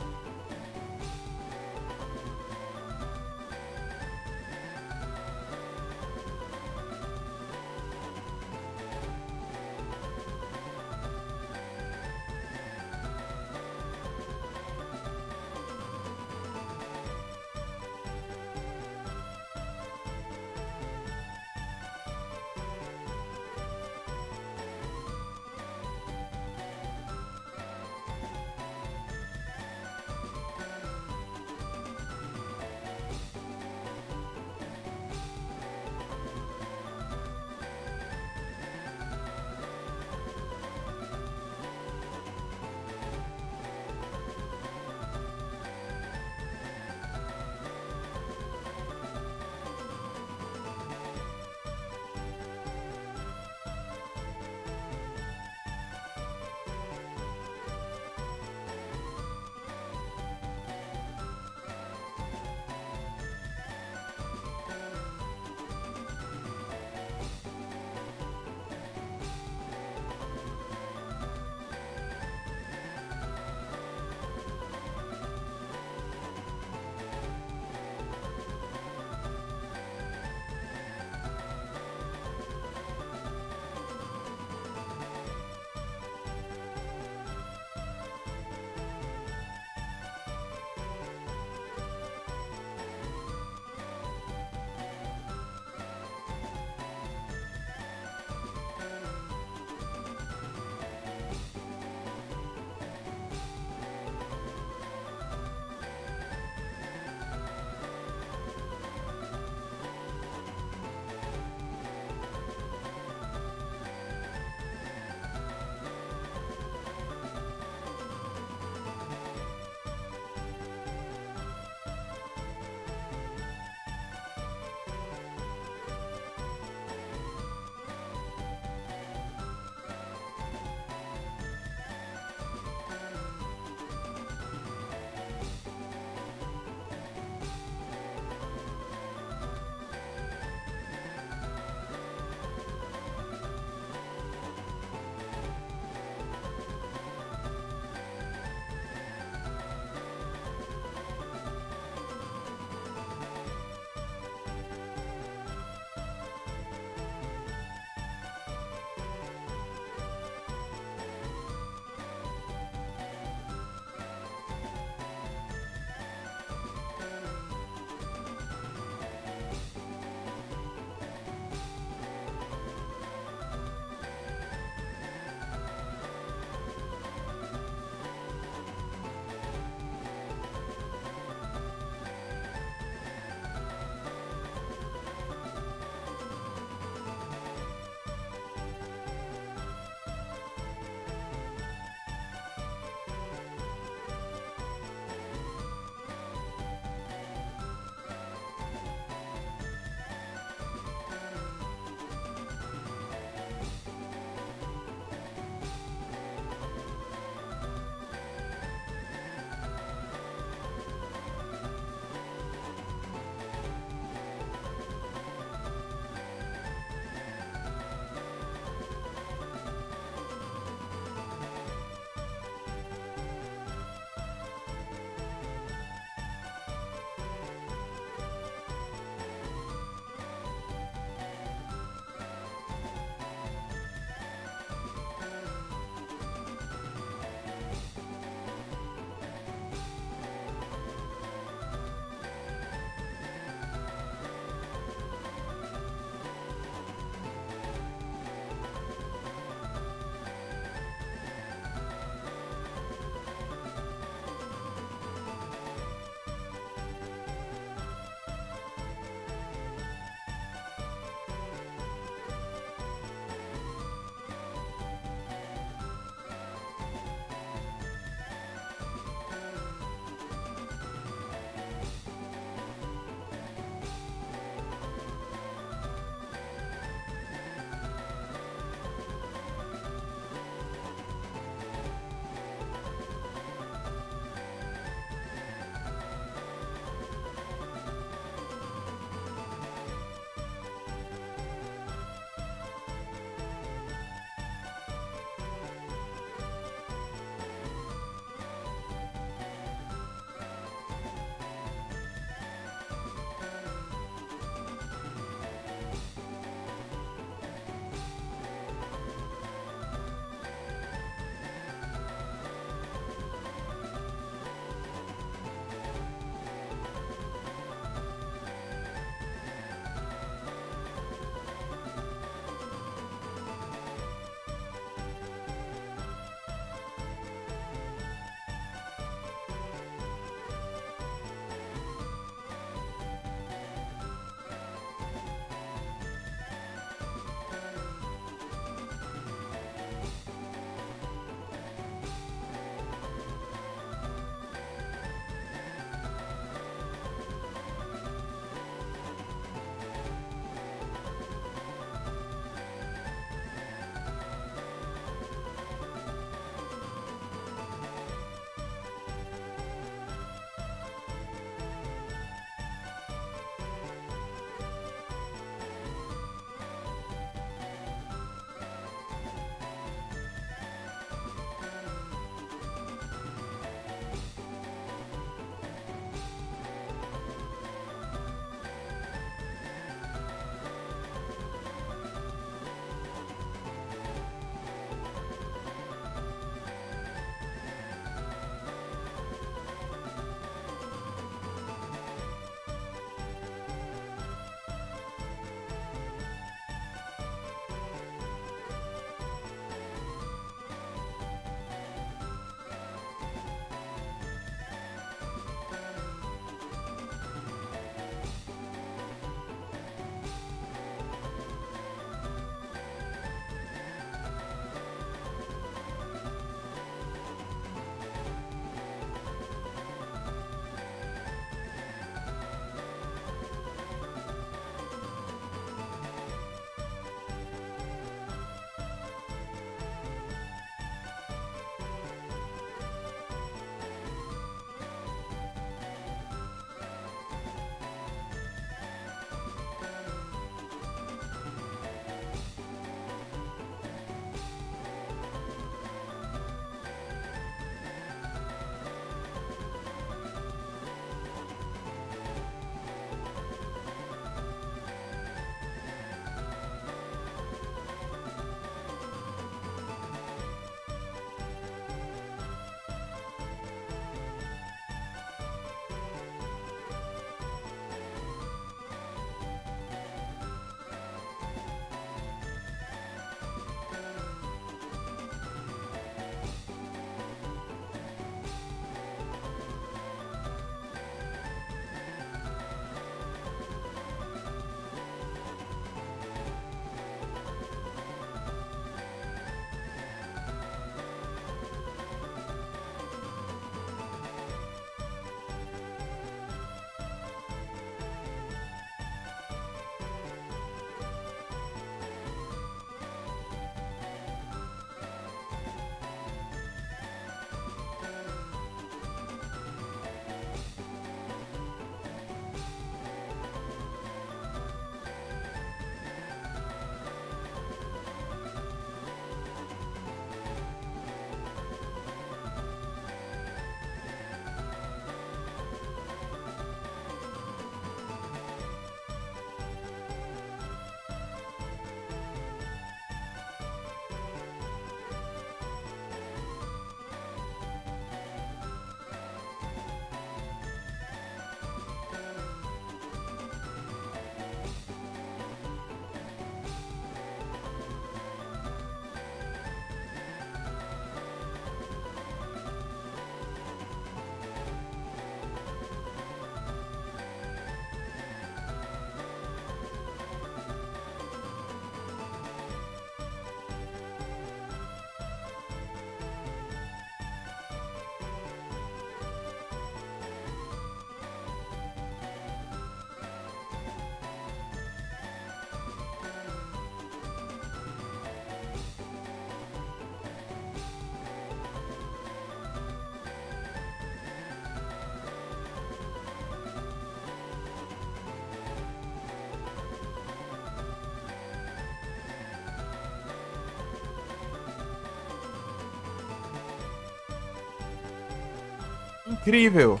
Incrível!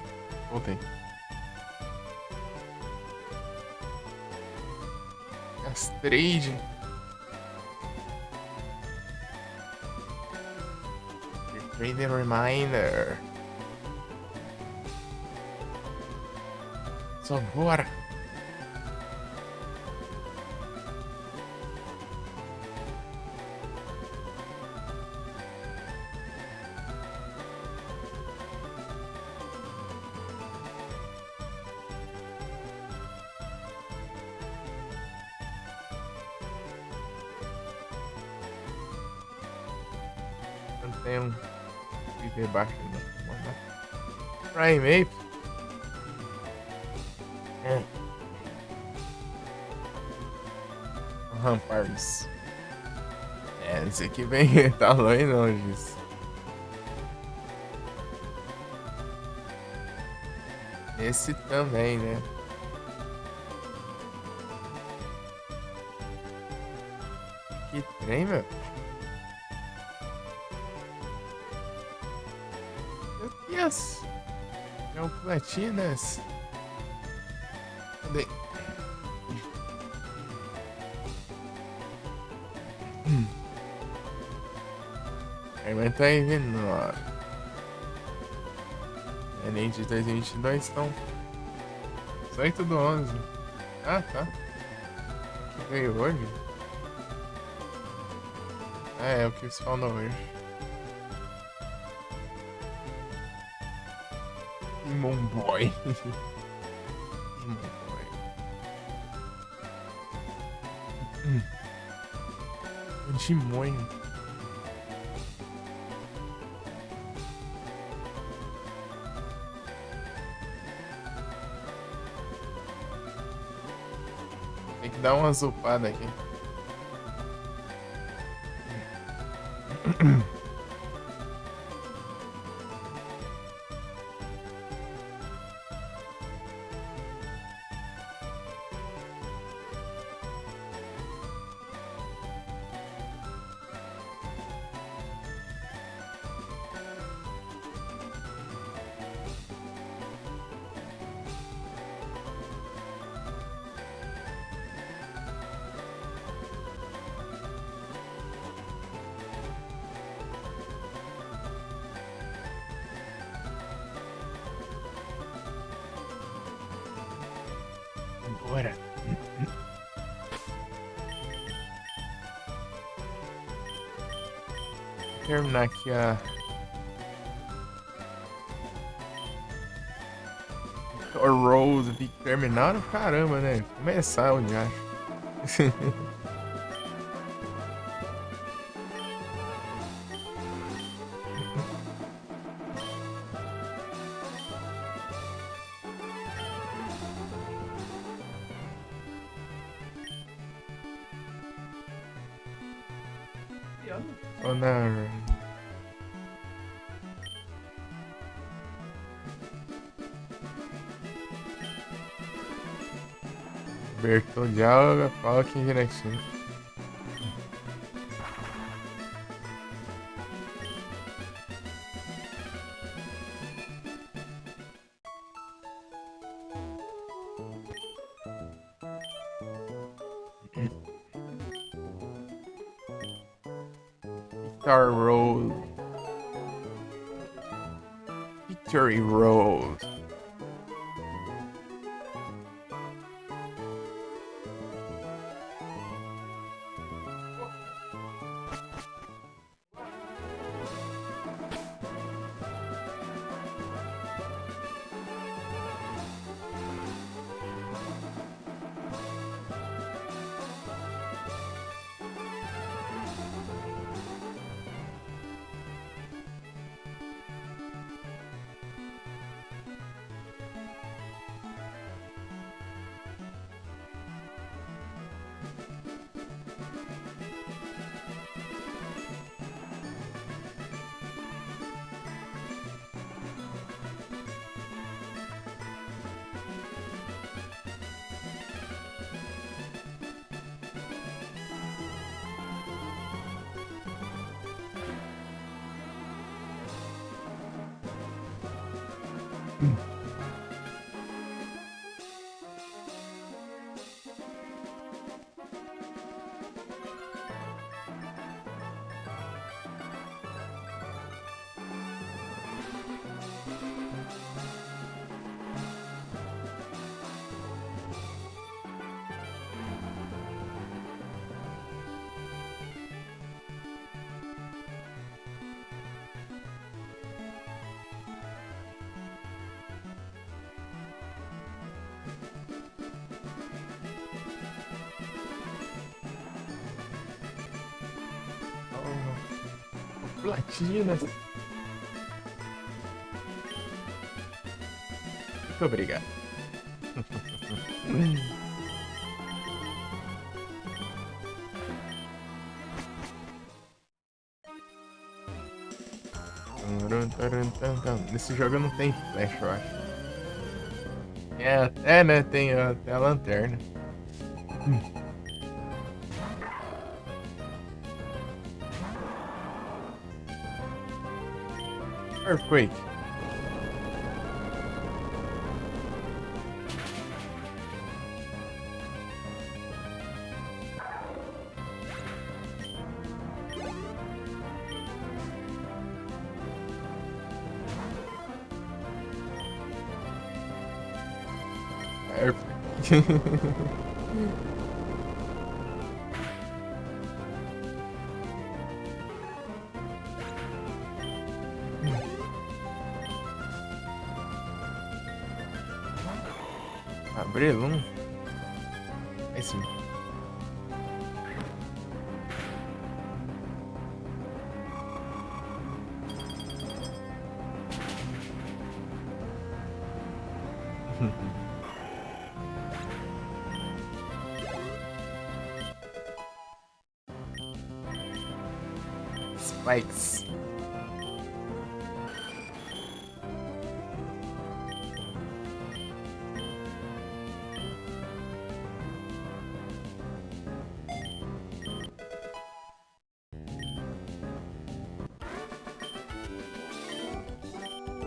Voltei. Astrade. Reading Reminder. Só bora. Não tem um viver baixo não. Primate. Ramparts. Esse aqui vem. Tá longe não disso. Esse também, né? Que trem, meu. Meu Deus. É um platinas. Cadê? A irmã tá aí vindo. Enem de 2022 estão 18 do 11. Ah, tá. Que veio hoje? Ah, é o que se falou hoje. Demon Boy. Demon Boy. Demônio. Tem que dar uma zupada aqui. Bora. Terminar aqui a Rose. Tem que terminar no caramba, né? Começar onde acho. Honor. Bertão de alga, Falcon direitinho. Star Road. Victory Road. Platina. Muito obrigado. Nesse jogo não tem flash, eu acho. É, né? Tem até a lanterna. Earthquake. Abrelum. É sim. Spikes.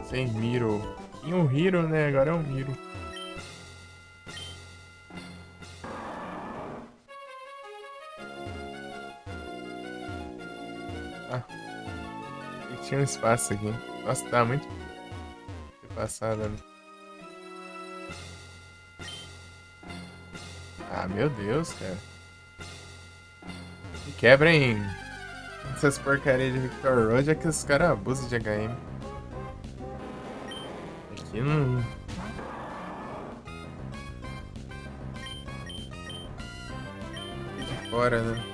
Sem Miro. Tinha um Hiro, né? Agora é um Miro. Ah, e tinha um espaço aqui. Nossa, tá muito passado ali. Ah, meu Deus, cara. Me quebrem essas porcarias de Victor Road é que os caras abusam de HM. Aqui não. Aqui de fora, né?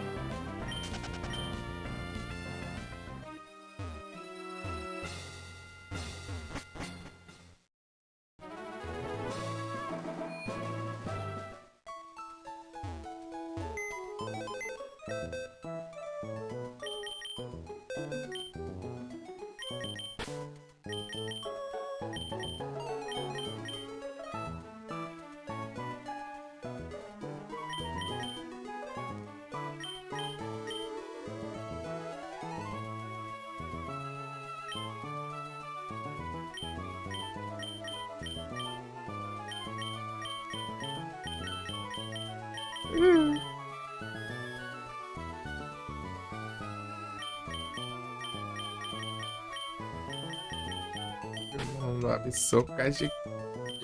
Vamos lá, soca de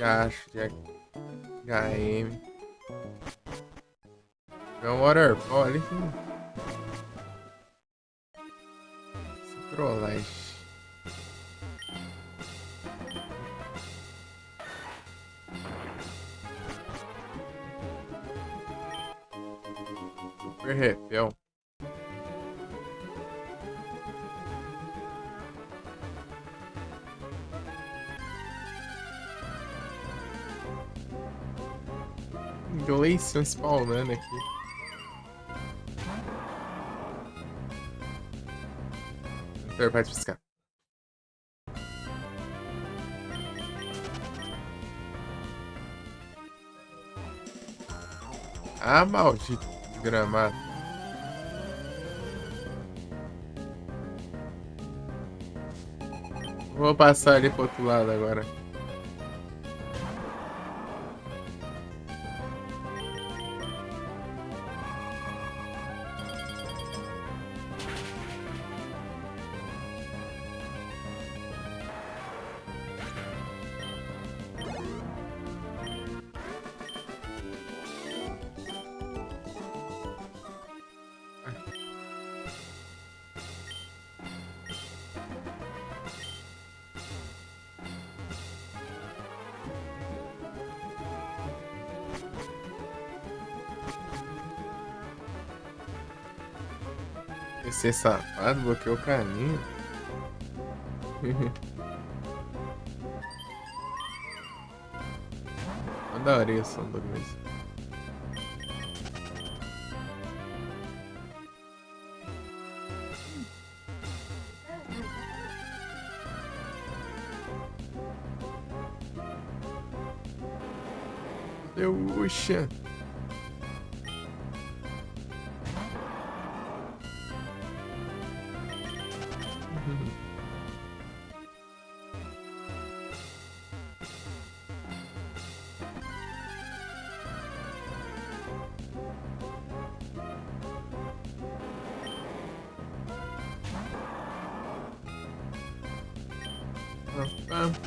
acho de HM. É um waterfall ali que. Trollagem. Super repel. Gleison spawnando aqui. Vai piscar. Ah, maldito gramado. Vou passar ali pro outro lado agora. Esse safado bloqueou o caminho. Manda a orelha, São Douglas. Puxa.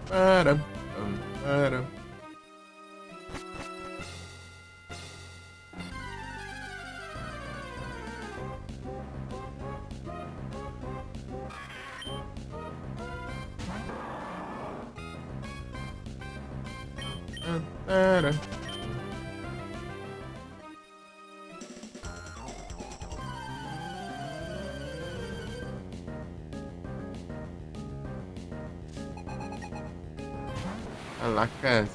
Para, para. Para. A la casa.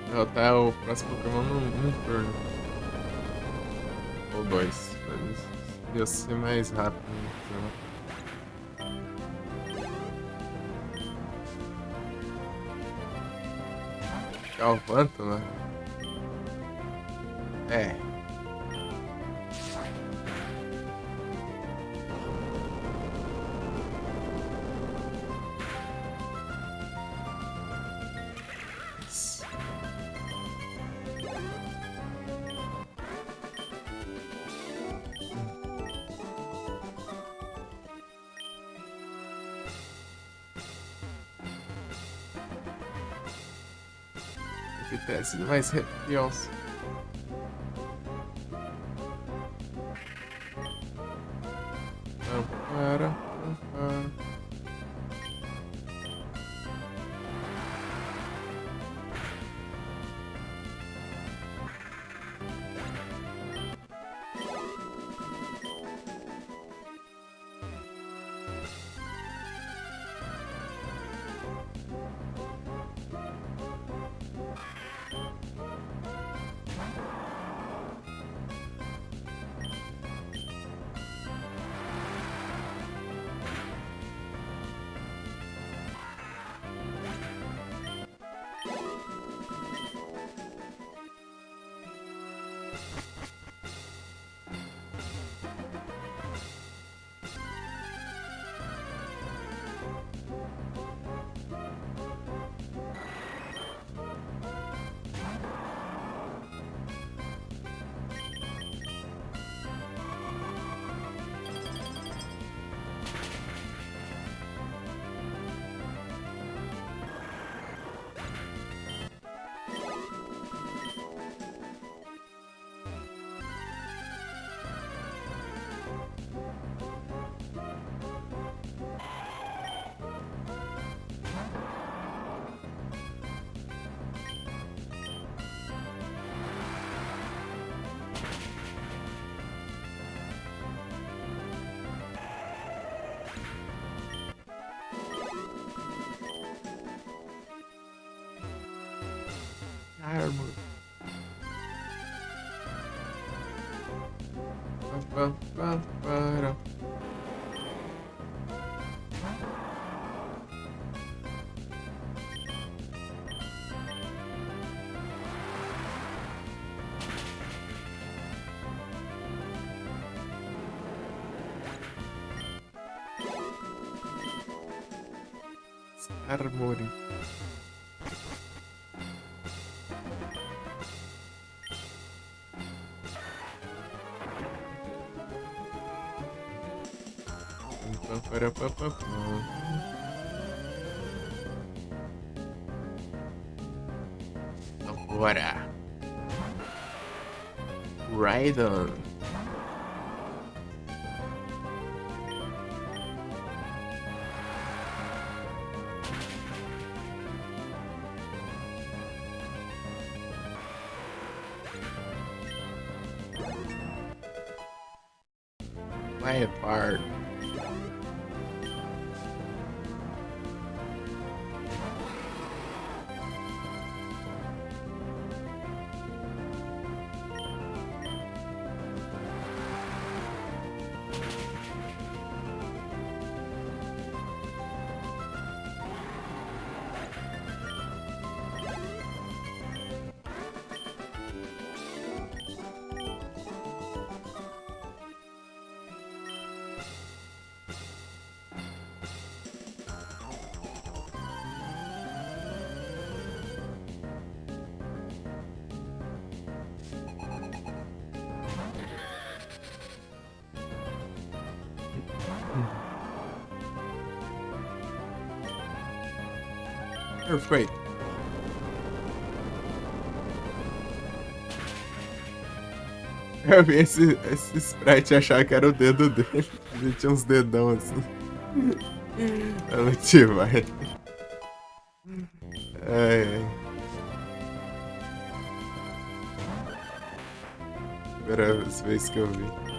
Derrotar o próximo Pokémon num turno. Ou dois. Ia ser mais rápido. Galvanto, né? É. Que ter sido mais arrepioso. Para. Árvore. Para. Árvore. Para. Agora. Raidon. My part. Perfeito. Eu vi esse sprite achar que era o dedo dele. Ele tinha uns dedão assim. Ela te vai. Ai, ai. Primeira vez que eu vi.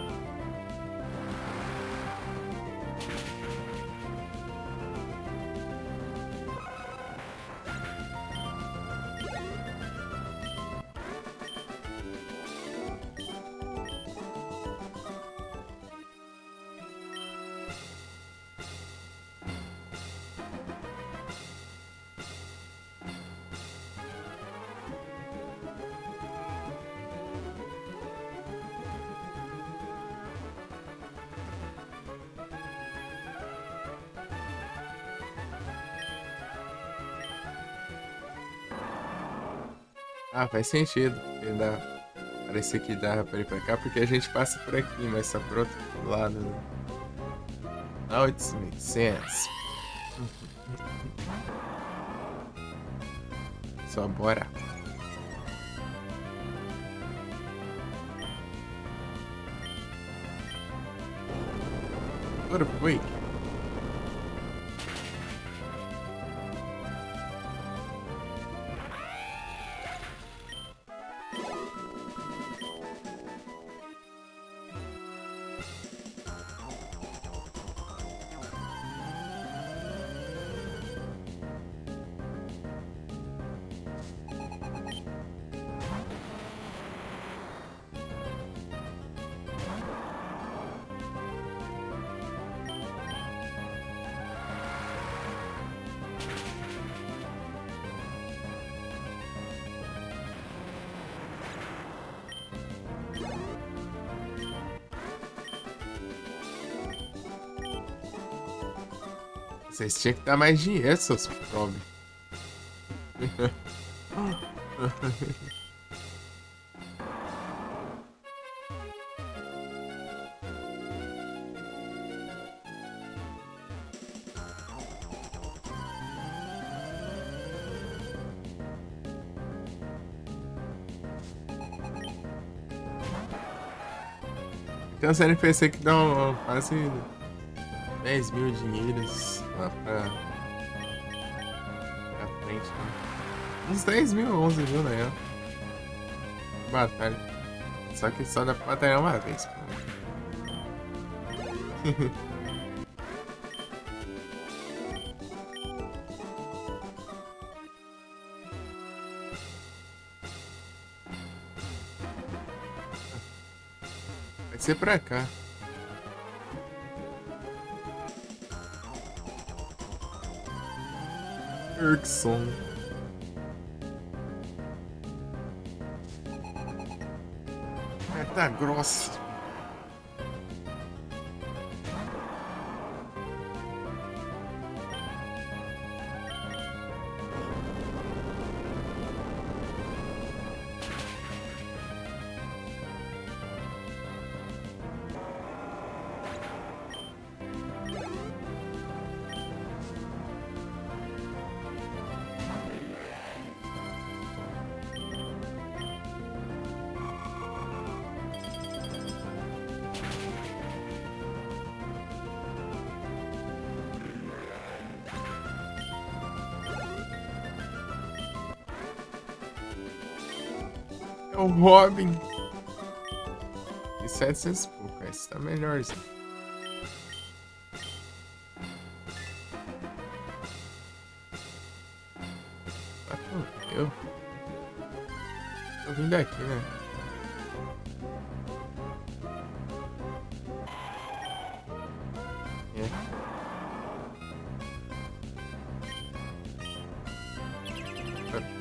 Ah, faz sentido. Parecia que dava pra ir pra cá, porque a gente passa por aqui, mas tá por outro lado, né? Now it makes sense. Só bora. Agora foi. Vocês tinham que dar mais dinheiro, seus pobres. Tem uns NPC que dão quase 10 mil dinheiros lá pra frente, né? Uns 10 mil, 11 mil, né? Batalha. Só que só dá pra batalhar uma vez, pô. Vai ser pra cá. Erikson. Tá grossa. É o Robin. E 700 pouco. Esse tá melhorzinho. Eu vim daqui, né? É.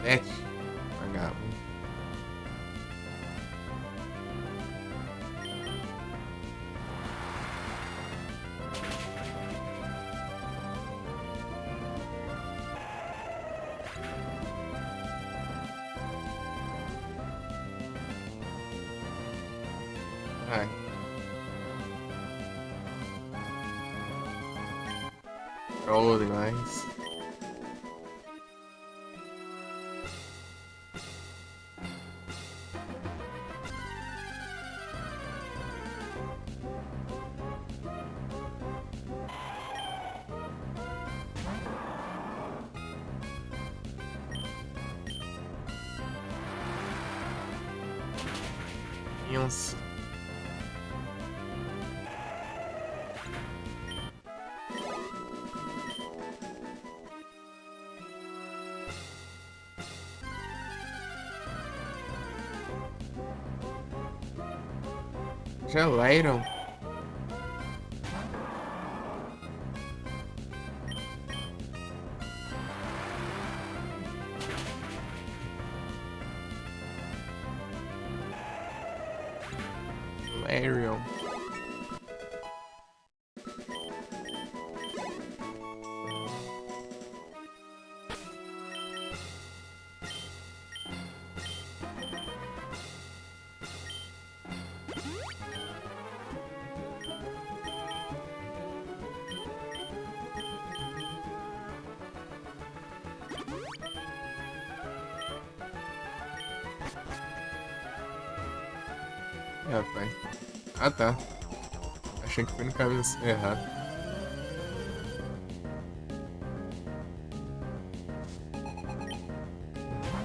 Pet. Vagabundo. Ai. Troll demais. Uns. Geleram. Ariel. Rapaz. Ah, tá. Achei que foi no caminho errado.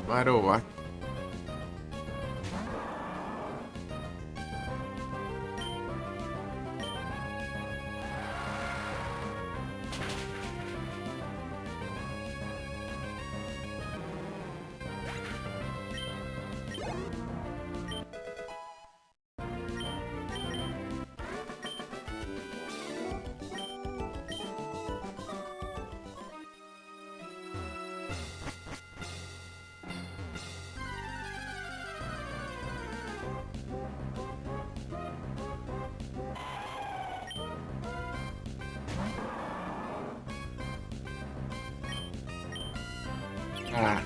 Marowak. Ah.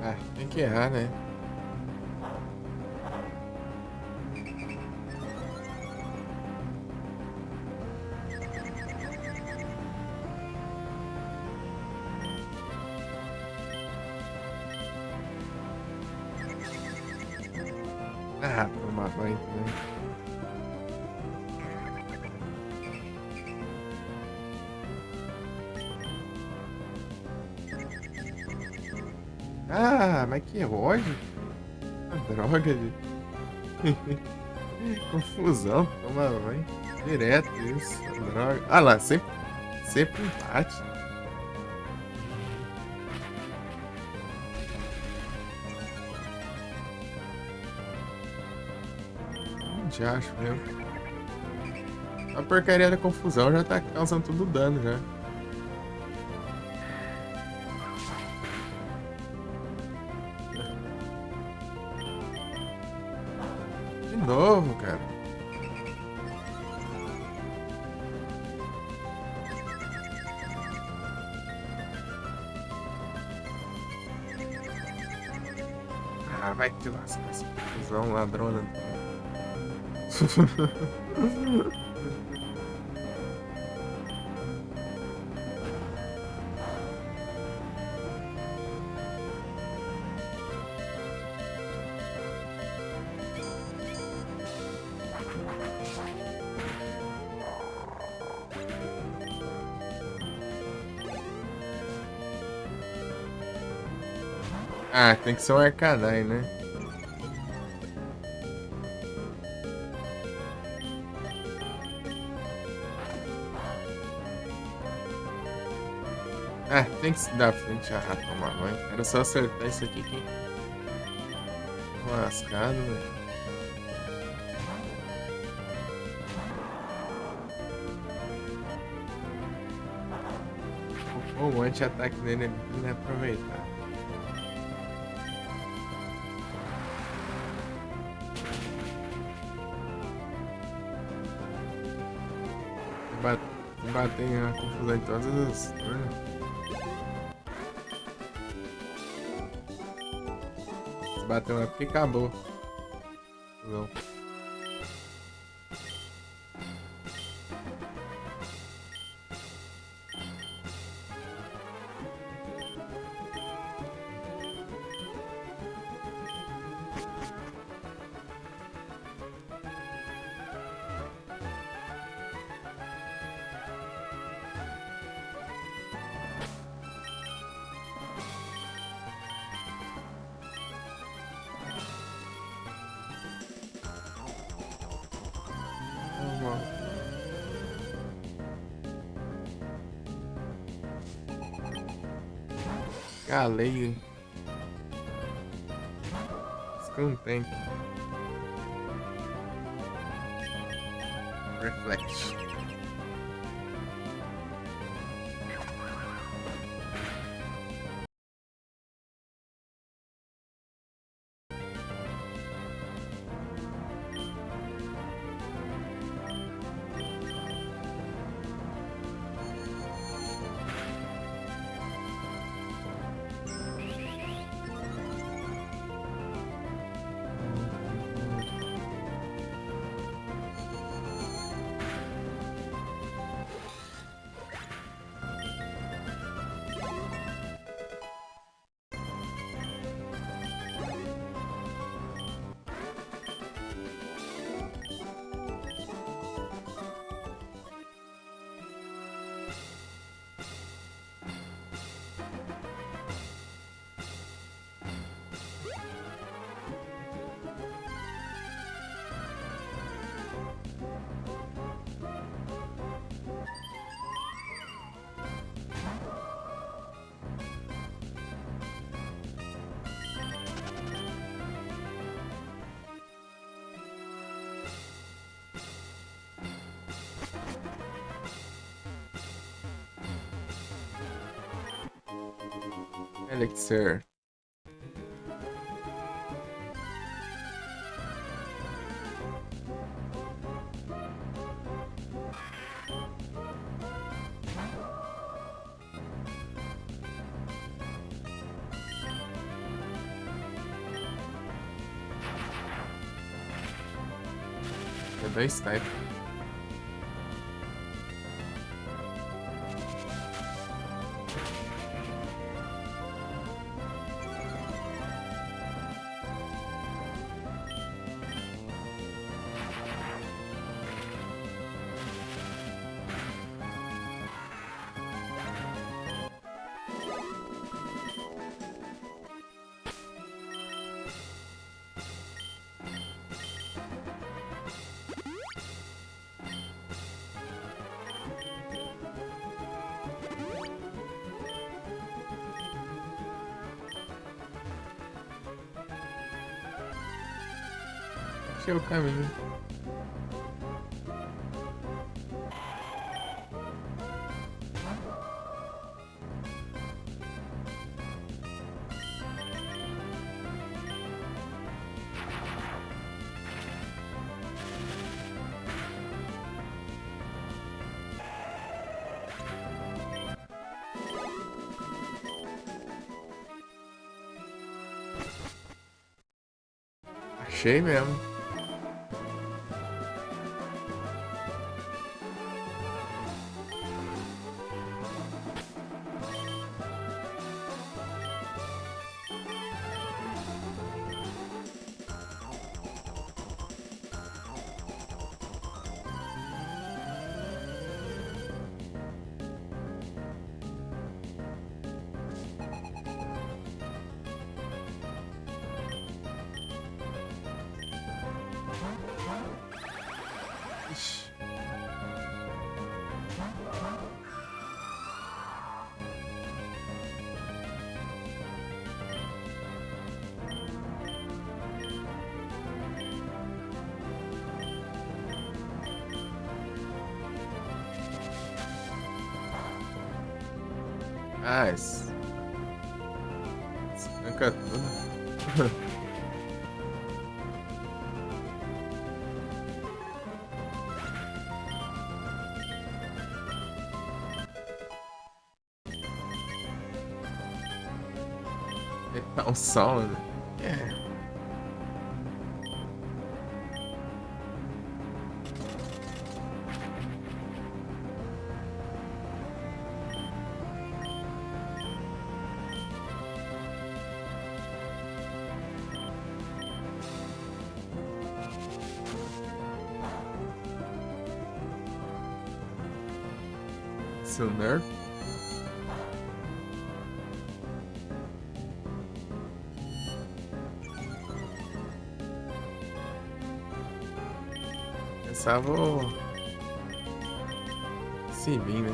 Ah, tem que errar, né? Ah, tomar banho também. Ah, mas que ódio. Ah, droga de confusão. Toma banho. Direto isso. Droga. Ah lá, sempre empate. Já acho mesmo. A porcaria da confusão já tá causando tudo dano já. De novo, cara. Ah, vai te lascar essa confusão ladrona. Ah, tem que ser um Arcanine, né? Ah, tem que se dar frente a tomar banho. Era só acertar isso aqui que lascado, velho. O anti-ataque dele é inaproveitável. Bater em confusão em todas as turnos. Se bater uma porque acabou. Não. Galei. Descontente. Reflect. Elixir. Dois type. Achei o caminho. Achei mesmo. Ixi. Ah, arranca tudo. Tá um sol, né? É. Seu nerf. Pensava se vir, né?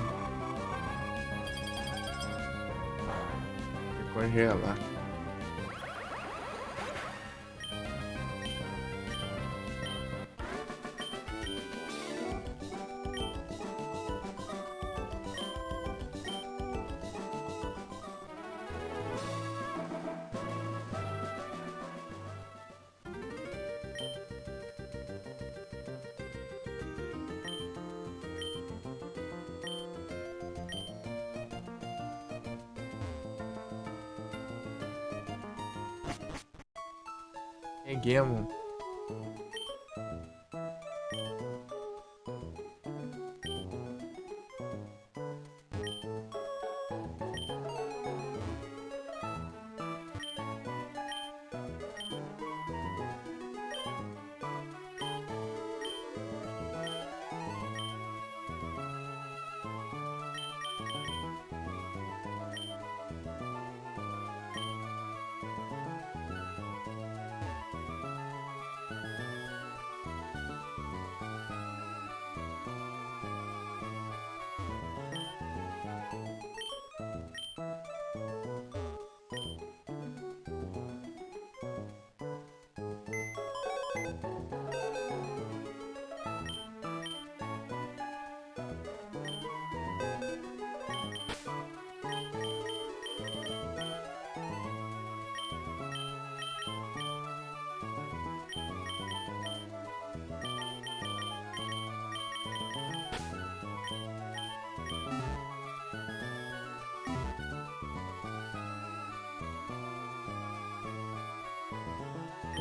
Congelar. Peguemos.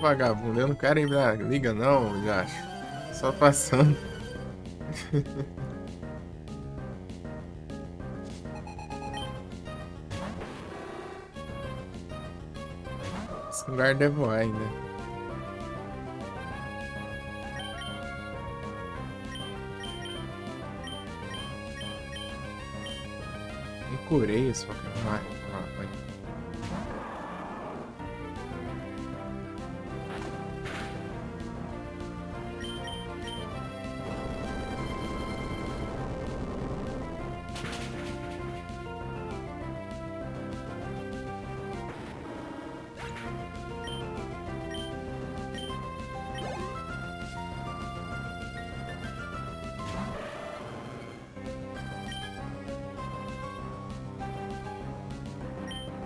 Vagabundo, eu não quero ir pra liga não, já acho. Só passando. Esse lugar deve voar ainda. Me curei esse Pokémon. Vai.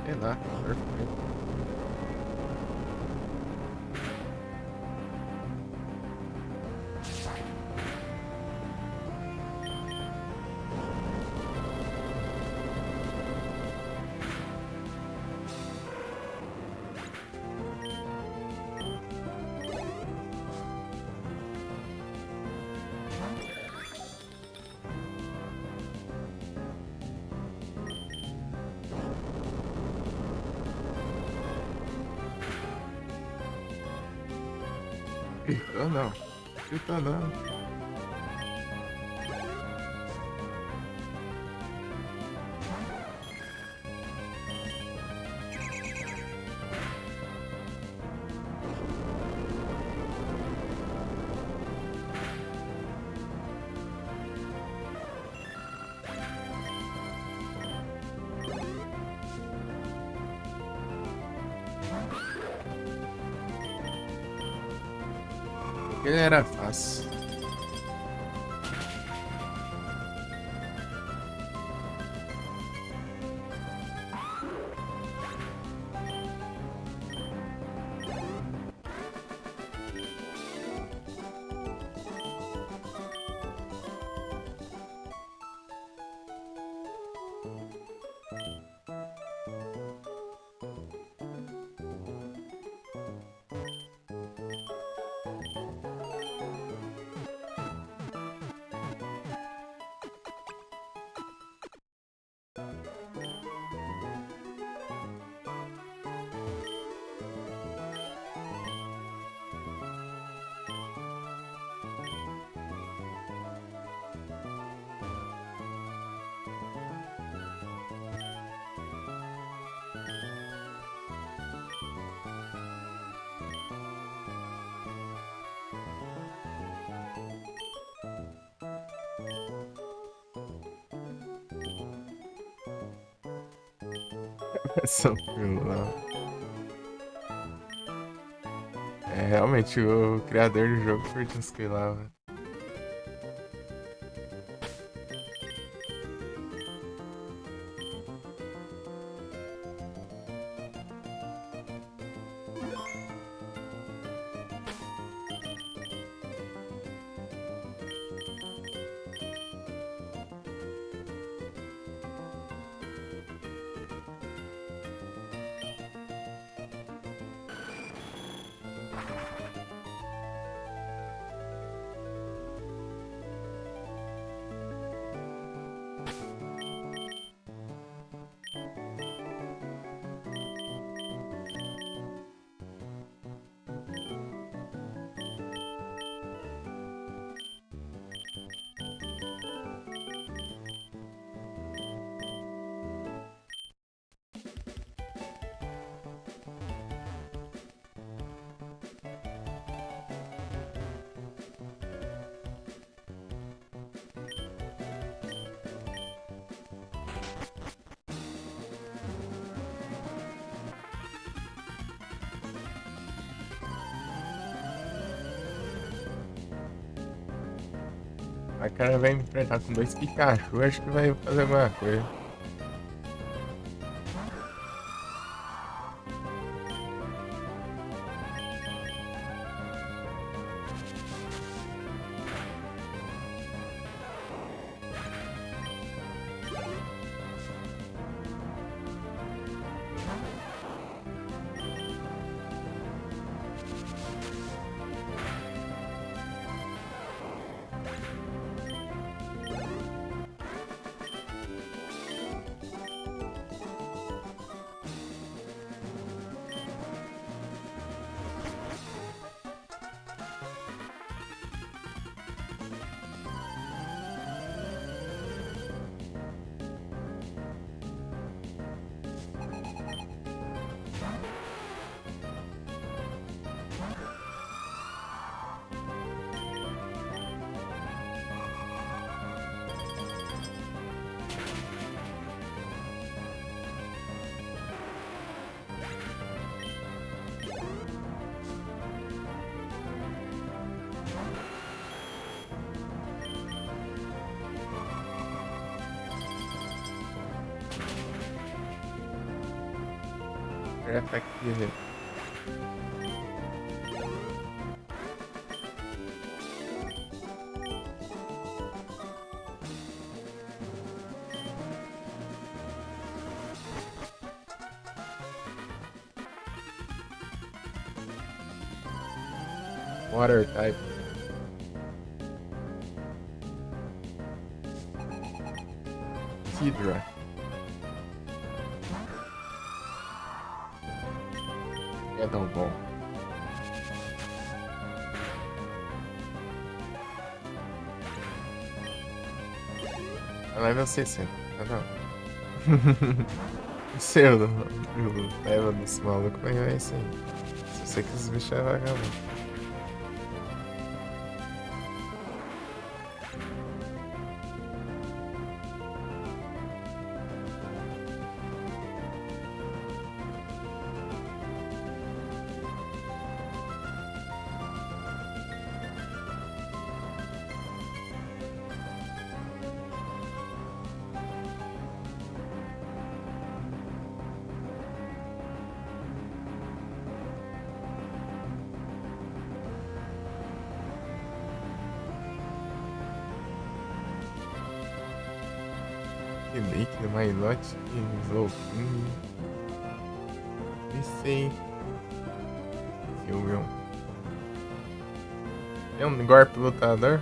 Sei lá, perfeito. Gritou não. Gritou não. Ele era fácil. São vilão. É realmente o criador do jogo curtiu uns que lá, velho. A cara vai me enfrentar com dois Pikachu, acho que vai fazer alguma coisa. Craft aqui, velho. Water type. Sidra. É tão bom. Level 60. Não. Seu, leva desse maluco, mas é isso aí. Só sei que os bichos é vagabundo. Líquido, Mailote, Slowking. Esse Silvion. É um golpe lutador.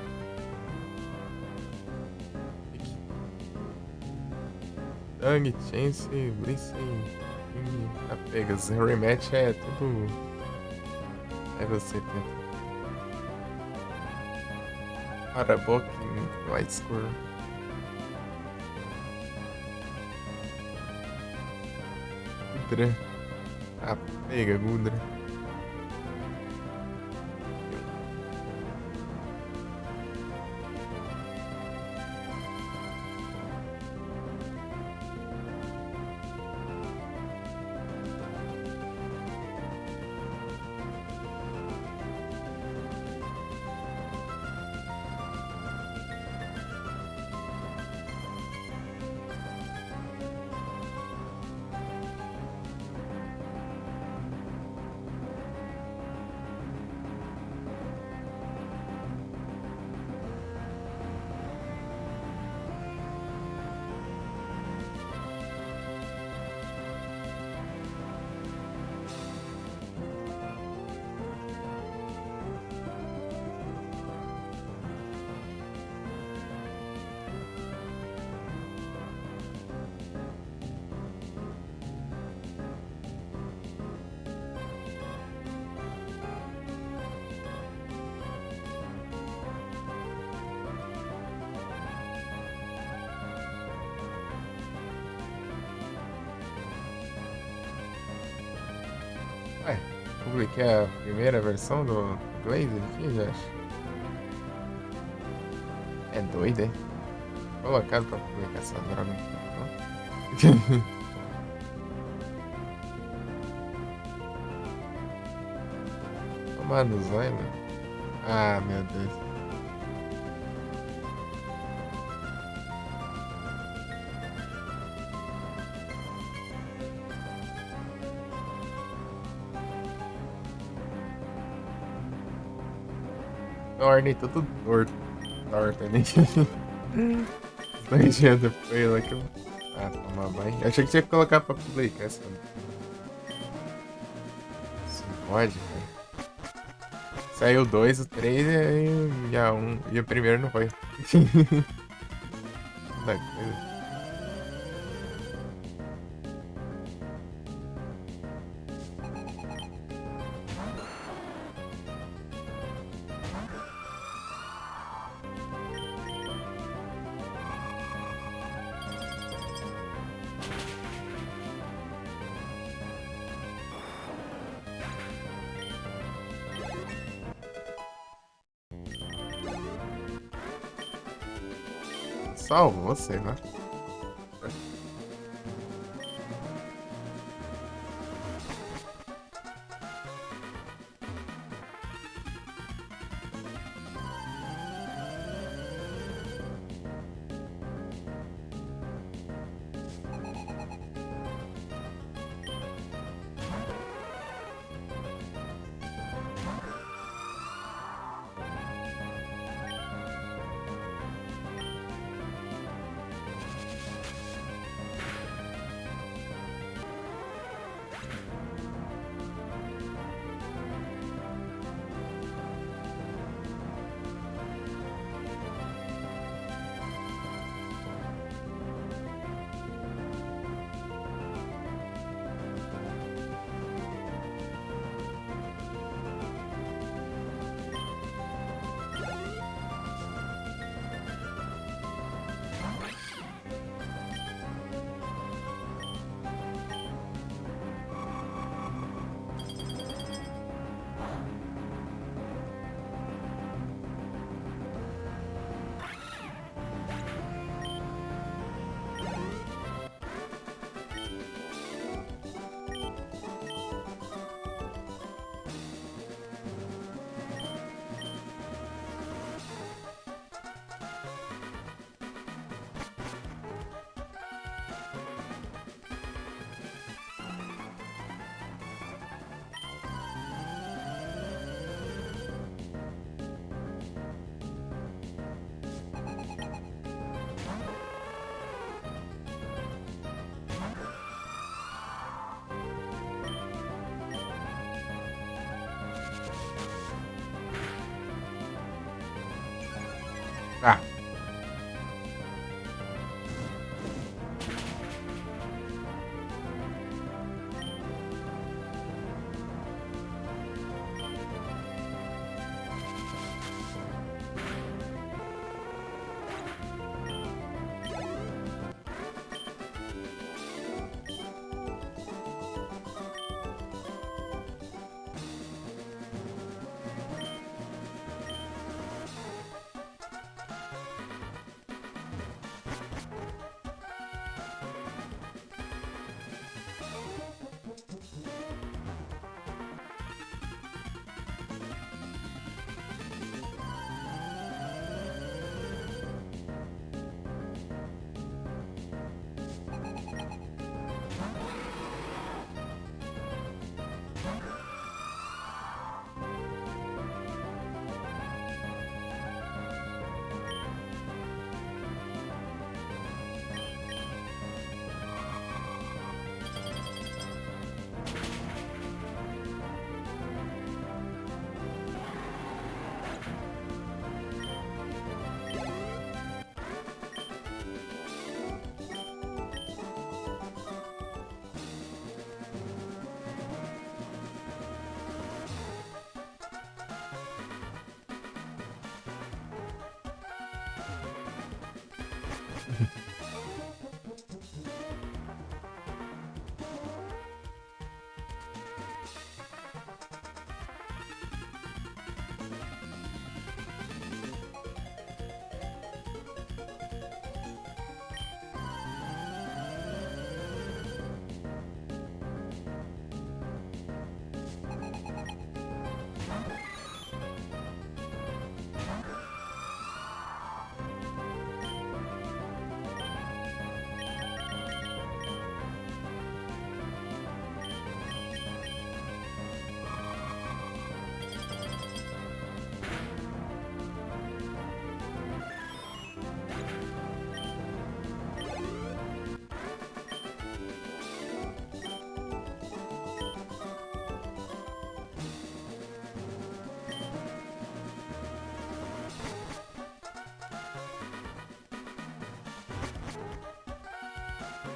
Tang, Chance, Blissey. Apegas. Rematch é tudo. Level 70. Parabok, Light Score. Gudra. Pega, Gudra. Ué, publiquei a primeira versão do Blaze aqui, já acho. É doido, hein? Colocado pra publicar essa droga. Tomar no zóio, mano. Ah, meu Deus. O Orne tudo torto. Torto, nem. Não adianta, foi lá que eu. Ah, tomar banho. Eu achei que tinha que colocar pra publicar essa. Sim, pode, cara. Saiu o 2, o 3 e a 1. E o primeiro não foi. Da coisa. Salvo você, né?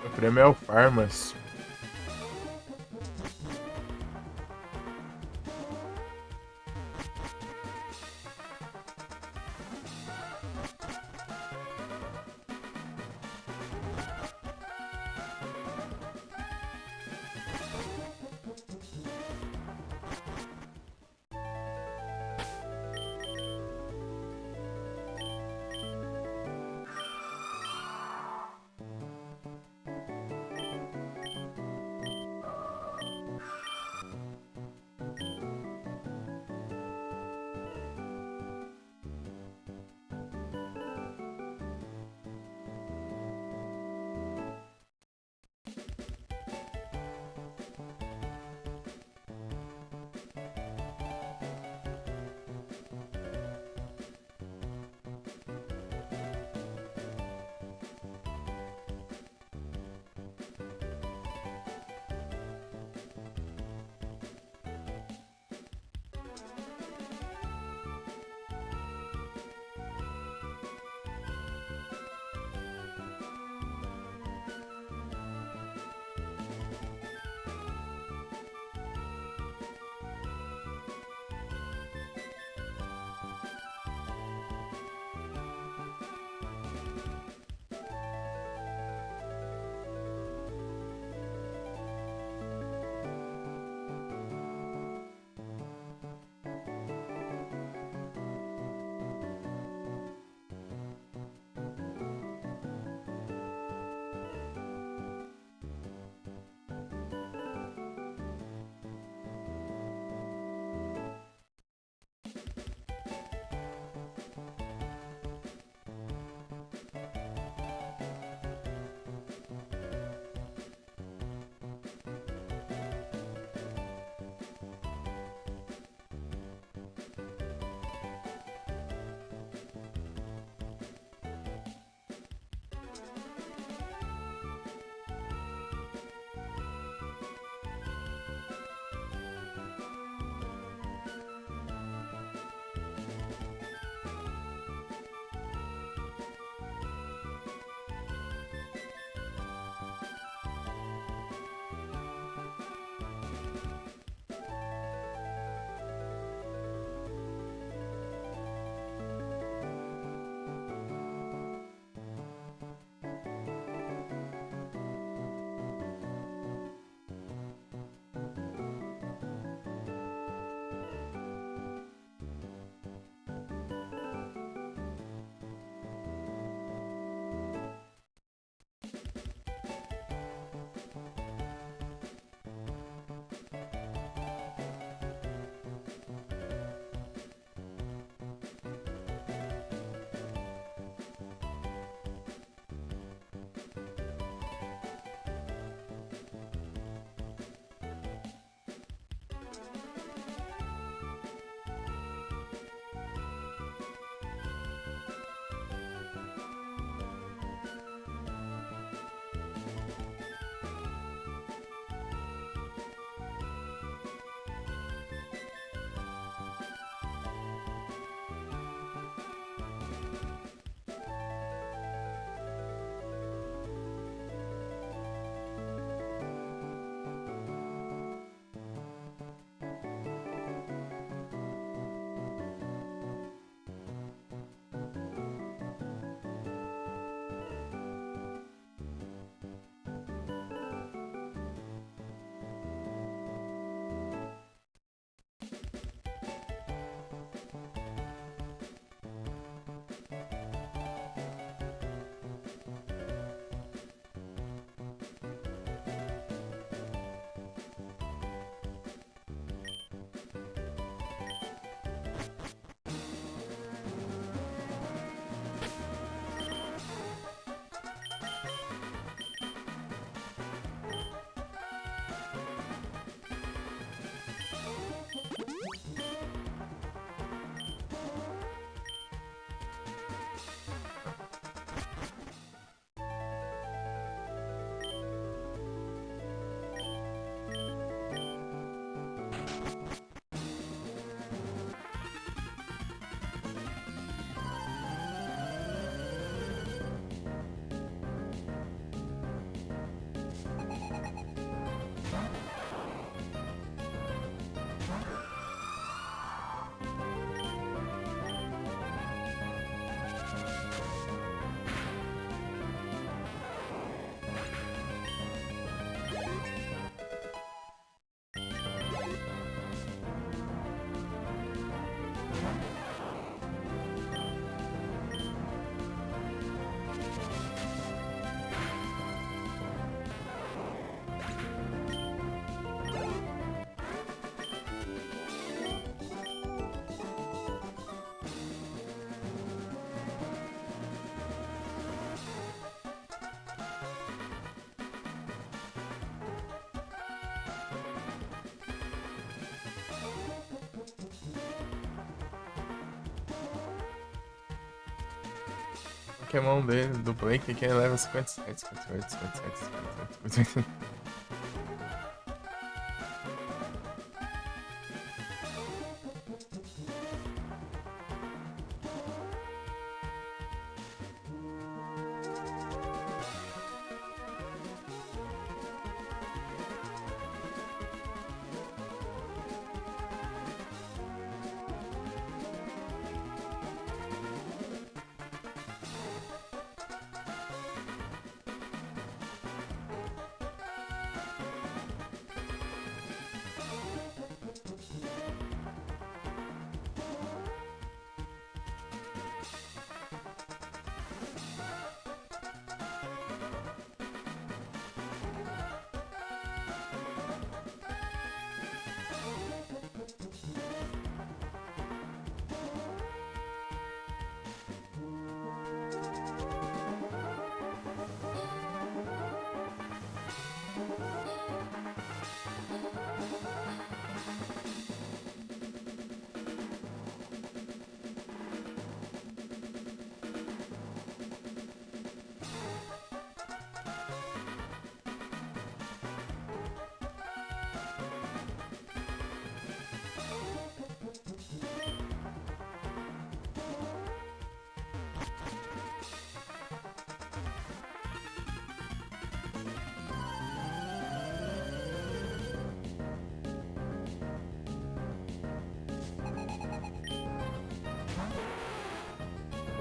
O prêmio é o Farmas. Pokémon dele, do Blake, que ele leva 57, 58, 57, 58, 58.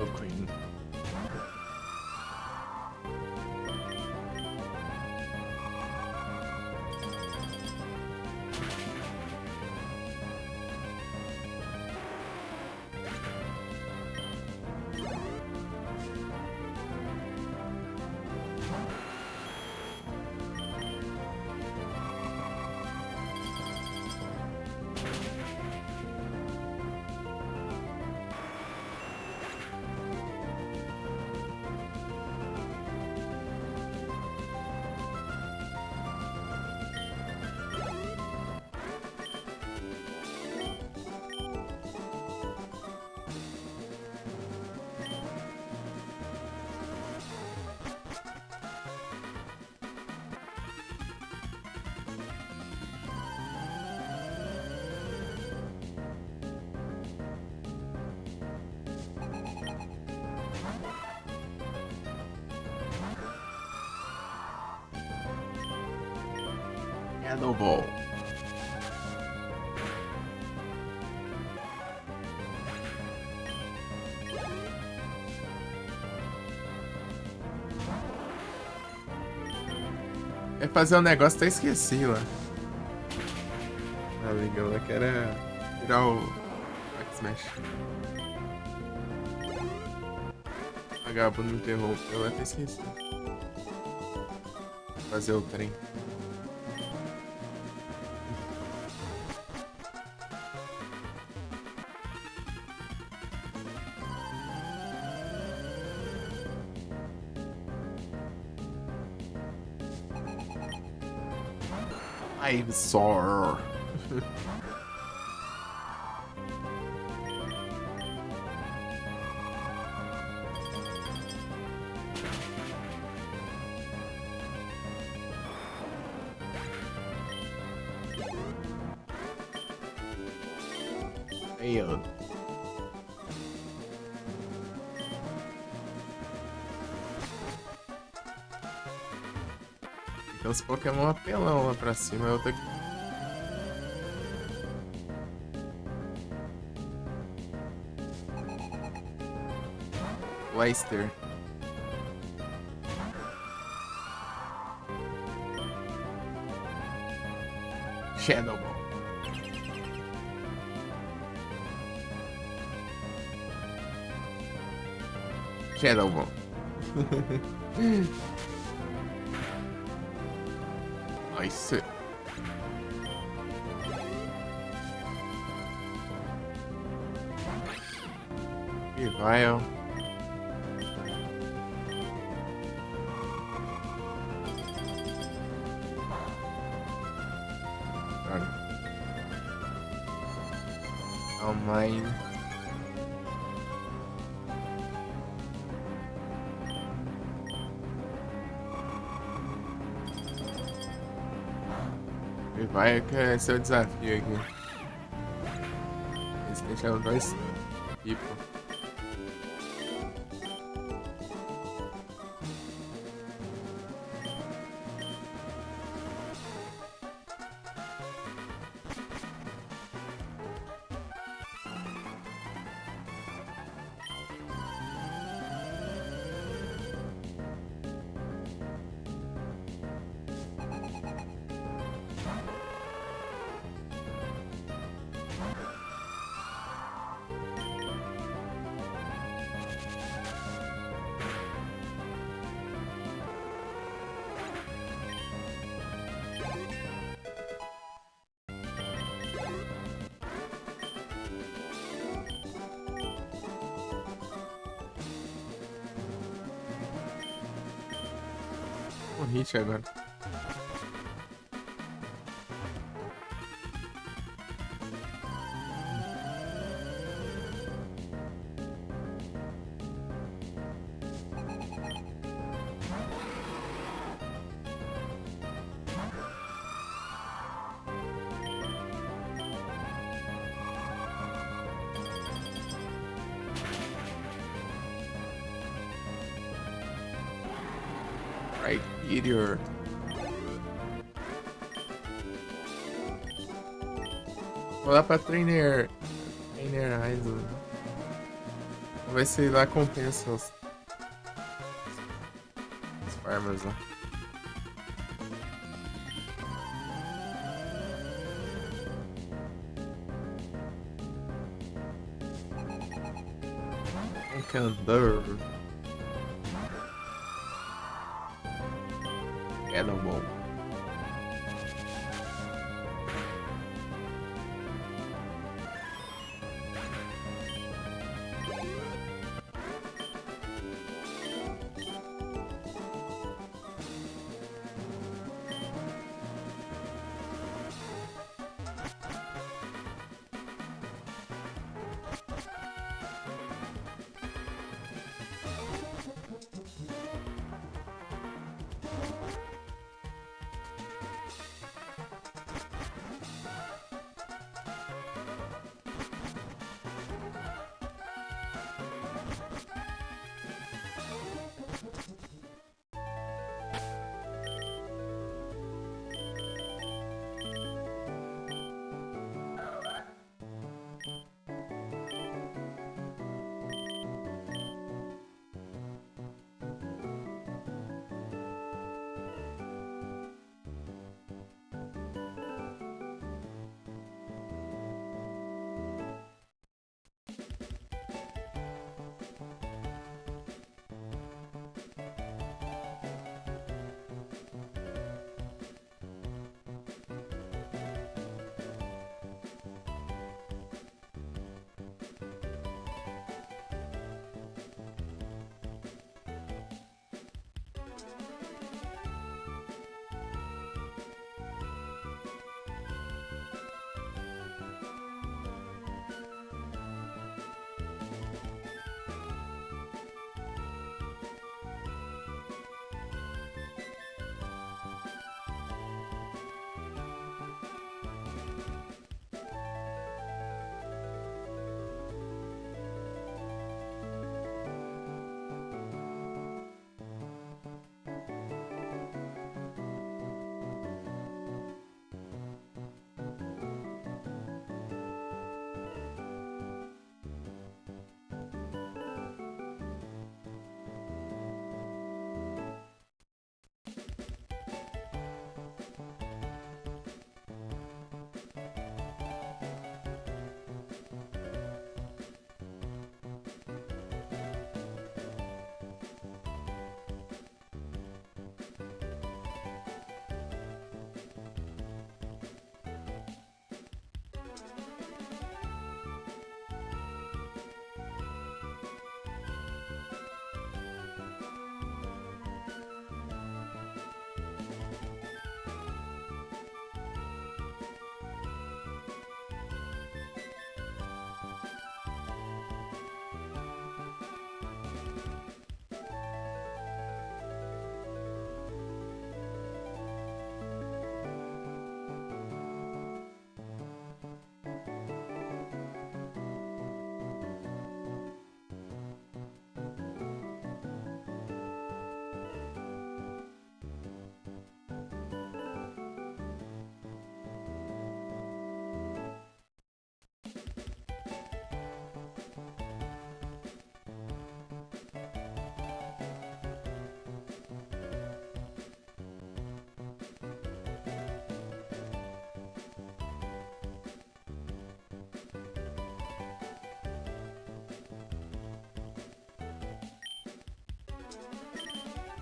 O Queen. Shadow Ball. É fazer um negócio, até esqueci lá. A liga lá que era tirar o X-Smash. Vagabundo me interrompeu, eu até esqueci. Fazer o trem. Ivysaur. Failed. Tem uns Pokémon apelão lá pra cima, eu tenho que... Leicester. Shadow Ball. Shadow Ball. Nice. E vai, ó. Oh, mine. Vai que esse é o desafio aqui. Esse deixa os dois tipos. Um hit agora. Right, Meteor. Vou lá pra Trainer. Trainer Island. Vamos ver se lá compensa os farmers lá. Encandor. Animal.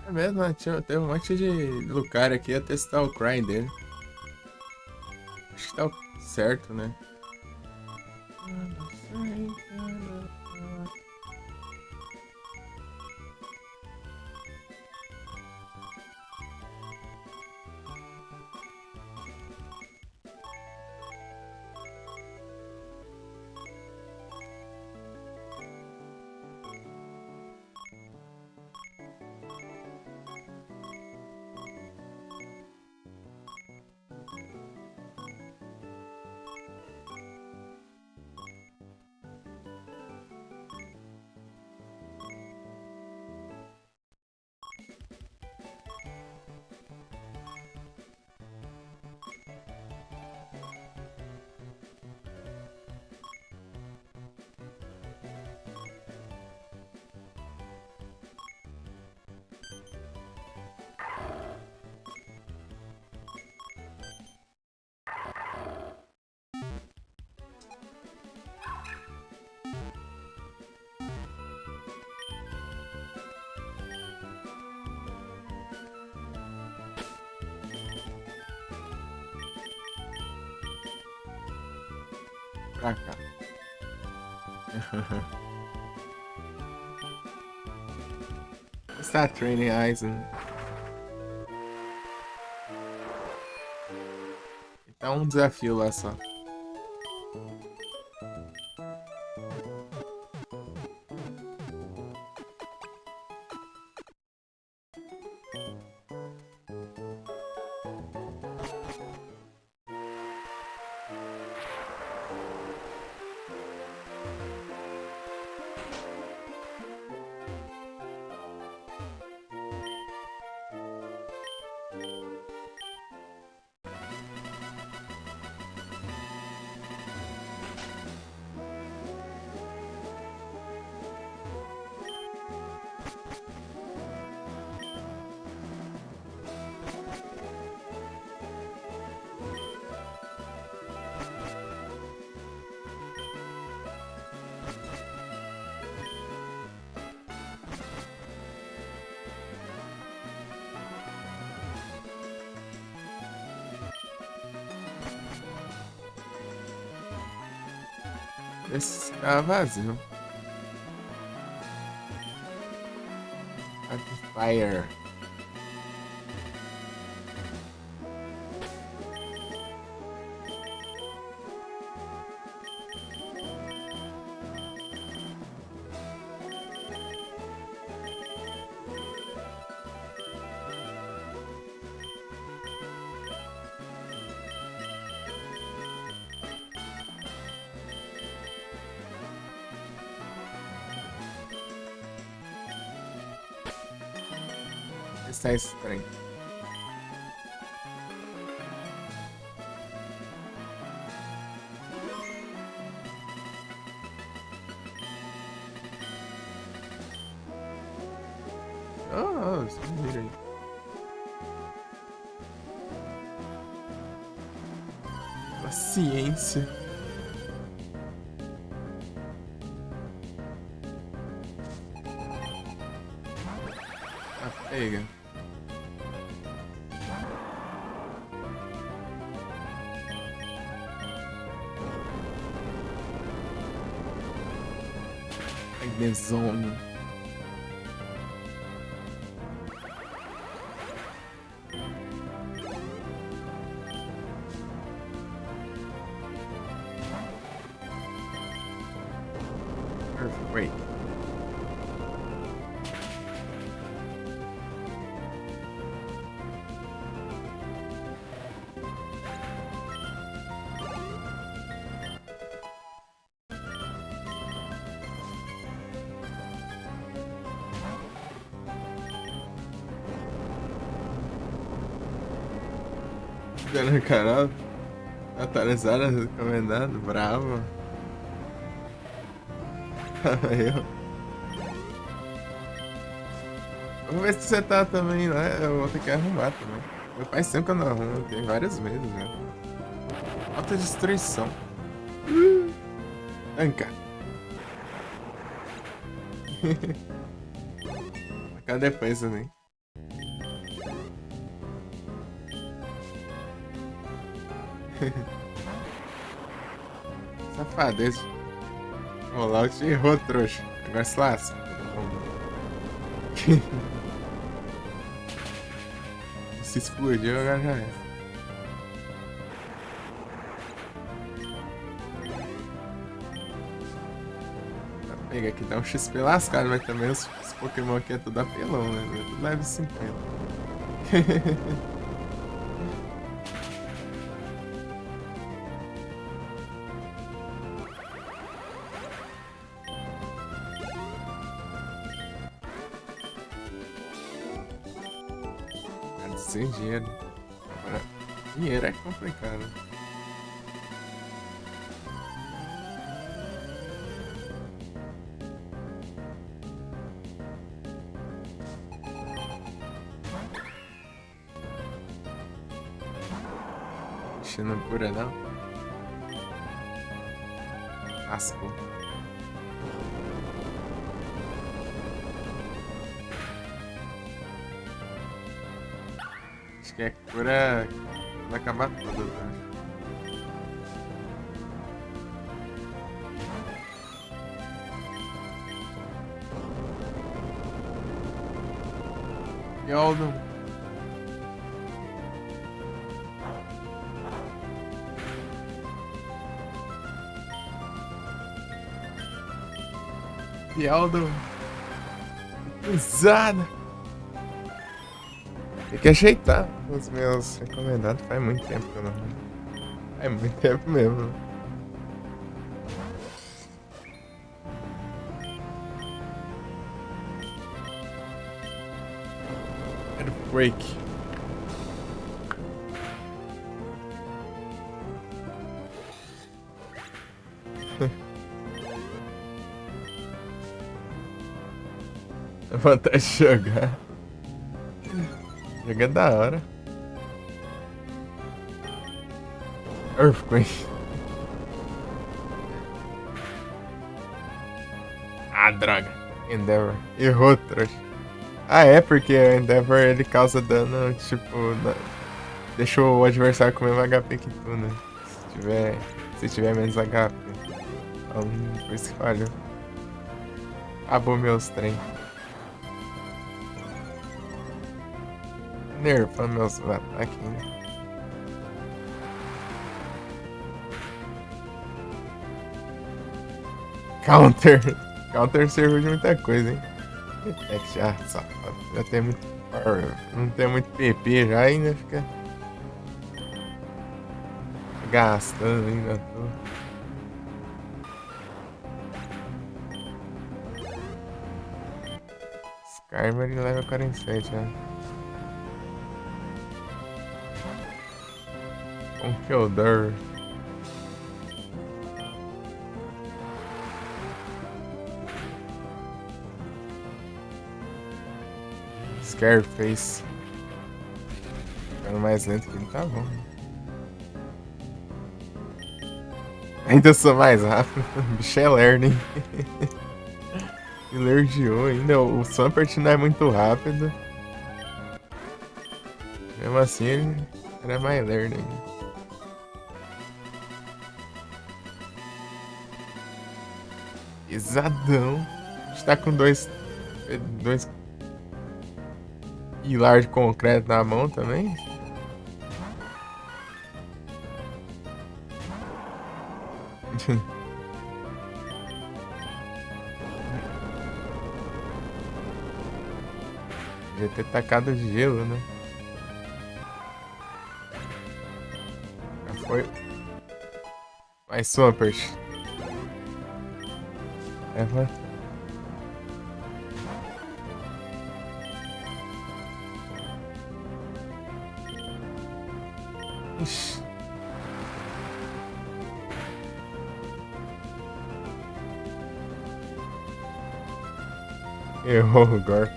É mesmo, né? Tem um monte de Lucario aqui, ia testar o Cry dele. Acho que tá certo, né? Pra cá. Está training Aizen. Tá um desafio lá só. Esse tá vazio. Fire. Está estranho. Oh, se vira aí. Paciência. Ah, pega. Magnezone. Perfect. Dando canal. Atualizada, recomendado. Bravo. Eu. Vamos ver se você tá também, né? Eu vou ter que arrumar também. Meu pai sempre que eu não arrumo, tem vários meses, né? Alta destruição. Anca. Cadê depois também? Safadeza. O Laut errou, trouxa. Agora se lasca. Se explodiu, agora já é. Pega aqui, dá um XP lascado, mas também os Pokémon aqui é tudo apelão, né? É tudo level 50. Cara, sem dinheiro. Agora, dinheiro é complicado. Não cura não. Asco. Acho que a cura vai acabar tudo, tá? Yoldo. Yoldo. Usada. Tem que ajeitar os meus recomendados. Faz muito tempo que eu não. Faz muito tempo mesmo. Earthquake. A vontade de jogar. Jogar da hora. Earthquake. Ah, droga. Endeavor. Errou, trouxa. Ah, é porque o Endeavor ele causa dano, tipo, deixa o adversário com o mesmo HP que tu, né? Se tiver menos HP. Então, por isso que falhou. Acabou meus trem. Nerfa meus ataques, né? Counter. Counter serve de muita coisa, hein? É que já, safado. Já tem muito power. Não tem muito PP já ainda fica gastando ainda tudo. Skarmory ele leva 47, né? Conkeldurr. Scarface. Ficando mais lento que ele, tá bom. Ainda sou mais rápido. O bicho é learning. Ele lerdiou ainda. O Swampert não é muito rápido. Mesmo assim, ele era mais learning. Pesadão. A gente tá com dois pilar de concreto na mão também. Podia ter tacado de gelo, né? Já foi. Mais Swampert. Leva. Ixi. Errou o Gore.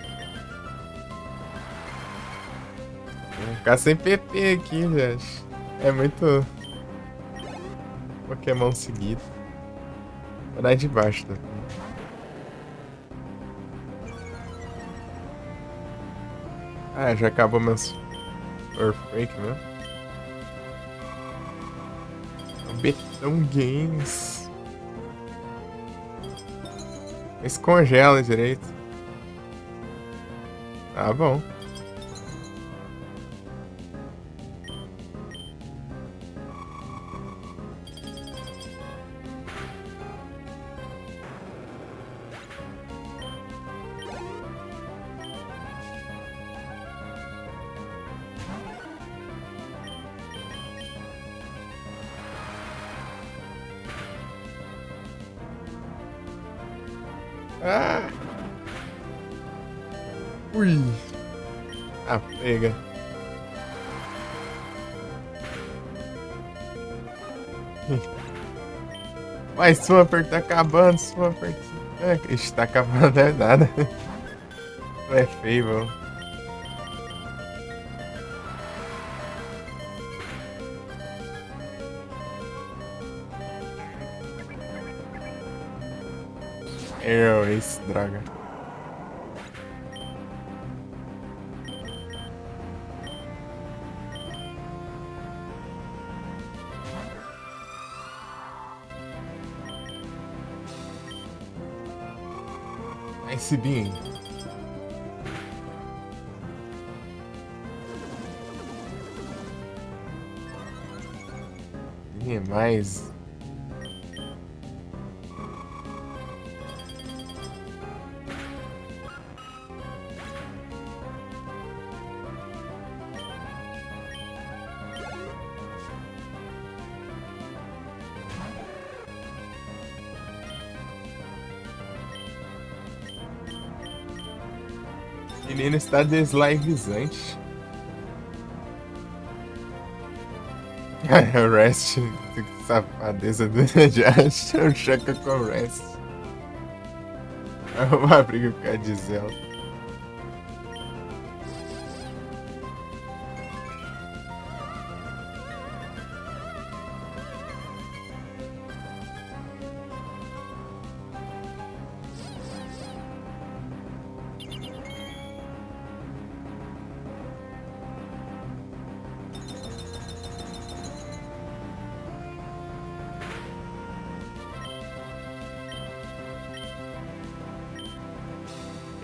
Vou ficar sem PP aqui, gente. É muito Pokémon seguido. Vou dar de baixo daqui. Ah, já acabou meus Earthquake, né? São games. Esse congela direito. Tá bom. Ah! Ui! Ah, pega. Mas Swampert tá acabando, Swampert. É, ixi, tá acabando, é nada. É Fable. Airways, droga. Ice Beam. Ih, mais. Menino está deslaivizante. Rest. Safadeza do Josh. O Chaka com Rest. É uma briga com a Gisela.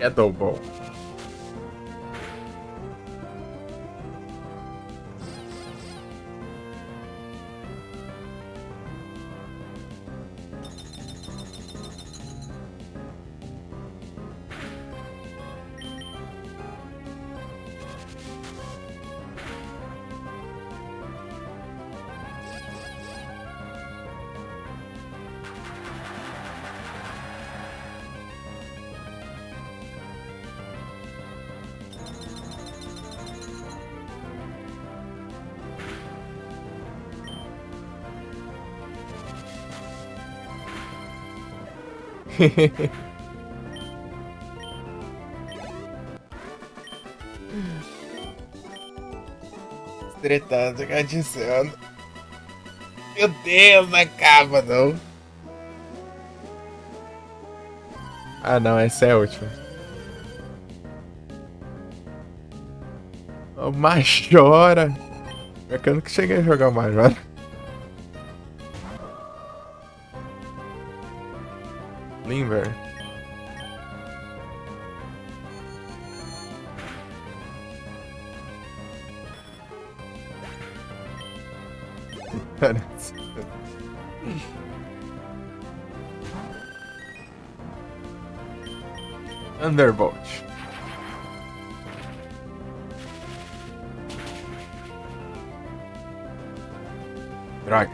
Kettlebell. Tretando com a Gisela. Meu Deus, não acaba não. Ah não, essa é a última. O Majora. É que eu nunca cheguei a jogar o Majora. Limber. Thunderbolt. Droga.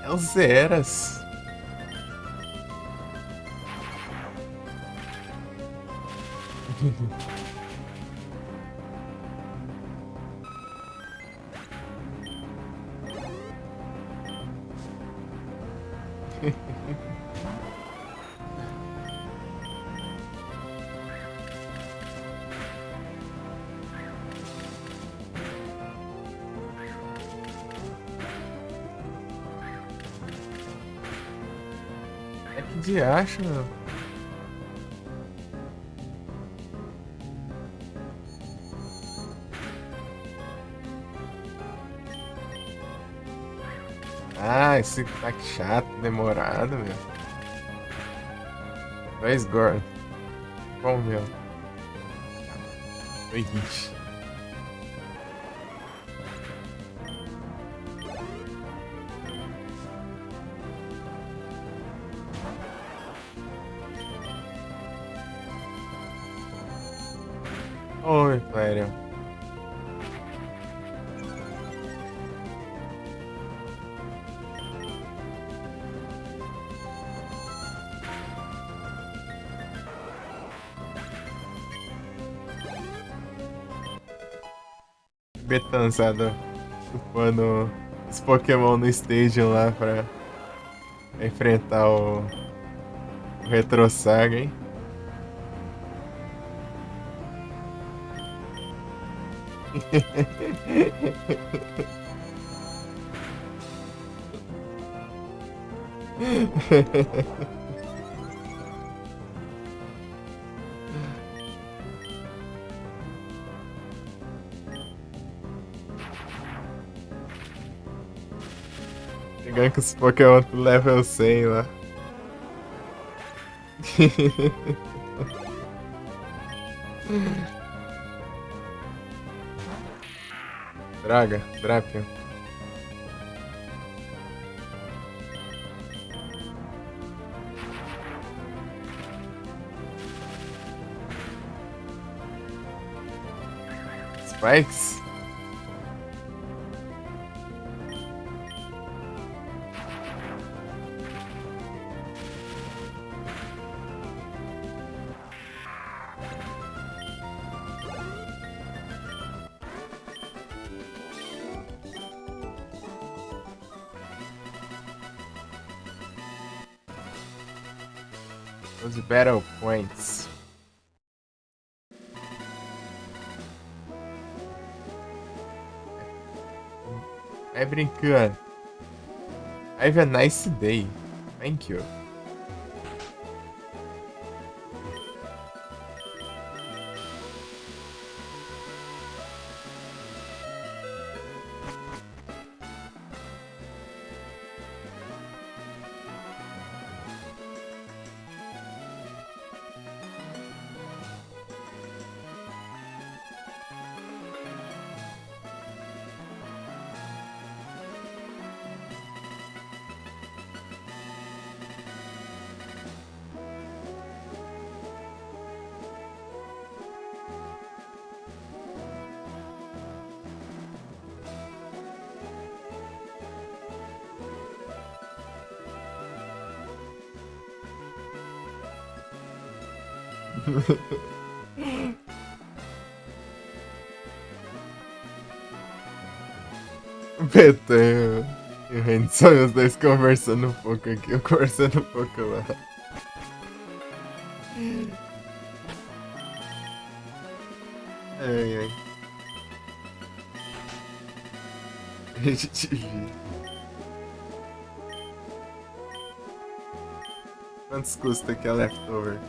É o Zeras. É que de acha, meu. Ah, esse tá chato, demorado, meu. Dois gordos. Bom, meu. Ixi. Oi, Clério. Betanzado upando os Pokémon no Stadium lá pra enfrentar o Retro Saga, hein? Chegando com os Pokémon do level 100 lá. Droga, Drapion. Spikes? Os Battle Points. É brincando. Have a nice day. Thank you. Betão e o Hanson, os dois conversando um pouco aqui, eu conversando um pouco lá. Ai, ai. A gente te viu. Quantos custa aqui a leftover?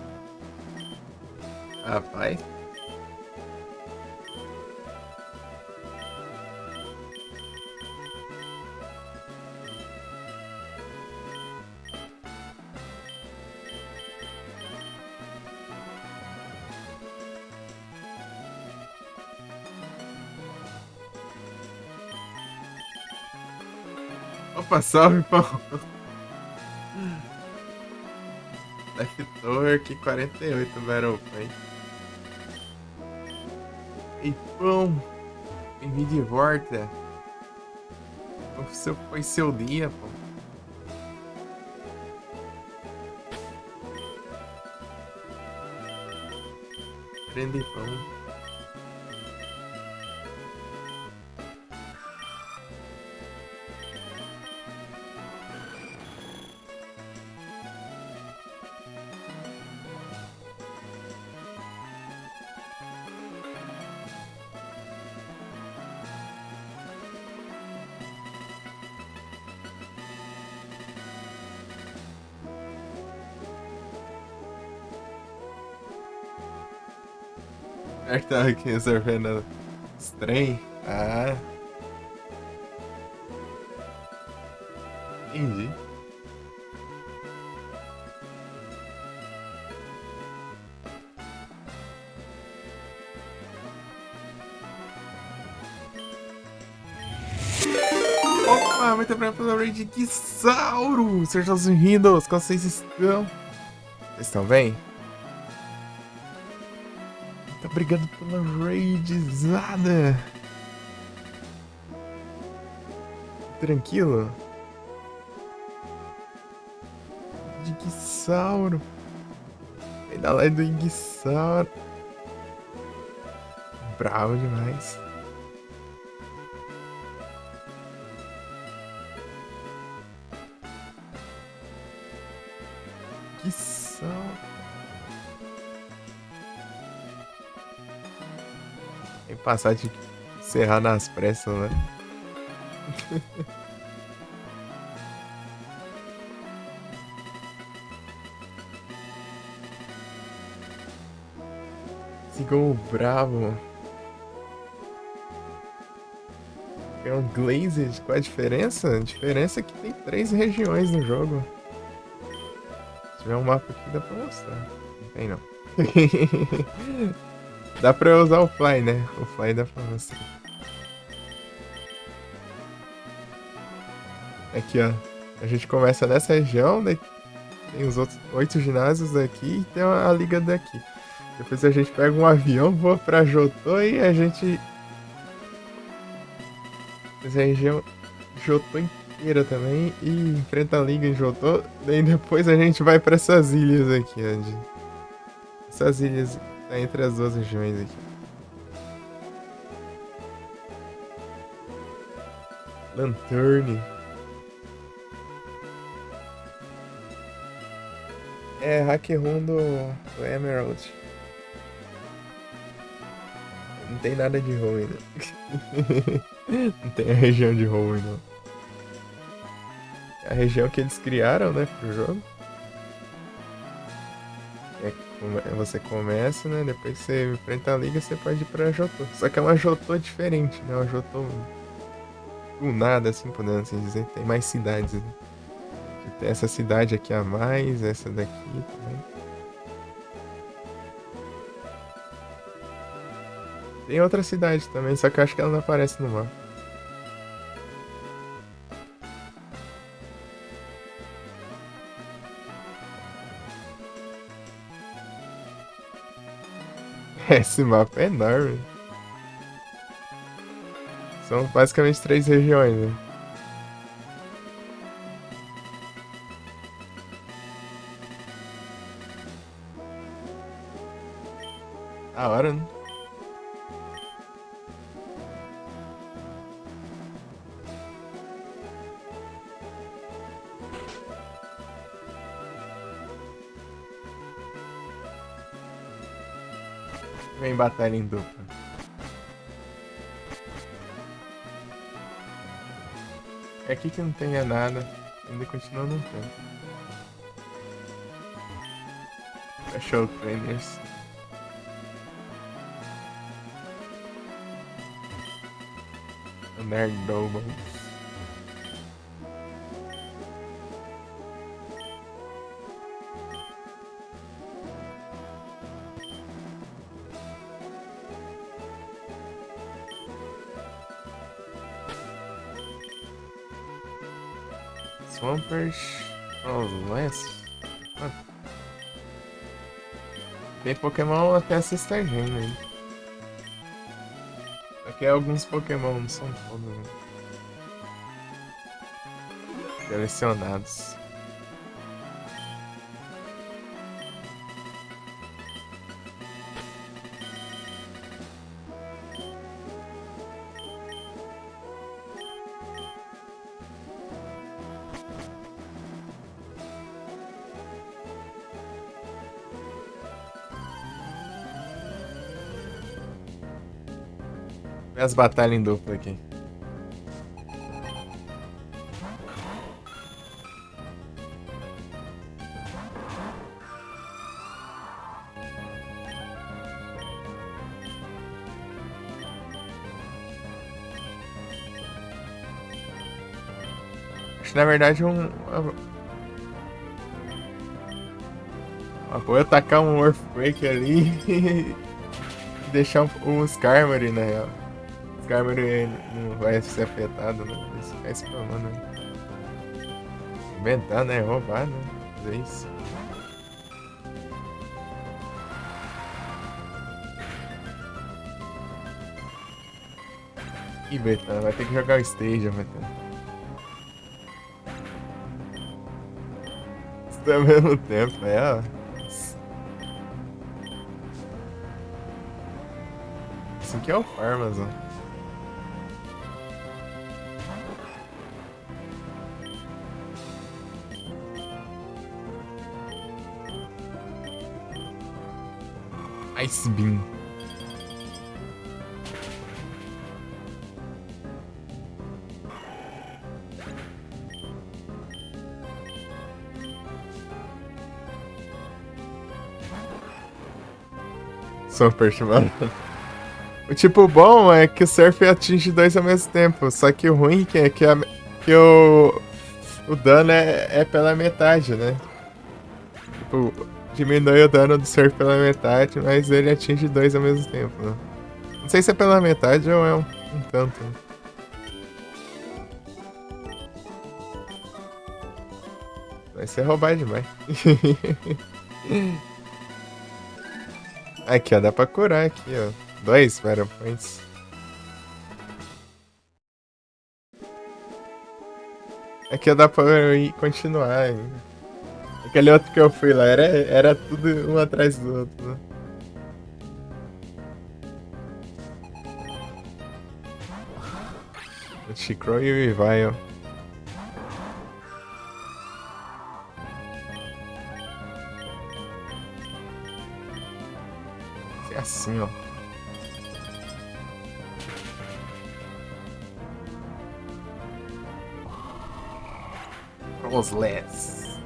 Rapaz. Opa, salve, pão. Leftover aqui 48 Battle Point. E pão, me de volta. Foi seu dia, pô. Prende pão. Já que tava aqui resolvendo os trem. Ah, Entendi. Opa, muito obrigado pela raid de Sauro! Sejam bem-vindos, como vocês estão? Vocês estão bem? Muito obrigado pela raidzada! Tranquilo? De Guissauro! Vem da live do Guissauro! Bravo demais! Guissauro! Tem que passar de encerrar nas pressas, né? Sigam o Bravo! É um Glazed, qual é a diferença? A diferença é que tem 3 regiões no jogo. Se tiver um mapa aqui, dá pra mostrar. Não tem, não. Dá pra eu usar o Fly, né? O Fly dá pra mostrar. Aqui, ó. A gente começa nessa região, daí tem os outros 8 ginásios daqui e tem a liga daqui. Depois a gente pega um avião, voa pra Jotô e a gente... Essa região Jotô inteira também e enfrenta a liga em Jotô. Daí depois a gente vai pra essas ilhas aqui, onde... Essas ilhas tá entre as duas regiões aqui. Lanterne. É hack room do Emerald. Não tem nada de ruim, né? Não tem a região de ruim, não. É a região que eles criaram, né, pro jogo. Você começa, né? Depois você enfrenta a liga, você pode ir pra Jotô. Só que é uma Jotô diferente, né? Uma Jotô do nada, assim, podendo assim dizer. Tem mais cidades, né? Tem essa cidade aqui a mais, essa daqui também. Tem outra cidade também, só que eu acho que ela não aparece no mapa. Esse mapa é enorme. São basicamente 3 regiões, né? Da hora, né? Vem batalha em dupla. É aqui que não tenha nada. Ainda continua não tendo. Special Trainers. Nerdobles. Swampers. Oh, Lance. Ah, tem Pokémon até Sister Gen aí. Aqui alguns Pokémon, não são todos, né? Selecionados. Vê as batalhas em dupla aqui. Acho que na verdade uma boa é tacar um Earthquake ali e deixar um Skarmory na real. O Skarmory não vai ser afetado, né? Isso ficar spamando. Inventar, né? Roubar, né? Fazer isso. Ih, Betão, vai ter que jogar o Stage, Betão. Tudo ao mesmo tempo, ó. Isso aqui é o Farmas, ó. Ice Beam. Super chamado. O tipo bom é que o Surf atinge dois ao mesmo tempo, só que o ruim que o dano é pela metade, né? Tipo, diminui o dano do Surf pela metade, mas ele atinge dois ao mesmo tempo, né? Não sei se é pela metade ou é um tanto. Né? Vai ser roubar demais. Aqui, ó, dá pra curar aqui, ó. 2 Battle Points. Aqui dá pra eu ir continuar ainda. Aquele outro que eu fui lá era tudo um atrás do outro, né? O Chicro e o Evile. É assim, ó. Rosless.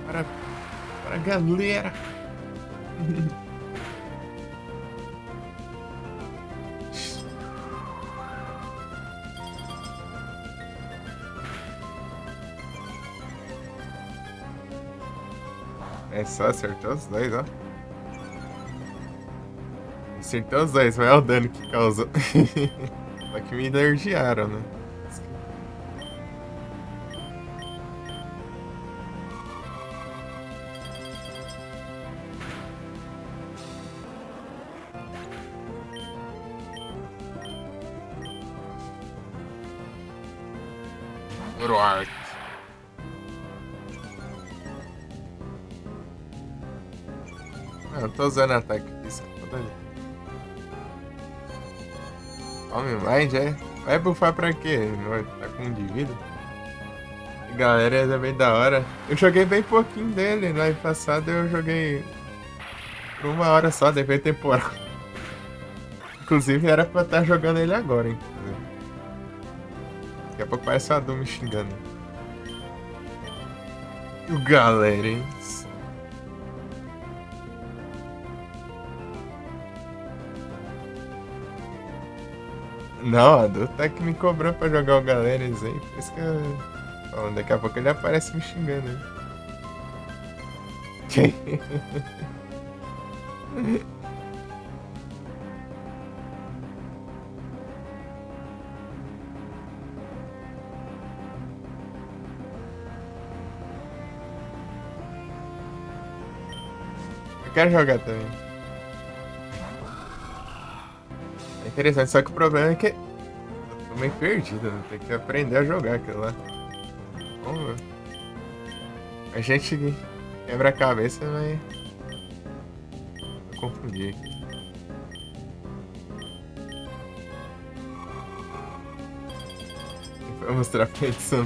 Para a galera. É só acertou os dois, ó. Acertou os dois, mas é o dano que causou. Só que me energiaram, né? Roar. Não, eu tô usando ataque físico. Homem Mind, é? Vai buffar pra quê? Tá com um de vida? Galera, é bem da hora. Eu joguei bem pouquinho dele. No ano passado eu joguei por 1 hora só, depois temporal. Inclusive era pra estar jogando ele agora, hein? Daqui a pouco parece o Adu me xingando. O galera, hein? Não, a Adu tá que me cobrou pra jogar o Galeras aí. Por isso que eu. Bom, daqui a pouco ele aparece me xingando aí. Eu quero jogar também. É interessante, só que o problema é que eu tô meio perdido, né? Tem que aprender a jogar aquilo lá. Vamos ver. A gente quebra a cabeça, mas. Eu confundi. Vai mostrar a edição.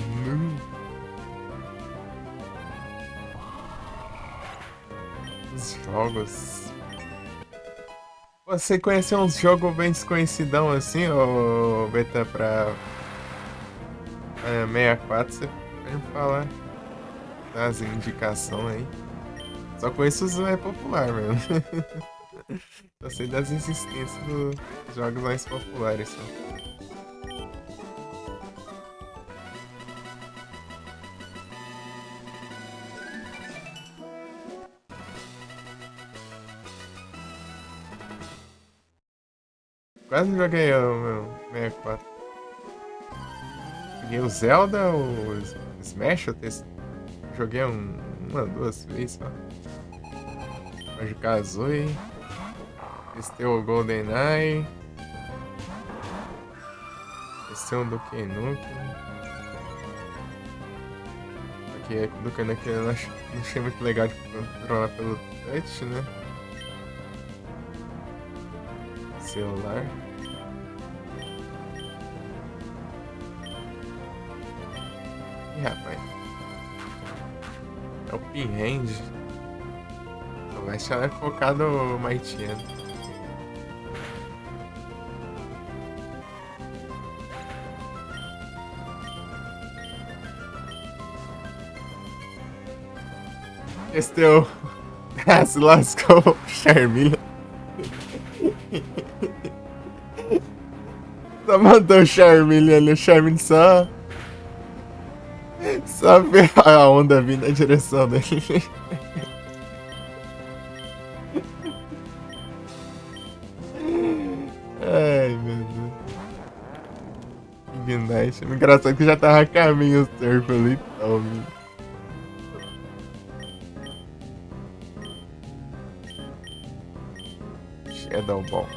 Os jogos. Você conheceu uns jogos bem desconhecidão assim, ou Beta pra 64, você pode me falar. Dá as indicações aí. Só conheço os mais popular mesmo. Eu sei das insistências dos jogos mais populares, só. Quase joguei o meu 64. Joguei o Zelda, o Smash, joguei uma, duas vezes só. Banjo-Kazooie, testei o GoldenEye, testei o Duke Nukem. Porque o Duke Nukem eu não achei muito legal de controlar pelo touch, né? Celular. Ih, rapaz. É o Pinhand. O Leste é focado no Maitiano. Esse teu. Ah, se lascou, Charmilha. Só mandou o Charmilha ali, o Charmilha só. Só vê a onda vindo na direção dele. Ai, meu Deus. Ignite. Engraçado que já tava a caminho o surf ali. Então, Shadow Ball.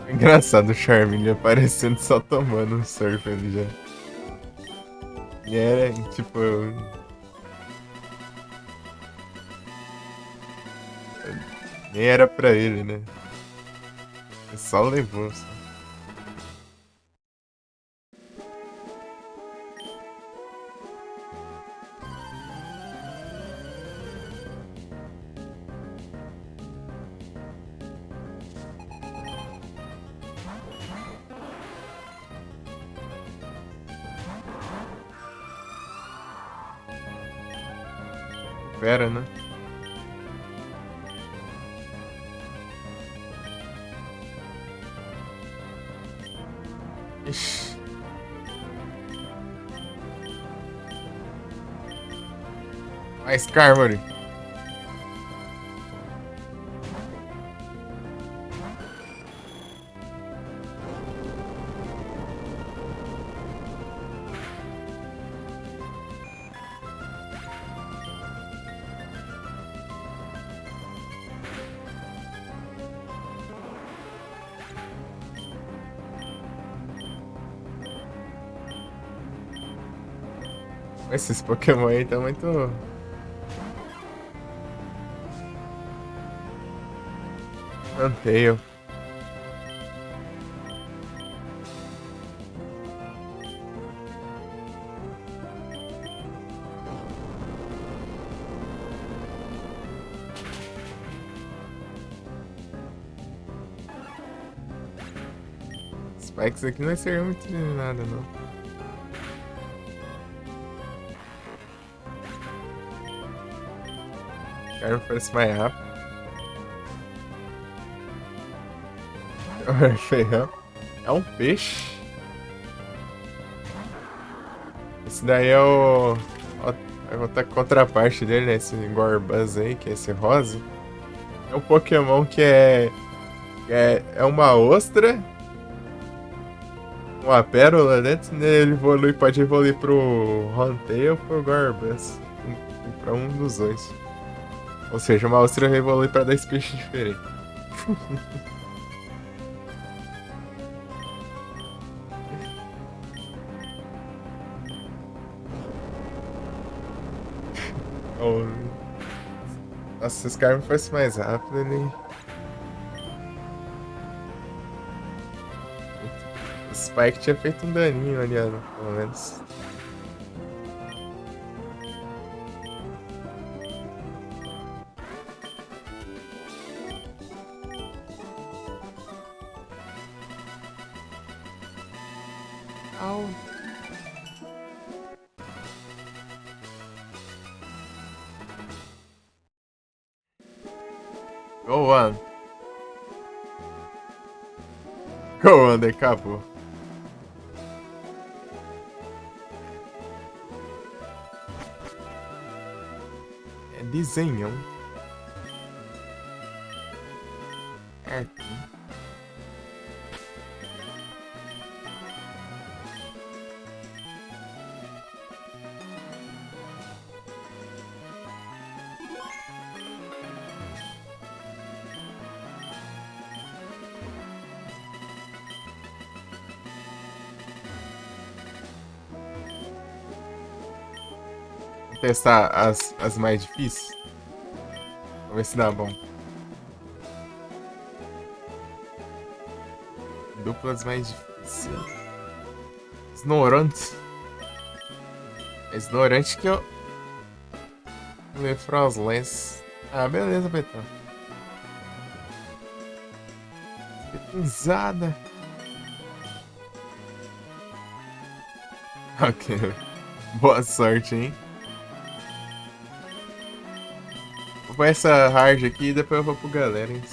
Engraçado o Charminho aparecendo só tomando um surf ali já. E era tipo. Nem era pra ele, né? Ele só levou. Só. Pera, né? Ixi. Mais Carmory. Esses Pokémon aí tá muito. Anteio. Spikes aqui não vai servir muito de nada, não. Quero parece mais rápido. Ferrão. É um peixe. Esse daí é o. A outra contraparte dele, né? Esse Gorbuzz aí, que é esse rosa. É um Pokémon que é uma ostra. Uma pérola dentro, né? Ele pode evoluir pro Huntail ou pro Gorbuzz. Pra um dos dois. Ou seja, uma ostra evolui pra dois peixes diferentes. Oh. Nossa, se os caras fossem mais rápido, ele O Spike tinha feito um daninho ali, ó, pelo menos. Au. Go on. Go on, acabou. É desenhão. Certo. Vou testar as mais difíceis. Vamos ver se dá bom. Duplas mais difíceis. Snorant. É Snorant que eu... Frostless. Ah, beleza, Betão. Pesada. Ok. Boa sorte, hein? Vou pôr essa hard aqui e depois eu vou pro galera, hein?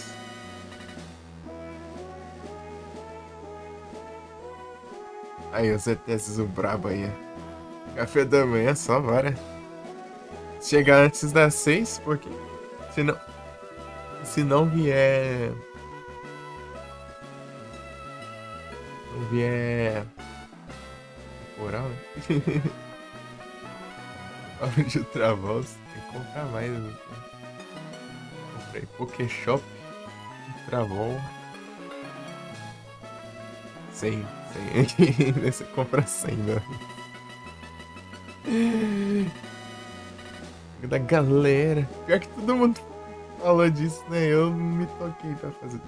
Aí, os ETS brabo aí. Café da manhã, só bora. Chegar antes das 6, porque... Se não vier... Não vier... Oral, né? Hora de Ultravols. Tem que comprar mais. Comprei Pokéshop. Ultravol. 100. Você compra 100, né? Da galera. Pior que todo mundo falou disso, né? Eu não me toquei pra fazer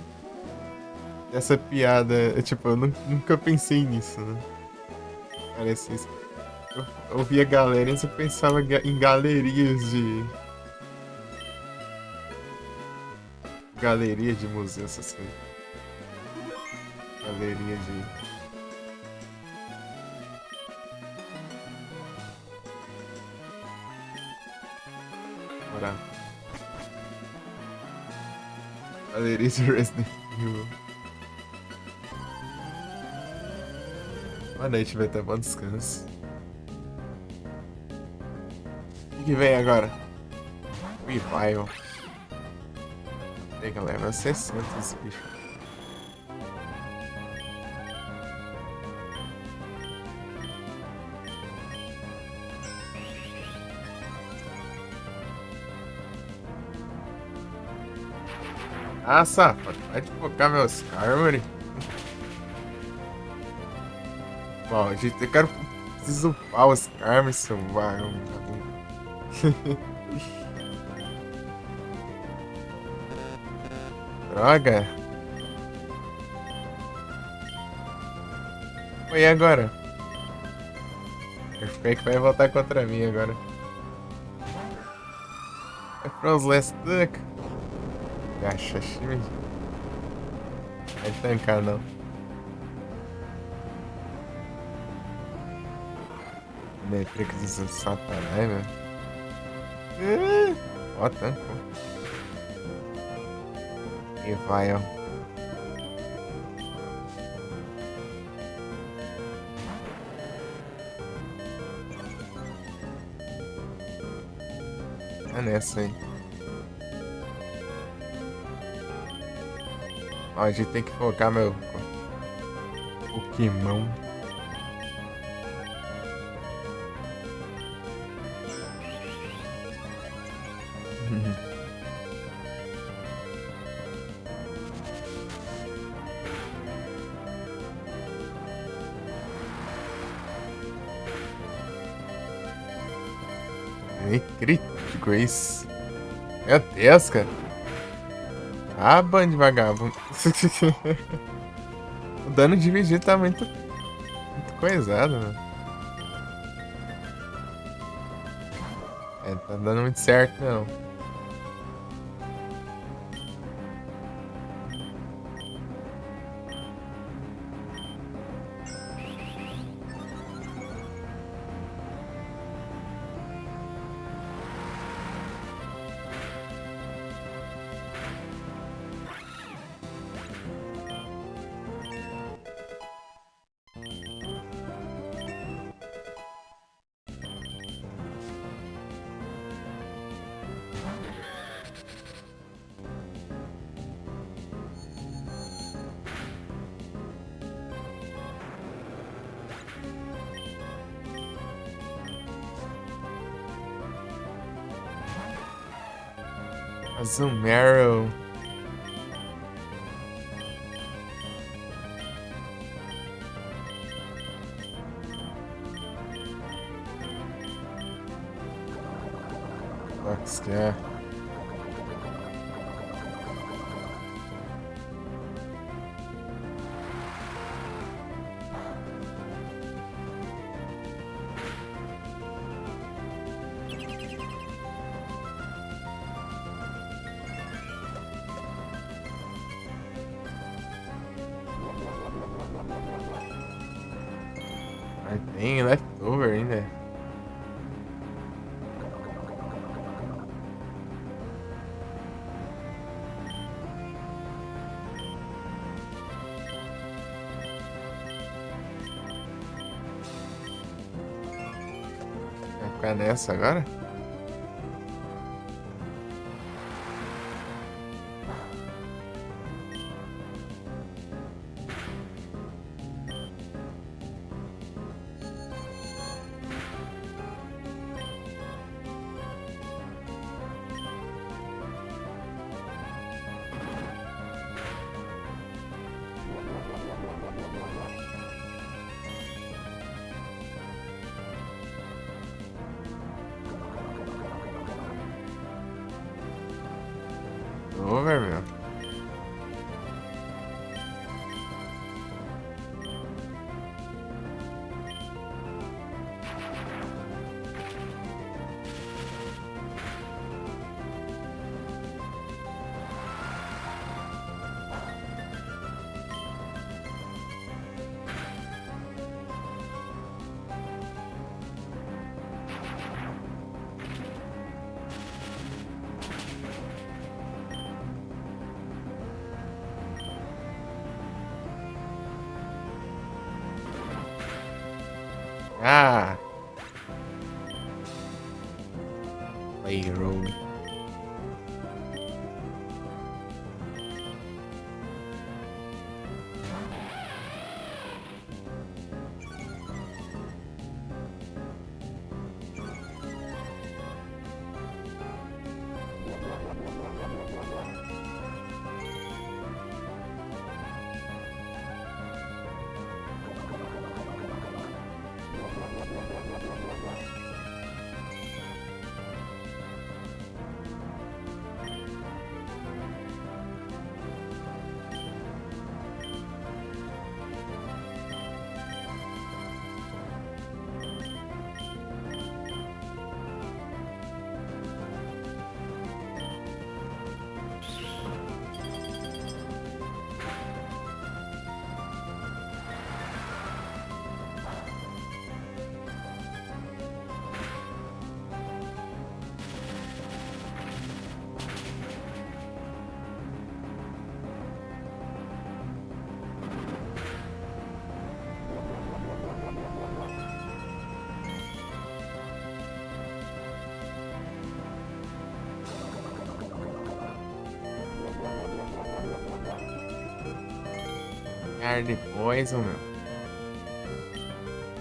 essa piada. Tipo, eu nunca pensei nisso, né? Parece isso. Eu via galerias, eu pensava em galerias de... Galeria de museu, essas coisas. Galeria de... Bora. Galeria de Resident Evil. Boa noite, Beta. Bom descanso. O que vem agora? Revival. Pega, leva 60 esse bicho. Ah, safado. Vai focar meus Carmery. Bom, gente, eu preciso upar os Carmery, seu vagabundo. Droga. E agora? O Fake vai voltar contra mim agora. É Frostless Duck. Gacha, time. Vai tancar não. Matrix de Satanás, velho. Ó, tancou. E vai, ó. É nessa aí. Ó, a gente tem que focar meu Pokémon. É crítico isso. Meu Deus, cara. Ah, bando de vagabundo. O dano dividido tá muito coisado, mano. É, tá dando muito certo, não. Azumarill. Fox que é. Mas tem leftover ainda. Vai ficar nessa agora? Over, meu. Ah! Play roll. Hard Poison, meu.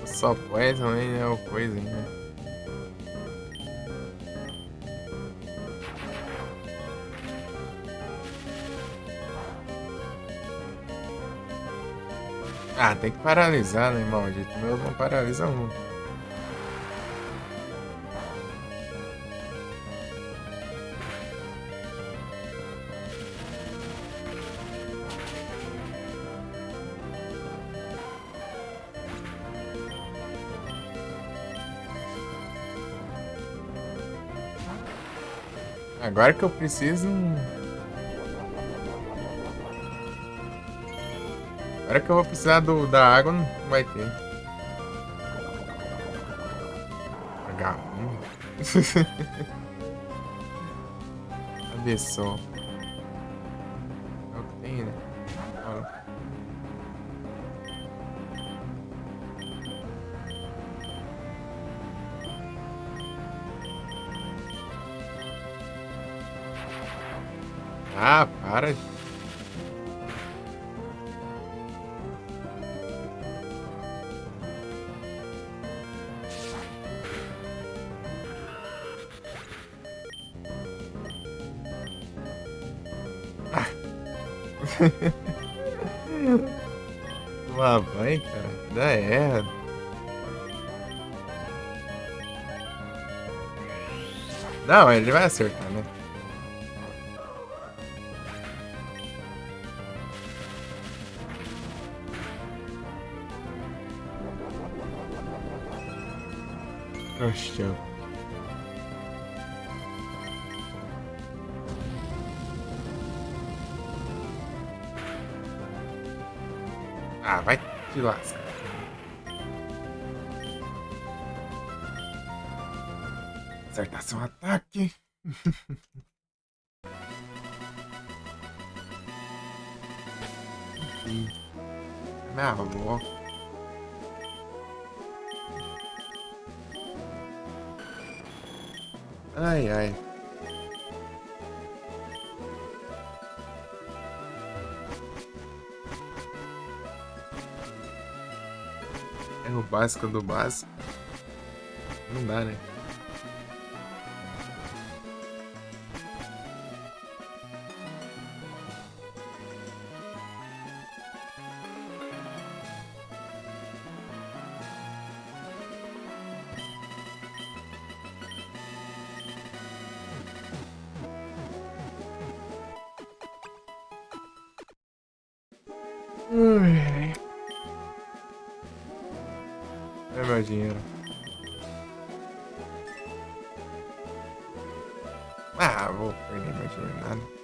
Só Poison ainda é o coisa ainda. Ah, tem que paralisar, né, maldito? Meu não paralisa muito. Agora que eu preciso. Agora que eu vou precisar da água, não vai ter. Vagabundo. Cadê só? É o que tem, né? Fala. Ah, para. Ah. Lá vai, cara. Dá errado. Não, ele vai acertar, né? Oxe, ah, vai te lascar. Acertar seu ataque. Ih, minha avó. Ai, ai. É o básico do básico. Não dá, né? Ai, é meu dinheiro. Ah, vou perder meu dinheiro nada.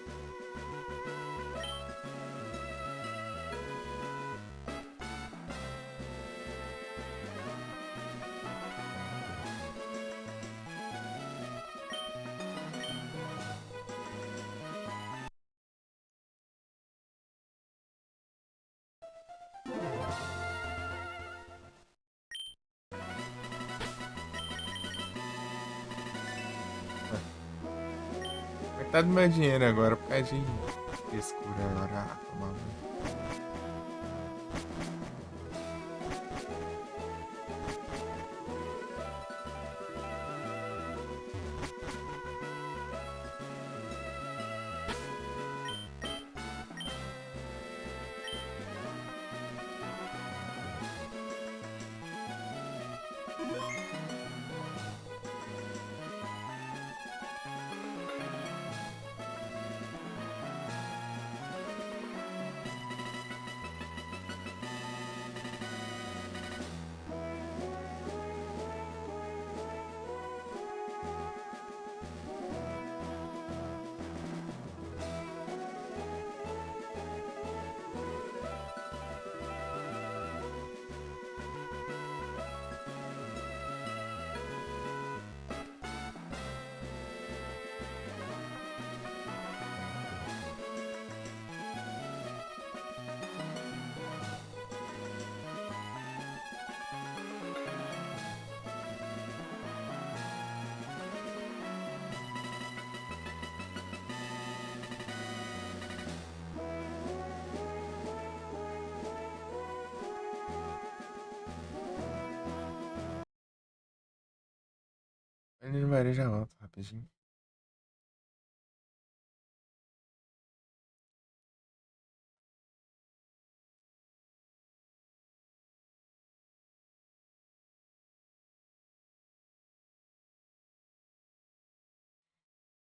Metade do meu dinheiro agora por causa de frescura agora. Ah, tomar banho. Ele não vai já volta rapidinho.